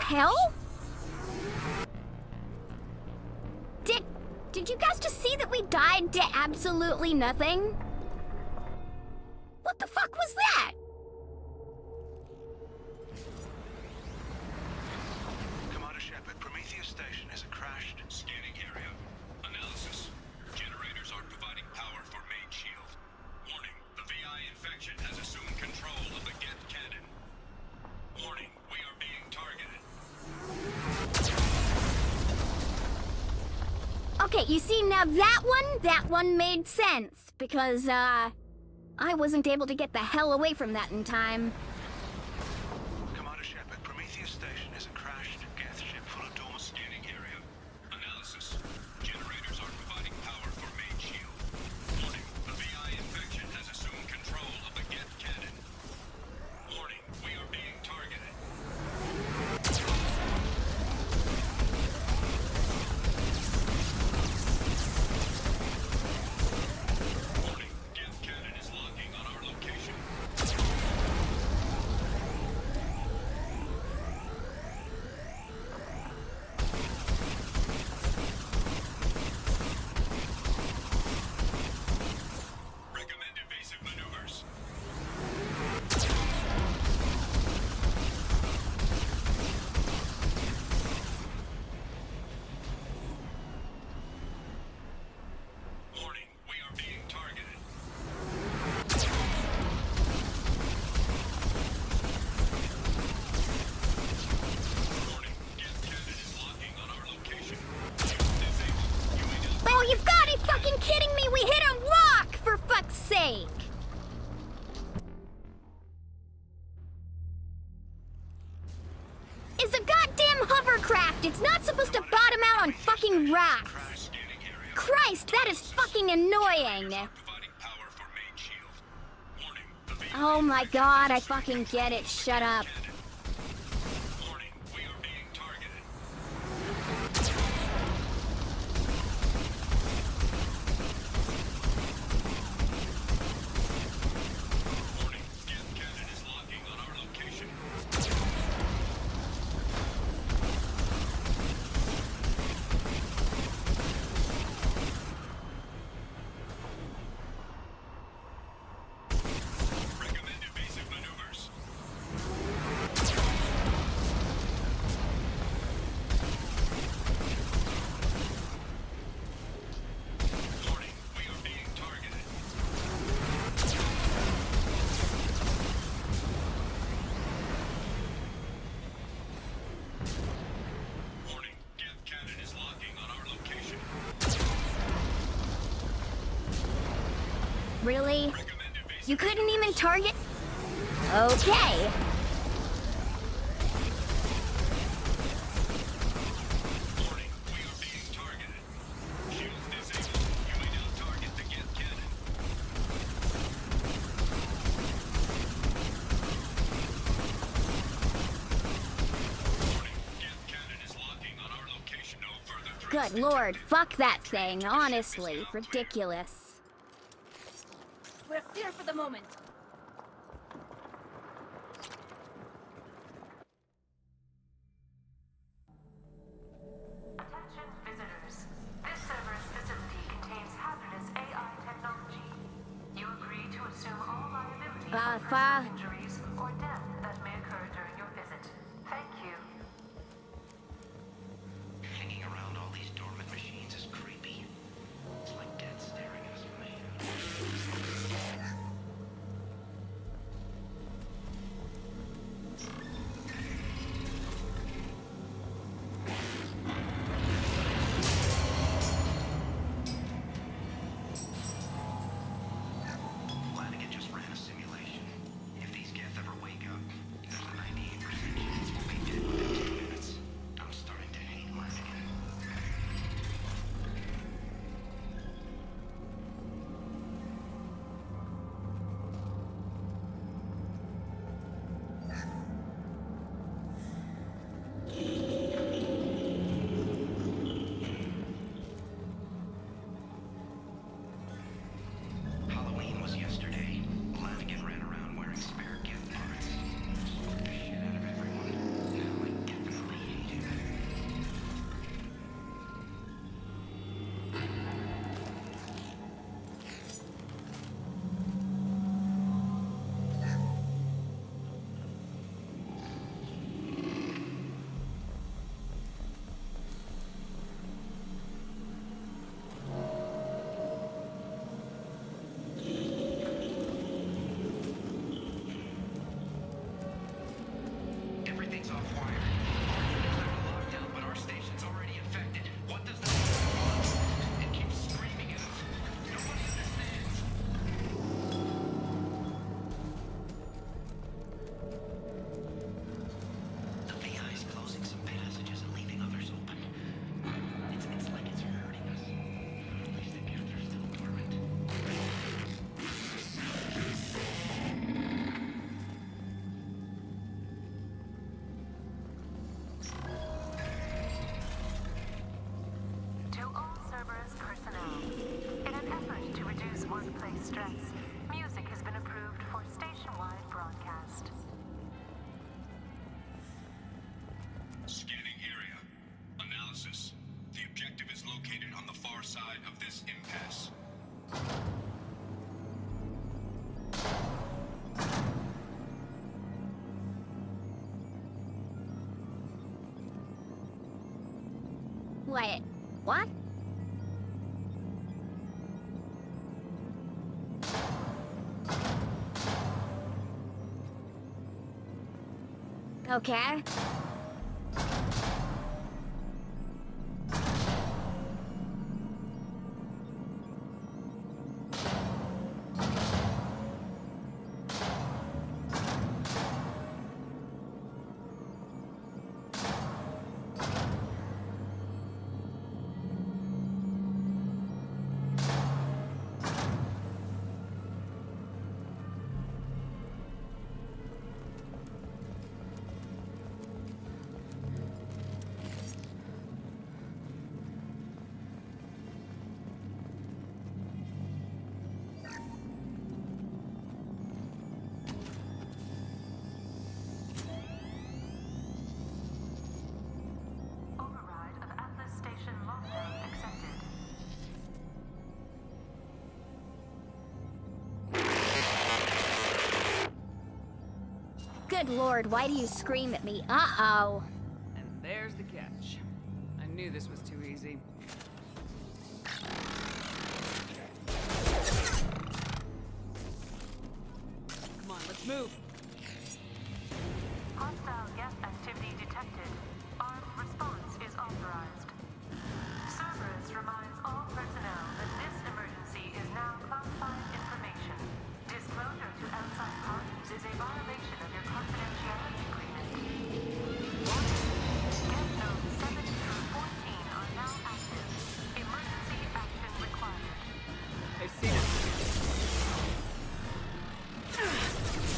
hell? Did you guys just see that we died to absolutely nothing? What the fuck was that? Commander Shepard, Prometheus Station is a crashed Scanning area. Analysis. Generators aren't providing power for main shield. Warning, the VI infection has assumed control of the Geth cannon. Warning, we are being targeted. Okay, you see, now that one made sense, because, I wasn't able to get the hell away from that in time. Commander Shepard, Prometheus Station is a crashed Geth ship full of dormant Scanning area. Analysis. Generators aren't providing power for main shield. Warning, the VI infection has assumed control of the Geth cannon. Warning, we are being targeted. Warning, Geth cannon is locking on our location. Recommend evasive maneuvers. Warning, we are being targeted. Warning, Geth cannon is locking on our location. Disabled. UAV. Oh, you've got to be fucking kidding me! We hit a rock, for fuck's sake! It's a goddamn hovercraft! It's not supposed to bottom out on fucking rocks! Scanning area. Christ, that is fucking annoying! Providing power for main shield. Warning, the VI Oh my god, I fucking get it, shut up. Warning, we are being targeted. Warning, Geth cannon is locking on our location. Recommend evasive maneuvers. Warning, we are being targeted. Warning, Geth cannon is locking on our location. Really? Recommend evasive You couldn't even target? Okay. Warning, we are being targeted. Shields disabled. You may now target the Geth cannon. Warning, Geth cannon is locking on our location. No further threats. Good lord, fuck that thing, honestly. Ridiculous. We're clear for the moment. Attention visitors. This server's facility contains hazardous AI technology. You agree to assume all liability for personal injuries or death that may occur during your visit. Thank you. Hanging around all these dormant machines is creepy. It's like death staring at us from the Flanagan just ran a simulation. If these workplace stress, music has been approved for station-wide broadcast. Scanning area. Analysis. The objective is located on the far side of this impasse. Wait, what? Okay. Override of Atlas Station lockdown accepted. Good lord, why do you scream at me? Uh-oh. And there's the catch. I knew this was too easy. Come on, let's move. Hostile gas activity detected. Armed response is authorized. Cerberus reminds all personnel that this emergency is now classified information. Disclosure to outside parties is a violation of your confidentiality agreement. Get notes 7 through 14 are now active. Emergency action required. I see it.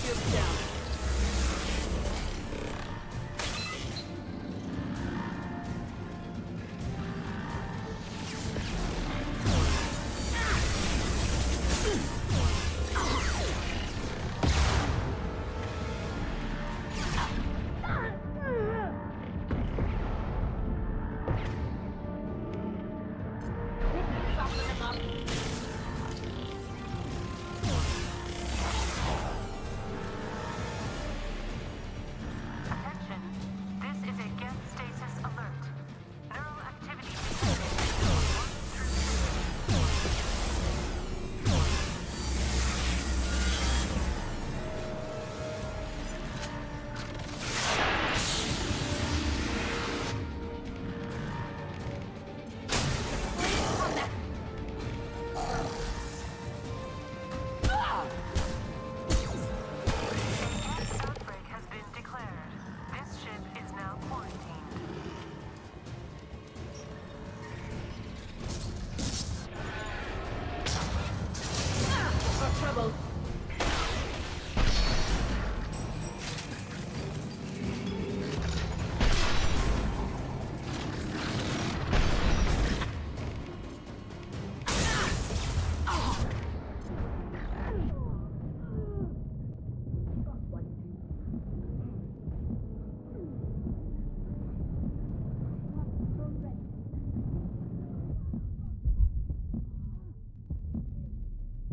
Shields down. Attention. This is a gas stasis alert. Neural activity detected. 1 Outbreak has been declared. This ship is now quarantined. Trouble.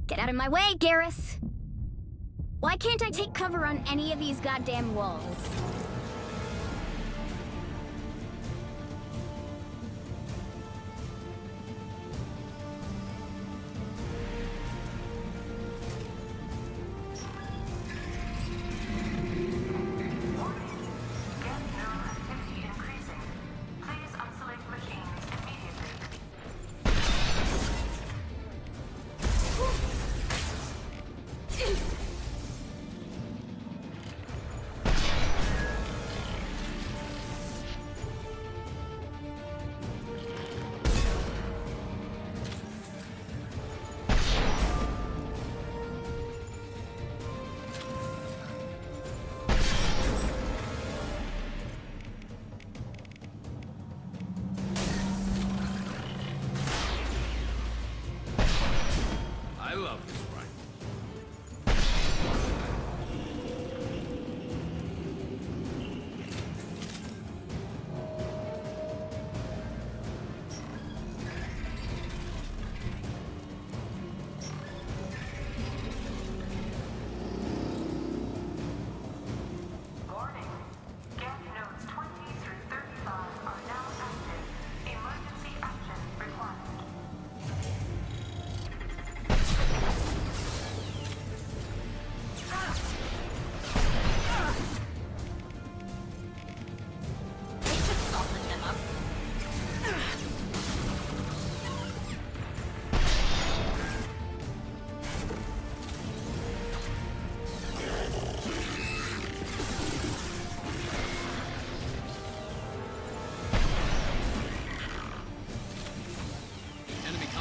Get out of my way, Garrus! Why can't I take cover on any of these goddamn walls? Gas neural activity increasing. Please isolate machines immediately. I love this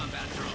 combat drone.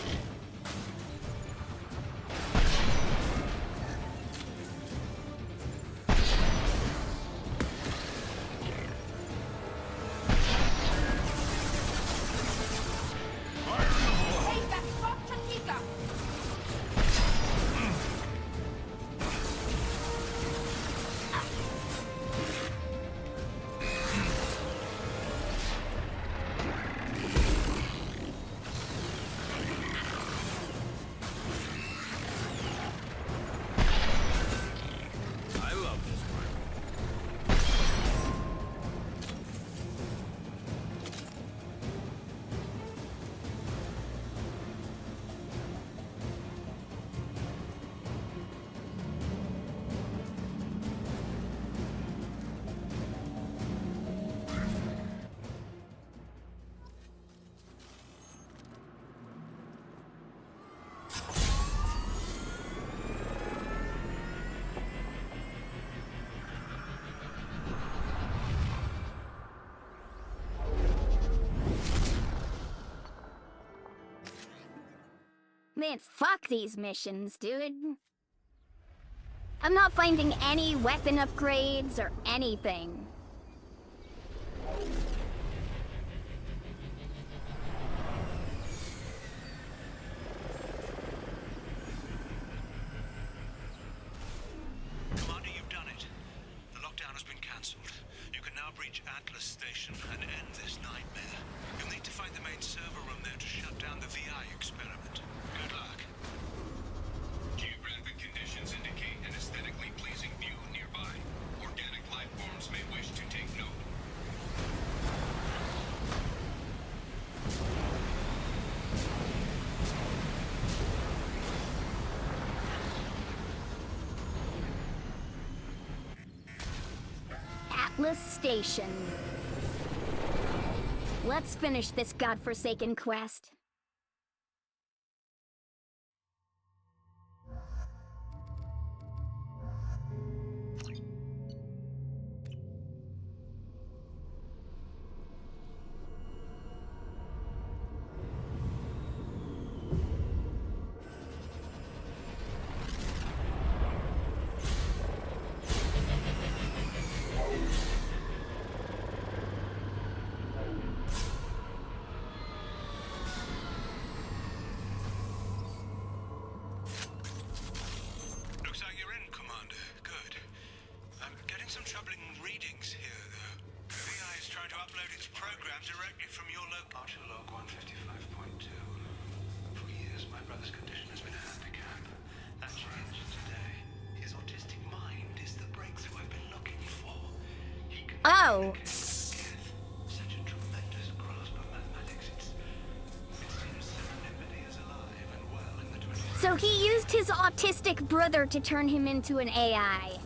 Man, fuck these missions, dude. I'm not finding any weapon upgrades or anything. Commander, you've done it. The lockdown has been cancelled. You can now breach Atlas Station and end this nightmare. You'll need to find the main server room there to shut down the VI experiment. Good luck. Geographic conditions indicate an aesthetically pleasing view nearby. Organic life forms may wish to take note. Atlas Station. Let's finish this godforsaken quest. Looks like you're in, Commander. Good. I'm getting some troubling readings here, though. The VI is trying to upload its program directly from your Archer log 155.2. For years, my brother's condition has been a handicap. That changed today. His autistic mind is the breakthrough I've been looking for. He can communicate with death. Such a tremendous grasp of mathematics. It seems serendipity is alive and well in the 20th. So he used his autistic brother to turn him into an AI.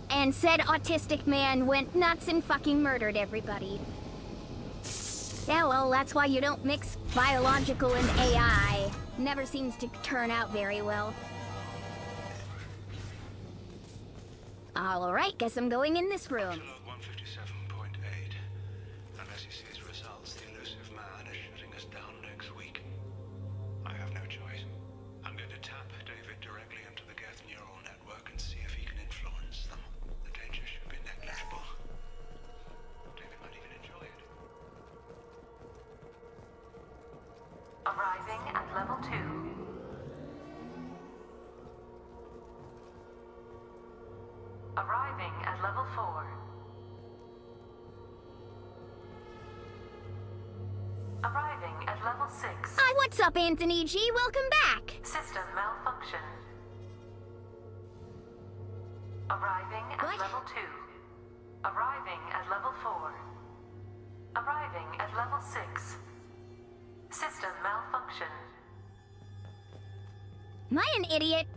And said autistic man went nuts and fucking murdered everybody. Yeah, well, that's why you don't mix biological and AI. Never seems to turn out very well. Alright, guess I'm going in this room. Log 157.8. Unless he sees results, the elusive man is shutting us down next week. I have no choice. I'm going to tap David directly into the Geth neural network and see if he can influence them. The danger should be negligible. David might even enjoy it. Arriving at level 2. Arriving at level 4. Arriving at level 6. Hi, what's up, Anthony G? Welcome back! System malfunction. Arriving at level 2. Arriving at level 4. Arriving at level 6. System malfunction. Am I an idiot?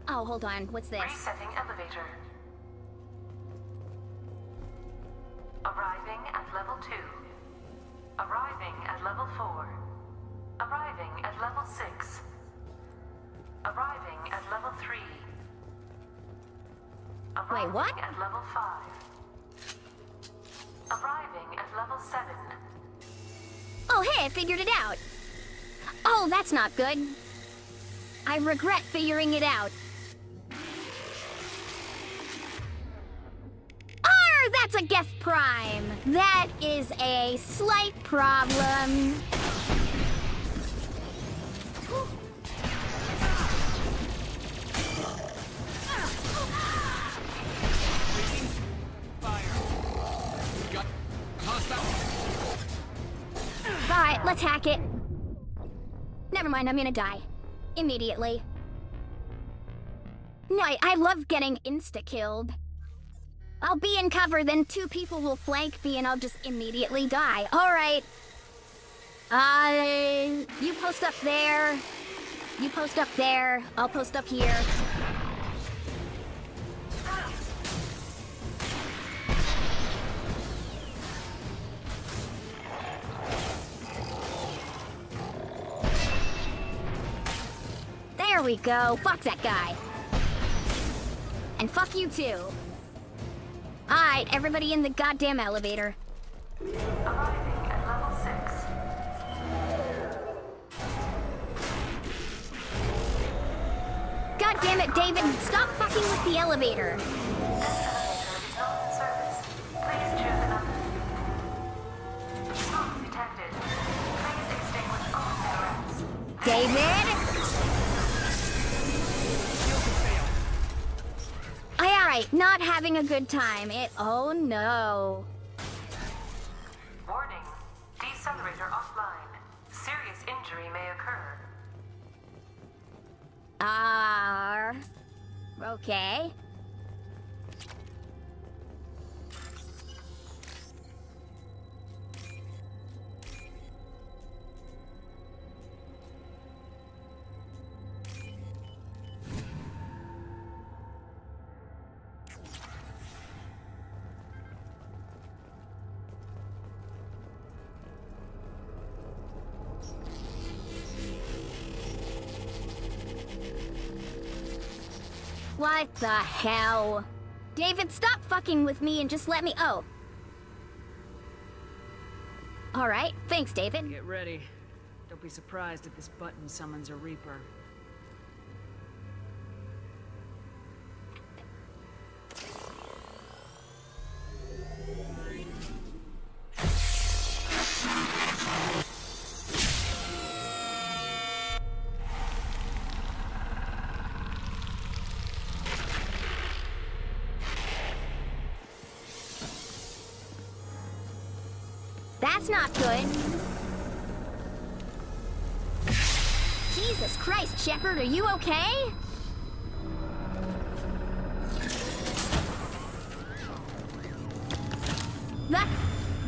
Oh, hold on. What's this? Resetting elevator. Arriving at level 2. Arriving at level 4. Arriving at level 6. Arriving at level 3. Arriving Wait, what? at level 5. Arriving at level 7. I figured it out. Oh, that's not good. I regret figuring it out. That's a Geth Prime. That is a slight problem. Alright, let's hack it. Never mind, I'm gonna die. Immediately. No, I love getting insta-killed. I'll be in cover, then 2 people will flank me and I'll just immediately die. Alright. You post up there. You post up there. I'll post up here. There we go. Fuck that guy. And fuck you too. Alright, everybody in the goddamn elevator. Arriving at level 6. God damn it, David! Stop fucking with the elevator! David? Alright, not having a good time. Oh no. Warning. Decelerator offline. Serious injury may occur. Okay. What the hell? David, stop fucking with me and just let me— oh. Alright, thanks, David. Get ready. Don't be surprised if this button summons a Reaper. That's not good. Jesus Christ, Shepard, are you okay? That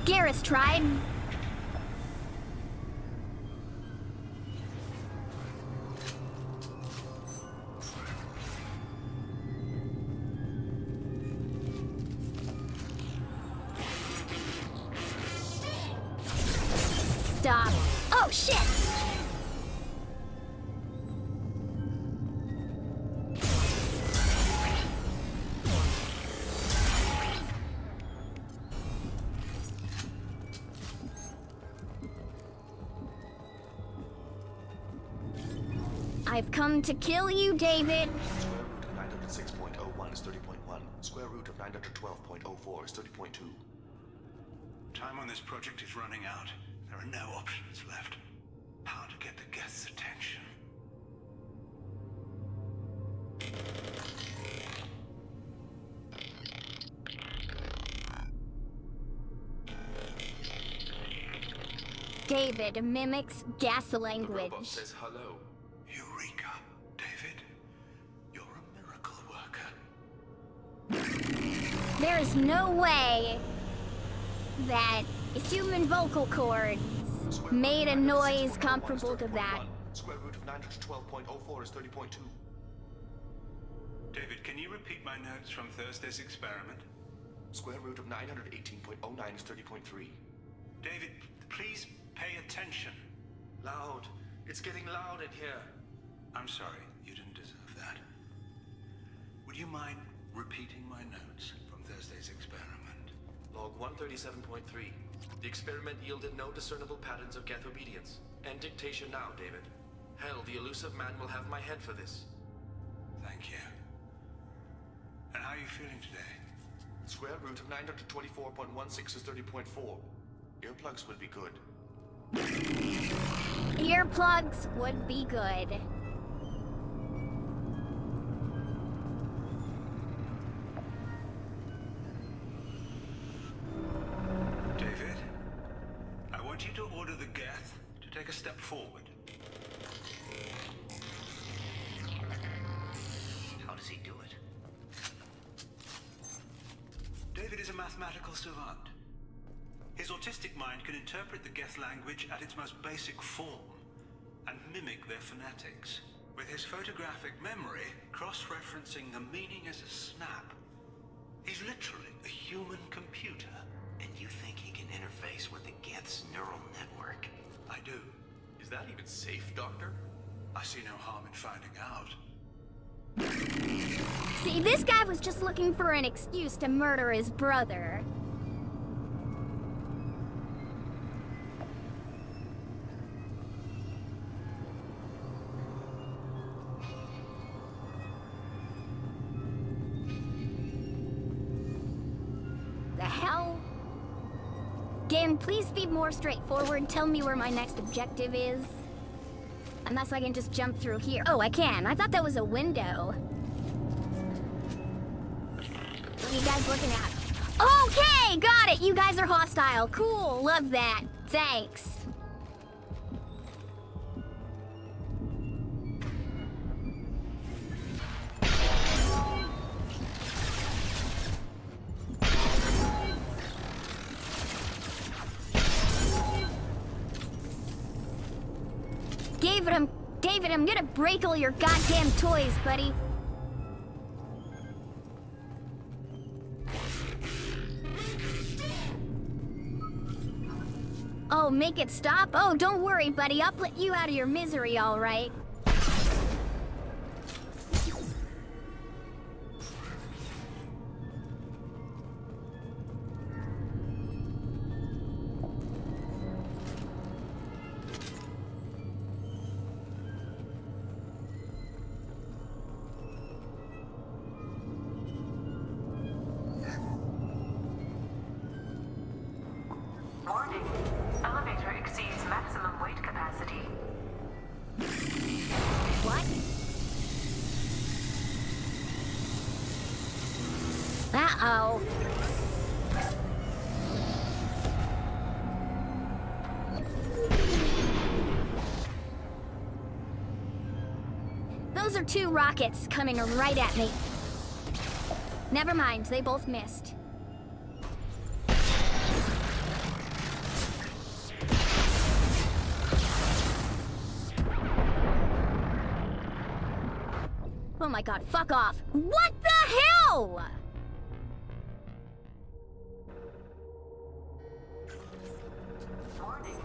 Garrus tried. Stop. Oh, shit! I've come to kill you, David. Square root of 906.01 is 30.1. Square root of 912.04 is 30.2. Time on this project is running out. There are no options left. How to get the guests' attention. David mimics gas language. Robot says hello. Eureka, David. You're a miracle worker. There's no way that human vocal cords made a noise comparable to that. Square root of 912.04 is 30.2. David, can you repeat my notes from Thursday's experiment? Square root of 918.09 is 30.3. David, please pay attention. Loud. It's getting loud in here. I'm sorry, you didn't deserve that. Would you mind repeating my notes from Thursday's experiment? Log 137.3. The experiment yielded no discernible patterns of Geth obedience. End dictation now, David. Hell, the elusive man will have my head for this. Thank you. And how are you feeling today? Square root of 924.16 is 30.4. Earplugs would be good. Earplugs would be good. David, I want you to order the Geth to take a step forward. How does he do it? David is a mathematical savant. His autistic mind can interpret the Geth language at its most basic form and mimic their phonetics. With his photographic memory, cross-referencing the meaning as a snap. He's literally a human computer. And you think he can interface with the Geth's neural network? I do. Is that even safe, Doctor? I see no harm in finding out. See, this guy was just looking for an excuse to murder his brother. The hell? Game, please be more straightforward. Tell me where my next objective is. Unless I can just jump through here. Oh, I can. I thought that was a window. What are you guys looking at? Okay, got it. You guys are hostile. Cool, love that. Thanks. David, I'm gonna break all your goddamn toys, buddy. Oh, make it stop? Oh, don't worry, buddy. I'll put you out of your misery, all right. Warning. Elevator exceeds maximum weight capacity. What? Uh-oh. Those are two rockets coming right at me. Never mind, they both missed. Oh my god, fuck off. What the hell? Warning.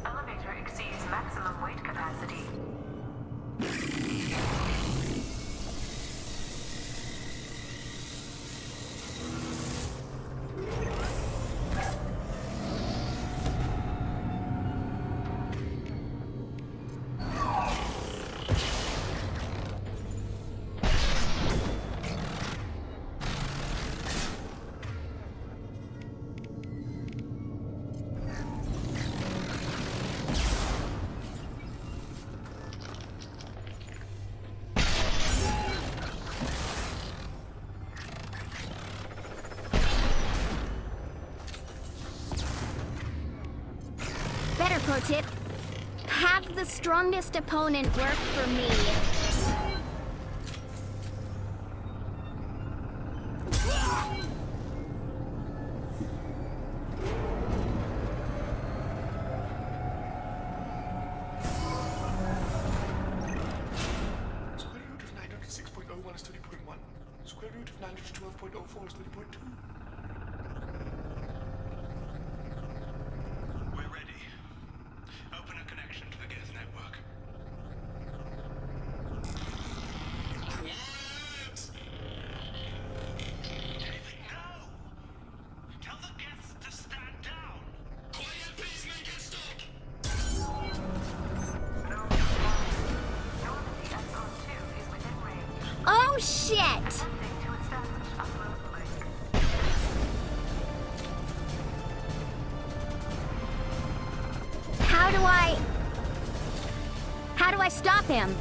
Elevator exceeds maximum weight capacity. Better pro tip. Have the strongest opponent work for me. Square root of 906.01 is 30.1. Square root of 912.04 is 30.2. We're ready. Open a connection to the Geth network. David, no! Tell the Geths to stand down! shit! How do I stop him?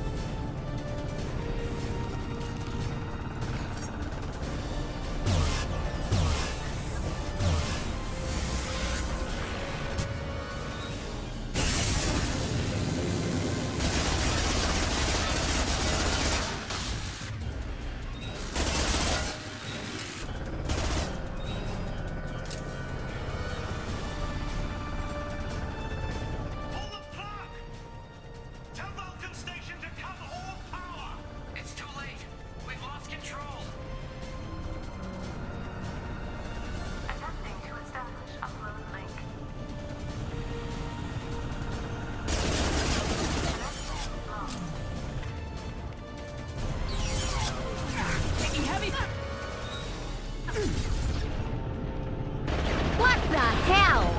What the hell?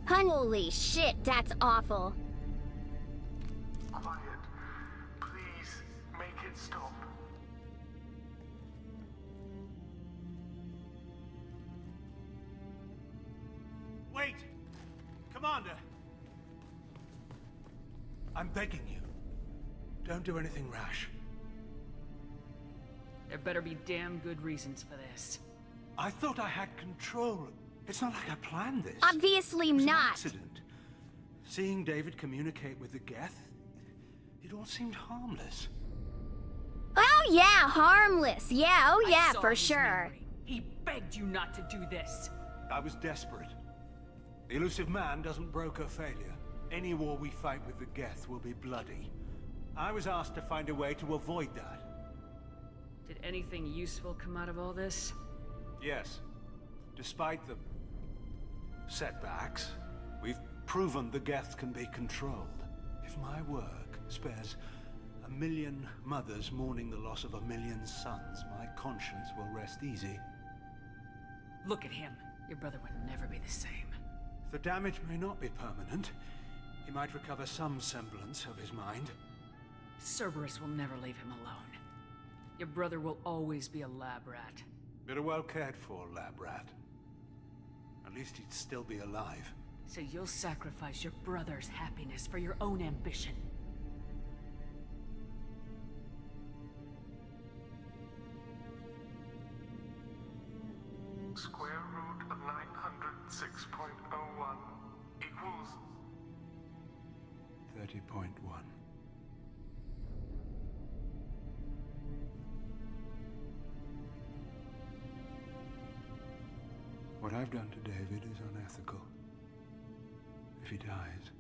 Holy shit, that's awful. Quiet. Please, make it stop. Wait! Commander! I'm begging you. Don't do anything rash. There better be damn good reasons for this. I thought I had control. It's not like I planned this. Obviously It was an not. accident. Seeing David communicate with the Geth, it all seemed harmless. Oh yeah, harmless. Yeah, oh yeah, I saw for his sure. memory. He begged you not to do this. I was desperate. The elusive man doesn't broker failure. Any war we fight with the Geth will be bloody. I was asked to find a way to avoid that. Did anything useful come out of all this? Yes. Despite the setbacks, we've proven the Geth can be controlled. If my work spares 1 million mothers mourning the loss of 1 million sons, my conscience will rest easy. Look at him. Your brother would never be the same. The damage may not be permanent. He might recover some semblance of his mind. Cerberus will never leave him alone. Your brother will always be a lab rat. But a well-cared for lab rat. At least he'd still be alive. So you'll sacrifice your brother's happiness for your own ambition. Square root of 900 6.01 equals 30.1. What I've done to David is unethical. If he dies,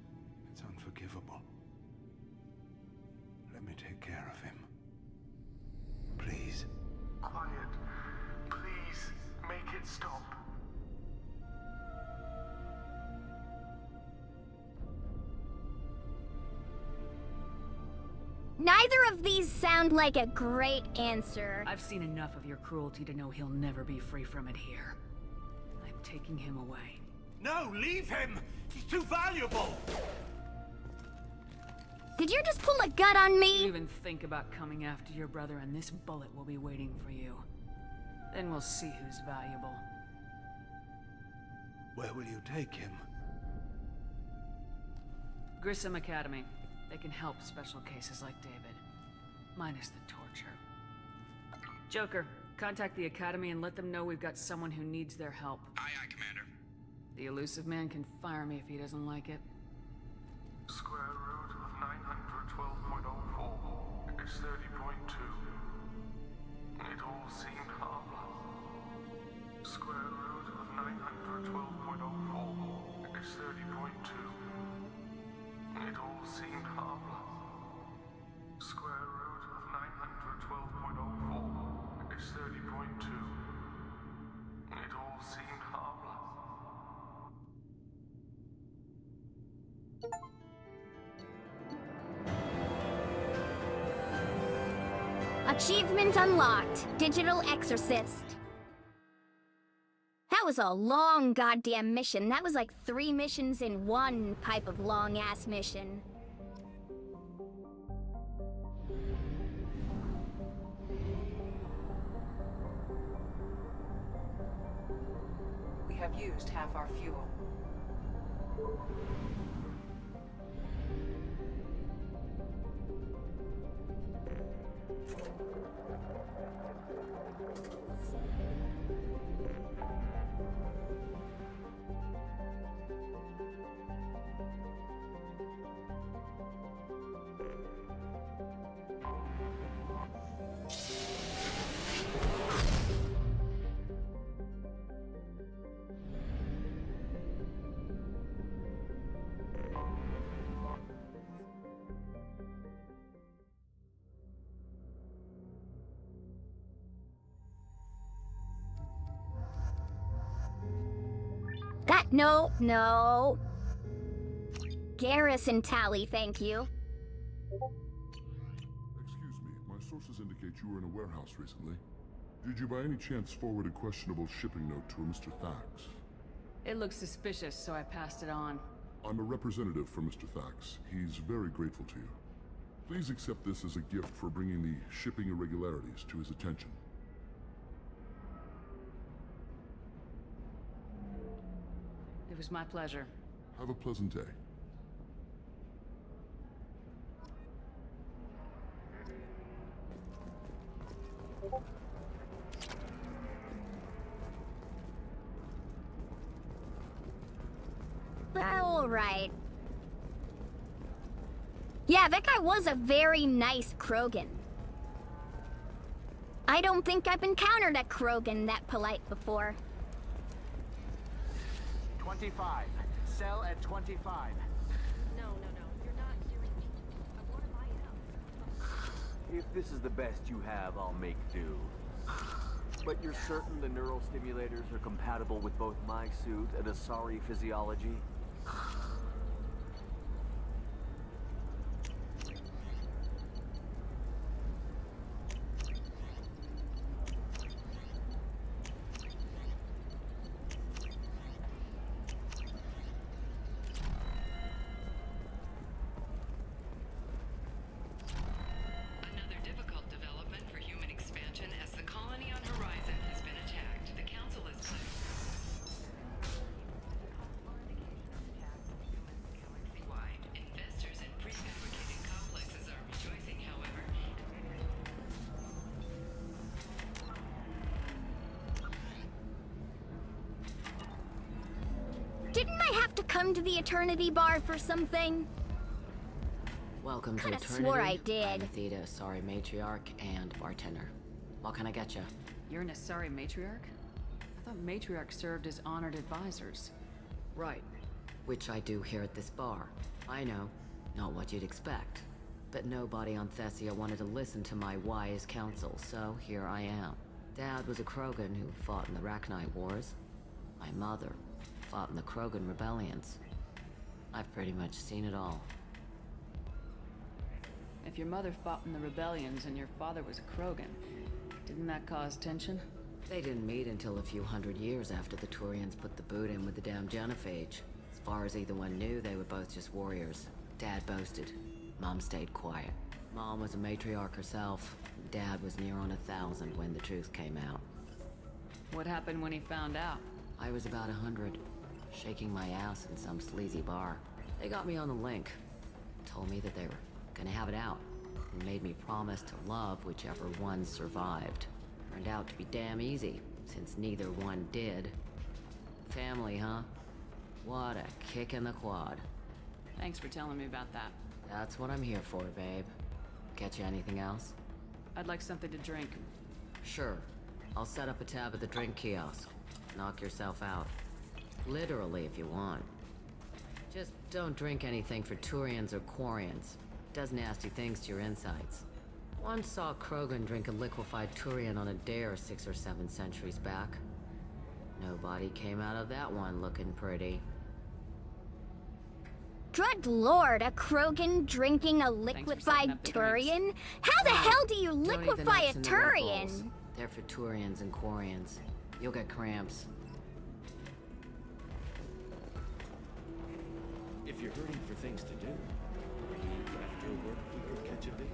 it's unforgivable. Let me take care of him. Please. quiet. Please, make it stop. Neither of these sound like a great answer. I've seen enough of your cruelty to know he'll never be free from it here. I'm taking him away. No, leave him! He's too valuable! Did you just pull a gun on me? You even think about coming after your brother and this bullet will be waiting for you. Then we'll see who's valuable. Where will you take him? Grissom Academy. They can help special cases like David. Minus the torture. Joker, contact the Academy and let them know we've got someone who needs their help. Aye, aye, Commander. The elusive man can fire me if he doesn't like it. Square root of 912.04 is 30.2. It all seemed harmless. Square root of 912.04 is 30.2. It all seemed harmless. Square root of 912.04 is 30.2. It all seemed harmless. Achievement unlocked. Digital Exorcist. That was a long goddamn mission. That was like 3 missions in one type of long-ass mission. We have used half our fuel. No. Garrison tally, thank you. Excuse me, my sources indicate you were in a warehouse recently. Did you by any chance forward a questionable shipping note to a Mr. Thax? It looks suspicious, so I passed it on. I'm a representative for Mr. Thax. He's very grateful to you. Please accept this as a gift for bringing the shipping irregularities to his attention. It was my pleasure. Have a pleasant day. All right. Yeah, that guy was a very nice Krogan. I don't think I've encountered a Krogan that polite before. 25. Sell at 25. No. You're not hearing me. I want to buy it up. If this is the best you have, I'll make do. But you're certain the neural stimulators are compatible with both my suit and Asari physiology? Another difficult development for human expansion as the colony on Horizon has been attacked. The Council is Didn't I have to come to the Eternity Bar for something? Welcome to Kinda Eternity. swore I did. I'm Theta, Asari matriarch and bartender. What can I get you? You're an Asari matriarch? I thought matriarchs served as honored advisors. Right. Which I do here at this bar. I know, not what you'd expect. But nobody on Thessia wanted to listen to my wise counsel, so here I am. Dad was a Krogan who fought in the Rachni Wars. My mother fought in the Krogan rebellions. I've pretty much seen it all. If your mother fought in the rebellions and your father was a Krogan, didn't that cause tension? They didn't meet until a few hundred years after the Turians put the boot in with the damn Genophage. As far as either one knew, they were both just warriors. Dad boasted. Mom stayed quiet. Mom was a matriarch herself. Dad was near on 1,000 when the truth came out. What happened when he found out? I was about 100, shaking my ass in some sleazy bar. They got me on the link. Told me that they were gonna have it out, and made me promise to love whichever one survived. Turned out to be damn easy, since neither one did. Family, huh? What a kick in the quad. Thanks for telling me about that. That's what I'm here for, babe. Get you anything else? I'd like something to drink. Sure. I'll set up a tab at the drink kiosk. Knock yourself out. Literally, if you want. Just don't drink anything for Turians or Quarians. Does nasty things to your insides. Once saw Krogan drink a liquefied Turian on a dare 6 or 7 centuries back. Nobody came out of that one looking pretty. Good lord, a Krogan drinking a liquefied Turian? How the hell do you Don't eat the liquefy a nuts and the Red Bulls. Turian? They're for Turians and Quarians. You'll get cramps. If you're hurting for things to do, maybe after work we could catch a bit.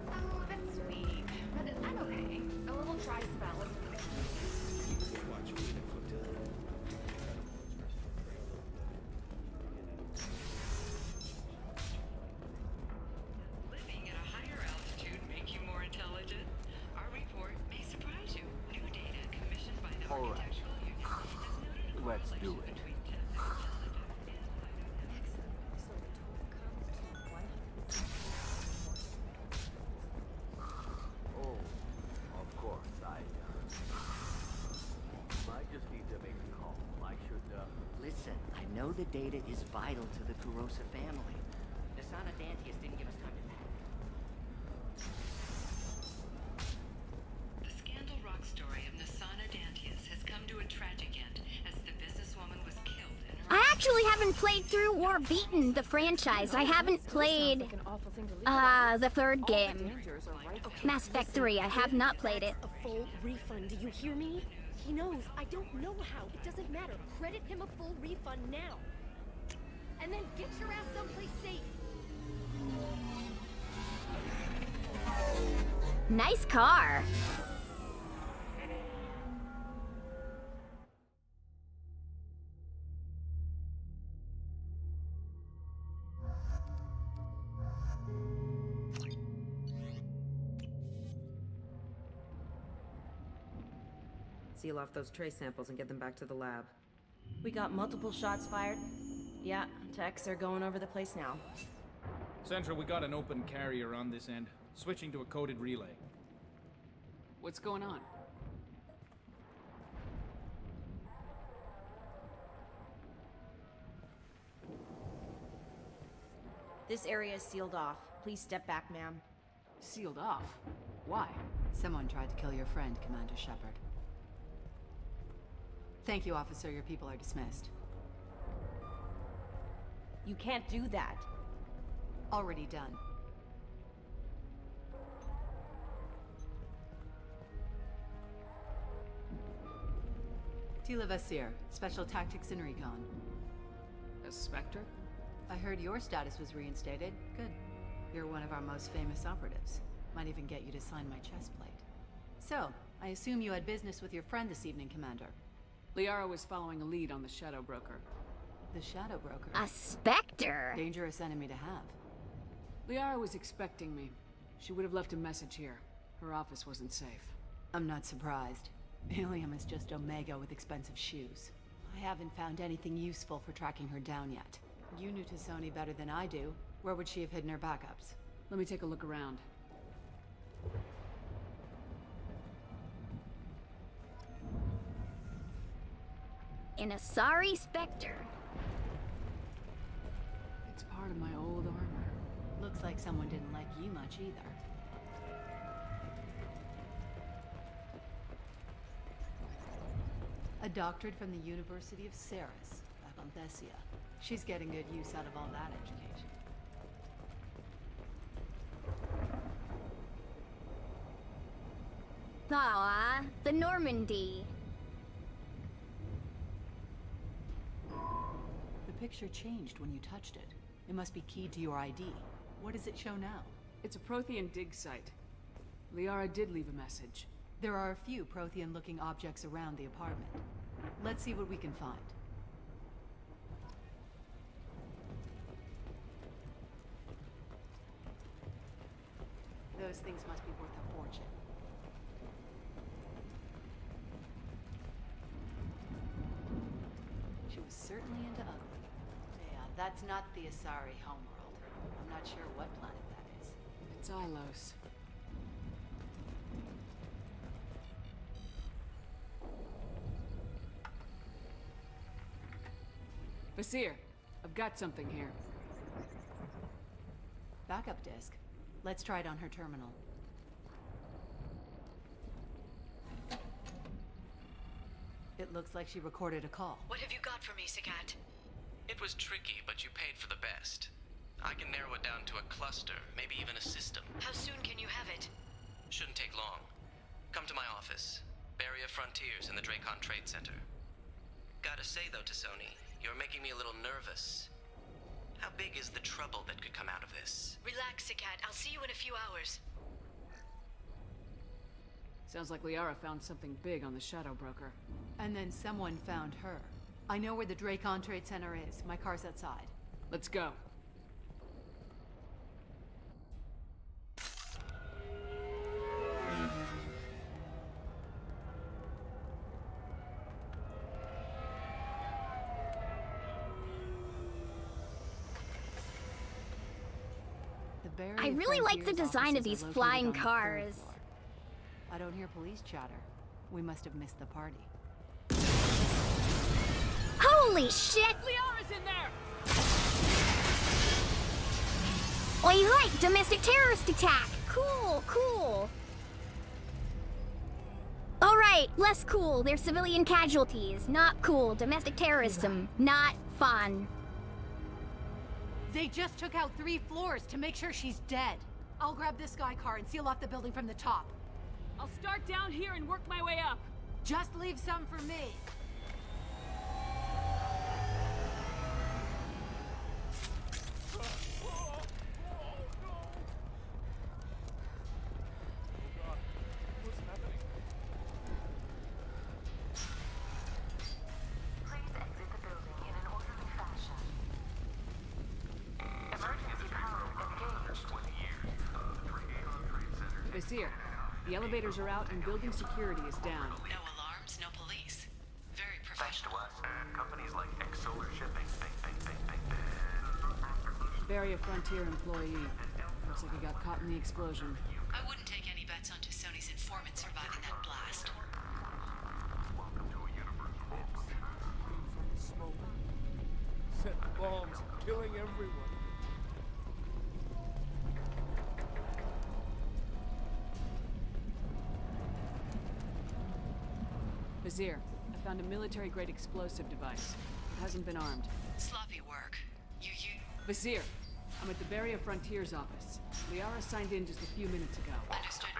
Oh, that's sweet. But I'm okay. A little dry spell. Watch me in a flotilla. Living at a higher altitude make you more intelligent? Our report may surprise you. New data commissioned by the All right. Architectural Union has noted a Let's do correlation it. between Oh, of course, I just need to make a call. I should, Listen, I know the data is vital to the Kurosa family. The Sana Dantius didn't give us time to pack. The Scandal Rock story of Nasana Dantius has come to a tragic end as the businesswoman was killed in her... I actually haven't played through or beaten the franchise. I haven't played, the third game. Mass Effect 3, I have not played it. A full refund, do you hear me? He knows. I don't know how. It doesn't matter. Credit him a full refund now. And then get your ass someplace safe. Nice car. Seal off those trace samples and get them back to the lab. We got multiple shots fired. Yeah, techs are going over the place now. Central, we got an open carrier on this end. Switching to a coded relay. What's going on? This area is sealed off. Please step back, ma'am. Sealed off? Why? Someone tried to kill your friend, Commander Shepard. Thank you, officer. Your people are dismissed. You can't do that. Already done. Tila Vasir, Special Tactics and Recon. A Spectre? I heard your status was reinstated. Good. You're one of our most famous operatives. Might even get you to sign my chest plate. So, I assume you had business with your friend this evening, Commander. Liara was following a lead on the Shadow Broker. The Shadow Broker? A Spectre? Dangerous enemy to have. Liara was expecting me. She would have left a message here. Her office wasn't safe. I'm not surprised. Helium is just Omega with expensive shoes. I haven't found anything useful for tracking her down yet. You knew Tassoni better than I do. Where would she have hidden her backups? Let me take a look around. In a sorry Spectre. It's part of my old armor. Looks like someone didn't like you much either. A doctorate from the University of Ceres, back on Thessia. She's getting good use out of all that education. Aw, the Normandy. The picture changed when you touched it. It must be keyed to your ID. What does it show now? It's a Prothean dig site. Liara did leave a message. There are a few Prothean-looking objects around the apartment. Let's see what we can find. Those things must be worth a fortune. She was certainly into ugly. Yeah, that's not the Asari homeworld. I'm not sure what planet that is. It's Ilos. Vasir, I've got something here. Backup disk. Let's try it on her terminal. It looks like she recorded a call. What have you got for me, Sagat? It was tricky, but you paid for the best. I can narrow it down to a cluster, maybe even a system. How soon can you have it? Shouldn't take long. Come to my office. Barrier Frontiers in the Dracon Trade Center. Gotta say though, Tassoni, you're making me a little nervous. How big is the trouble that could come out of this? Relax, Sagat. I'll see you in a few hours. Sounds like Liara found something big on the Shadow Broker. And then someone found her. I know where the Dracon Trade Center is. My car's outside. Let's go. I really like the design of these flying cars. I don't hear police chatter. We must have missed the party. Holy shit! Liara's in there! Oi, domestic terrorist attack! Cool, cool. Alright, less cool. They're civilian casualties. Not cool. Domestic terrorism. Not fun. They just took out 3 floors to make sure she's dead. I'll grab this Sky car and seal off the building from the top. I'll start down here and work my way up. Just leave some for me. Vasir, the elevators are out and building security is down. No alarms, no police. Very professional. Thanks to us and companies like X-Solar Shipping. Barrier Frontier employee. Looks like he got caught in the explosion. I wouldn't take any bets on Tassoni's informant surviving that blast. Welcome to a universe From the smoke. Set bombs, killing everyone. Vasir, I found a military-grade explosive device. It hasn't been armed. Sloppy work. You... Vasir, I'm at the Barrier Frontiers office. Liara signed in just a few minutes ago. Understood,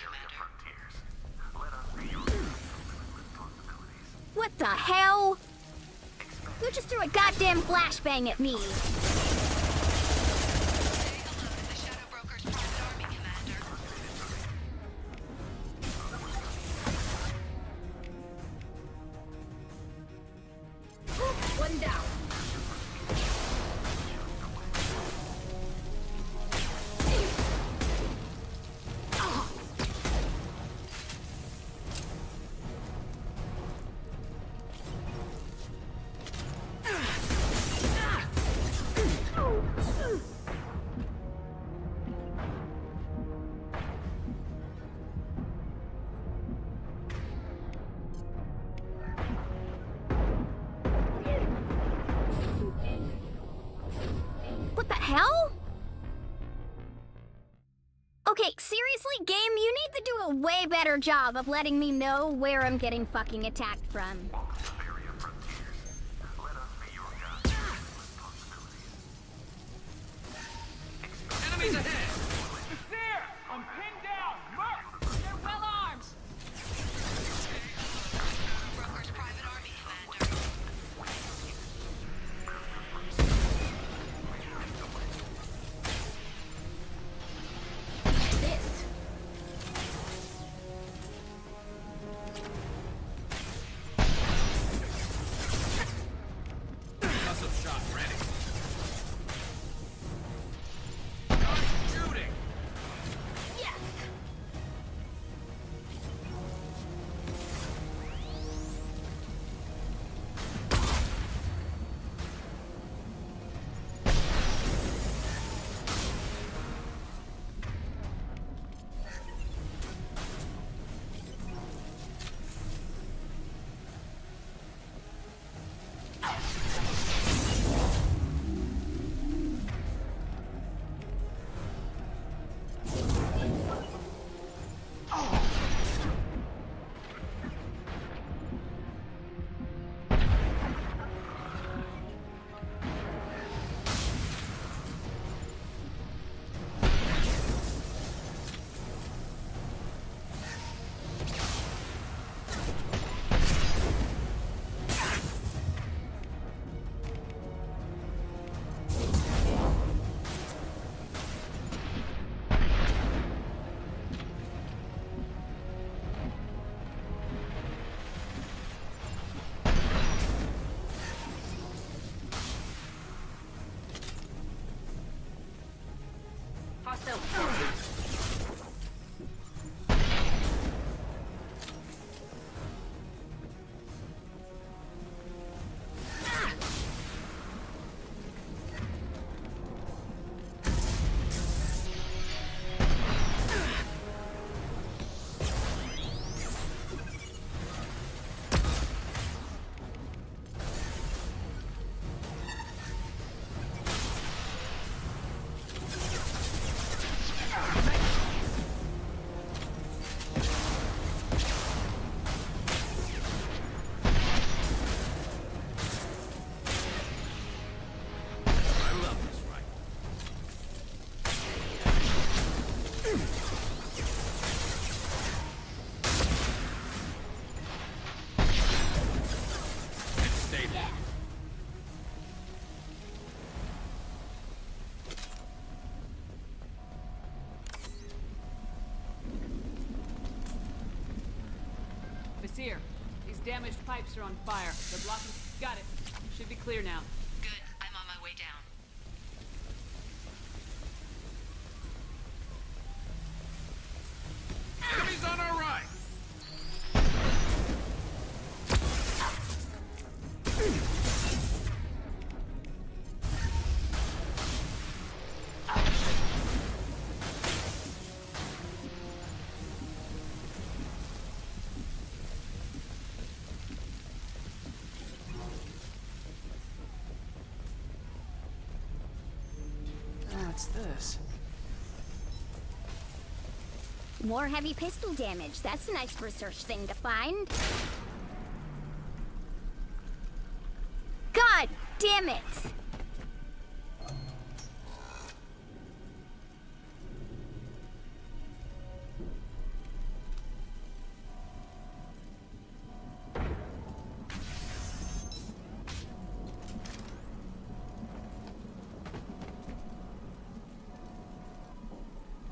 What the hell? Who just threw a goddamn flashbang at me? One down. a way better job of letting me know where I'm getting fucking attacked from. Enemies ahead! It's there! I'm pinned down! Merc! They're well armed! Broker's private army, Commander. This. Concussive shot ready. Shooting! Yes. Here. These damaged pipes are on fire. They're blocking... Got it. Should be clear now. Good. I'm on my way down. Enemies on our right! What's this? More heavy pistol damage. That's a nice research thing to find. God damn it!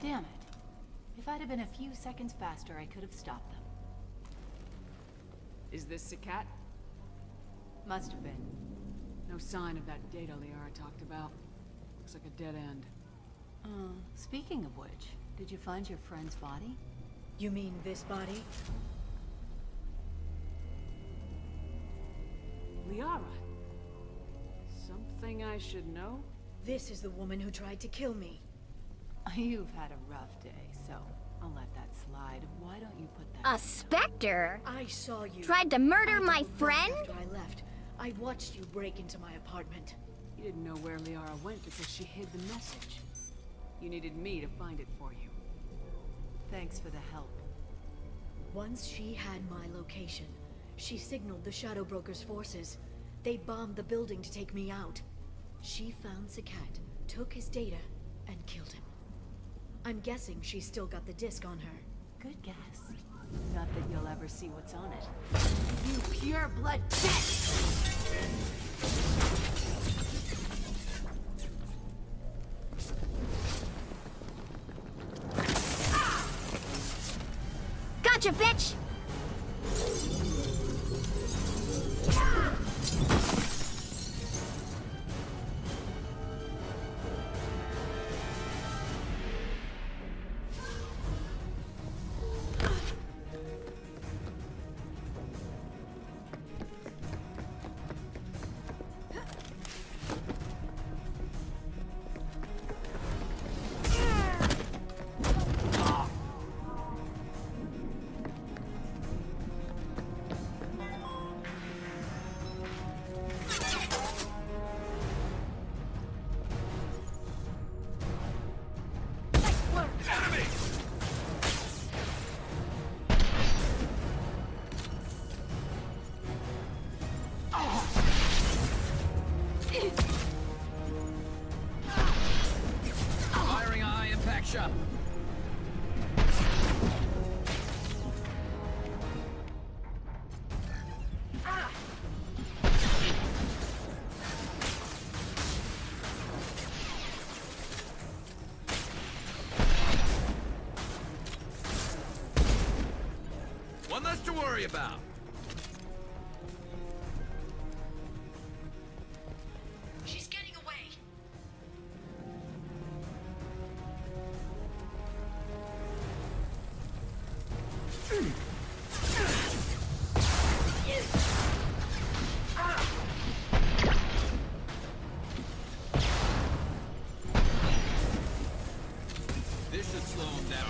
Damn it. If I'd have been a few seconds faster, I could have stopped them. Is this Sakat? Must have been. No sign of that data Liara talked about. Looks like a dead end. Speaking of which, did you find your friend's body? You mean this body? Liara? Something I should know? This is the woman who tried to kill me. You've had a rough day, so I'll let that slide. Why don't you put that... A specter? I saw you. Tried to murder my friend? After I left, I watched you break into my apartment. You didn't know where Liara went because she hid the message. You needed me to find it for you. Thanks for the help. Once she had my location, she signaled the Shadow Broker's forces. They bombed the building to take me out. She found Sakat, took his data, and killed him. I'm guessing she's still got the disc on her. Good guess. Not that you'll ever see what's on it. You pure blood bitch! Gotcha, bitch! Firing a high-impact shot. One less to worry about. She's getting away. This should slow him down.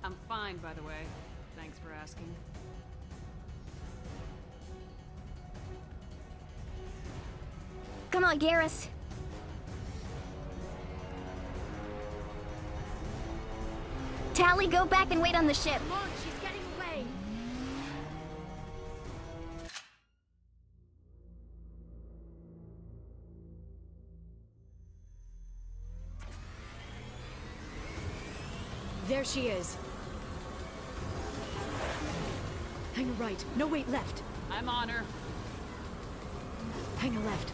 I'm fine, by the way. Thanks for asking. Come on, Garrus. Tally, go back and wait on the ship. Come on, she's getting away. There she is. Hang a right. No, wait, left. I'm on her. Hang a left.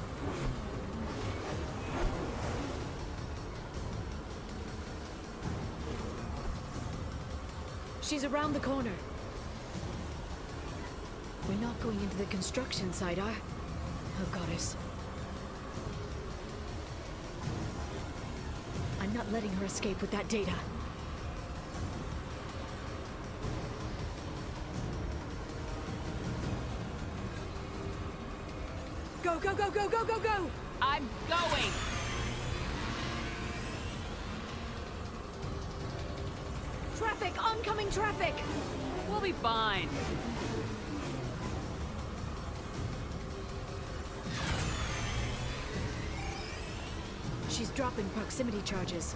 She's around the corner. We're not going into the construction site, are? Oh, goddess. I'm not letting her escape with that data. Go, go, go, go, go, go, go! I'm going! Traffic! Oncoming traffic! We'll be fine. She's dropping proximity charges.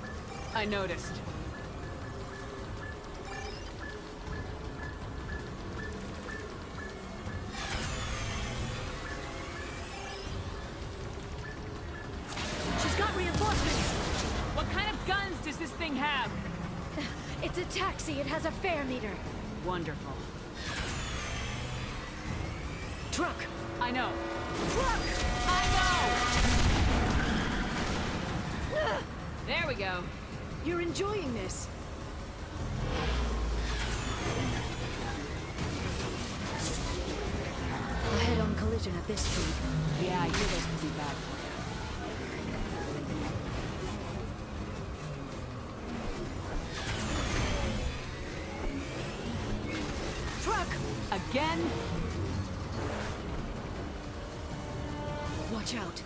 I noticed. She's got reinforcements! What kind of guns does this thing have? It's a taxi. It has a fare meter. Wonderful. Truck! I know. Truck! I know! we go. You're enjoying this. A head-on collision at this speed. Yeah, I hear those could be bad for you. Truck! Again? Watch out.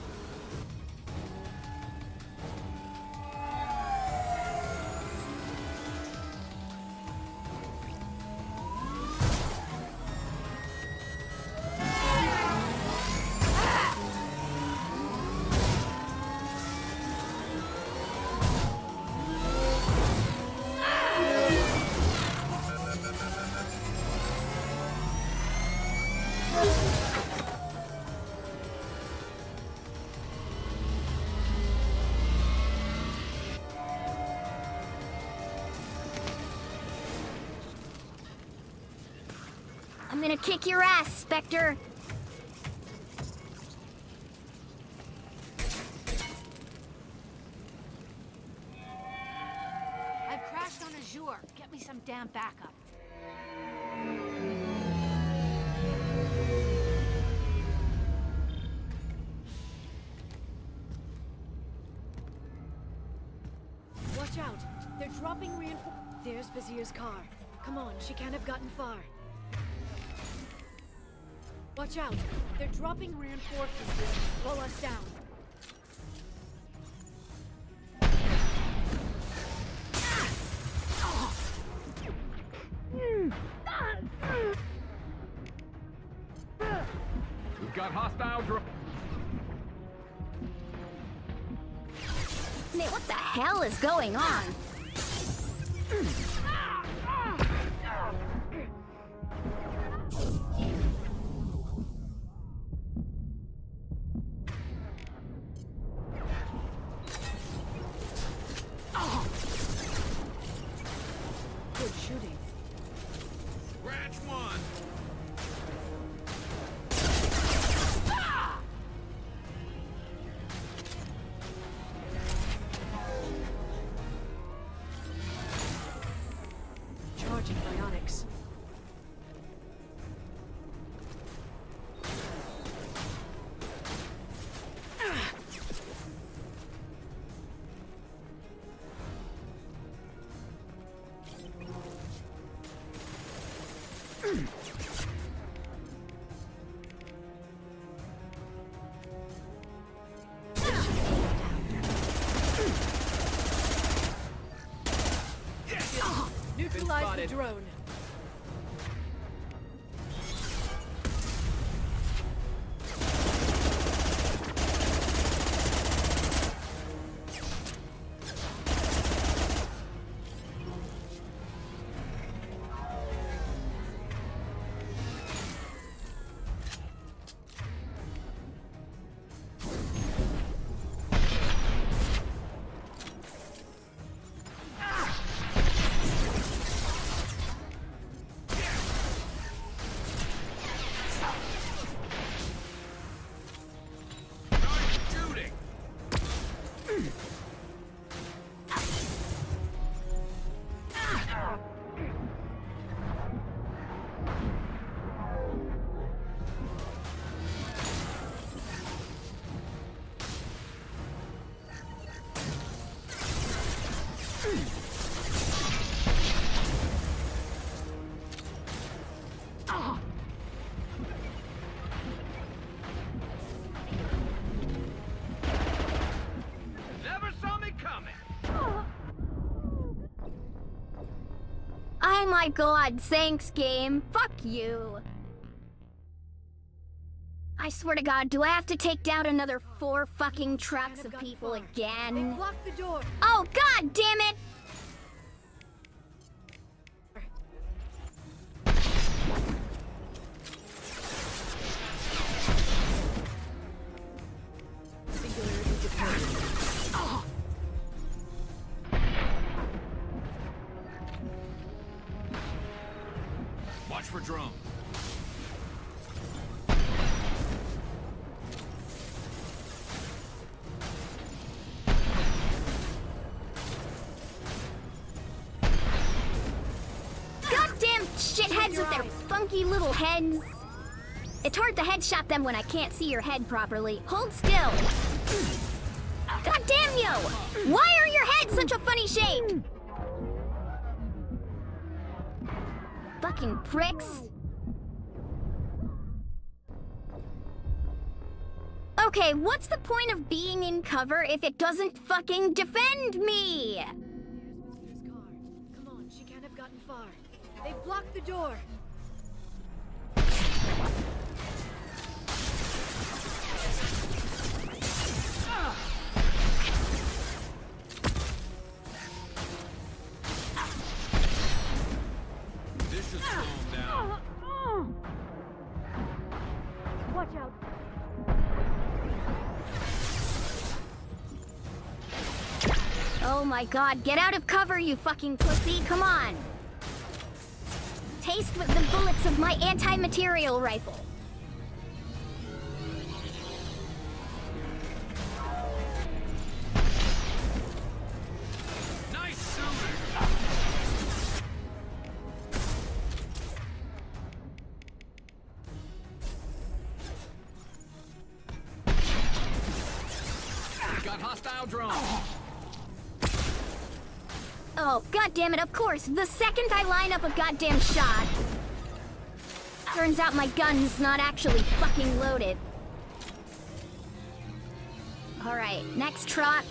I'm gonna kick your ass, Spectre. I've crashed on Azure. Get me some damn backup. Watch out. They're dropping reinforcements. There's Vizier's car. Come on, she can't have gotten far. Watch out. They're dropping reinforcements. Slow us down. We've got hostile drones. Nate, what the hell is going on? Good shooting. Scratch one. Charging bionics. Neutralize the drone. Never saw me coming. Oh my god, thanks, game. Fuck you. I swear to God, do I have to take down another 4 fucking trucks of people again? They blocked the door. Oh, god damn it! Singularity deployed. Watch for drone. funky little heads. It's hard to headshot them when I can't see your head properly. Hold still. God damn you! Why are your heads such a funny shape? Fucking pricks. Okay, what's the point of being in cover if it doesn't fucking defend me? There's Vizier's car. Come on, she can't have gotten far. They've blocked the door. This should slow him down. Watch out. Oh my god, get out of cover, you fucking pussy, come on! Taste with the bullets of my anti-material rifle. Nice shooting! We got hostile drone. Oh, goddammit, of course. The second I line up a goddamn shot. Turns out my gun's not actually fucking loaded. Alright, next trot.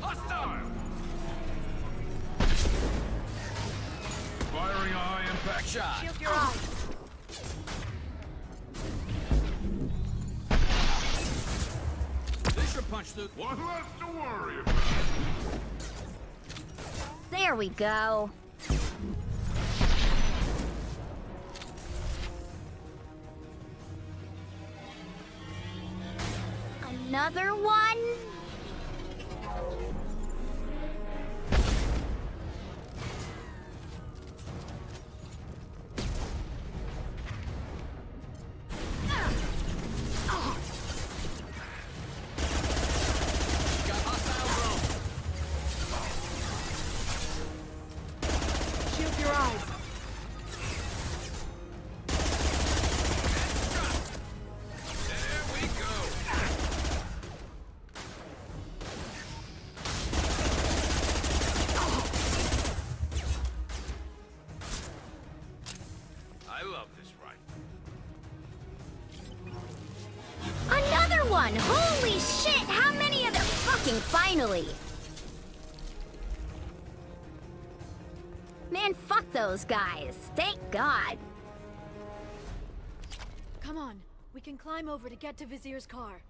Hostile! Firing a high-impact shot. Shield your eyes. They should punch through. One less to worry about. There we go. Another one? Got hostile drone. Shield your eyes. There we go. I love this rifle. Another one! Holy shit! How many of them? Fucking finally! Man, fuck those guys. Thank God. Come on, we can climb over to get to Vizier's car.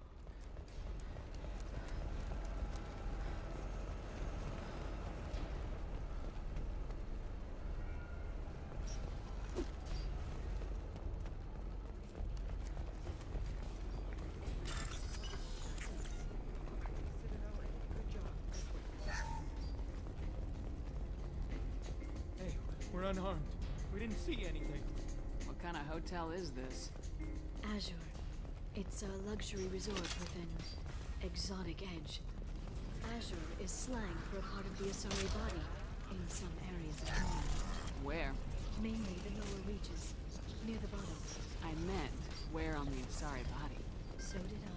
Hey, we're unharmed. We didn't see anything. What kind of hotel is this? Azure. It's a luxury resort with an exotic edge. Azure is slang for a part of the Asari body in some areas of Homeland. Where? Mainly the lower reaches, near the bottom. I meant, where on the Asari body? So did I.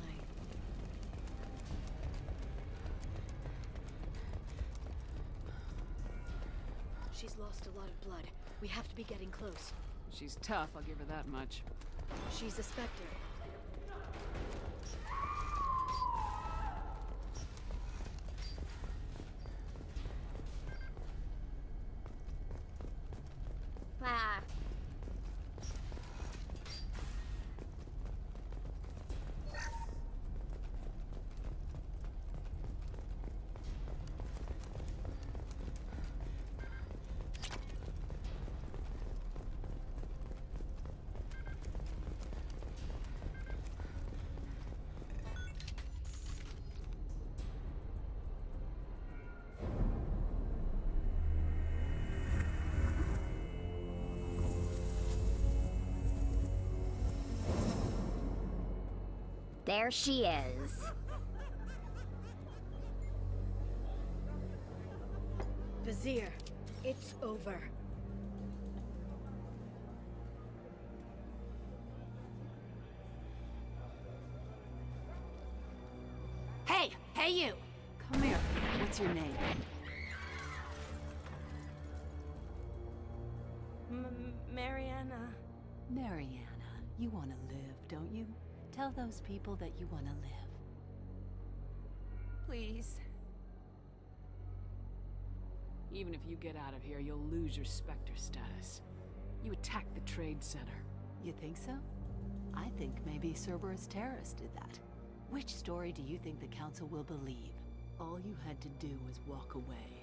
She's lost a lot of blood. We have to be getting close. She's tough, I'll give her that much. She's a Spectre. Ah. there she is. Vizier, it's over. Hey! Hey, you! Come here. What's your name? Mariana. Mariana. You want to live, don't you? Tell those people that you want to live. Please. Even if you get out of here, you'll lose your Spectre status. You attacked the trade center. You think so? I think maybe Cerberus terrorists did that. Which story do you think the Council will believe? All you had to do was walk away.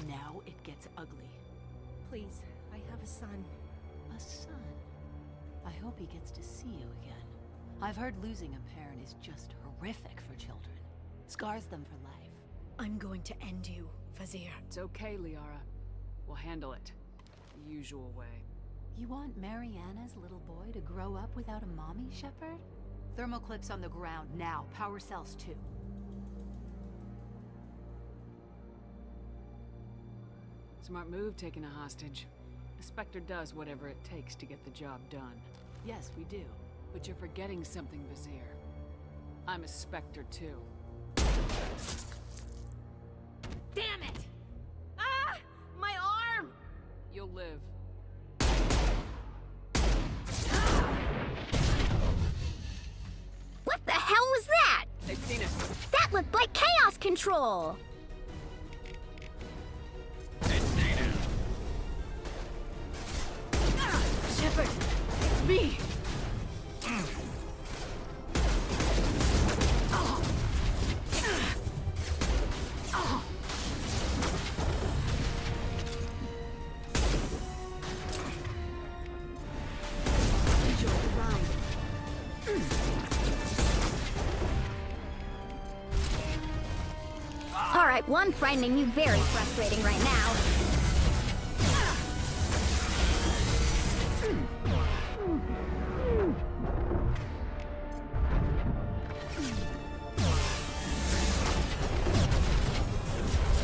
Now it gets ugly. Please, I have a son. A son? I hope he gets to see you again. I've heard losing a parent is just horrific for children. Scars them for life. I'm going to end you, Vizier. It's okay, Liara. We'll handle it. The usual way. You want Mariana's little boy to grow up without a mommy, Shepard? Thermal clips on the ground, now. Power cells, too. Smart move taking a hostage. The Spectre does whatever it takes to get the job done. Yes, we do. But you're forgetting something, Vizier. I'm a Spectre, too. Damn it! Ah! My arm! You'll live. What the hell was that? They've seen us. That looked like chaos control! Shepard, it's me! Alright, well, I'm finding you very frustrating right now.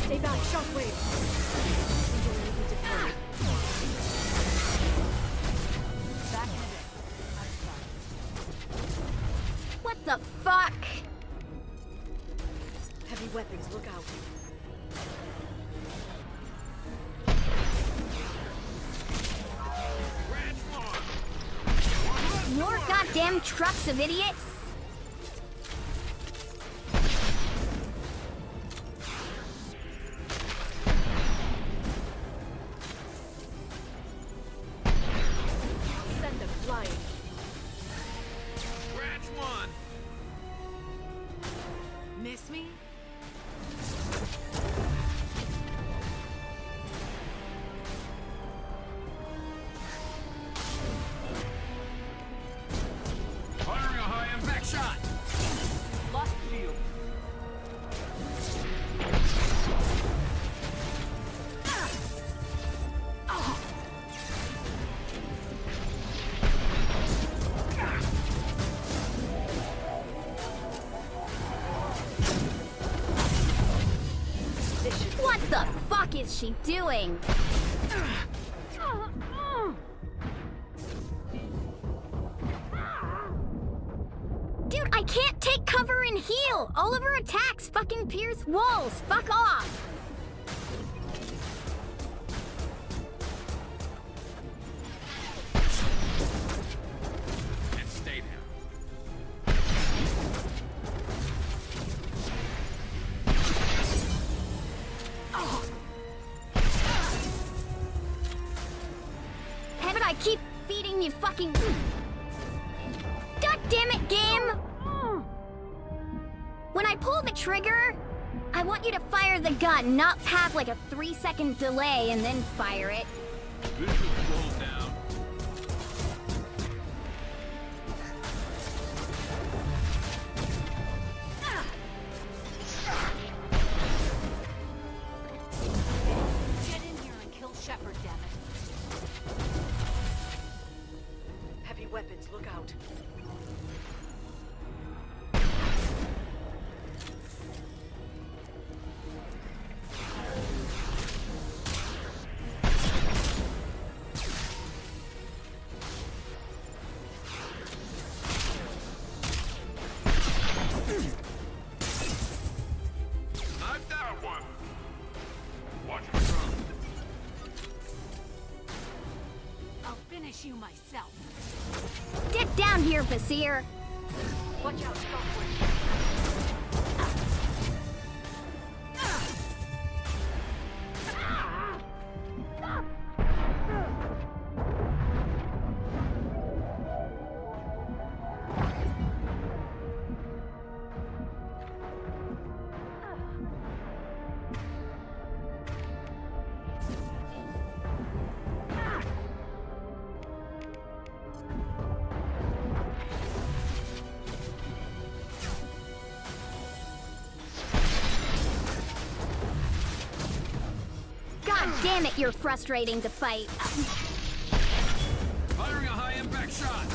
Stay back, Shockwave! Back in a bit. What the fuck? Heavy weapons, look out. More goddamn trucks of idiots? Send them flying. Scratch one! Miss me? Firing a high-impact shot! Lost view. What the fuck is she doing? Dude, I can't take cover and heal! All of her attacks fucking pierce walls! Fuck off! And stay down. How did I keep feeding you fucking... God damn it, game! When I pull the trigger, I want you to fire the gun, not have like a 3-second delay and then fire it. This is roll down. Get in here and kill Shepard, damn it. Heavy weapons, look out. finish you myself. Get down here, Vizier! Watch out, Stockwood. God damn it, you're frustrating to fight. Firing a high-impact shot!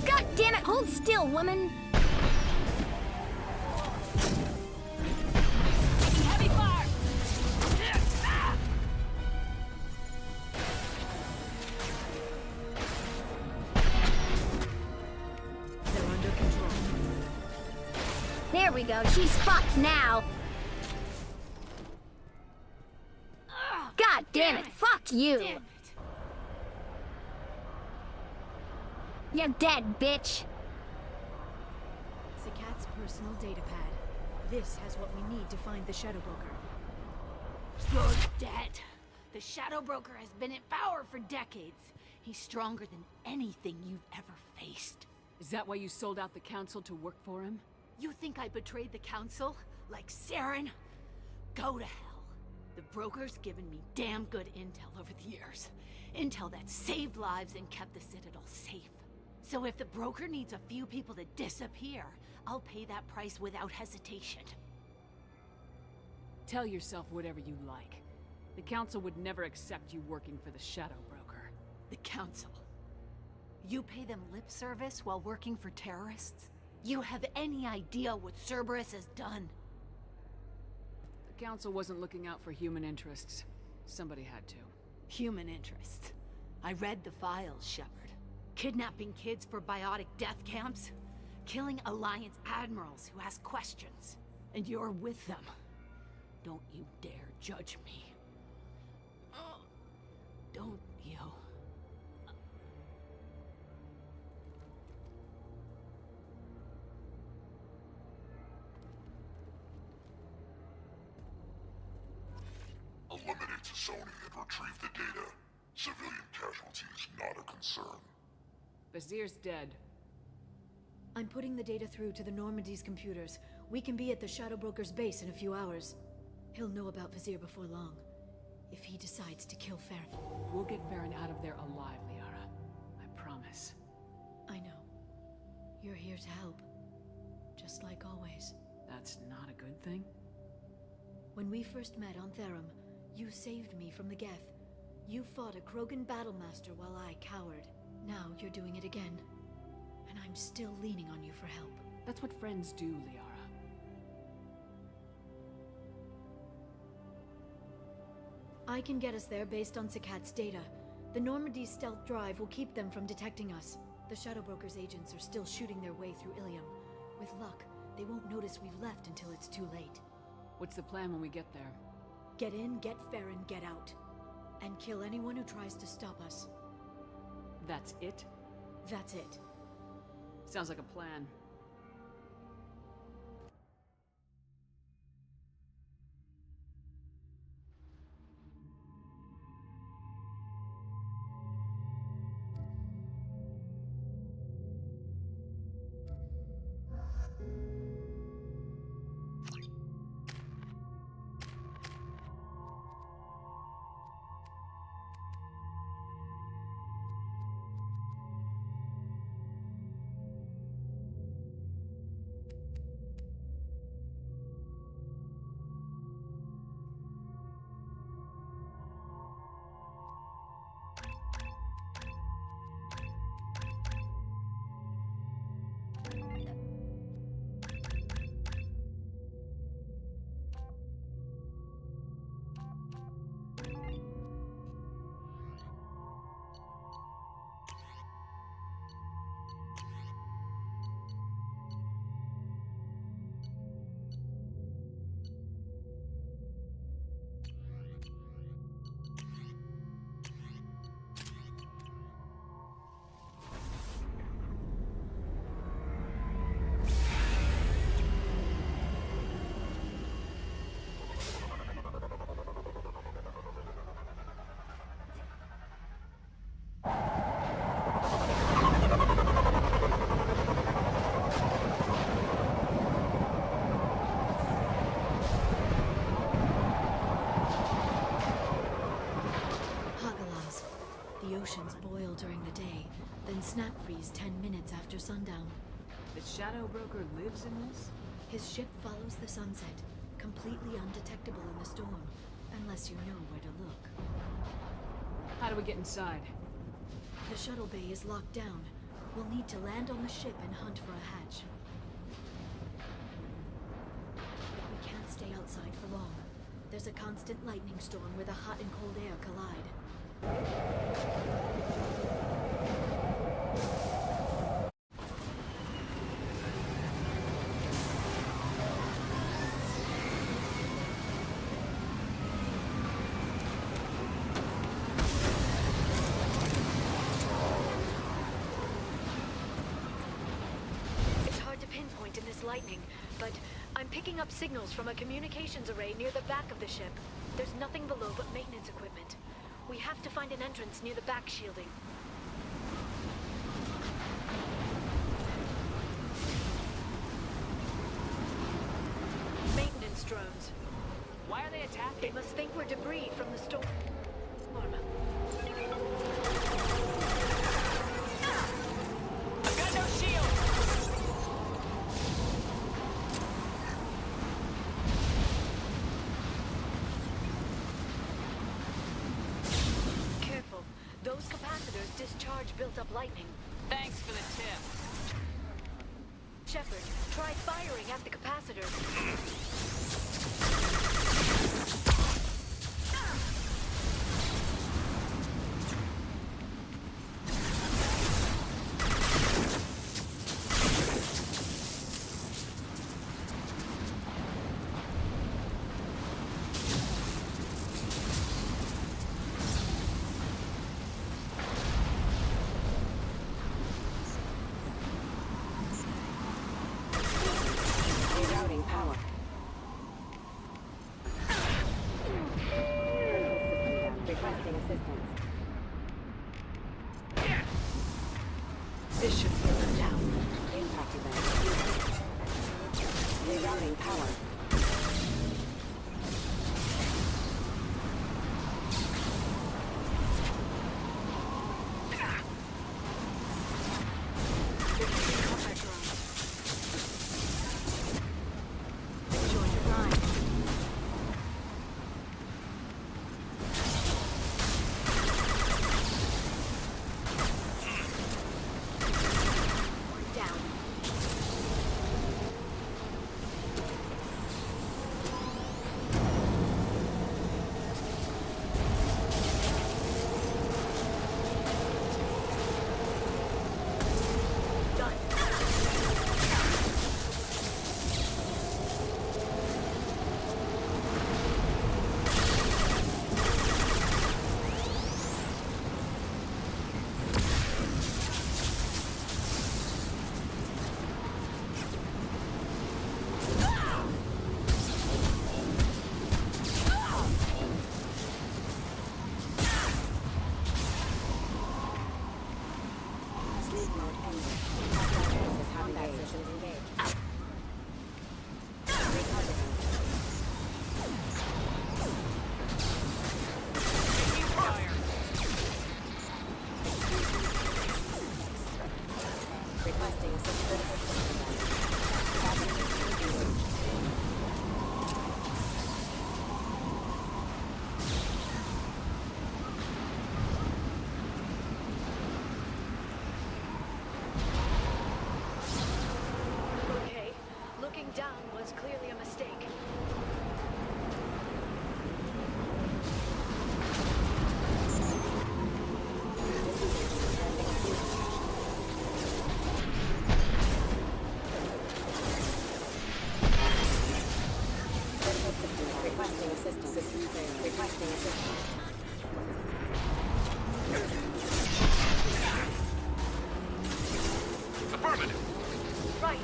God damn it, hold still, woman! Heavy fire! They're under control. There we go, she's fucked now. God damn it, fuck you! Damn it. You're dead, bitch! Sakat's personal data pad. This has what we need to find the Shadow Broker. You're dead. The Shadow Broker has been in power for decades. He's stronger than anything you've ever faced. Is that why you sold out the Council to work for him? You think I betrayed the Council? Like Saren? Go to hell. The Broker's given me damn good intel over the years. Intel that saved lives and kept the Citadel safe. So if the Broker needs a few people to disappear, I'll pay that price without hesitation. Tell yourself whatever you like. The Council would never accept you working for the Shadow Broker. The Council. You pay them lip service while working for terrorists? You have any idea what Cerberus has done? The Council wasn't looking out for human interests. Somebody had to. Human interests. I read the files, Shepard. Kidnapping kids for biotic death camps? Killing Alliance admirals who ask questions. And you're with them. Don't you dare judge me. Don't you? Eliminate Sony and retrieve the data. Civilian casualties not a concern. Vizier's dead. I'm putting the data through to the Normandy's computers. We can be at the Shadow Broker's base in a few hours. He'll know about Vizier before long. If he decides to kill Farron. We'll get Farron out of there alive, Liara. I promise. I know. You're here to help. Just like always. That's not a good thing? When we first met on Therum, you saved me from the Geth. You fought a Krogan battlemaster while I cowered. Now you're doing it again. And I'm still leaning on you for help. That's what friends do, Liara. I can get us there based on Sakat's data. The Normandy's stealth drive will keep them from detecting us. The Shadow Broker's agents are still shooting their way through Ilium. With luck, they won't notice we've left until it's too late. What's the plan when we get there? Get in, get Farron, get out. And kill anyone who tries to stop us. That's it? That's it. Sounds like a plan. The oceans boil during the day, then snap freeze 10 minutes after sundown. The Shadow Broker lives in this? His ship follows the sunset, completely undetectable in the storm, unless you know where to look. How do we get inside? The shuttle bay is locked down. We'll need to land on the ship and hunt for a hatch. But we can't stay outside for long. There's a constant lightning storm where the hot and cold air collide. It's hard to pinpoint in this lightning, but I'm picking up signals from a communications array near the back of the ship. There's nothing below but maintenance equipment. We have to find an entrance near the back shielding. Maintenance drones. Why are they attacking? They must think we're debris from the storm. I've got no shield! Those capacitors discharge built-up lightning. Thanks for the tip. Shepard, try firing at the capacitors. This should slow them down. Impact event. Rerouting power. down was clearly a mistake. Requesting assistance. Requesting assistance. Affirmative. Right.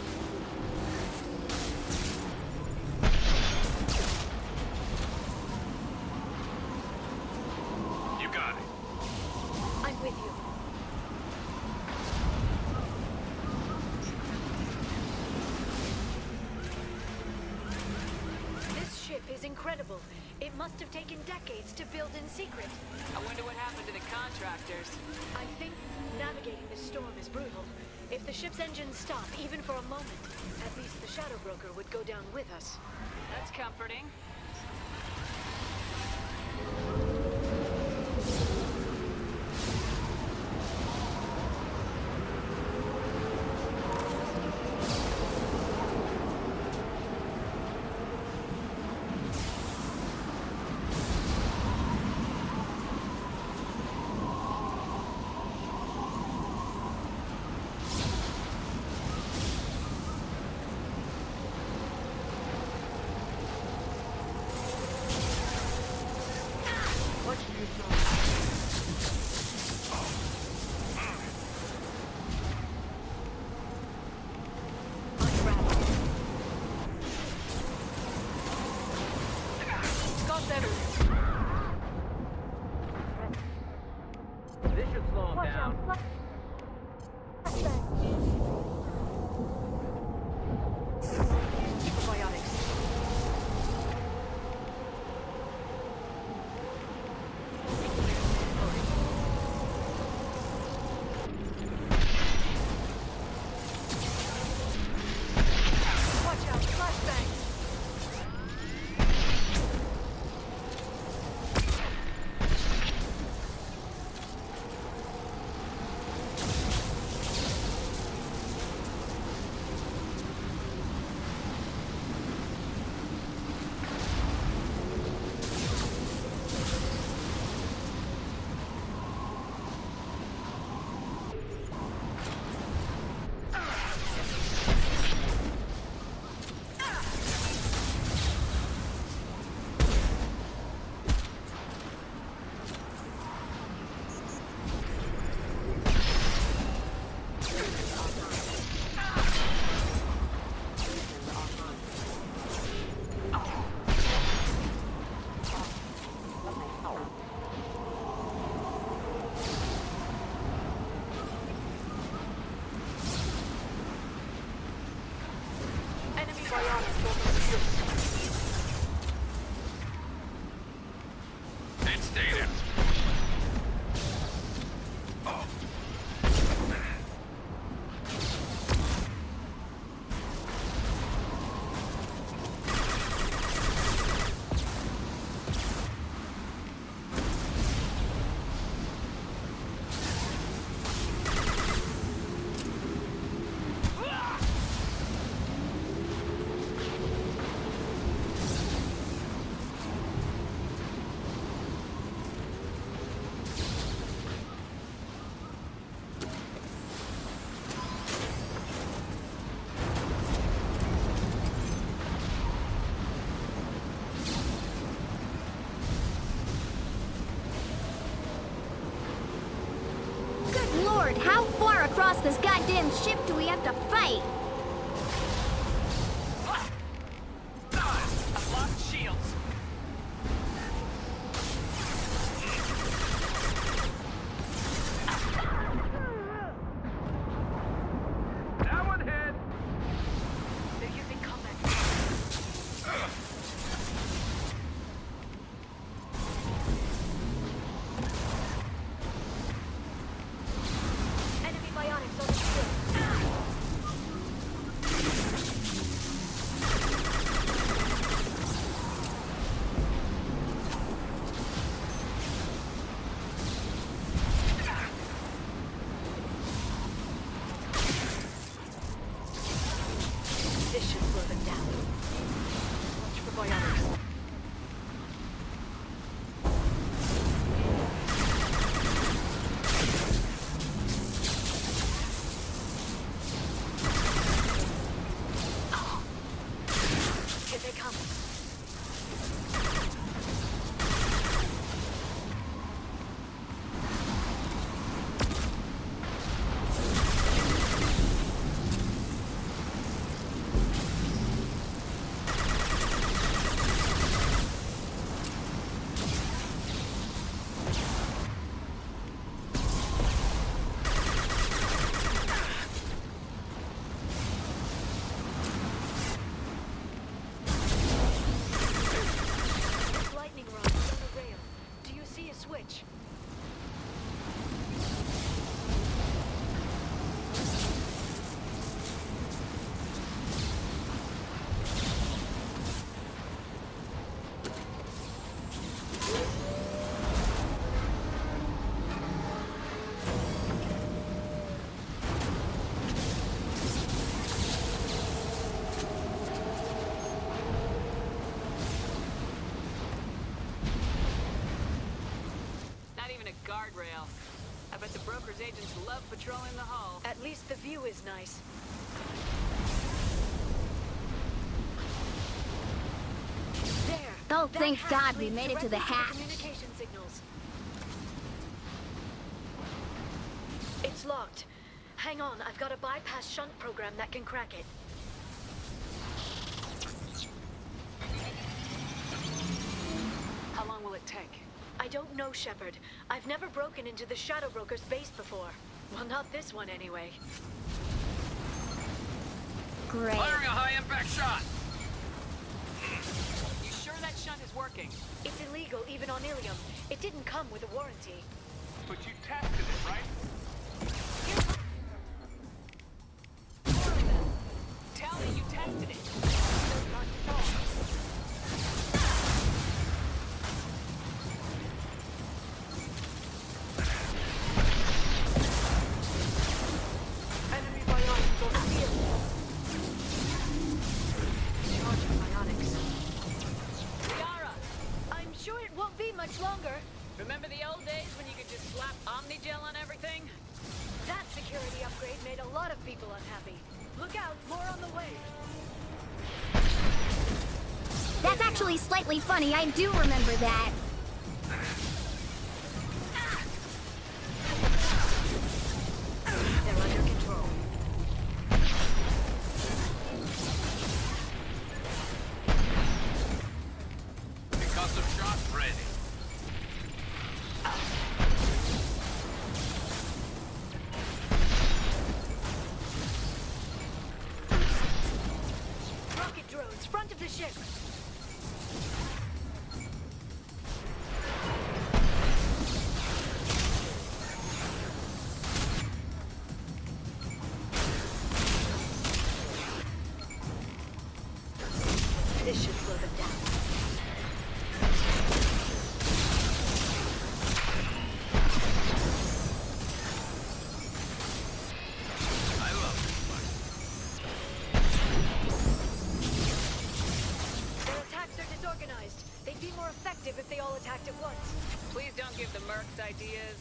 You got it. I'm with you. This ship is incredible. It must have taken decades to build in secret. I wonder what happened to the contractors. I think navigating this storm is brutal. If the ship's engines stop, even for a moment, at least the Shadow Broker would go down with us. That's comforting. This should slow him down. It's data. Good lord, how far across this goddamn ship do we have to fight? I've lost shields. That one hit. They're using combat. Enemy bionics on the ship. a guardrail. I bet the broker's agents love patrolling the hall. At least the view is nice. There. Oh, That thank hatch God we leads made it to the directly hatch. Communication signals. It's locked. Hang on, I've got a bypass shunt program that can crack it. How long will it take? I don't know, Shepard. I've never broken into the Shadow Broker's base before. Well, not this one anyway. Great. Firing a high-impact shot! You sure that shunt is working? It's illegal, even on Ilium. It didn't come with a warranty. But you tested it, right? Tell me you tested it. Enemy bionics on the field. Charging bionics. Yara! I'm sure it won't be much longer. Remember the old days when you could just slap Omnigel on everything? That security upgrade made a lot of people unhappy. Look out, more on the way. That's actually slightly funny. I do remember that. They're under control. Concussive shot ready. Rocket drones, front of the ship. This should slow them down. I love Their attacks are disorganized. They'd be more effective if they all attacked at once. Please don't give the mercs ideas.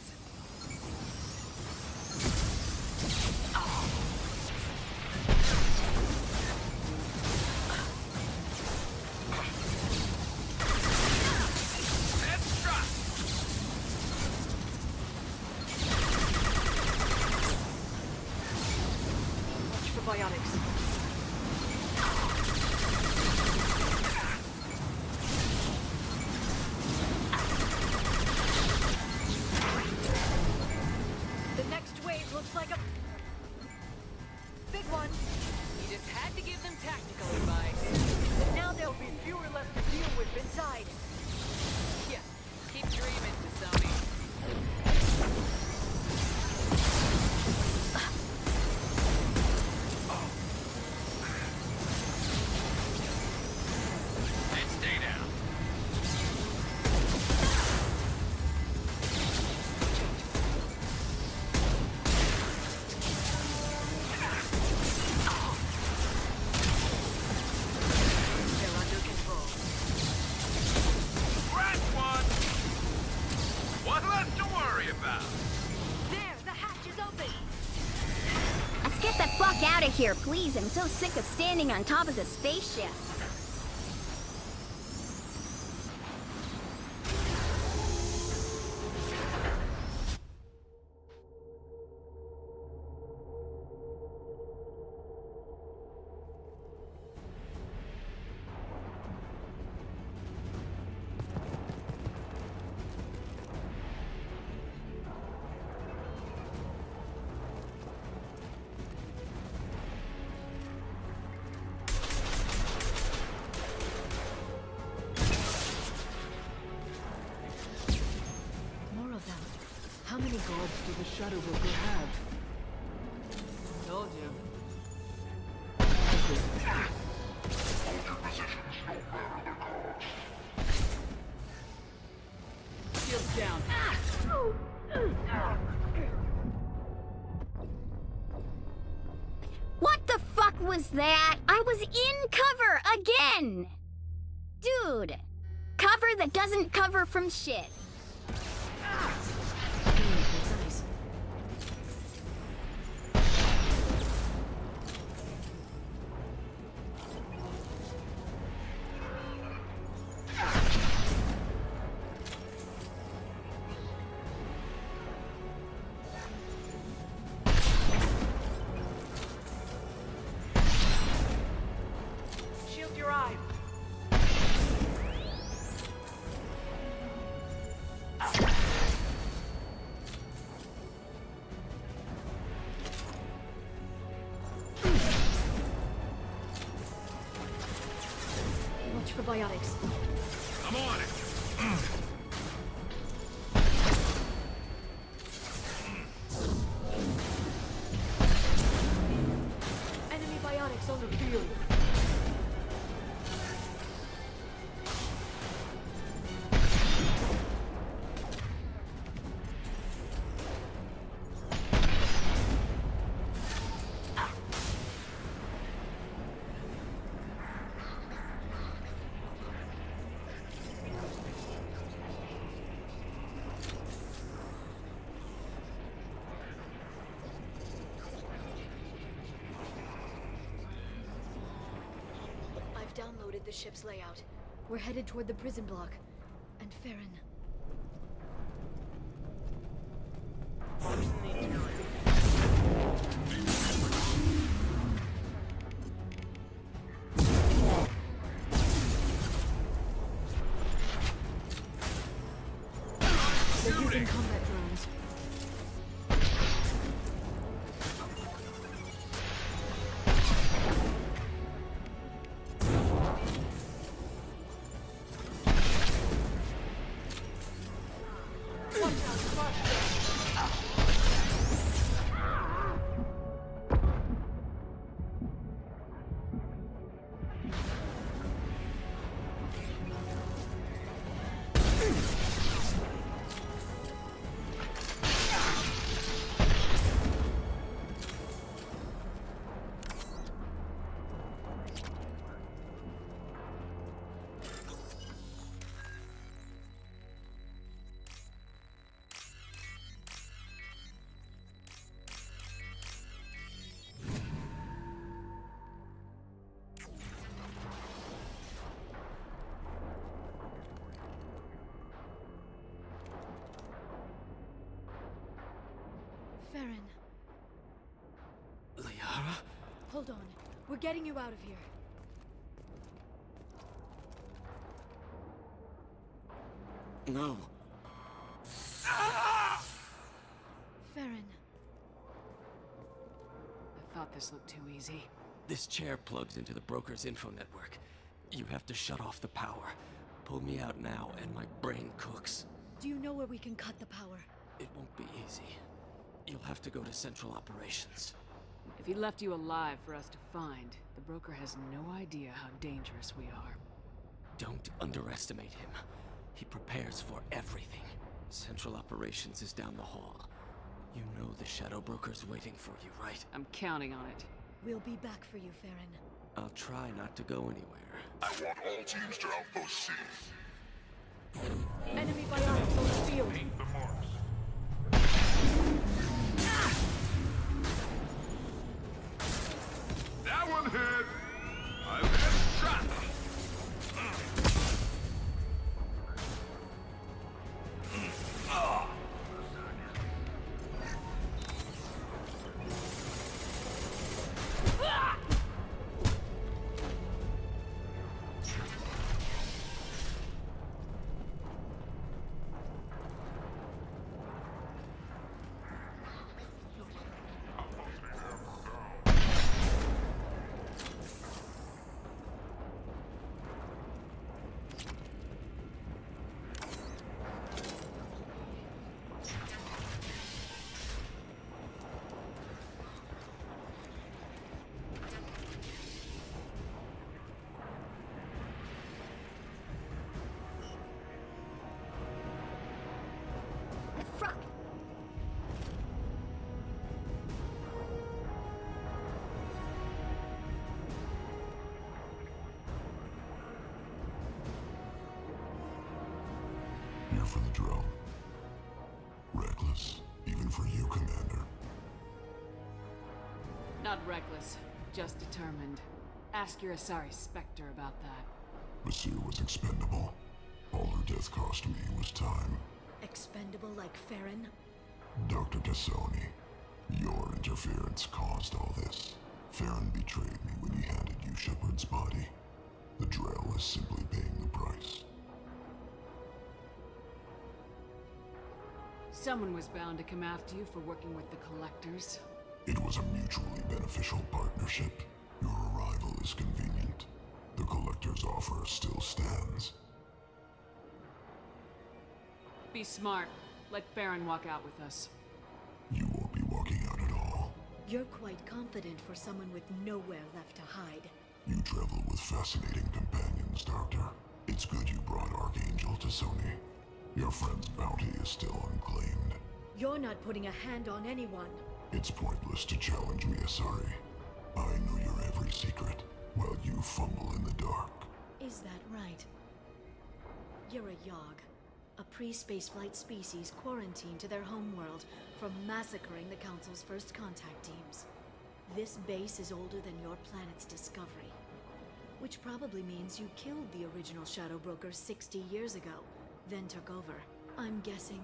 Watch for bionics. The next wave looks like a big one. You just had to give them tactical advice. But now there'll be fewer left to deal with inside. Yeah, keep dreaming, Sony. And stay down. They're under control. That's one! What left to worry about? There, the hatch is open. Let's get the fuck out of here, please. I'm so sick of standing on top of the spaceship. More of them. How many guards do the Shadow Broker have? Told you. Shields down. What the fuck was that? I was in cover again! Dude, cover that doesn't cover from shit. your eye. Watch for biotics. I'm on it. Enemy biotics on the field. I've downloaded the ship's layout. We're headed toward the prison block. And Farron. They're using combat drones. Farron. Liara? Hold on. We're getting you out of here. No. Farron. I thought this looked too easy. This chair plugs into the broker's info network. You have to shut off the power. Pull me out now, and my brain cooks. Do you know where we can cut the power? It won't be easy. You'll have to go to Central Operations. If he left you alive for us to find, the broker has no idea how dangerous we are. Don't underestimate him. He prepares for everything. Central Operations is down the hall. You know the Shadow Broker's waiting for you, right? I'm counting on it. We'll be back for you, Farron. I'll try not to go anywhere. I want all teams to outpost C. Enemy biotics on the field. Paint the marks. That one hit! I've been shot! Here for the drone. Reckless, even for you, Commander. Not reckless, just determined. Ask your Asari Spectre about that. Basir was expendable. All her death cost me was time. Expendable like Farron? Dr. Tassoni, your interference caused all this. Farron betrayed me when he handed you Shepard's body. was simply paying the price. Someone was bound to come after you for working with the collectors. It was a mutually beneficial partnership. Your arrival is convenient. The collector's offer still stands. Be smart. Let Farron walk out with us. You won't be walking out at all. You're quite confident for someone with nowhere left to hide. You travel with fascinating companions, Doctor. It's good you brought Archangel to Sony. Your friend's bounty is still unclaimed. You're not putting a hand on anyone. It's pointless to challenge me, Asari. I know your every secret, while you fumble in the dark. Is that right? You're a Yogg, a pre-spaceflight species quarantined to their homeworld from massacring the Council's first contact teams. This base is older than your planet's discovery, which probably means you killed the original Shadow Broker 60 years ago, then took over. I'm guessing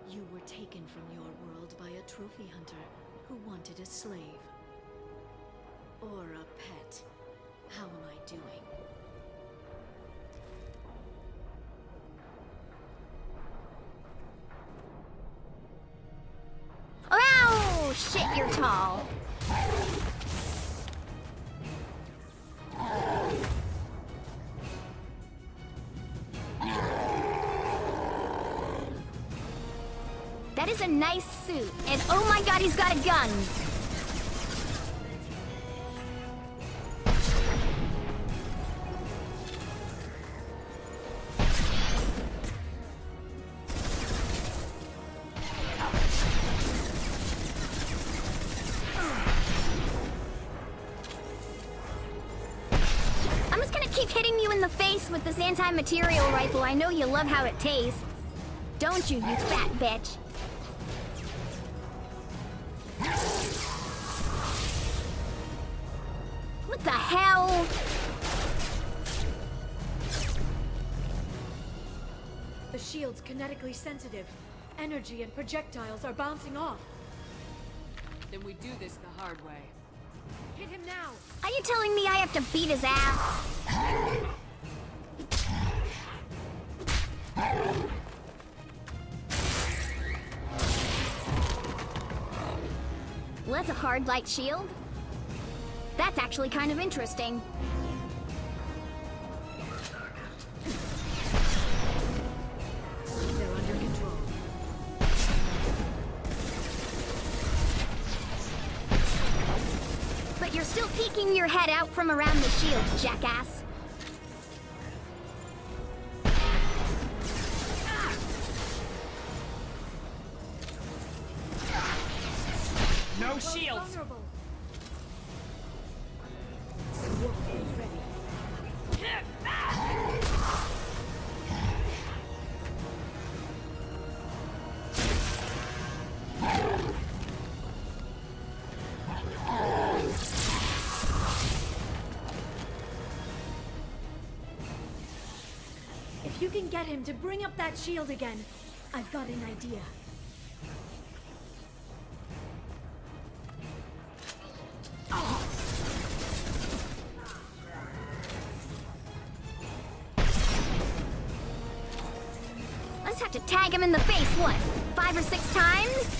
you were taken from your world by a trophy hunter who wanted a slave. Or a pet. How am I doing? Oh, shit, you're tall. That is a nice suit, and oh my god, he's got a gun! I'm just gonna keep hitting you in the face with this anti-material rifle. I know you love how it tastes. Don't you, you fat bitch? What the hell? The shield's kinetically sensitive. Energy and projectiles are bouncing off. Then we do this the hard way. Hit him now! Are you telling me I have to beat his ass? Well, that's a hard light shield. That's actually kind of interesting. They're under control. But you're still peeking your head out from around the shield, jackass. No shields! Vulnerable. If you can get him to bring up that shield again, I've got an idea. I just have to tag him in the face, what, 5 or 6 times?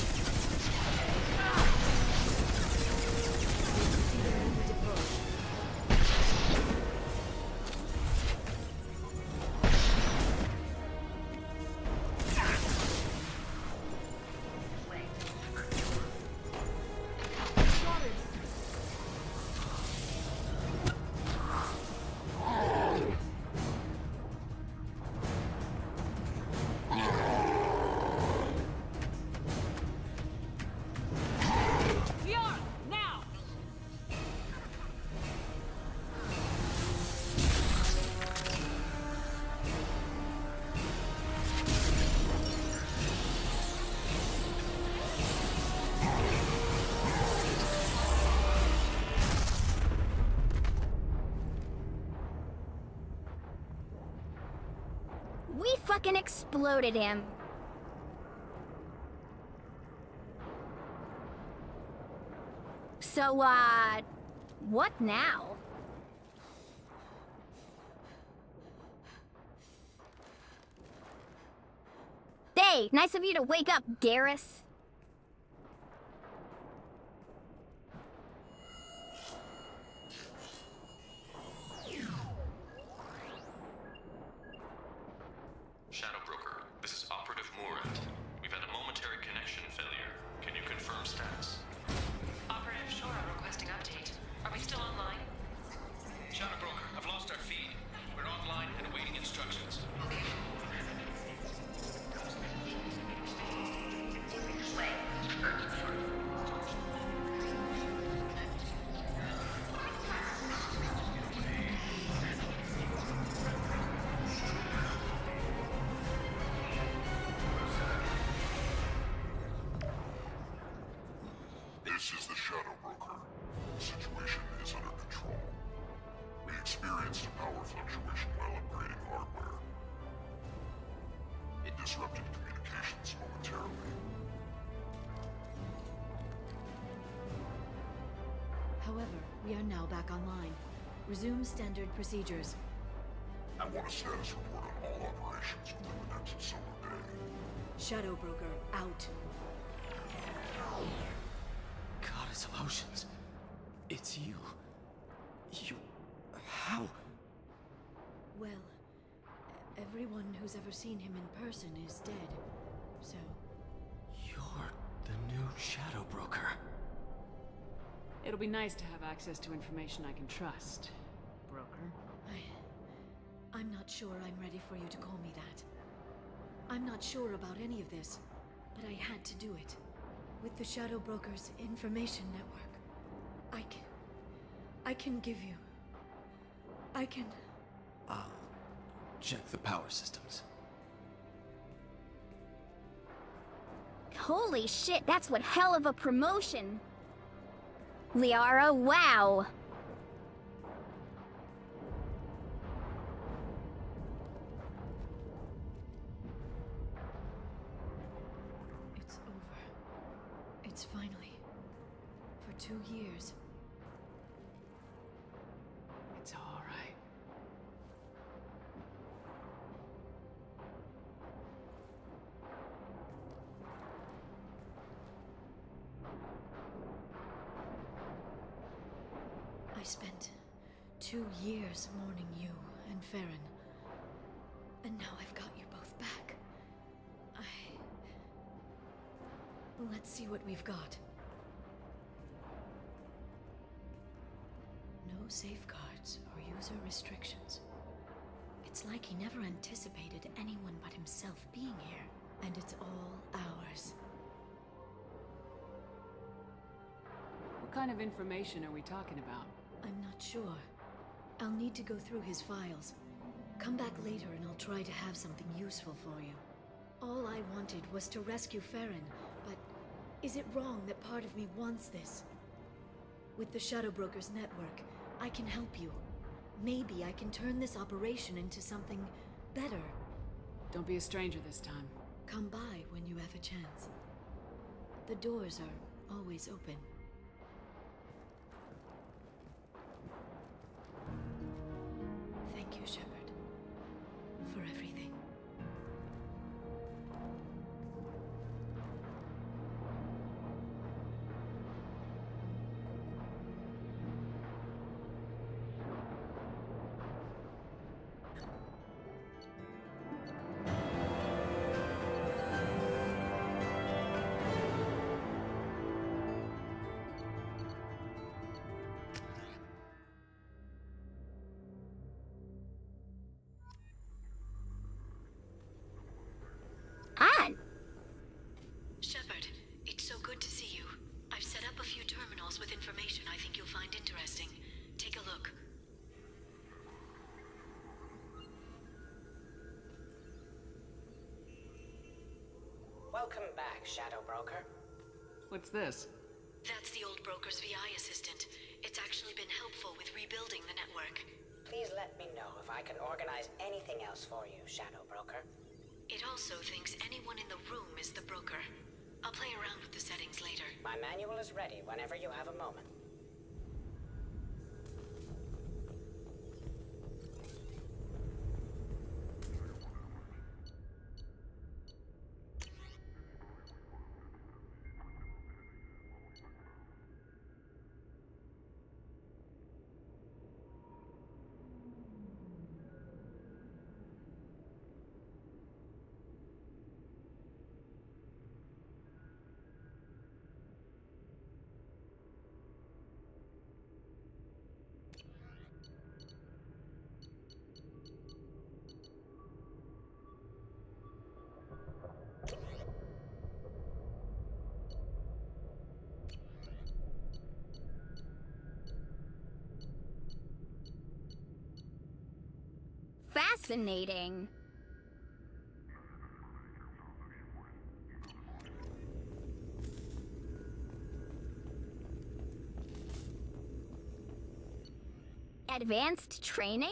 We fucking exploded him. So, what now? Hey, nice of you to wake up, Garrus. Shadow Broker, this is Operative Morant. We've had a momentary connection failure. Can you confirm status? Operative Shora requesting update. Are we still online? Shadow Broker, I've lost our feed. We're online and awaiting instructions. This is the Shadow Broker. The situation is under control. We experienced a power fluctuation while upgrading hardware. It disrupted communications momentarily. However, we are now back online. Resume standard procedures. I want a status report on all operations within the next solar day. Shadow Broker, out. Goddess of Oceans. It's you. You... How? Well, everyone who's ever seen him in person is dead. So... You're the new Shadow Broker. It'll be nice to have access to information I can trust, Broker. I'm not sure I'm ready for you to call me that. I'm not sure about any of this, but I had to do it. With the Shadow Broker's information network, I can give you... I can... I'll check the power systems. Holy shit, that's one hell of a promotion. Liara, wow. It's over. It's finally. For 2 years. It's all right. I spent 2 years mourning you and Farron. And now I've got you both back. Let's see what we've got. No safeguards or user restrictions. It's like he never anticipated anyone but himself being here. And it's all ours. What kind of information are we talking about? I'm not sure. I'll need to go through his files. Come back later and I'll try to have something useful for you. All I wanted was to rescue Farron, but is it wrong that part of me wants this? With the Shadow Broker's network, I can help you. Maybe I can turn this operation into something better. Don't be a stranger this time. Come by when you have a chance. The doors are always open. Thank you, Shepard, for everything. On! Shepard, it's so good to see you. I've set up a few terminals with information I think you'll find interesting. Take a look. Welcome back, Shadow Broker. What's this? That's the old broker's VI assistant. It's actually been helpful with rebuilding the network. Please let me know if I can organize anything else for you, Shadow Broker. It also thinks anyone in the room is the broker. I'll play around with the settings later. My manual is ready whenever you have a moment. fascinating. Advanced training?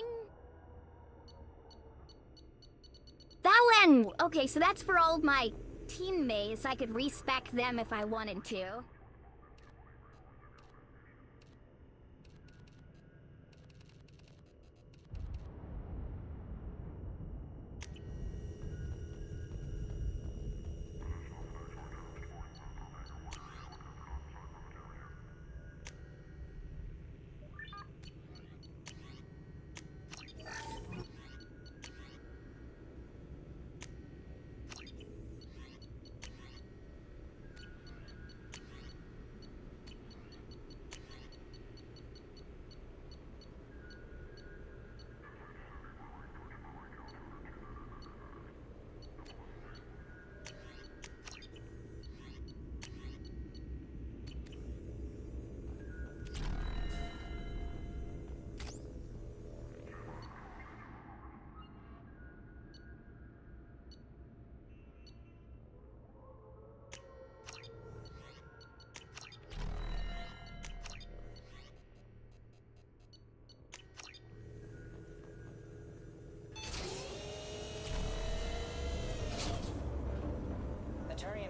That one! Okay, so that's for all my teammates. I could respec them if I wanted to.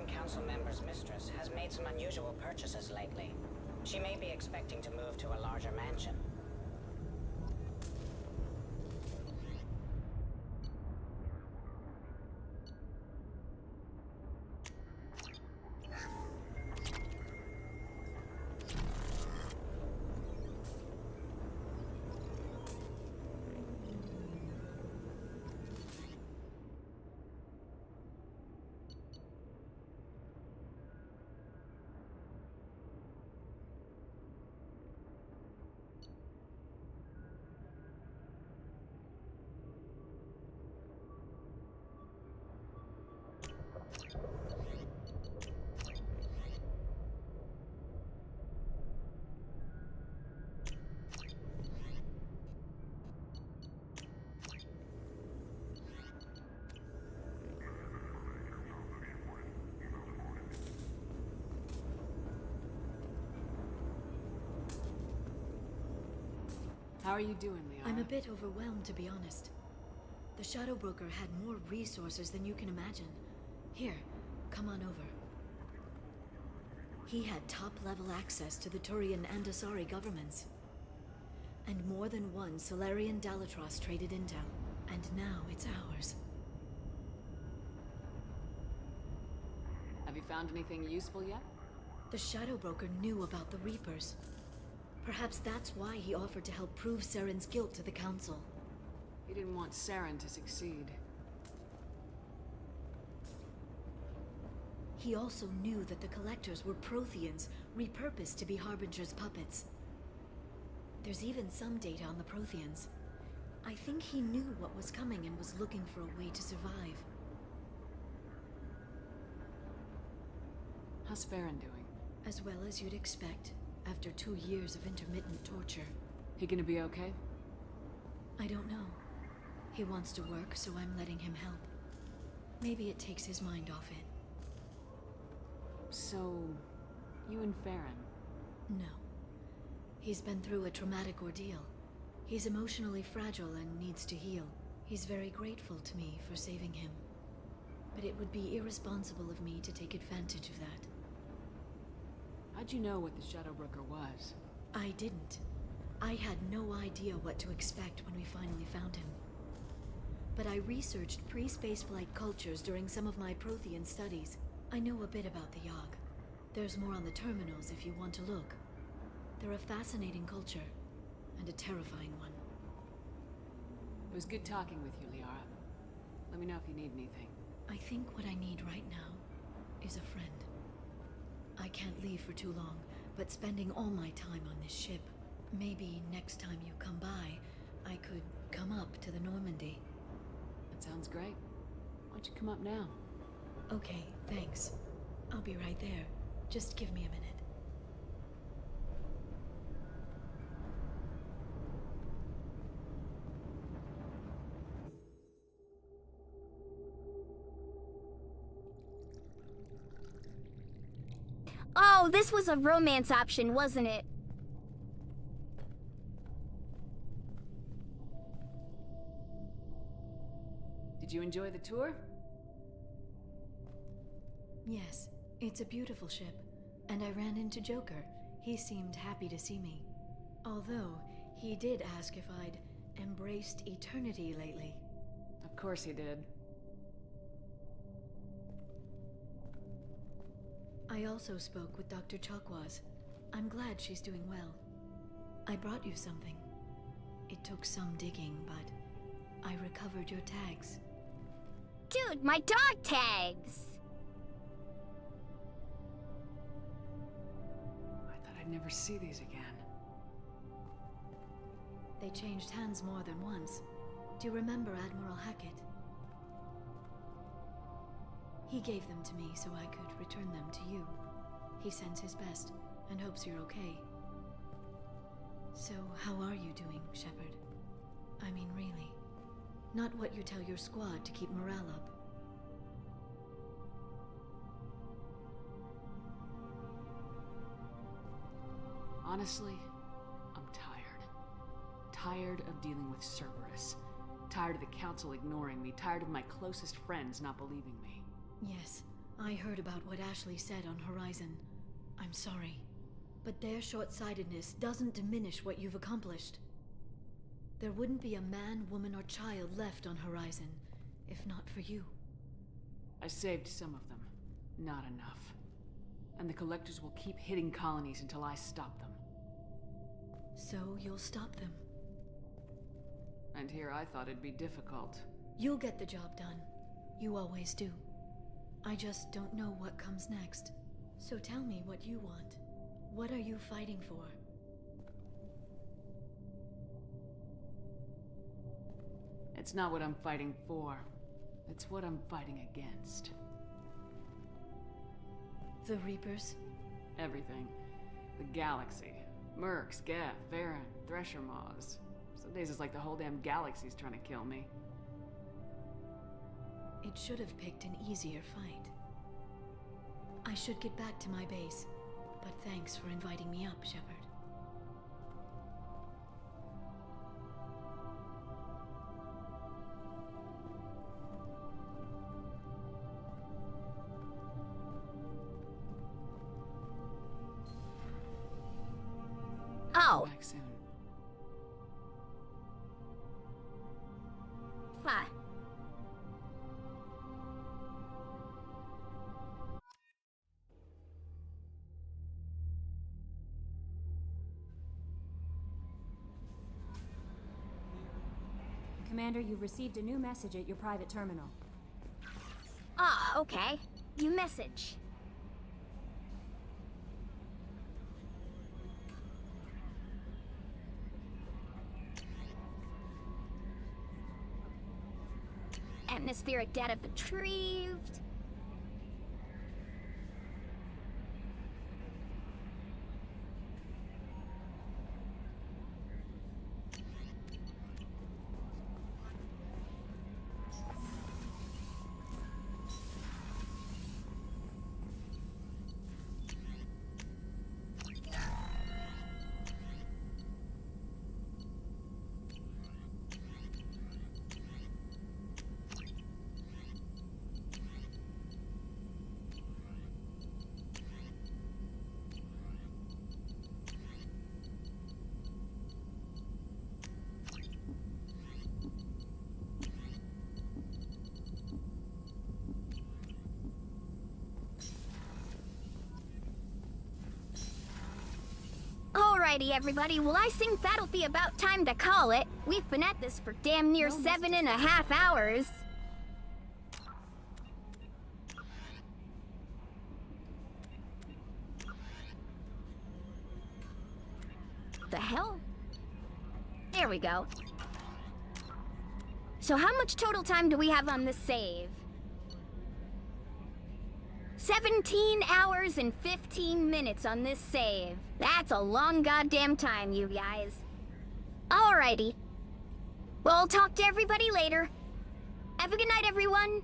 Council member's mistress has made some unusual purchases lately. She may be expecting to move to a larger mansion. How are you doing, Liara? I'm a bit overwhelmed, to be honest. The Shadow Broker had more resources than you can imagine. Here, come on over. He had top-level access to the Turian and Asari governments. And more than one Solarian Dalatros traded intel. And now it's ours. Have you found anything useful yet? The Shadow Broker knew about the Reapers. Perhaps that's why he offered to help prove Saren's guilt to the Council. He didn't want Saren to succeed. He also knew that the Collectors were Protheans, repurposed to be Harbinger's puppets. There's even some data on the Protheans. I think he knew what was coming and was looking for a way to survive. How's Farron doing? As well as you'd expect, after 2 years of intermittent torture. He gonna be okay? I don't know. He wants to work, so I'm letting him help. Maybe it takes his mind off it. So, you and Farron? No. He's been through a traumatic ordeal. He's emotionally fragile and needs to heal. He's very grateful to me for saving him. But it would be irresponsible of me to take advantage of that. How'd you know what the Shadow Broker was? I didn't. I had no idea what to expect when we finally found him. But I researched pre-spaceflight cultures during some of my Prothean studies. I know a bit about the Yogg. There's more on the terminals if you want to look. They're a fascinating culture, and a terrifying one. It was good talking with you, Liara. Let me know if you need anything. I think what I need right now is a friend. I can't leave for too long, but spending all my time on this ship. Maybe next time you come by, I could come up to the Normandy. That sounds great. Why don't you come up now? Okay, thanks. I'll be right there. Just give me a minute. Oh, this was a romance option, wasn't it? Did you enjoy the tour? Yes, it's a beautiful ship. And I ran into Joker. He seemed happy to see me. Although, he did ask if I'd embraced eternity lately. Of course he did. I also spoke with Dr. Chakwas. I'm glad she's doing well. I brought you something. It took some digging, but I recovered your tags. Dude, my dog tags! I thought I'd never see these again. They changed hands more than once. Do you remember Admiral Hackett? He gave them to me so I could return them to you. He sends his best and hopes you're okay. So, how are you doing, Shepard? I mean, really. Not what you tell your squad to keep morale up. Honestly, I'm tired. Tired of dealing with Cerberus. Tired of the Council ignoring me. Tired of my closest friends not believing me. Yes, I heard about what Ashley said on Horizon. I'm sorry. But their short-sightedness doesn't diminish what you've accomplished. There wouldn't be a man, woman, or child left on Horizon, if not for you. I saved some of them. Not enough. And the Collectors will keep hitting colonies until I stop them. So you'll stop them. And here I thought it'd be difficult. You'll get the job done. You always do. I just don't know what comes next. So tell me what you want. What are you fighting for? It's not what I'm fighting for. It's what I'm fighting against. The Reapers? Everything. The galaxy. Mercs, Geth, Varen, Thresher Maws. Some days it's like the whole damn galaxy's trying to kill me. It should have picked an easier fight. I should get back to my base, but thanks for inviting me up, Shepard. Oh. Back soon. Fine. Commander, you've received a new message at your private terminal. Ah, okay. New message. Atmospheric data retrieved. Alrighty, everybody. Well, I think that'll be about time to call it. We've been at this for damn near 7.5 hours. The hell? There we go. So how much total time do we have on this save? 17 hours and 15 minutes on this save. That's a long goddamn time, you guys. Alrighty. Well, I'll talk to everybody later. Have a good night, everyone.